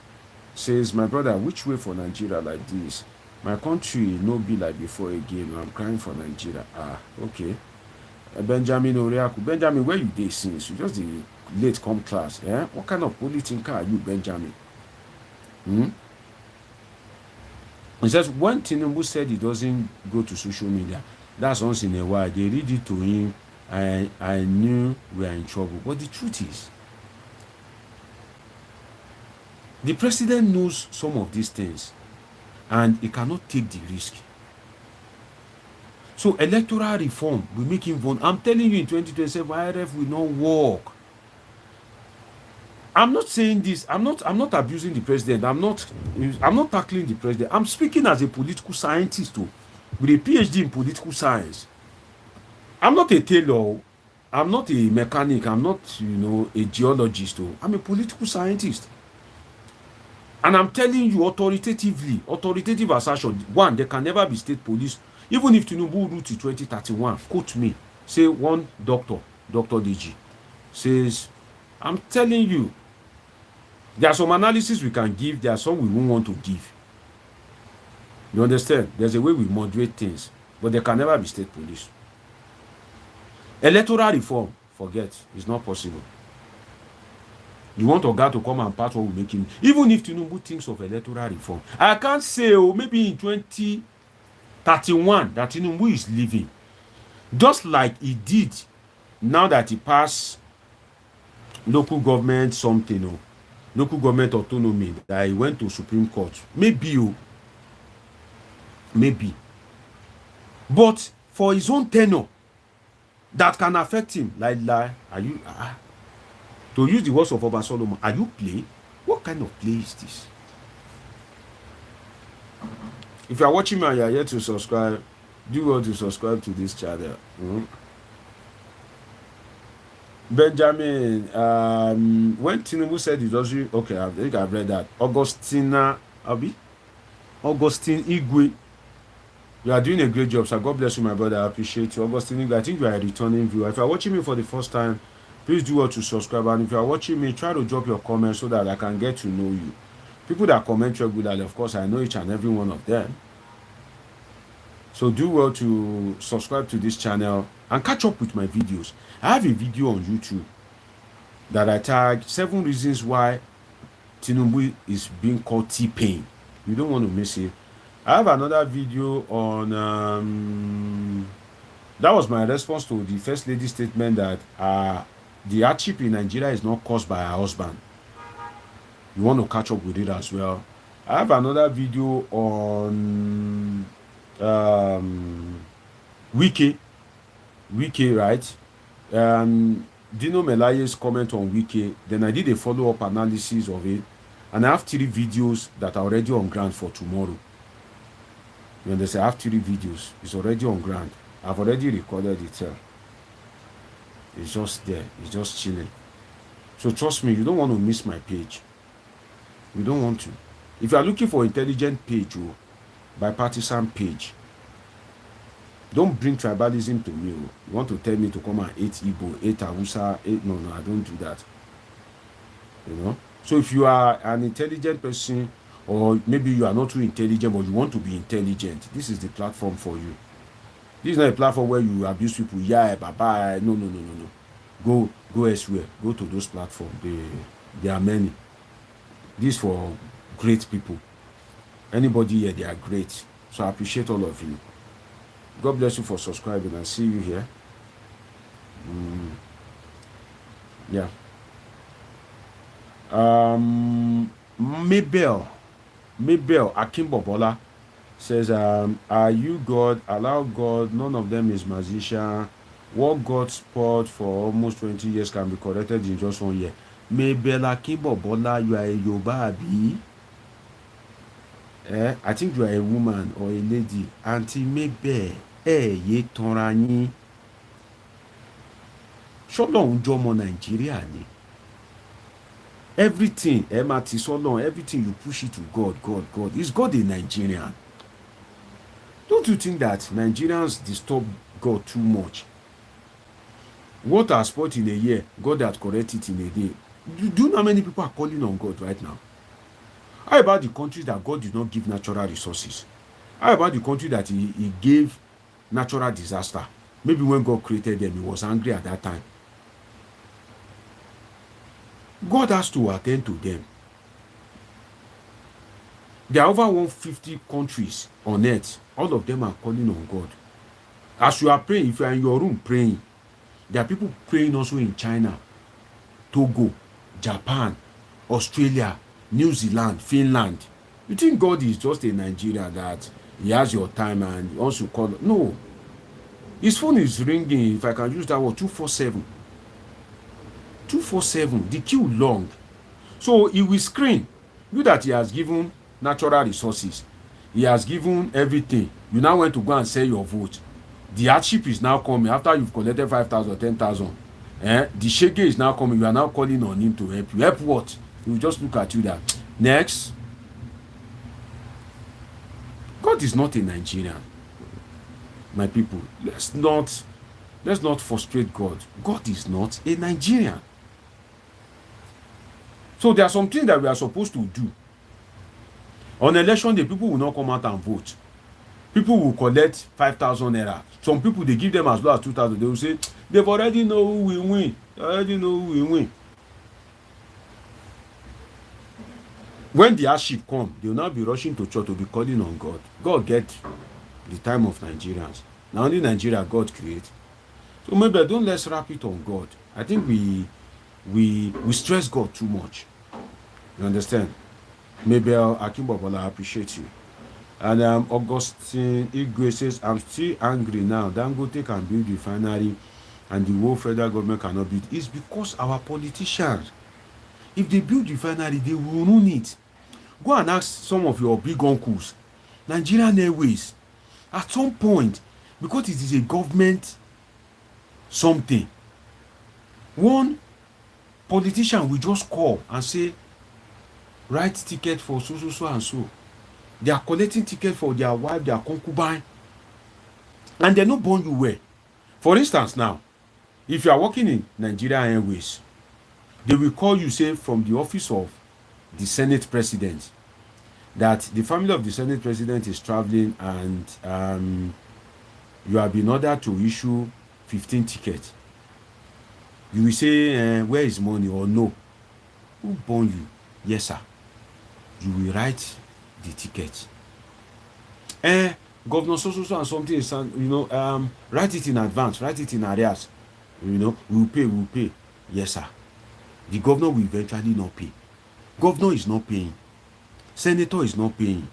says, my brother, which way for Nigeria like this? My country no be like before again. I'm crying for Nigeria. Okay. Benjamin Oriaku. Benjamin, where you dey since? You just the late come class. What kind of political are you, Benjamin? He says, when Tinubu said he doesn't go to social media, that's once in a while. They read it to him. I knew we are in trouble. But the truth is, the president knows some of these things, and he cannot take the risk. So electoral reform will make him vulnerable. I'm telling you, in 2027, IRF will not work. I'm not saying this. I'm not abusing the president. I'm not tackling the president. I'm speaking as a political scientist too, with a PhD in political science. I'm not a tailor. I'm not a mechanic. I'm not, a geologist. I'm a political scientist. And I'm telling you authoritative assertion. One, there can never be state police. Even if Tinubu rule to 2031, quote me, say one doctor, Dr. Deji, says, I'm telling you, there are some analysis we can give, there are some we won't want to give. You understand? There's a way we moderate things, but there can never be state police. Electoral reform, forget, it's not possible. You want Oga to come and part what will make him, even if Tinubu thinks of electoral reform. I can't say, maybe in 2031 that Tinubu is leaving. Just like he did now that he passed local government something, local government autonomy, that he went to Supreme Court. Maybe. But for his own tenure, that can affect him. Like, are you... to use the words of Oba Solomon, are you playing? What kind of play is this? If you are watching me and you are yet to subscribe, do well to subscribe to this channel. Benjamin, when Tinubu said he doesn't, okay, I think I've read that. Augustine Igwe, you are doing a great job, sir. God bless you, my brother. I appreciate you. Augustine Igwe, I think you are a returning viewer. If you are watching me for the first time, please do well to subscribe. And if you are watching me, try to drop your comments so that I can get to know you. People that comment regularly, of course, I know each and every one of them. So do well to subscribe to this channel and catch up with my videos. I have a video on YouTube that I tagged 7 reasons why Tinubu is being called T-Pain. You don't want to miss it. I have another video on that was my response to the First Lady's statement that the hardship in Nigeria is not caused by her husband. You want to catch up with it as well. I have another video on Wiki, right? Dino Melaye's comment on Wiki. Then I did a follow-up analysis of it, and I have 3 videos that are already on ground for tomorrow. You understand? I have 3 videos. It's already on ground. I've already recorded it. It's just there. It's just chilling. So trust me, you don't want to miss my page. You don't want to. If you are looking for intelligent page, bipartisan page, don't bring tribalism to me. You want to tell me to come and hate Igbo, hate Hausa, no, I don't do that. So if you are an intelligent person, or maybe you are not too intelligent, but you want to be intelligent, this is the platform for you. This is not a platform where you abuse people. Yeah, bye. No. Go elsewhere. Go to those platforms. There are many. This for great people. Anybody here, they are great. So I appreciate all of you. God bless you for subscribing, and see you here. Yeah. Mabel Akimbobola says, are you God? Allow God. None of them is magician. What God sport for almost 20 years can be corrected in just 1 year. Mabel Akimbobola, you are a Yoruba Abi? I think you are a woman or a lady. Auntie Mabel, ye tanra yin. Ṣọ́lọ́run jọmọ Nàìjíríà ni. Everything, everything you push it to God. Is God a Nigerian? Don't you think that Nigerians disturb God too much? What are spoiled in a year, God has corrected it in a day. Do you know how many people are calling on God right now? How about the countries that God did not give natural resources? How about the country that he gave natural disaster? Maybe when God created them, he was angry at that time. God has to attend to them. There are over 150 countries on earth. All of them are calling on God. As you are praying, if you are in your room praying, there are people praying also in China, Togo, Japan, Australia, New Zealand, Finland. You think God is just a Nigerian that he has your time and also call? No. His phone is ringing, if I can use that word, 247. 247, the queue long. So he will screen you that he has given natural resources. He has given everything. You now want to go and sell your vote. The hardship is now coming after you've collected 5,000, 10,000. The shege is now coming. You are now calling on him to help you. Help what? He will just look at you that. Next. God is not a Nigerian. My people, let's not frustrate God. God is not a Nigerian. So there are some things that we are supposed to do. On election day, people will not come out and vote. People will collect 5,000 naira. Some people, they give them as low as 2,000. They will say, they've already know who will win. They already know who will win. When the hardship come, they will now be rushing to church to be calling on God. God get the time of Nigerians. Now only Nigeria God create. So maybe don't let's wrap it on God. I think we stress God too much. You understand? Maybe Akimbobola, I appreciate you. And Augustine Igwe says, I'm still angry now. Dangote can build refinery and the whole federal government cannot build. It's because our politicians, if they build refinery, they will ruin it. Go and ask some of your big uncles. Nigerian Airways, at some point, because it is a government something, one politician will just call and say, write ticket for so and so. They are collecting ticket for their wife, their concubine, and they're not born you well. For instance, now, if you are working in Nigerian Airways, they will call you, say, from the office of the Senate President, that the family of the Senate President is traveling and you have been ordered to issue 15 tickets. You will say, where is money or no? Who born you? Yes, sir. You will write the ticket. Governor so and something is, write it in advance, write it in arrears. We'll pay. Yes, sir. The governor will eventually not pay. Governor is not paying. Senator is not paying.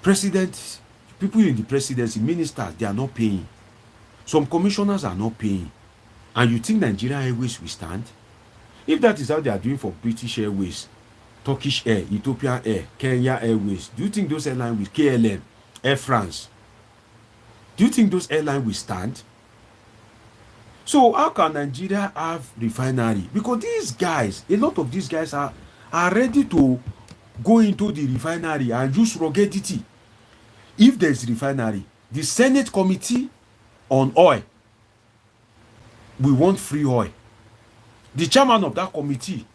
President, people in the presidency, ministers, they are not paying. Some commissioners are not paying. And you think Nigerian Airways will stand? If that is how they are doing for British Airways, Turkish Air, Ethiopian Air, Kenya Airways, do you think those airlines will, KLM, Air France, do you think those airlines will stand? So how can Nigeria have refinery? Because these guys, a lot of these guys are ready to go into the refinery and use ruggedity. If there is refinery, the Senate Committee on Oil, we want free oil. The chairman of that committee,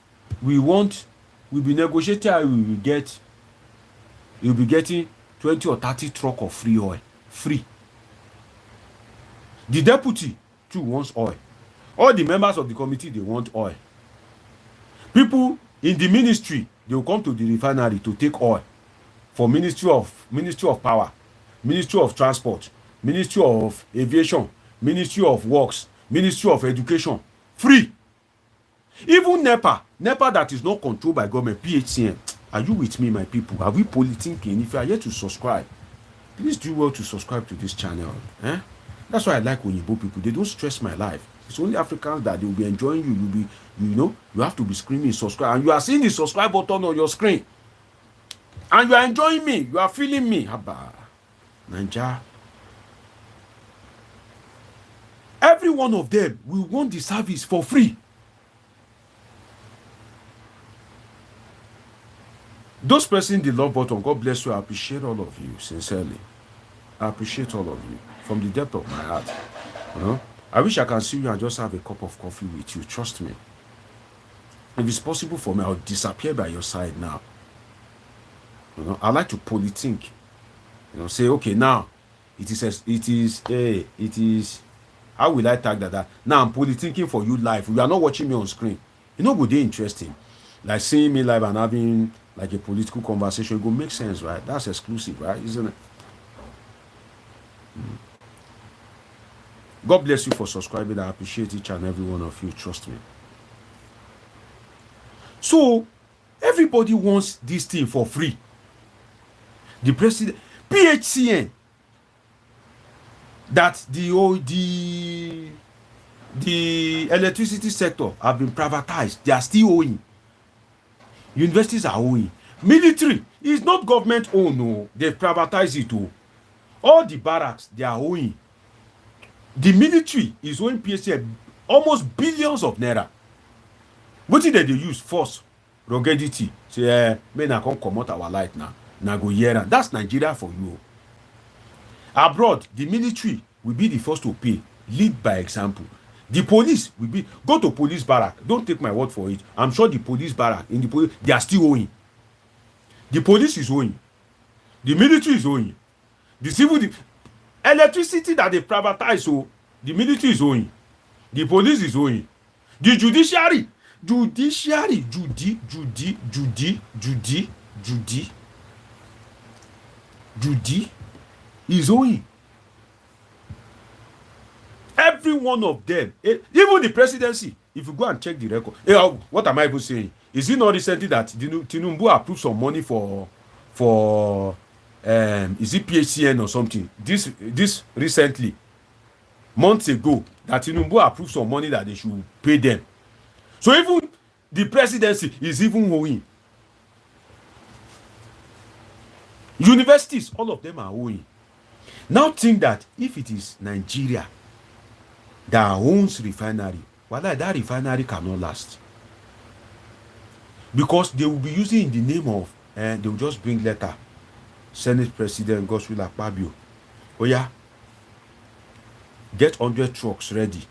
will be negotiating, he will be getting 20 or 30 truck of free oil. Free. The deputy too wants oil. All the members of the committee, they want oil. People In the ministry, they will come to the refinery to take oil for Ministry of Power, Ministry of Transport, Ministry of Aviation, Ministry of Works, Ministry of Education. Free. Even NEPA that is not controlled by government, PHCN. Are you with me, my people? Are we politicking? If you are yet to subscribe, please do well to subscribe to this channel. That's why I like Oyinbo people. They don't stress my life. It's only Africans that they will be enjoying you. You'll be, you have to be screaming subscribe, and you are seeing the subscribe button on your screen, and you are enjoying me. You are feeling me. Haba, Naija. Every one of them will want the service for free. Those pressing the love button, God bless you. I appreciate all of you, sincerely. I appreciate all of you from the depth of my heart. I wish I can see you and just have a cup of coffee with you. Trust me. If it's possible for me, I'll disappear by your side now. I like to polythink. Say, okay, now it is. How will I tag that? Now I'm polythinking for you live. You are not watching me on screen. Go dey interesting. Like seeing me live and having like a political conversation, it go make sense, right? That's exclusive, right? Isn't it? God bless you for subscribing. I appreciate each and every one of you. Trust me. So everybody wants this thing for free. The president, PHCN, that the electricity sector have been privatized. They are still owing. Universities are owing. Military is not government owned. No, they privatize it too. All the barracks, they are owing. The military is owing PHCN almost billions of naira. What did they use? Force, ruggedity. Say, men are come out our light now. Now go here. That's Nigeria for you. Abroad, the military will be the first to pay. Lead by example. The police will be, go to police barrack. Don't take my word for it. I'm sure the police barrack, they are still owing. The police is owing. The military is owing. The civil, electricity that they privatize, so the military is owing. The police is owing. The judiciary is owing. Every one of them, even the presidency, if you go and check the record, what am I even saying? Is it not recently that Tinubu approved some money for is it PHCN or something? This recently, months ago, that Tinubu approved some money that they should pay them. So even the presidency is even owing. Universities, all of them are owing. Now think that if it is Nigeria that owns refinery, well, that refinery cannot last. Because they will be using in the name of, they will just bring letter. Senate President Godswill Akpabio. Oh yeah, get 100 trucks ready.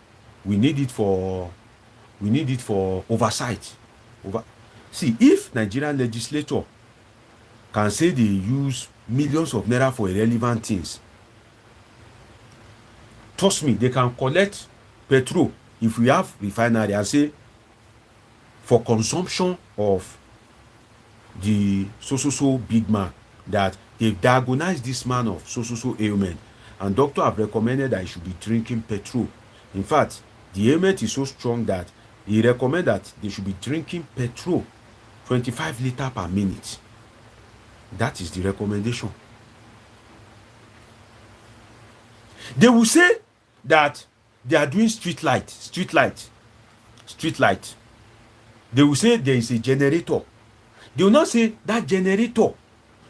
We need it for oversight. See, if Nigerian legislature can say they use millions of naira for irrelevant things, trust me, they can collect petrol if we have refinery and say for consumption of the so big man, that they've diagnosed this man of so ailment, and doctor have recommended that he should be drinking petrol. In fact, the ailment is so strong that he recommend that they should be drinking petrol 25 liters per minute. That is the recommendation. They will say that they are doing street light. They will say there is a generator. They will not say that generator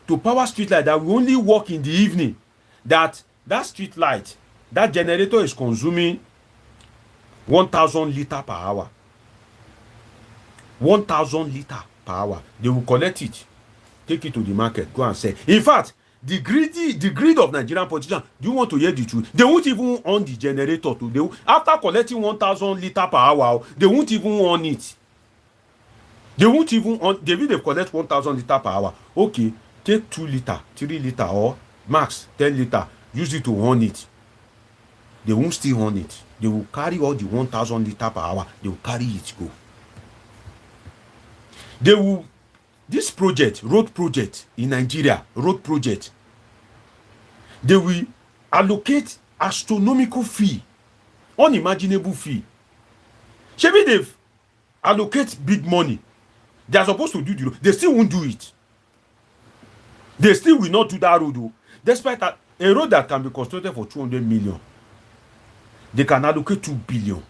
to power street light that will only work in the evening. That street light, that generator is consuming 1,000 liters per hour. 1,000 liters per hour. They will collect it, take it to the market, go and sell. In fact, the greed of Nigerian politicians, do you want to hear the truth? They won't even on the generator to after collecting 1,000 liters per hour, they won't even on it. They won't even on. They collect 1,000 liters per hour. Okay, take 2 liters, 3 liters, or max 10 liters. Use it to on it. They won't still on it. They will carry all the 1,000 liters per hour. They will carry it go. They will, this project, road project in Nigeria, road project, they will allocate astronomical fee, unimaginable fee. Maybe they've allocate big money. They are supposed to do the road. They still won't do it. They still will not do that road, though. Despite that, a road that can be constructed for 200 million, they can allocate 2 billion.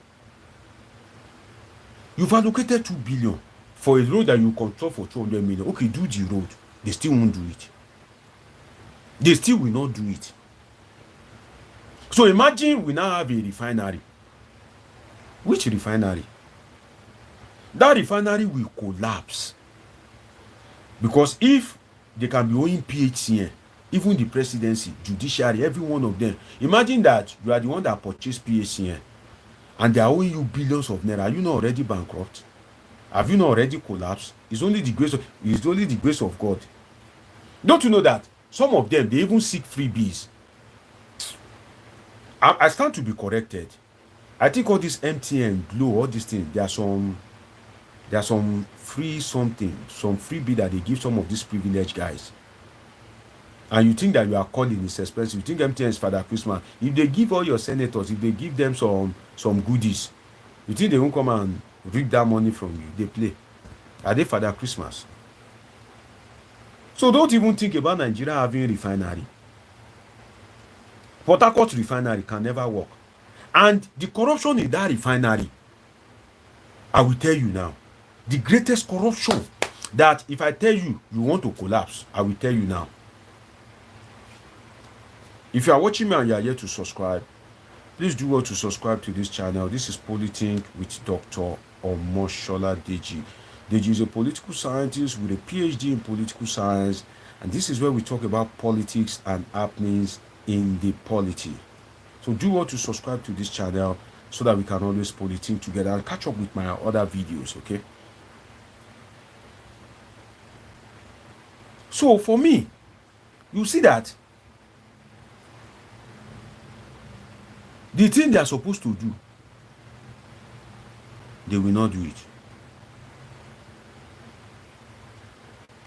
You've allocated 2 billion for a road that you construct for 200 million. Okay, do the road. They still won't do it. They still will not do it. So imagine we now have a refinery. Which refinery? That refinery will collapse. Because if they can be owing PHCN, even the presidency, judiciary, every one of them. Imagine that you are the one that purchased PHCN and they are owing you billions of naira. Are you not already bankrupt? Have you not already collapsed? It's only the grace of God. Don't you know that some of them, they even seek freebies? I stand to be corrected. I think all this MTN, Glo, all these things, there are some free something, some freebie that they give some of these privileged guys. And you think that you are calling is expensive. You think MTN is Father Christmas. If they give all your senators, if they give them some goodies, you think they won't come and reap that money from you? They play. Are they Father Christmas? So don't even think about Nigeria having a refinery. Port Harcourt refinery can never work. And the corruption in that refinery, I will tell you now, the greatest corruption that if I tell you, you want to collapse, I will tell you now. If you are watching me and you are yet to subscribe, please do well to subscribe to this channel. This is Polithink with Dr. Omoshola Deji. Deji is a political scientist with a PhD in political science, and this is where we talk about politics and happenings in the polity. So do well to subscribe to this channel so that we can always Polithink together and catch up with my other videos, okay? So for me, you see that the thing they are supposed to do, they will not do it.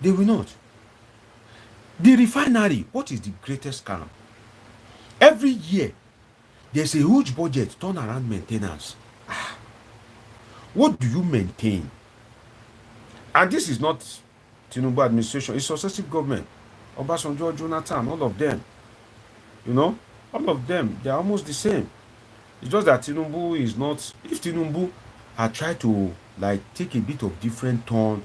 They will not. The refinery, what is the greatest scam? Every year, there's a huge budget turnaround maintenance. What do you maintain? And this is not Tinubu administration, it's successive government. Obasanjo, Jonathan, all of them. You know, all of them, they're almost the same. It's just that Tinubu is not. If Tinubu had tried to like take a bit of different turn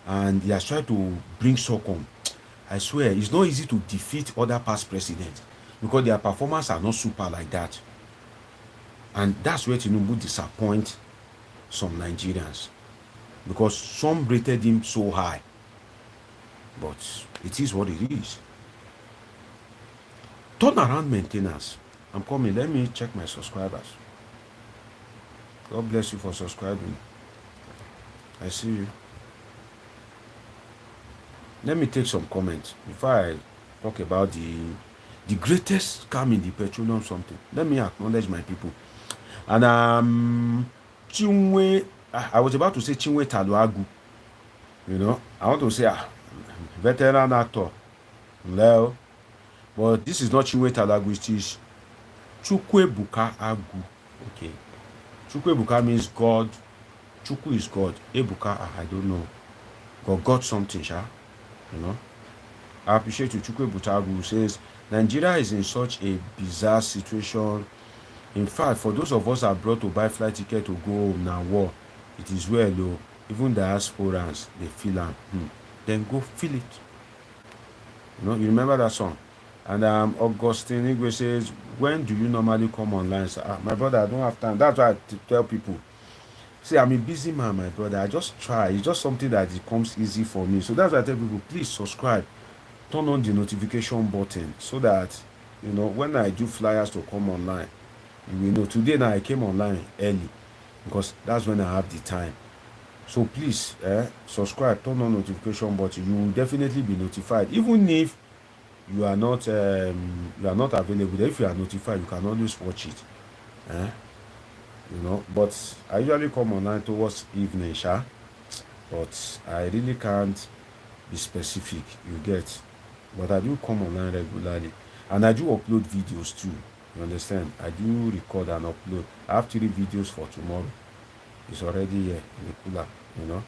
and he has tried to bring Sokon, I swear it's not easy to defeat other past presidents because their performance are not super like that. And that's where Tinubu disappoints some Nigerians because some rated him so high. But it is what it is. Turnaround maintenance. I'm coming. Let me check my subscribers. God bless you for subscribing. I see you. Let me take some comments before I talk about the greatest scam in the petroleum something. Let me acknowledge my people. And Chinwe, I was about to say Chinwe Taluagu. You know, I want to say veteran actor. Leo. But this is not Chinwe Taluagu, it is Chukwebuka Agu. Okay. Chukwebuka means God. Chukwu is God. Ebuka, I don't know. God something, sha. You know. I appreciate you. Chukwebuka Agu says Nigeria is in such a bizarre situation. In fact, for those of us abroad to buy flight ticket to go home now, war, it is well low. Even diasporans, they feel them. Then go feel it. You know, you remember that song? And Augustine Igwe says, when do you normally come online? So, my brother, I don't have time. That's why I tell people. See, I'm a busy man, my brother. I just try. It's just something that it comes easy for me. So that's why I tell people, please subscribe. Turn on the notification button so that, you know, when I do flyers to come online, you know, today now I came online early because that's when I have the time. So please, subscribe, turn on notification button. You will definitely be notified. Even if you are not available, if you are notified, you can always watch it. You know, but I usually come online towards evening, sha. but I really can't be specific, you get. But I do come online regularly, and I do upload videos too. You understand? I do record and upload. I have 3 videos for tomorrow. It's already here in the cooler, you know.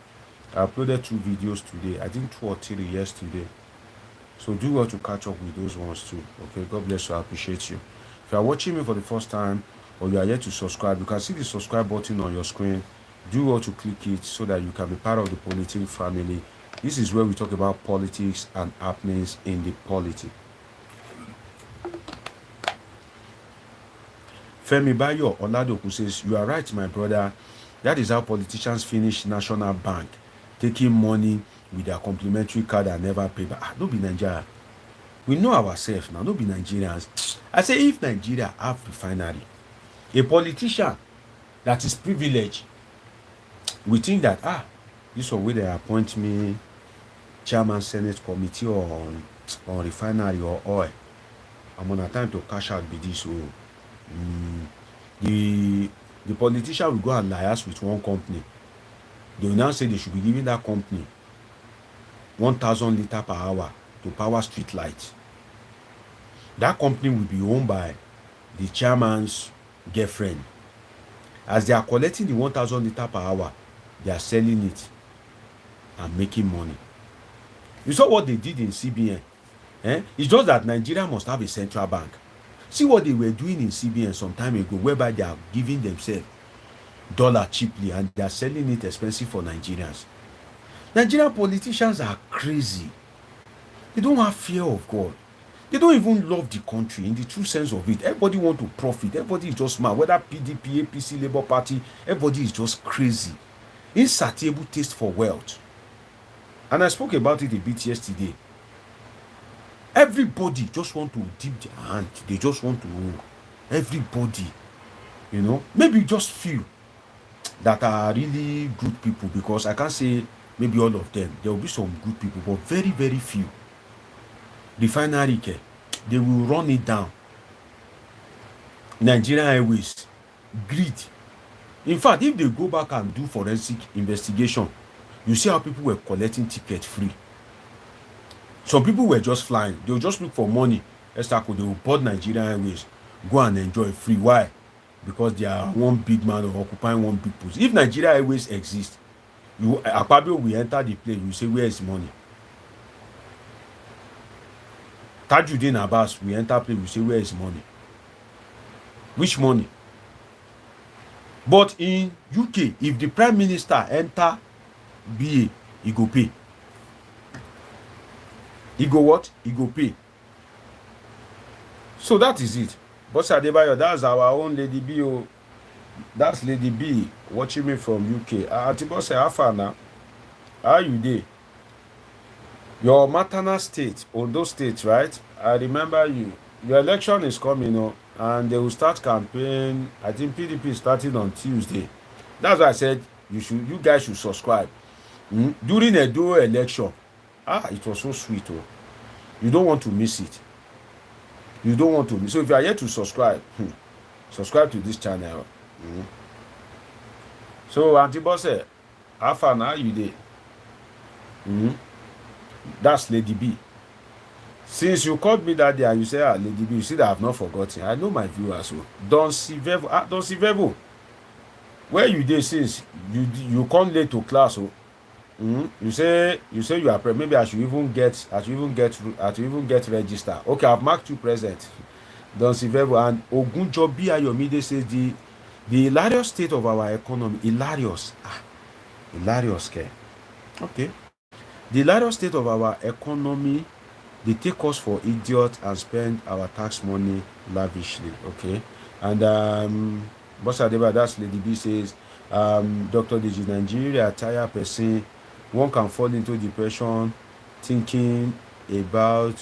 I uploaded 2 videos today. I think 2 or 3 yesterday. So do well to catch up with those ones too. Okay, God bless you. I appreciate you. If you are watching me for the first time or you are yet to subscribe, you can see the subscribe button on your screen. Do well to click it so that you can be part of the politics family. This is where we talk about politics and happenings in the politics. Femi Bayo Oladoku says, you are right, my brother. That is how politicians finish National Bank, taking money with their complimentary card and never pay back. Don't be Nigeria. We know ourselves now, don't be Nigerians. I say, if Nigeria have refinery, a politician that is privileged, we think that, this one where they appoint me chairman Senate committee on refinery or oil. I'm on a time to cash out with this. So, the politician will go and liaise with one company. They will now say they should be giving that company 1,000 liters per hour to power street lights. That company will be owned by the chairman's girlfriend. As they are collecting the 1,000 liters per hour, they are selling it and making money. You saw what they did in CBN. It's just that Nigeria must have a central bank. See what they were doing in CBN some time ago, whereby they are giving themselves dollar cheaply and they are selling it expensive for Nigerians. Nigerian politicians are crazy. They don't have fear of God. They don't even love the country in the true sense of it. Everybody want to profit. Everybody is just mad. Whether PDP, APC, Labour Party, everybody is just crazy. Insatiable taste for wealth. And I spoke about it a bit yesterday. Everybody just want to dip their hand. They just want to own. Everybody, you know, maybe just few that are really good people, because I can't say maybe all of them. There will be some good people, but very, very few. Refinery care, they will run it down. Nigerian Airways, greed. In fact, if they go back and do forensic investigation, you see how people were collecting tickets free. Some people were just flying. They will just look for money. They will board Nigerian Airways, go and enjoy free. Why? Because they are one big man or occupying one big post. If Nigeria Airways exist, Akpabio will enter the plane. You say, where is money? Tajuddin Abbas will enter plane. You say, where is money? Which money? But in UK, if the Prime Minister enter BA, he go pay. He go what? He go pay. So that is it. Boss Adebayo, that's our own Lady B. Oh. That's Lady B watching me from UK. Atibose, how far now? How you dey? Your maternal state, Ondo State, right? I remember you. Your election is coming, and they will start campaign. I think PDP starting on Tuesday. That's why I said you guys should subscribe. During a Edo election, it was so sweet. You don't want to miss it. You don't want to miss. So if you are yet to subscribe, subscribe to this channel. So Auntie Bosse, how far now you dey? That's Lady B. Since you called me that day and you say, Lady B, you see that I have not forgotten. I know my viewers. So Don Sivevo. Where you dey since you come late to class? You say you are maybe I should even get registered. Okay, I've marked you present. Don Sivevo. And Ogunjobi Ayomide says the hilarious state of our economy. Hilarious care. Okay. The hilarious state of our economy, they take us for idiots and spend our tax money lavishly. Okay. And Bossa Deba, that's Lady B says, Dr. Deji, Nigeria, tired person, one can fall into depression thinking about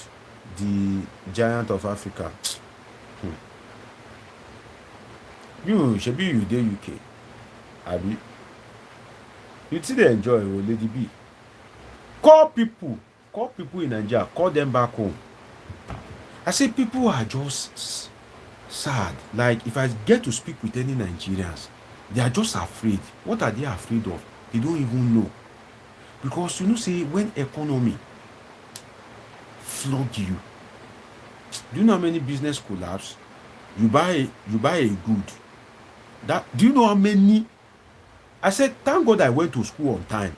the giant of Africa. You should be you there, UK. Abi. You see they enjoy, Lady B. Call people in Nigeria, call them back home. I say people are just sad. Like if I get to speak with any Nigerians, they are just afraid. What are they afraid of? They don't even know. Because you know, see, when economy flog you, do you know how many business collapse? You buy a good. Do you know how many? I said, thank God I went to school on time.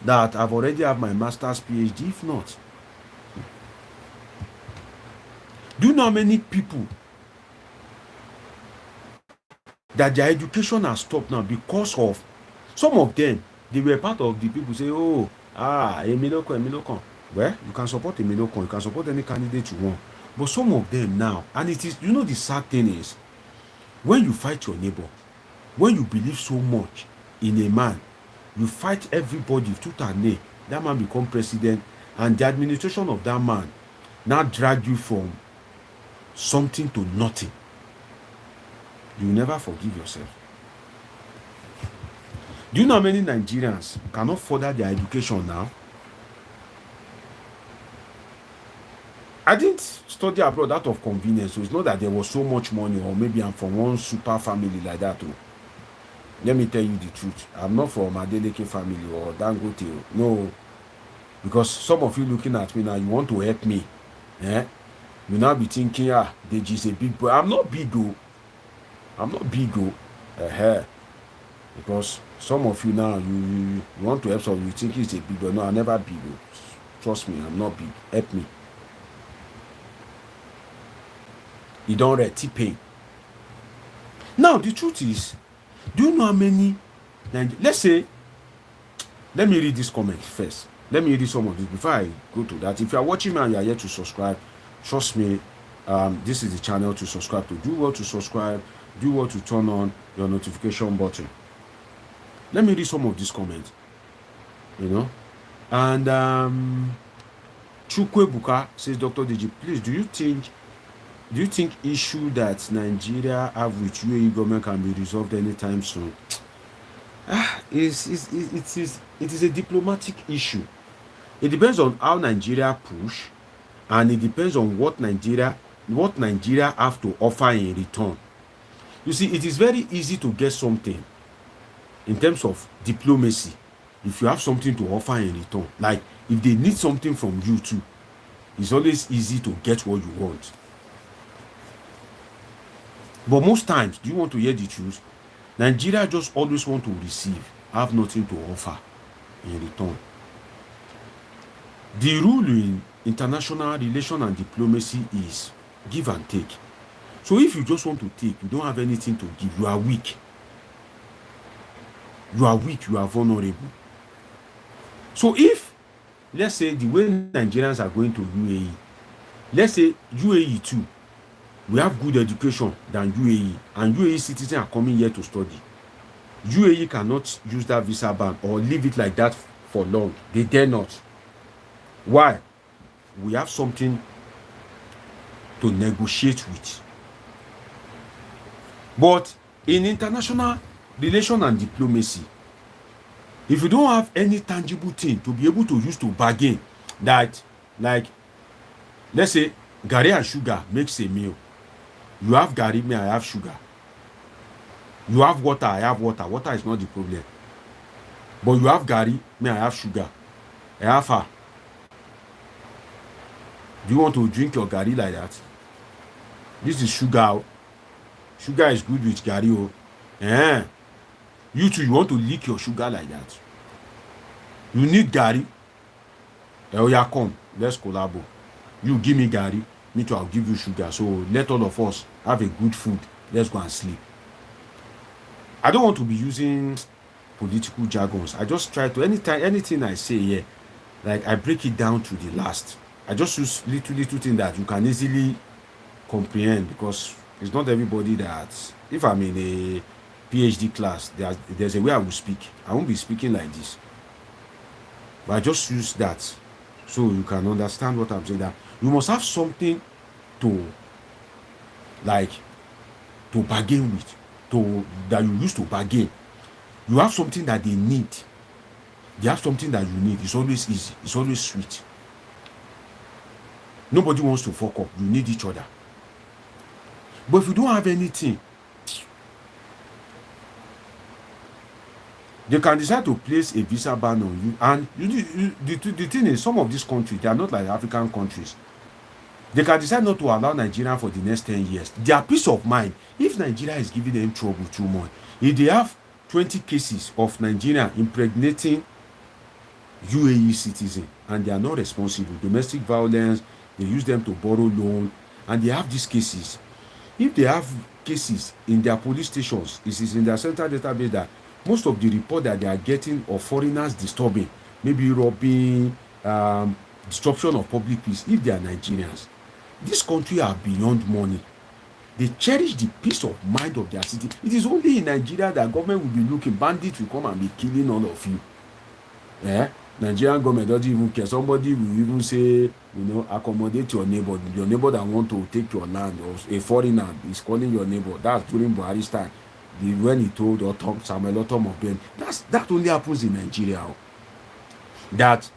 That I've already have my master's PhD. If not, do you know how many people that their education has stopped now because of some of them? They were part of the people say, oh, Emiloko. Well, you can support Emiloko, you can support any candidate you want. But some of them now, and it is, you know, the sad thing is, when you fight your neighbor, when you believe so much in a man, you fight everybody tooth and nail, that man become president, and the administration of that man now drag you from something to nothing. You never forgive yourself. Do you know how many Nigerians cannot further their education now? I didn't study abroad out of convenience, so it's not that there was so much money, or maybe I'm from one super family like that. Too. Let me tell you the truth. I'm not from Adeleke family or Dangote. No. Because some of you looking at me now, you want to help me. Eh? You now be thinking, Deji is a big boy. I'm not big, though. I'm not big, though. Because some of you now, you want to help someone, you think he's a big boy. No, I'm never big, though. Trust me, I'm not big. Help me. You don't read T-Pain. Now, the truth is, do you know how many, let's say, let me read this comment first. Let me read some of this before I go to that. If you are watching me and you are yet to subscribe, trust me, this is the channel to subscribe to. Do well to subscribe, do well to turn on your notification button. Let me read some of these comments, you know. And Chukwe Buka says, Dr. Deji, please, do you think issue that Nigeria have with UAE government can be resolved anytime soon? It is a diplomatic issue. It depends on how Nigeria push, and it depends on what Nigeria have to offer in return. You see, it is very easy to get something in terms of diplomacy if you have something to offer in return. Like if they need something from you too, it's always easy to get what you want. But most times, do you want to hear the truth? Nigeria just always want to receive, have nothing to offer in return. The rule in international relation and diplomacy is give and take. So if you just want to take, you don't have anything to give, you are weak. You are weak, you are vulnerable. So if, let's say, the way Nigerians are going to UAE, let's say UAE too, we have good education than UAE, and UAE citizens are coming here to study. UAE cannot use that visa ban or leave it like that for long. They dare not. Why? We have something to negotiate with. But in international relation and diplomacy, if you don't have any tangible thing to be able to use to bargain, that, like, let's say, Gari and sugar makes a meal. You have Gari, me, I have sugar. You have water, I have water. Water is not the problem. But you have Gari, me, I have sugar. I have her. Do you want to drink your Gari like that? This is sugar. Sugar is good with Gari. You too, you want to lick your sugar like that. You need Gari. Oh yeah, come. Let's collabo. You give me Gari. Me too, I'll give you sugar. So let all of us have a good food. Let's go and sleep. I don't want to be using political jargons. I just try to, anything I say here, like I break it down to the last. I just use little thing that you can easily comprehend, because it's not everybody that, if I'm in a PhD class, there's a way I will speak. I won't be speaking like this. But I just use that so you can understand what I'm saying. That you must have something to bargain with, that you used to bargain. You have something that they need. They have something that you need. It's always easy. It's always sweet. Nobody wants to fuck up. You need each other. But if you don't have anything, They can decide to place a visa ban on you. And the thing is, some of these countries, they are not like African countries. They can decide not to allow Nigeria for the next 10 years. Their peace of mind, if Nigeria is giving them trouble too much, if they have 20 cases of Nigeria impregnating UAE citizens and they are not responsible, domestic violence, they use them to borrow loan, and they have these cases. If they have cases in their police stations, it is in their central database that most of the report that they are getting of foreigners disturbing, maybe robbing, disruption of public peace, if they are Nigerians. This country are beyond money. They cherish the peace of mind of their city. It is only in Nigeria that government will be looking, bandits will come and be killing all of you. Yeah? Nigerian government doesn't even care. Somebody will even say, accommodate your neighbor that want to take your land, or a foreigner is calling your neighbor. That's during Buhari's time. When he told Samuel Otom of Ben, that only happens in Nigeria. That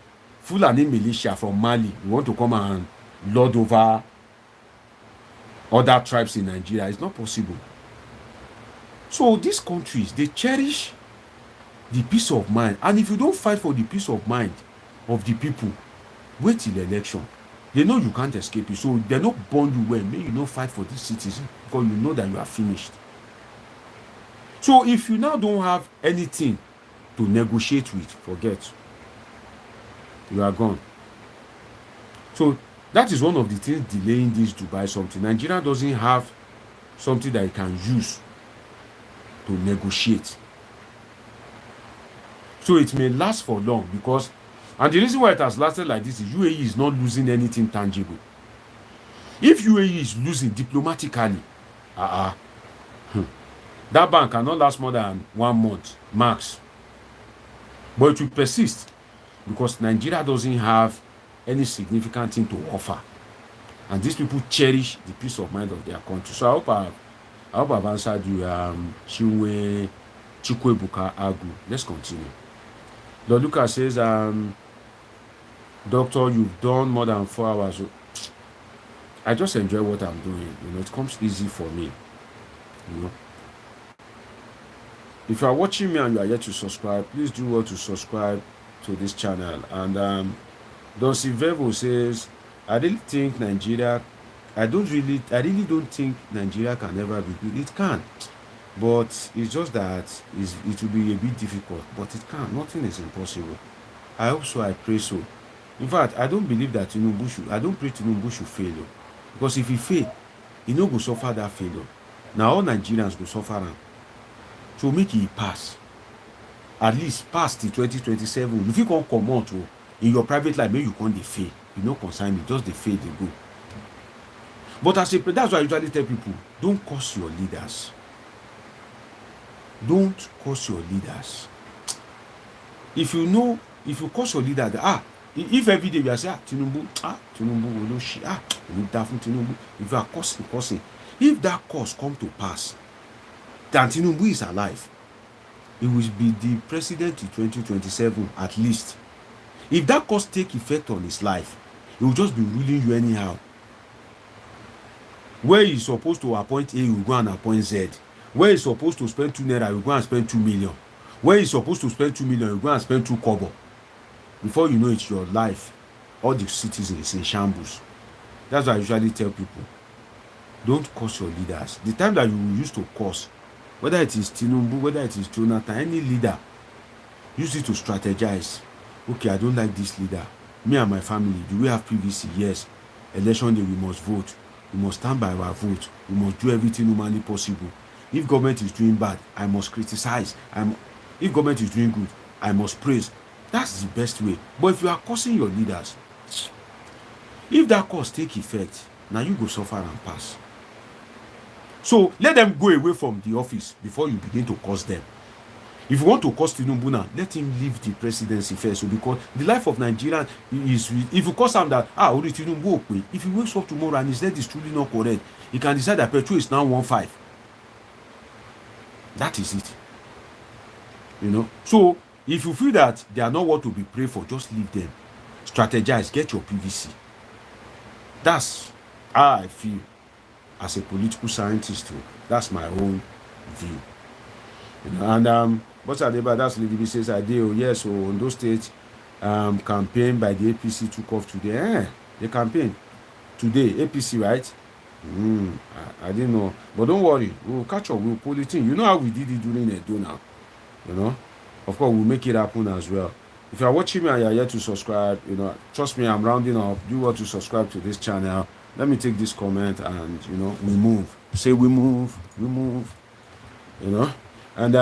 Fulani militia from Mali want to come and lord over other tribes in Nigeria. It's not possible. So these countries, they cherish the peace of mind. And if you don't fight for the peace of mind of the people, wait till the election. They know you can't escape it. So they not bond you well. May you not fight for the citizen, because you know that you are finished. So if you now don't have anything to negotiate with, forget. You are gone. So that is one of the things delaying this Dubai something. Nigeria doesn't have something that it can use to negotiate. So it may last for long, because, and the reason why it has lasted like this is UAE is not losing anything tangible. If UAE is losing diplomatically, that ban cannot last more than 1 month max. But it will persist, because Nigeria doesn't have any significant thing to offer, and these people cherish the peace of mind of their country. So I hope I've answered you, Chikwebuka Agu. Let's continue. Lord Lucas says, Doctor, you've done more than 4 hours. I just enjoy what I'm doing. It comes easy for me. If you are watching me and you are yet to subscribe, please do well to subscribe to this channel. And Don Silvevo says, I really don't think Nigeria can ever be good. It can. But it's just that it will be a bit difficult. But it can. Nothing is impossible. I hope so. I pray so. In fact, I don't believe that I don't pray Tinubu should fail. Because if he fail, he no go suffer that failure. Now all Nigerians go suffer am. So make it pass. At least pass till 2027. If you can't come out in your private life, maybe you can't dey fail. You no concern me, just dey fail, dey go. But that's why I usually tell people, don't curse your leaders. Don't curse your leaders. If you curse your leader, if every day you are saying, Tinubu, Tinubu, if you are cursing, if that curse come to pass, then Tinubu is alive, he will be the president in 2027 at least. If that curse take effect on his life, he will just be ruling you anyhow. Where he's supposed to appoint A, he will go and appoint Z. Where he's supposed to spend 2 naira, he will go and spend 2 million. Where he's supposed to spend 2 million, he will go and spend 2 kobo. Before you know it, your life, all the citizens is in shambles. That's why I usually tell people, don't curse your leaders. The time that you used to curse, whether it is Tinubu, whether it is Jonathan, any leader, use it to strategize. Okay, I don't like this leader. Me and my family, do we have PVC? Yes. Election day, we must vote. We must stand by our vote. We must do everything humanly possible. If government is doing bad, I must criticize. If government is doing good, I must praise. That's the best way. But if you are cursing your leaders, if that curse take effect, now you go suffer and pass. So let them go away from the office before you begin to curse them. If you want to curse Tinubu now, let him leave the presidency first. So because the life of Nigeria is, if you curse him that, only Tinubu okay. If he wakes up tomorrow and his head is truly not correct, he can decide that petrol is now 1.5. That is it. So if you feel that they are not what to be prayed for, just leave them. Strategize, get your PVC. That's how I feel as a political scientist too. That's my own view. And What's that about? That's Lady B says I did. Oh, yes, so Ondo State campaign by the APC took off today. The campaign today, APC, right? I didn't know. But don't worry, we'll catch up, we'll pull it in. You know how we did it during Edo now. You know? Of course, we'll make it happen as well. If you are watching me and you're yet to subscribe, you know, trust me, I'm rounding up. Do want to subscribe to this channel. Let me take this comment and, you know, we move. Say we move, you know. And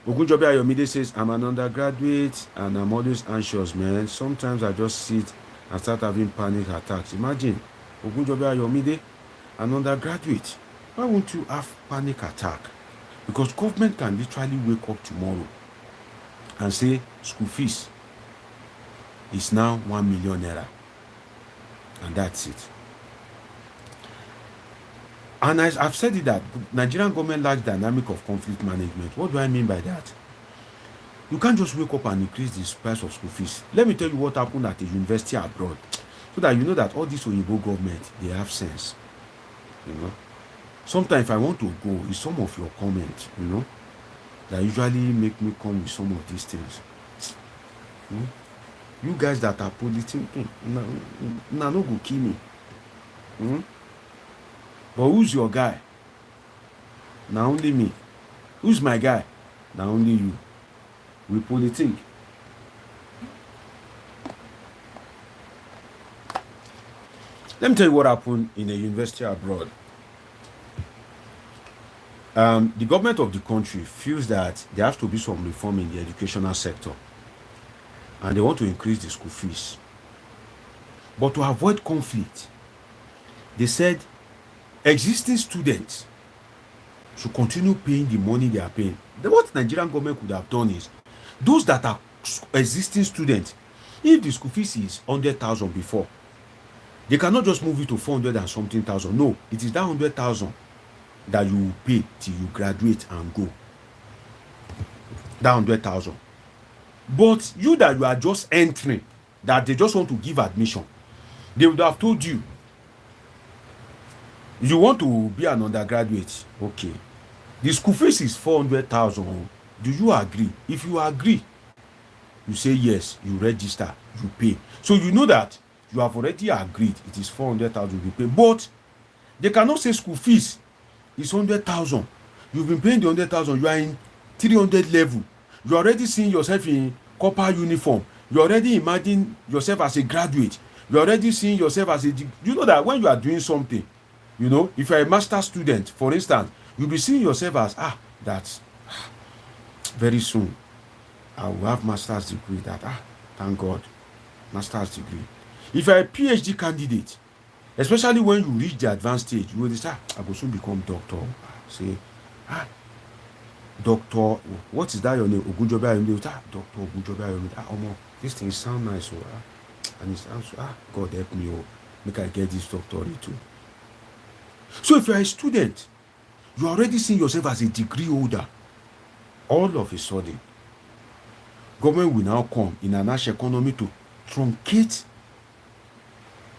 Ogunjobi Ayomide says, I'm an undergraduate and I'm always anxious, man. Sometimes I just sit and start having panic attacks. Imagine, Ogunjobi Ayomide, an undergraduate. Why won't you have panic attack? Because government can literally wake up tomorrow and say school fees is now 1 million naira. And that's it. And I've said it that Nigerian government lacks dynamic of conflict management. What do I mean by that? You can't just wake up and increase the price of school fees. Let me tell you what happened at a university abroad, so that you know that all this Oyibo government, they have sense. You know, sometimes if I want to go, it's some of your comments, you know, that usually make me come with some of these things. You guys that are politicking, no go kill me. But who's your guy? Now only me. Who's my guy? Now only you. We politic. Let me tell you what happened in a university abroad. The government of the country feels that there has to be some reform in the educational sector, and they want to increase the school fees. But to avoid conflict, they said existing students should continue paying the money they are paying. What Nigerian government could have done is, those that are existing students, if the school fees is 100,000 before, they cannot just move it to 400 and something thousand. No, it is that 100,000 that you will pay till you graduate and go. That 100,000. But you that you are just entering, that they just want to give admission, they would have told you, you want to be an undergraduate, okay, the school fees is 400,000. Do you agree? If you agree, you say yes, you register, you pay. So you know that you have already agreed it is 400,000 you pay. But they cannot say school fees is 100,000. You've been paying the 100,000. You are in 300 level. You are already seeing yourself in copper uniform. You already imagine yourself as a graduate. You are already seeing yourself as a. You know that when you are doing something, you know, if you are a master student, for instance, you'll be seeing yourself as that's very soon I will have master's degree. That thank God, master's degree. If you are a PhD candidate, especially when you reach the advanced stage, you will say, I will soon become doctor. Say, doctor, what is that your name? Ogunjobi Ayomide. Dr. Ogunjobi Ayomide. This thing sound nice. And it sounds, God help me, make I get this doctorate too. So if you are a student, you already see yourself as a degree holder. All of a sudden, government will now come in a national economy to truncate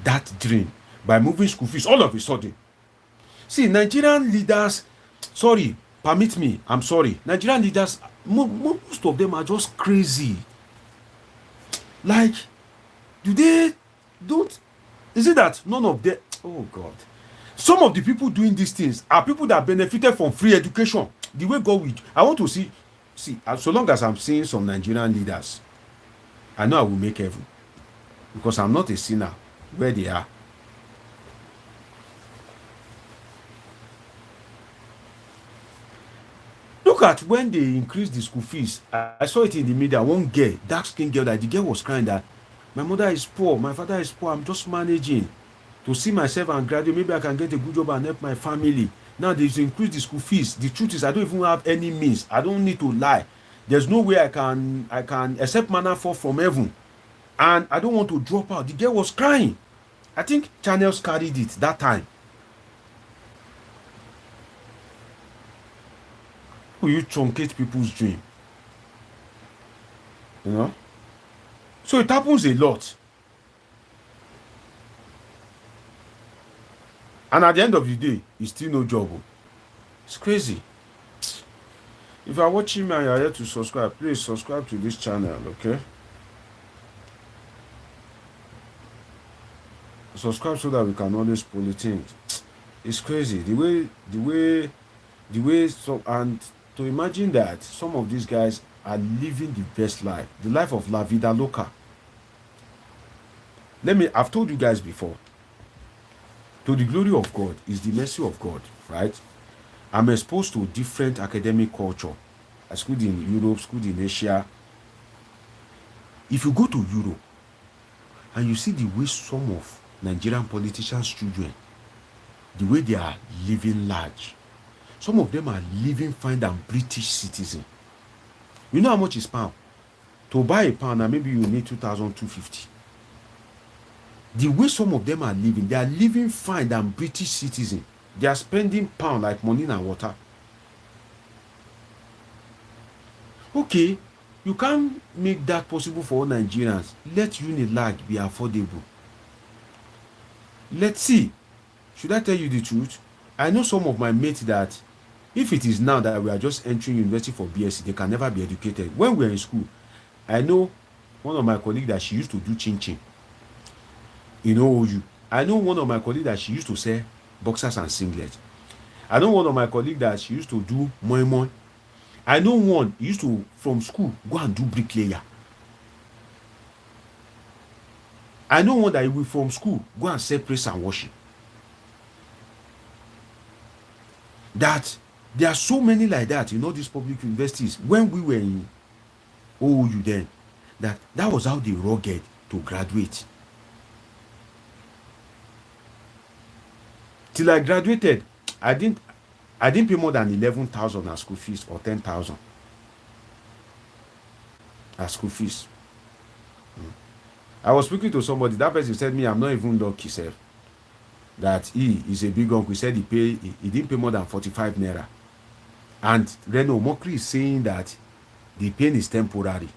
that dream by moving school fees all of a sudden. See, Nigerian leaders, sorry, permit me, I'm sorry. Nigerian leaders, most of them are just crazy. Like, is it that none of them, oh God. Some of the people doing these things are people that benefited from free education. The way God will, I want to see, so long as I'm seeing some Nigerian leaders, I know I will make heaven. Because I'm not a sinner where they are. Look at when they increased the school fees. I saw it in the media. One girl, dark-skinned girl, that the girl was crying that my mother is poor, my father is poor, I'm just managing to see myself and graduate. Maybe I can get a good job and help my family. Now they've increased the school fees. The truth is, I don't even have any means. I don't need to lie. There's no way I can accept manna fall from heaven. And I don't want to drop out. The girl was crying. I think channels carried it that time. Will you truncate people's dream? You know? So it happens a lot. And at the end of the day, it's still no job. It's crazy. If you are watching me and you are here to subscribe, please subscribe to this channel, okay? Subscribe so that we can always politic. It's crazy the way so, and to imagine that some of these guys are living the best life, the life of la vida loca. I've told you guys before, to the glory of God is the mercy of God, right? I'm exposed to different academic culture. I schooled in Europe, schooled in Asia. If you go to Europe and you see the way some of Nigerian politicians' children, the way they are living large, some of them are living fine than British citizen. You know how much is pound? To buy a pound, and maybe you need 2,250. The way some of them are living, they are living fine than British citizen. They are spending pound like money and water. Okay, you can't make that possible for all Nigerians. Let Unilag be affordable. Let's see. Should I tell you the truth? I know some of my mates that if it is now that we are just entering university for BSc, they can never be educated. When we were in school, I know one of my colleagues that she used to do chin-chin. You know you. I know one of my colleagues that she used to sell boxers and singlets. I know one of my colleagues that she used to do moi. I know one used to, from school, go and do bricklayer. I know one that will from school go and sell praise and worship. That there are so many like that in all these public universities. When we were in OU then, that was how they rugged to graduate. Till I graduated, I didn't pay more than 11,000 as school fees or 10,000 as school fees. I was speaking to somebody. That person said me, I'm not even lucky, sir. That he is a big uncle. He said he didn't pay more than 45 naira. And Reno Mokri is saying that the pain is temporary.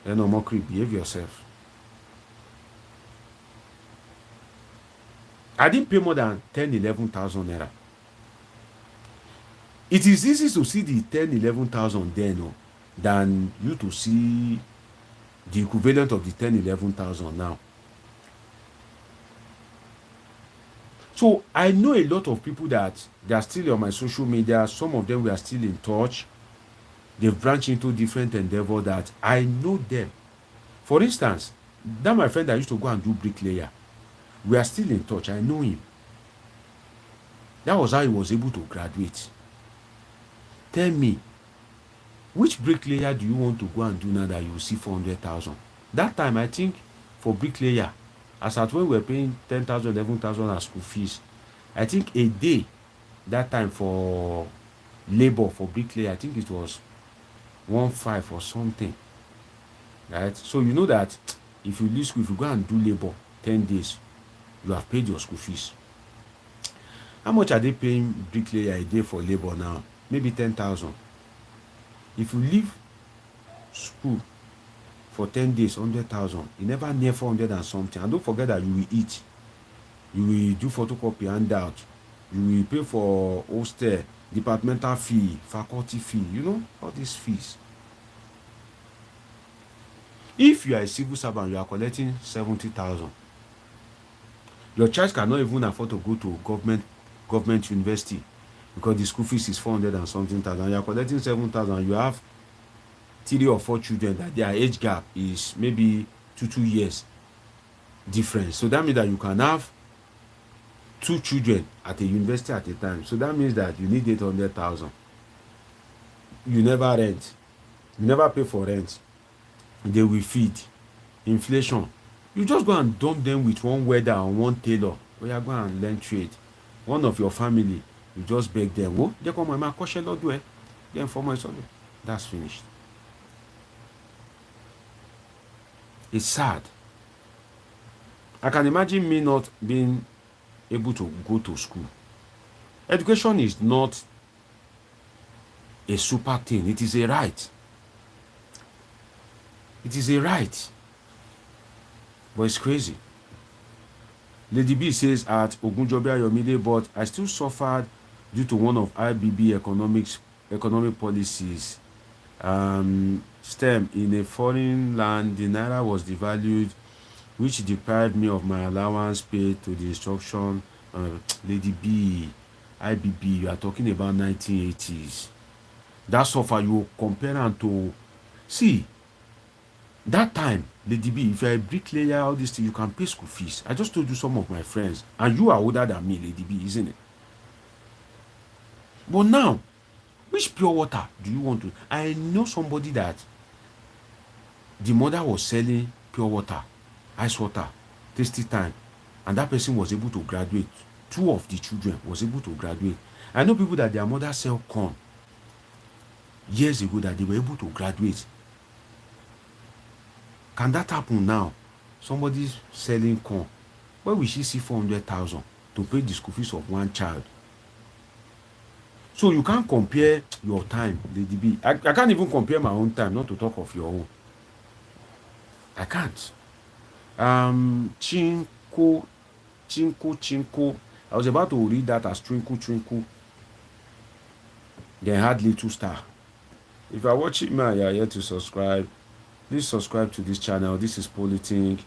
Reno Mokri, behave yourself. I didn't pay more than 11,000 naira. It is easy to see the 11,000 then, than you to see the equivalent of the 11,000 now. So I know a lot of people that they are still on my social media. Some of them we are still in touch. They've branched into different endeavor that I know them. For instance, that my friend that used to go and do bricklayer, we are still in touch. I know him. That was how he was able to graduate. Tell me, which bricklayer do you want to go and do now that you will see 400,000? That time, I think, for bricklayer, as at when we were paying 10,000, 11,000 as school fees, I think a day, that time for labor, for bricklayer, I think it was 1.5 or something. Right? So you know that if you leave school, if you go and do labor 10 days, you have paid your school fees. How much are they paying bricklayer a day for labor now? Maybe 10,000. If you leave school for 10 days, 100,000, you never near 400 and something. And don't forget that you will eat. You will do photocopy handout. You will pay for hostel, departmental fee, faculty fee, all these fees. If you are a civil servant, you are collecting 70,000. Your child cannot even afford to go to government university because the school fees is 400 and something thousand. You are collecting 7,000. You have 3 or 4 children that their age gap is maybe 2 years difference. So that means that you can have 2 children at a university at a time. So that means that you need 800,000. You never rent. You never pay for rent. They will feed. Inflation. You just go and dump them with one welder and one tailor. Or you are going and learn trade. One of your family, you just beg them. Oh, they come my kosher Lord do it. Then for my son. That's finished. It's sad. I can imagine me not being able to go to school. Education is not a super thing. It is a right. It is a right. But it's crazy. Lady B says at Ogunjobi Ayomide, but I still suffered due to one of IBB economics economic policies. STEM, in a foreign land, the naira was devalued, which deprived me of my allowance paid to the instruction. Lady B, IBB, you are talking about 1980s. That's so far you compare and to see that time, Lady B, if you're a bricklayer, all this thing, you can pay school fees. I just told you some of my friends, and you are older than me, Lady B, isn't it? But now, which pure water do you want to? I know somebody that the mother was selling pure water, ice water, tasty time, and that person was able to graduate. 2 of the children was able to graduate. I know people that their mother sell corn years ago that they were able to graduate. Can that happen now? Somebody's selling corn. Where will she see 400,000 to pay the school fees of one child? So you can't compare your time, Lady B. I can't even compare my own time, not to talk of your own. I can't. Chinko. I was about to read that as twinkle. Then had little star. If you are watching me and you are yet to subscribe, please subscribe to this channel. This is Polithink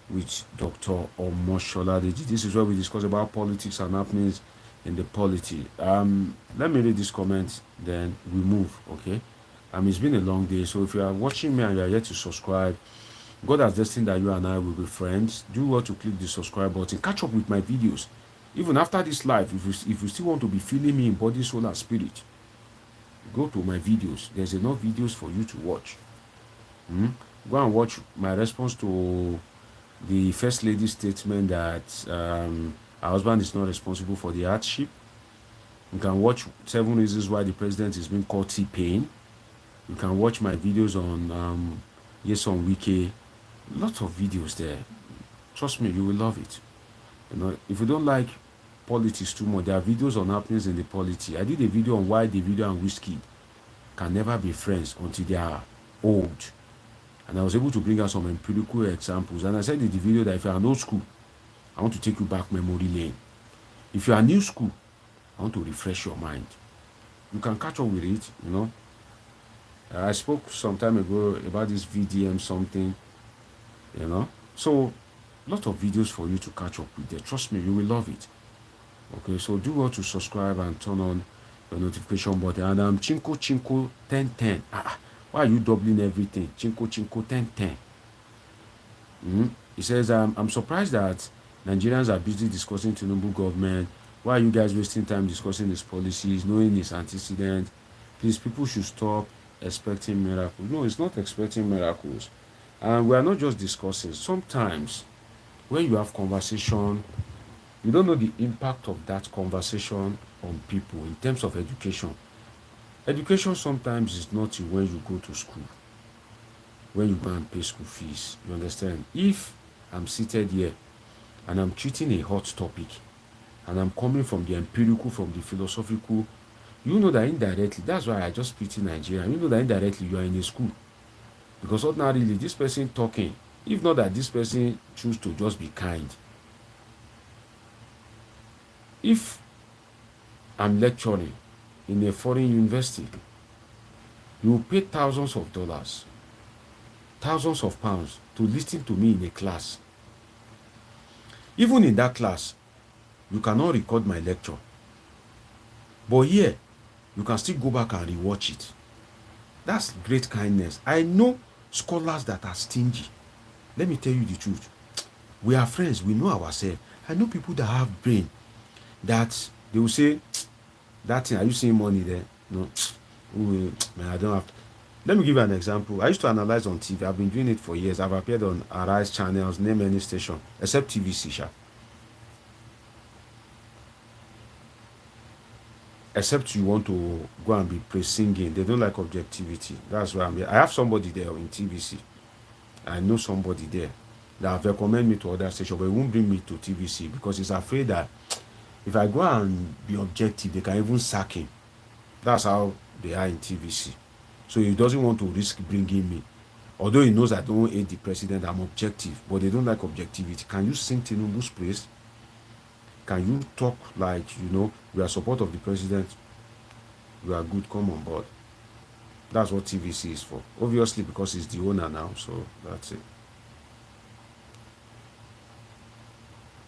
with Dr. Omoshola Deji. This is where we discuss about politics and happenings in the polity. Let me read this comment, then we move, okay? It's been a long day, so if you are watching me and you are yet to subscribe, God has destined that you and I will be friends. Do well to click the subscribe button. Catch up with my videos. Even after this live, if you still want to be feeling me in body, soul, and spirit, go to my videos. There's enough videos for you to watch. Go and watch my response to the First Lady's statement that her husband is not responsible for the hardship. You can watch 7 reasons why the president is being called T-Pain. You can watch my videos on Yes on Wiki. Lots of videos there. Trust me, you will love it. If you don't like politics too much, there are videos on happenings in the polity. I did a video on why Davido and Whiskey can never be friends until they are old. And I was able to bring out some empirical examples. And I said in the video that if you are old school, I want to take you back memory lane. If you are new school, I want to refresh your mind. You can catch up with it, I spoke some time ago about this VDM something, So, lot of videos for you to catch up with there. Trust me, you will love it. Okay, so do well to subscribe and turn on the notification button. And Chinko 1010. Why are you doubling everything? Chinko 1010. He says, I'm surprised that Nigerians are busy discussing Tinubu government. Why are you guys wasting time discussing his policies, knowing his antecedents? Please, people should stop expecting miracles. No, it's not expecting miracles. And we are not just discussing. Sometimes, when you have conversation, you don't know the impact of that conversation on people in terms of education. Education sometimes is not when you go to school, when you go and pay school fees. You understand? If I'm seated here and I'm treating a hot topic and I'm coming from the empirical, from the philosophical, you know that indirectly, that's why I just pity Nigeria. You know that indirectly you are in a school. Because ordinarily, this person talking, if not that this person choose to just be kind. If I'm lecturing in a foreign university, you will pay thousands of dollars, thousands of pounds to listen to me in a class. Even in that class, you cannot record my lecture. But here, you can still go back and rewatch it. That's great kindness. I know scholars that are stingy. Let me tell you the truth. We are friends. We know ourselves. I know people that have brain that they will say, that thing, are you seeing money there? No. Man, I don't have to. Let me give you an example. I used to analyze on TV. I've been doing it for years. I've appeared on Arise channels, name any station, except TVC, sha. Except you want to go and be praise-singing. They don't like objectivity. That's why I'm here. I have somebody there in TVC. I know somebody there that have recommended me to other stations, but it won't bring me to TVC because he's afraid that if I go and be objective, they can even sack him. That's how they are in TVC. So he doesn't want to risk bringing me. Although he knows I don't hate the president, I'm objective, but they don't like objectivity. Can you sing Tinubu's praise? Can you talk like, we are support of the president? you are good, come on board. That's what TVC is for. Obviously, because he's the owner now, so that's it.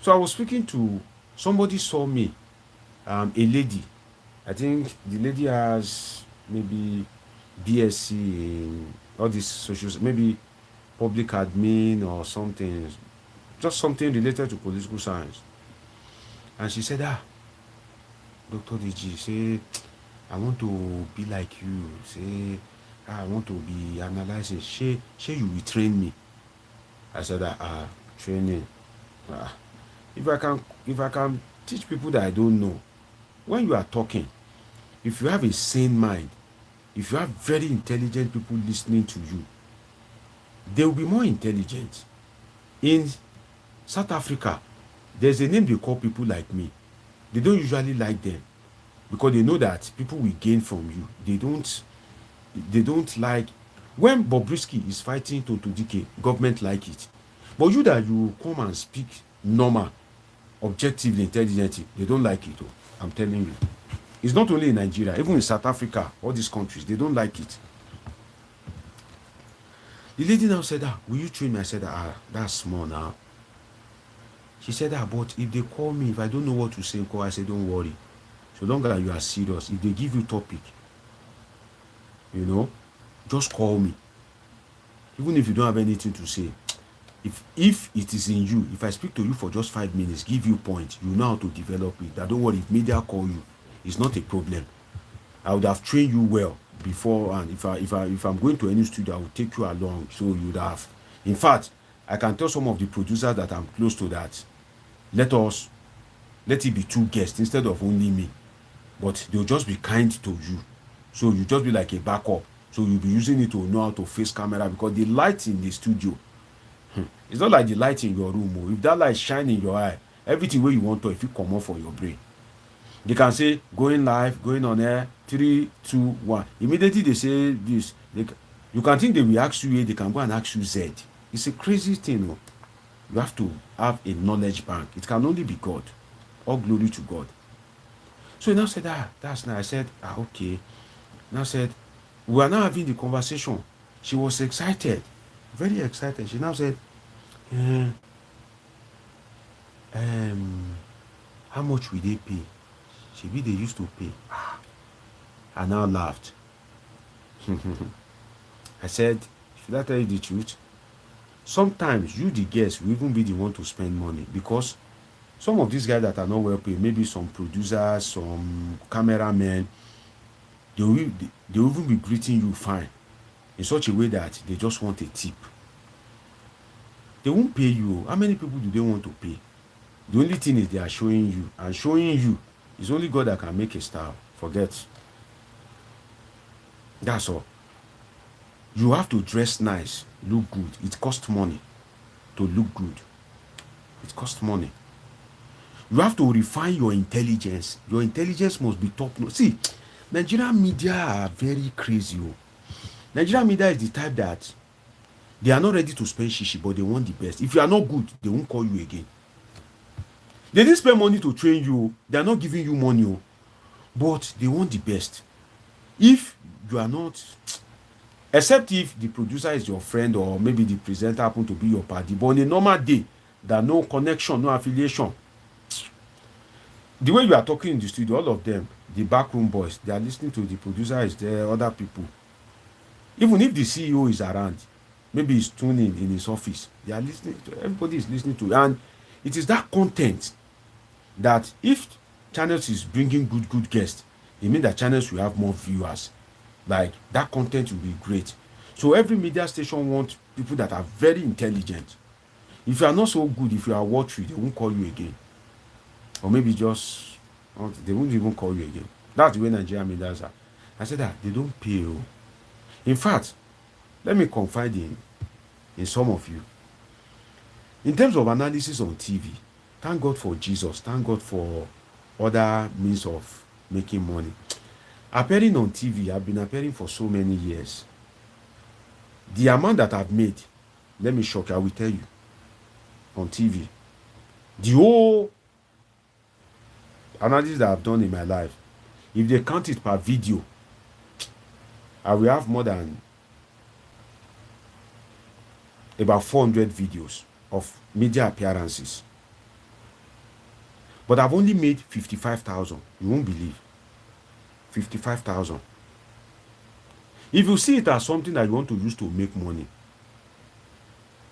So I was speaking to somebody, saw me, a lady. I think the lady has maybe BSc in all these social, maybe public admin or something, just something related to political science. And she said, Dr. DG, say, I want to be like you. Say, I want to be analyzing. Say you will train me. I said, training. If I can teach people that I don't know, when you are talking, if you have a sane mind, if you have very intelligent people listening to you, they will be more intelligent. In South Africa, there's a name they call people like me. They don't usually like them because they know that people will gain from you. They don't like when Bobrisky is fighting Tonto Dike, government like it. But you that you come and speak normal, objectively, intelligently, they don't like it. I'm telling you. It's not only in Nigeria, even in South Africa, all these countries, they don't like it. The lady now said, will you train me? I said, that's small now. She said, but if they call me, if I don't know what to say, I said, don't worry. So long as you are serious, if they give you topic, just call me. Even if you don't have anything to say, if it is in you, if I speak to you for just 5 minutes, give you point, you know how to develop it. That don't worry, if media call you, it's not a problem. I would have trained you well before, and if I'm going to any studio, I will take you along, so you would have. In fact, I can tell some of the producers that I'm close to that, let it be 2 guests instead of only me. But they'll just be kind to you. So you just be like a backup. So you'll be using it to know how to face camera, because the light in the studio, it's not like the light in your room. If that light shine in your eye, everything where you want to, if you come off for your brain. They can say, going live, going on air, 3, 2, 1. Immediately they say this. You can think they will ask you A, they can go and ask you Z. It's a crazy thing. You have to have a knowledge bank. It can only be God. All glory to God. So he now said, that's nice. I said, okay. Now said, we are now having the conversation. She was excited, very excited. She now said, how much will they pay? They used to pay. I now laughed. I said, should I tell you the truth? Sometimes you, the guest, will even be the one to spend money, because some of these guys that are not well paid, maybe some producers, some cameramen, they will even be greeting you fine in such a way that they just want a tip. They won't pay you. How many people do they want to pay? The only thing is they are showing you, and showing you is only God that can make a star. Forget. That's all. You have to dress nice, look good. It costs money to look good. It costs money. You have to refine your intelligence. Your intelligence must be top notch. See, Nigerian media are very crazy. Nigerian media is the type that they are not ready to spend shishi, but they want the best. If you are not good, they won't call you again. They didn't spend money to train you. They are not giving you money, but they want the best. If you are not, except if the producer is your friend, or maybe the presenter happen to be your party, but on a normal day, there are no connection, no affiliation. The way you are talking in the studio, all of them, the backroom boys, they are listening to the producer, is there, other people. Even if the CEO is around, maybe he's tuning in his office, they are listening to, everybody is listening to. And it is that content that if channels is bringing good guests, it means that channels will have more viewers. Like, that content will be great. So every media station wants people that are very intelligent. If you are not so good, if you are watery, they won't call you again. Or maybe just, they won't even call you again. That's the way Nigerian media are. I said that they don't pay. In fact, let me confide in some of you. In terms of analysis on TV, thank God for Jesus. Thank God for other means of making money. Appearing on TV, I've been appearing for so many years. The amount that I've made, let me shock you, I will tell you, on TV. The whole analysis that I've done in my life, If they count it per video, I will have more than about 400 videos of media appearances. But I've only made 55,000. You won't believe. 55,000. If you see it as something that you want to use to make money,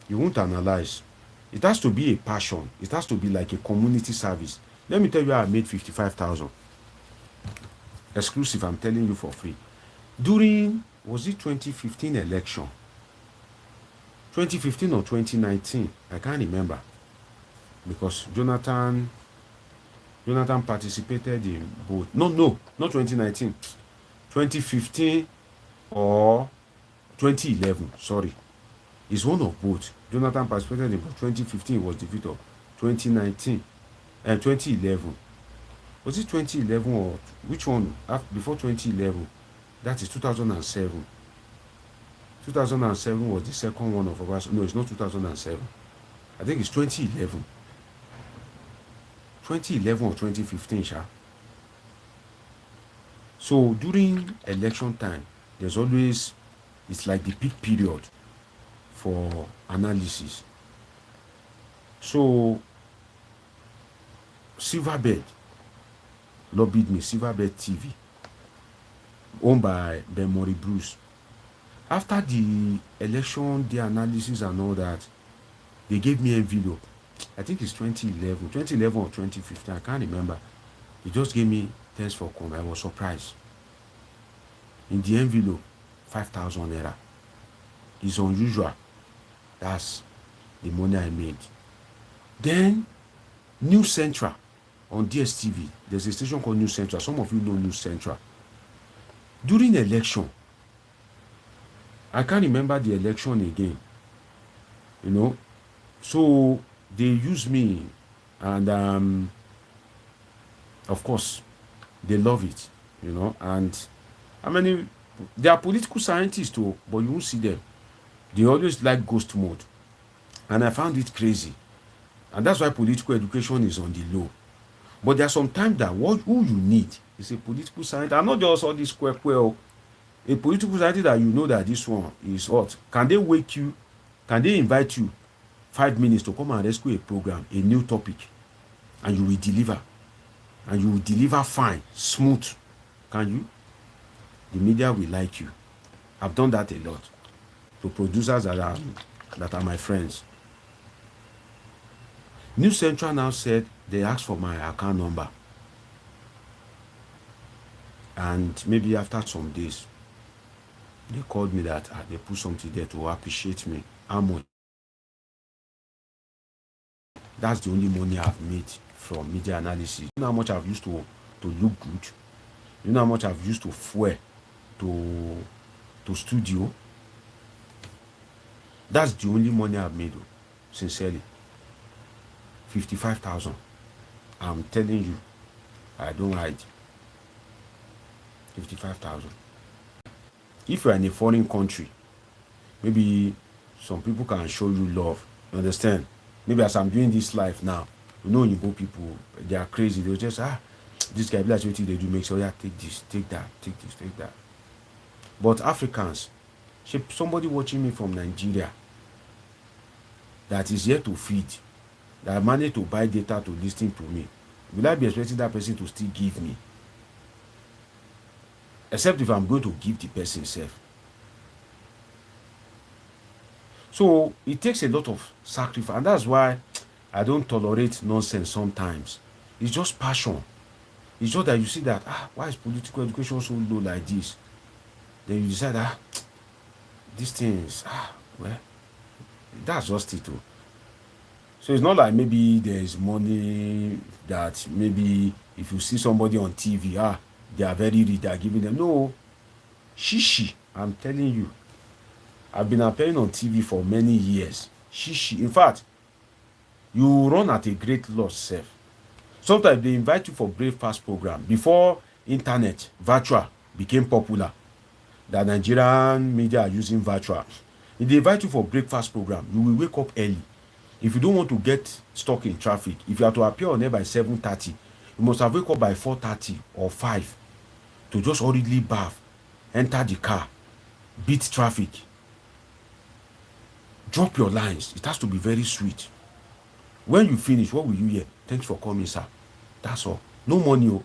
you won't analyze. It has to be a passion. It has to be like a community service. Let me tell you how I made 55,000. Exclusive, I'm telling you for free. During, was it 2015 election? 2015 or 2019? I can't remember. Because Jonathan participated in both. No, not 2019. 2015 or 2011, sorry. It's one of both. Jonathan participated in both. 2015 was defeated. 2019 and 2011. Was it 2011 or which one? Before 2011? That is 2007. 2007 was the second one of us. No, it's not 2007. I think it's 2011. 2011 or 2015, sha. So during election time, there's always, it's like the peak period for analysis. So Silverbird lobbied me, Silverbird TV, owned by Ben Mori Bruce. After the election, the analysis and all that, they gave me an envelope. I think it's 2011 or 2015, I can't remember. They just gave me thanks for coming. I was surprised. In the envelope, 5,000 naira. It's unusual. That's the money I made. Then, News Central on DSTV. There's a station called News Central. Some of you know News Central. During election, I can't remember the election again. You know, so they used me, and of course, they love it. You know, and I mean, they are political scientists too, but you won't see them. They always like ghost mode, and I found it crazy, and that's why political education is on the low. But there are some times that who you need is a political scientist, and not just all this quack. A political scientist that you know that this one is what? Can they wake you? Can they invite you 5 minutes to come and rescue a program, a new topic, and you will deliver, and you will deliver fine, smooth? Can you? The media will like you. I've done that a lot to producers that are my friends. News Central now said they asked for my account number, and maybe after some days, they called me that they put something there to appreciate me. How much? That's the only money I've made from media analysis. You know how much I've used to look good? You know how much I've used to fuel to studio? That's the only money I've made, sincerely. 55,000. I'm telling you, I don't hide. 55,000. If you're in a foreign country, maybe some people can show you love. You understand? Maybe as I'm doing this life now, you know, Igbo people, they are crazy. They'll just, this guy, that's what they do, make sure, take this, take that, take this, take that. But Africans, somebody watching me from Nigeria that is here to feed, that managed to buy data to listen to me, will I be expecting that person to still give me? Except if I'm going to give the person self. So it takes a lot of sacrifice, and that's why I don't tolerate nonsense sometimes. It's just passion. It's just that you see that, why is political education so low like this? Then you decide, these things, well, that's just it too. So it's not like maybe there's money that maybe if you see somebody on TV, they are very rich, they are giving them. No. Shishi, I'm telling you. I've been appearing on TV for many years. Shishi. In fact, you run at a great loss, self. Sometimes they invite you for breakfast program. Before internet, virtual became popular, the Nigerian media are using virtual. If they invite you for breakfast program, you will wake up early. If you don't want to get stuck in traffic, if you have to appear on air by 7:30, you must have wake up by 4:30 or 5. to just hurriedly bath, enter the car, beat traffic, drop your lines. It has to be very sweet. When you finish, what will you hear? Thanks for coming, sir. That's all. No money. Oh.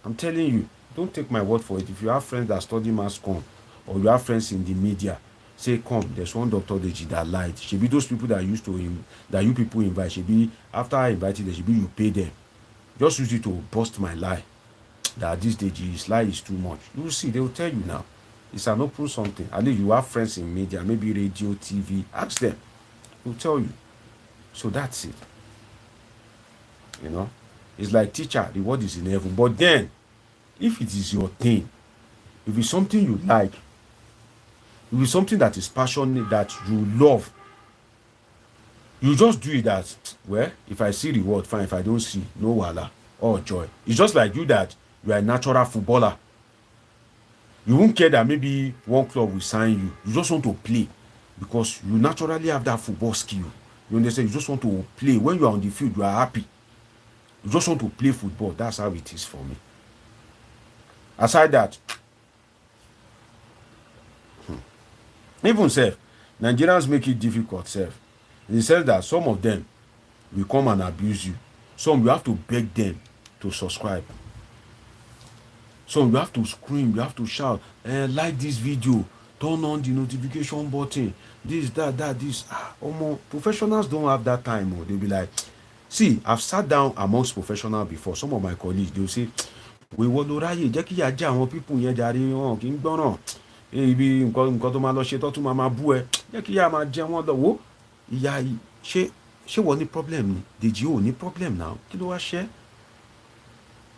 I'm telling you, don't take my word for it. If you have friends that study mass comm, or you have friends in the media, say, come, there's one Dr. Deji that lied. Should be those people that used to that you people invite. Should be after I invited them, should be you pay them. Just use it to bust my lie. That this Deji's lie is too much. You will see, they will tell you now. It's an open something. At least you have friends in media, maybe radio, TV. Ask them. They'll tell you. So that's it. You know, it's like, teacher, the word is in heaven. But then, if it is your thing, if it's something you like, if it's something that is passionate, that you love, you just do it. That, well, if I see reward, fine. If I don't see, no wala or joy. It's just like you, that you are a natural footballer. You won't care that maybe one club will sign you. You just want to play because you naturally have that football skill. You understand? You just want to play. When you are on the field, you are happy. You just want to play football. That's how it is for me. Aside that, even self, Nigerians make it difficult, self. In the sense that some of them will come and abuse you. Some you have to beg them to subscribe. Some you have to scream, you have to shout, like this video, turn on the notification button, this, that, this. Professionals don't have that time. They'll be like, see, I've sat down amongst professionals before. Some of my colleagues, they'll say, we will ráyè jẹ́ kí ìyà jẹ àwọn people yẹn jàre wọn kì í gbọ́ràn. Ibi nǹkan tó máa lọ ṣe tó tún máa bú ẹ. Jẹ́ kí ìyà máa jẹ wọ́n lọ. Wo ìyà ṣé wọ́n ní problem ni? Deji ò ní problem now. Kí ló wá ṣe?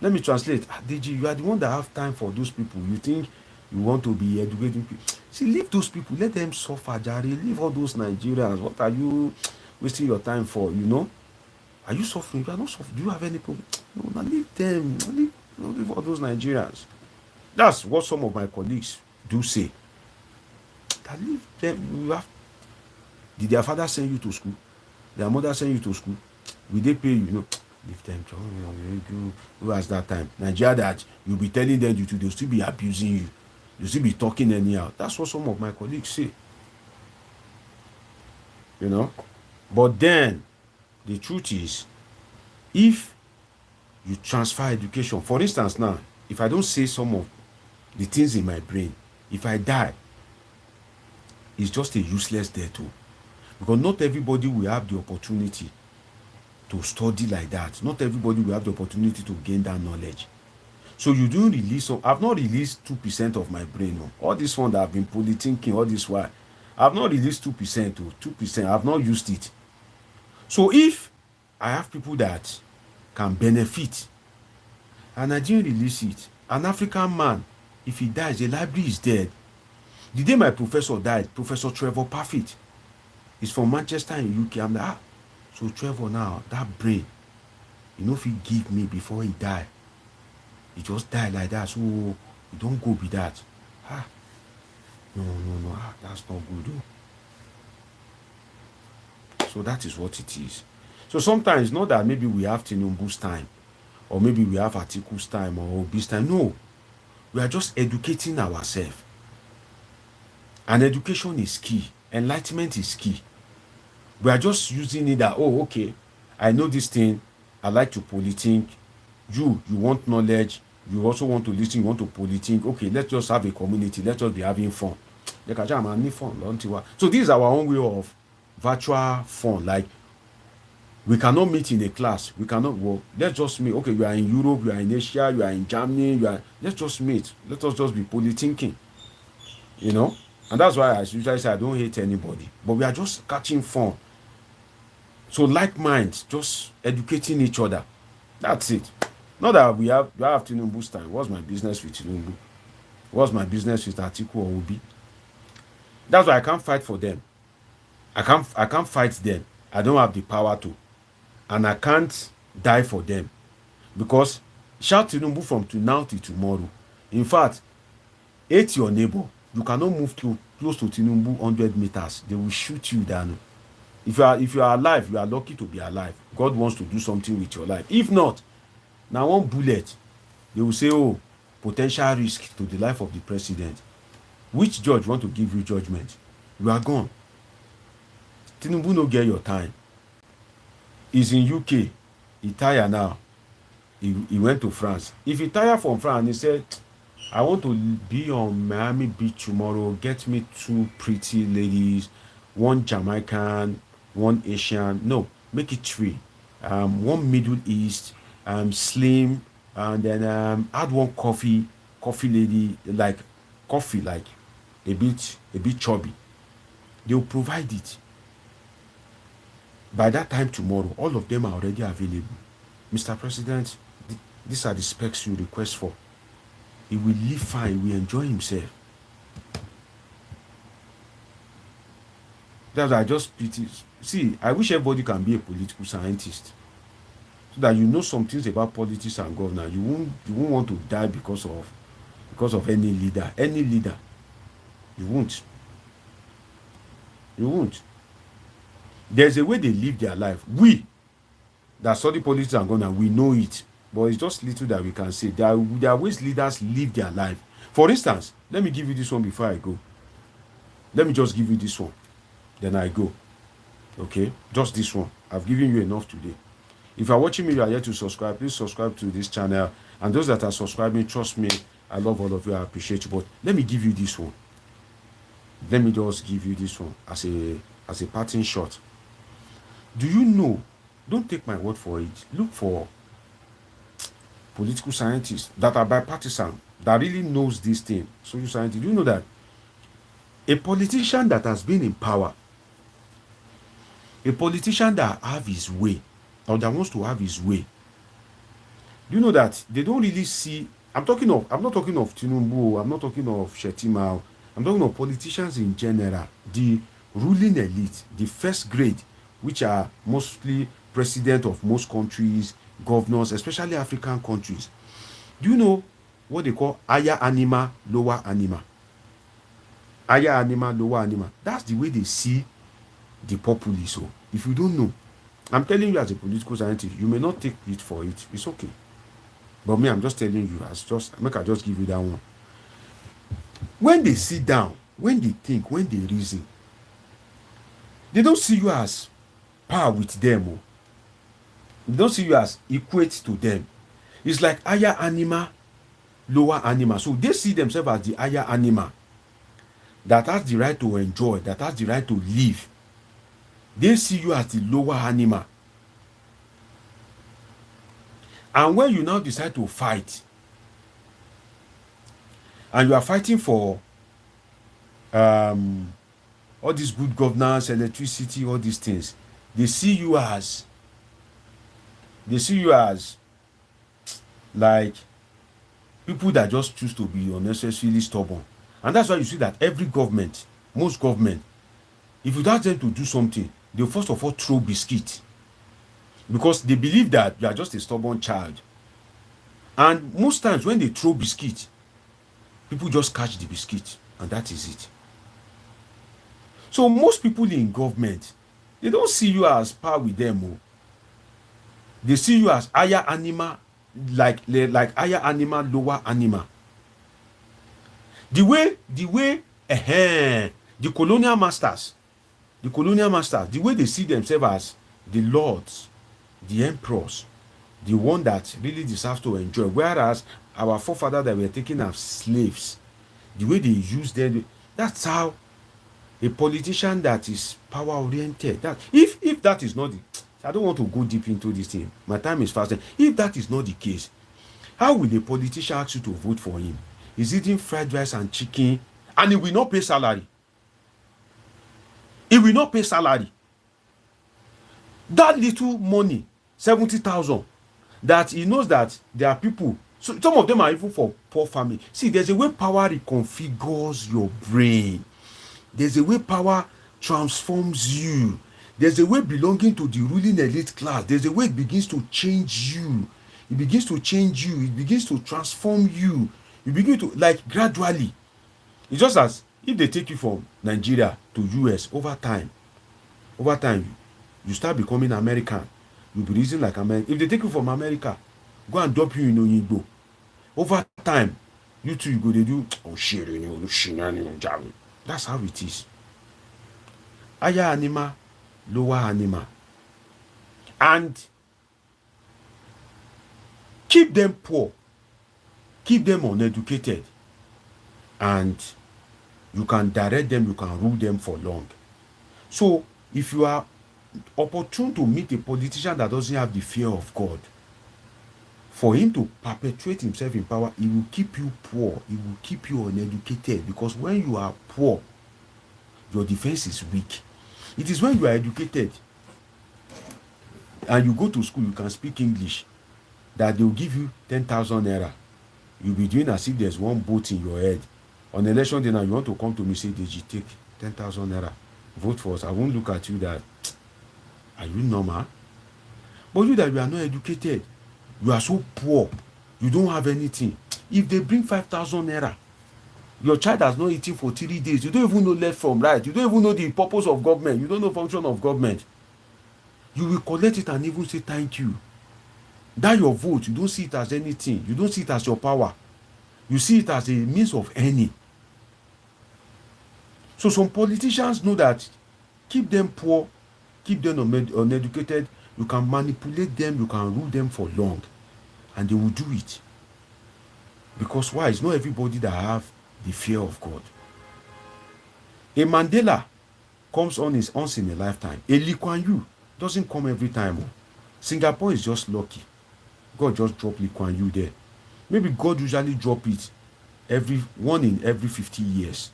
Let me translate. Deji, you are the one that have time for those people. You think you want to be educating people. See, leave those people. Let them suffer, jare. Leave all those Nigerians. What are you wasting your time for, you know? Are you suffering? You are not suffering. Do you have any problem? No, now leave them. Leave all those Nigerians. That's what some of my colleagues do say. That leave them. Did their father send you to school? Their mother send you to school? Will they pay you? No. Leave them. Who has that time? Nigeria, that you'll be telling them they'll still be abusing you. You'll still be talking anyhow. That's what some of my colleagues say. You know? But then, the truth is, if you transfer education, for instance now, if I don't say some of the things in my brain, if I die, it's just a useless death too. Because not everybody will have the opportunity to study like that. Not everybody will have the opportunity to gain that knowledge. So you don't release I've not released 2% of my brain. No. All this one that I've been thinking all this while, I've not released 2% to 2%. I've not used it. So if I have people that can benefit, and I didn't release it, an African man, if he dies, the library is dead. The day my professor died, Professor Trevor Parfit, is from Manchester in UK. I'm like, so Trevor now, that brain, you know, if he give me before he die, he just die like that. So you don't go with that. No, that's not good. So that is what it is. So sometimes, not that maybe we have Tinubu's time, or maybe we have Atiku's time, or Obi's time. No, we are just educating ourselves. And education is key. Enlightenment is key. We are just using it that, oh, okay, I know this thing, I like to politique. You want knowledge, you also want to listen, you want to politique. Okay, let's just have a community, let's just be having fun. So this is our own way of virtual fun. Like, we cannot meet in a class. We cannot work. Let's just meet. Okay, you are in Europe, you are in Asia, you are in Germany, let's just meet. Let us just be politicking. You know? And that's why I usually say I don't hate anybody. But we are just catching fun. So like minds, just educating each other. That's it. Not that we have Tinubu's time. What's my business with Tinubu? What's my business with Atiku or Obi? That's why I can't fight for them. I can't fight them. I don't have the power to. And I can't die for them. Because shout Tinubu from now till tomorrow. In fact, hate your neighbor. You cannot move close to Tinubu 100 meters. They will shoot you down. If you are alive, you are lucky to be alive. God wants to do something with your life. If not, now one bullet, they will say, oh, potential risk to the life of the president, which judge want to give you judgment? You are gone. Tinubu no get your time. He's in UK. He tire now. He went to France. If he tire from France, he said, I want to be on Miami Beach tomorrow. Get me 2 pretty ladies, 1 Jamaican, 1 Asian. No, make it 3. 1 Middle East, slim, and then add 1 coffee lady, like coffee, like a bit chubby. They'll provide it. By that time tomorrow, all of them are already available. Mr. President, these are the specs you request for. He will live fine, he will enjoy himself. That's why I just pity. See, I wish everybody can be a political scientist, so that you know some things about politics and governance. You won't want to die because of any leader. Any leader. You won't. You won't. There's a way they live their life. We that study politics and governance, we know it. But it's just little that we can say. There are ways leaders live their life. For instance, let me give you this one before I go. Let me just give you this one. Then I go. Okay? Just this one. I've given you enough today. If you're watching me, you are yet to subscribe, please subscribe to this channel. And those that are subscribing, trust me, I love all of you. I appreciate you. But let me give you this one. Let me just give you this one as a parting shot. Do you know? Don't take my word for it. Look for political scientists that are bipartisan, that really knows this thing. Social scientists. Do you know that a politician that has been in power, a politician that have his way, or that wants to have his way, do you know that they don't really see? I'm not talking of Tinubu, I'm not talking of Shetima, I'm talking of politicians in general, the ruling elite, the first grade, which are mostly president of most countries, governors, especially African countries. Do you know what they call higher anima, lower anima? Higher anima, lower anima. That's the way they see the populace. So if you don't know, I'm telling you as a political scientist, you may not take it for it. It's okay. But me, I'm just telling you, I just give you that one. When they sit down, when they think, when they reason, they don't see you as par with them. Oh. They don't see you as equate to them. It's like higher anima, lower anima. So they see themselves as the higher anima that has the right to enjoy, that has the right to live. They see you as the lower anima. And when you now decide to fight, and you are fighting for all these good governance, electricity, all these things, they see you as like people that just choose to be unnecessarily stubborn. And that's why you see that every government, most government, if you ask them to do something, they'll first of all throw biscuit, because they believe that you are just a stubborn child. And most times when they throw biscuit, people just catch the biscuit, and that is it. So most people in government, they don't see you as par with them. Oh. They see you as higher anima, like higher anima, lower anima. The way the colonial masters, the way they see themselves as the lords, the emperors, the one that really deserves to enjoy, whereas our forefathers that were taken as slaves, the way they use them, that's how a politician that is power oriented, that if that is not the, I don't want to go deep into this thing, my time is fast. If that is not the case, how will a politician ask you to vote for him? He's eating fried rice and chicken, and he will not pay salary. He will not pay salary. That little money, 70,000, that he knows that there are people, so some of them are even for poor family. See, there's a way power reconfigures your brain. There's a way power transforms you. There's a way belonging to the ruling elite class. There's a way it begins to change you. It begins to change you. It begins to transform you. You begin to, like, gradually. It's just as if they take you from Nigeria to US over time, you start becoming American. You'll be reasoning like American. If they take you from America, go and drop you in Oyigbo. Over time, You too, you go, they do, oh, shit, that's how it is. Higher animal, lower animal. And keep them poor, keep them uneducated, and you can direct them, you can rule them for long. So if you are opportune to meet a politician that doesn't have the fear of God, for him to perpetuate himself in power, he will keep you poor, he will keep you uneducated, because when you are poor, your defense is weak. It is when you are educated and you go to school, you can speak English, that they will give you 10,000 naira. You'll be doing as if there's one boat in your head. On election day now, you want to come to me, say, Deji, take 10,000 naira, vote for us. I won't look at you that, are you normal? But you that you are not educated, you are so poor, you don't have anything. If they bring 5,000 naira, your child has not eaten for 3 days, you don't even know left from right, you don't even know the purpose of government, you don't know function of government. You will collect it and even say thank you. That your vote, you don't see it as anything, you don't see it as your power, you see it as a means of earning. So some politicians know that keep them poor, keep them uneducated, you can manipulate them, you can rule them for long, and they will do it. Because why? It's not everybody that have the fear of God. A Mandela comes once in a lifetime. A Lee Kuan Yew doesn't come every time. Singapore is just lucky. God just dropped Lee Kuan Yew there. Maybe God usually drop it one in every 50 years.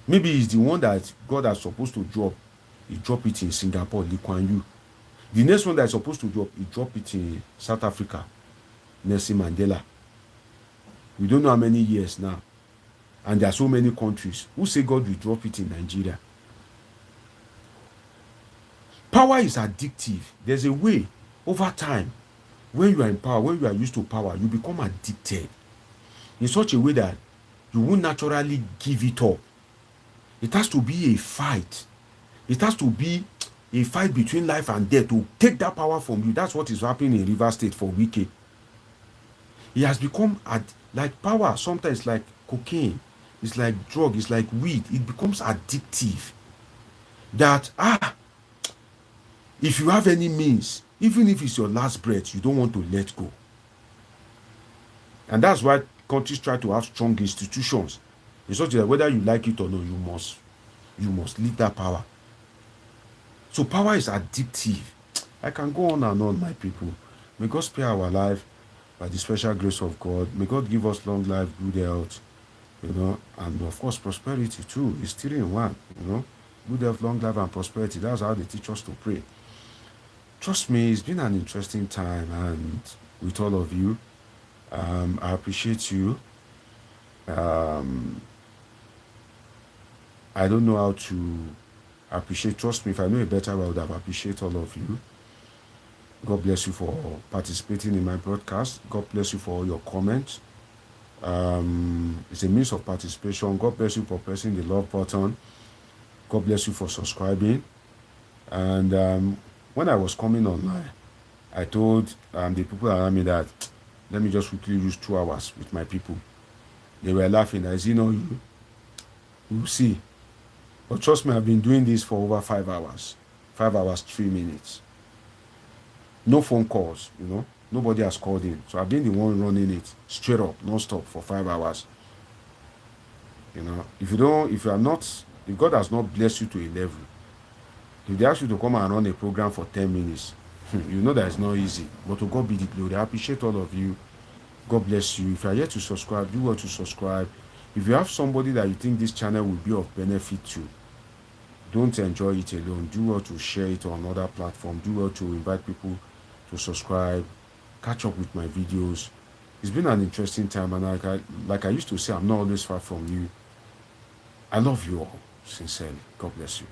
Maybe it's the one that God is supposed to drop. He drop it in Singapore, Lee Kuan Yew. The next one that is supposed to drop, he drop it in South Africa, Nelson Mandela. We don't know how many years now. And there are so many countries. Who say God will drop it in Nigeria? Power is addictive. There's a way, over time, when you are in power, when you are used to power, you become addicted in such a way that you won't naturally give it up. It has to be a fight. It has to be a fight between life and death to take that power from you. That's what is happening in River State for Wike. He has become like power, sometimes like cocaine, it's like drug, it's like weed. It becomes addictive. That, if you have any means, even if it's your last breath, you don't want to let go. And that's why countries try to have strong institutions. It's such that whether you like it or not, you must leave that power. So power is addictive. I can go on and on, my people. May God spare our life by the special grace of God. May God give us long life, good health, and of course prosperity too. It's 3 in 1, Good health, long life, and prosperity. That's how they teach us to pray. Trust me, it's been an interesting time, and with all of you, I appreciate you. I don't know how to appreciate. Trust me, if I know a better way, I would have appreciated all of you. God bless you for participating in my broadcast. God bless you for all your comments. It's a means of participation. God bless you for pressing the love button. God bless you for subscribing. And when I was coming online, I told the people around me that let me just quickly use 2 hours with my people. They were laughing. I said, you will see. But trust me, I've been doing this for over 5 hours. 5 hours, 3 minutes. No phone calls, Nobody has called in. So I've been the one running it straight up, non-stop for 5 hours. If God has not blessed you to a level, if they ask you to come and run a program for 10 minutes, that it's not easy. But to God be the glory. I appreciate all of you. God bless you. If you are yet to subscribe, do well to subscribe. If you have somebody that you think this channel will be of benefit to, don't enjoy it alone. Do well to share it on other platforms. Do well to invite people to subscribe. Catch up with my videos. It's been an interesting time, and like I used to say, I'm not always far from you. I love you all, sincerely. God bless you.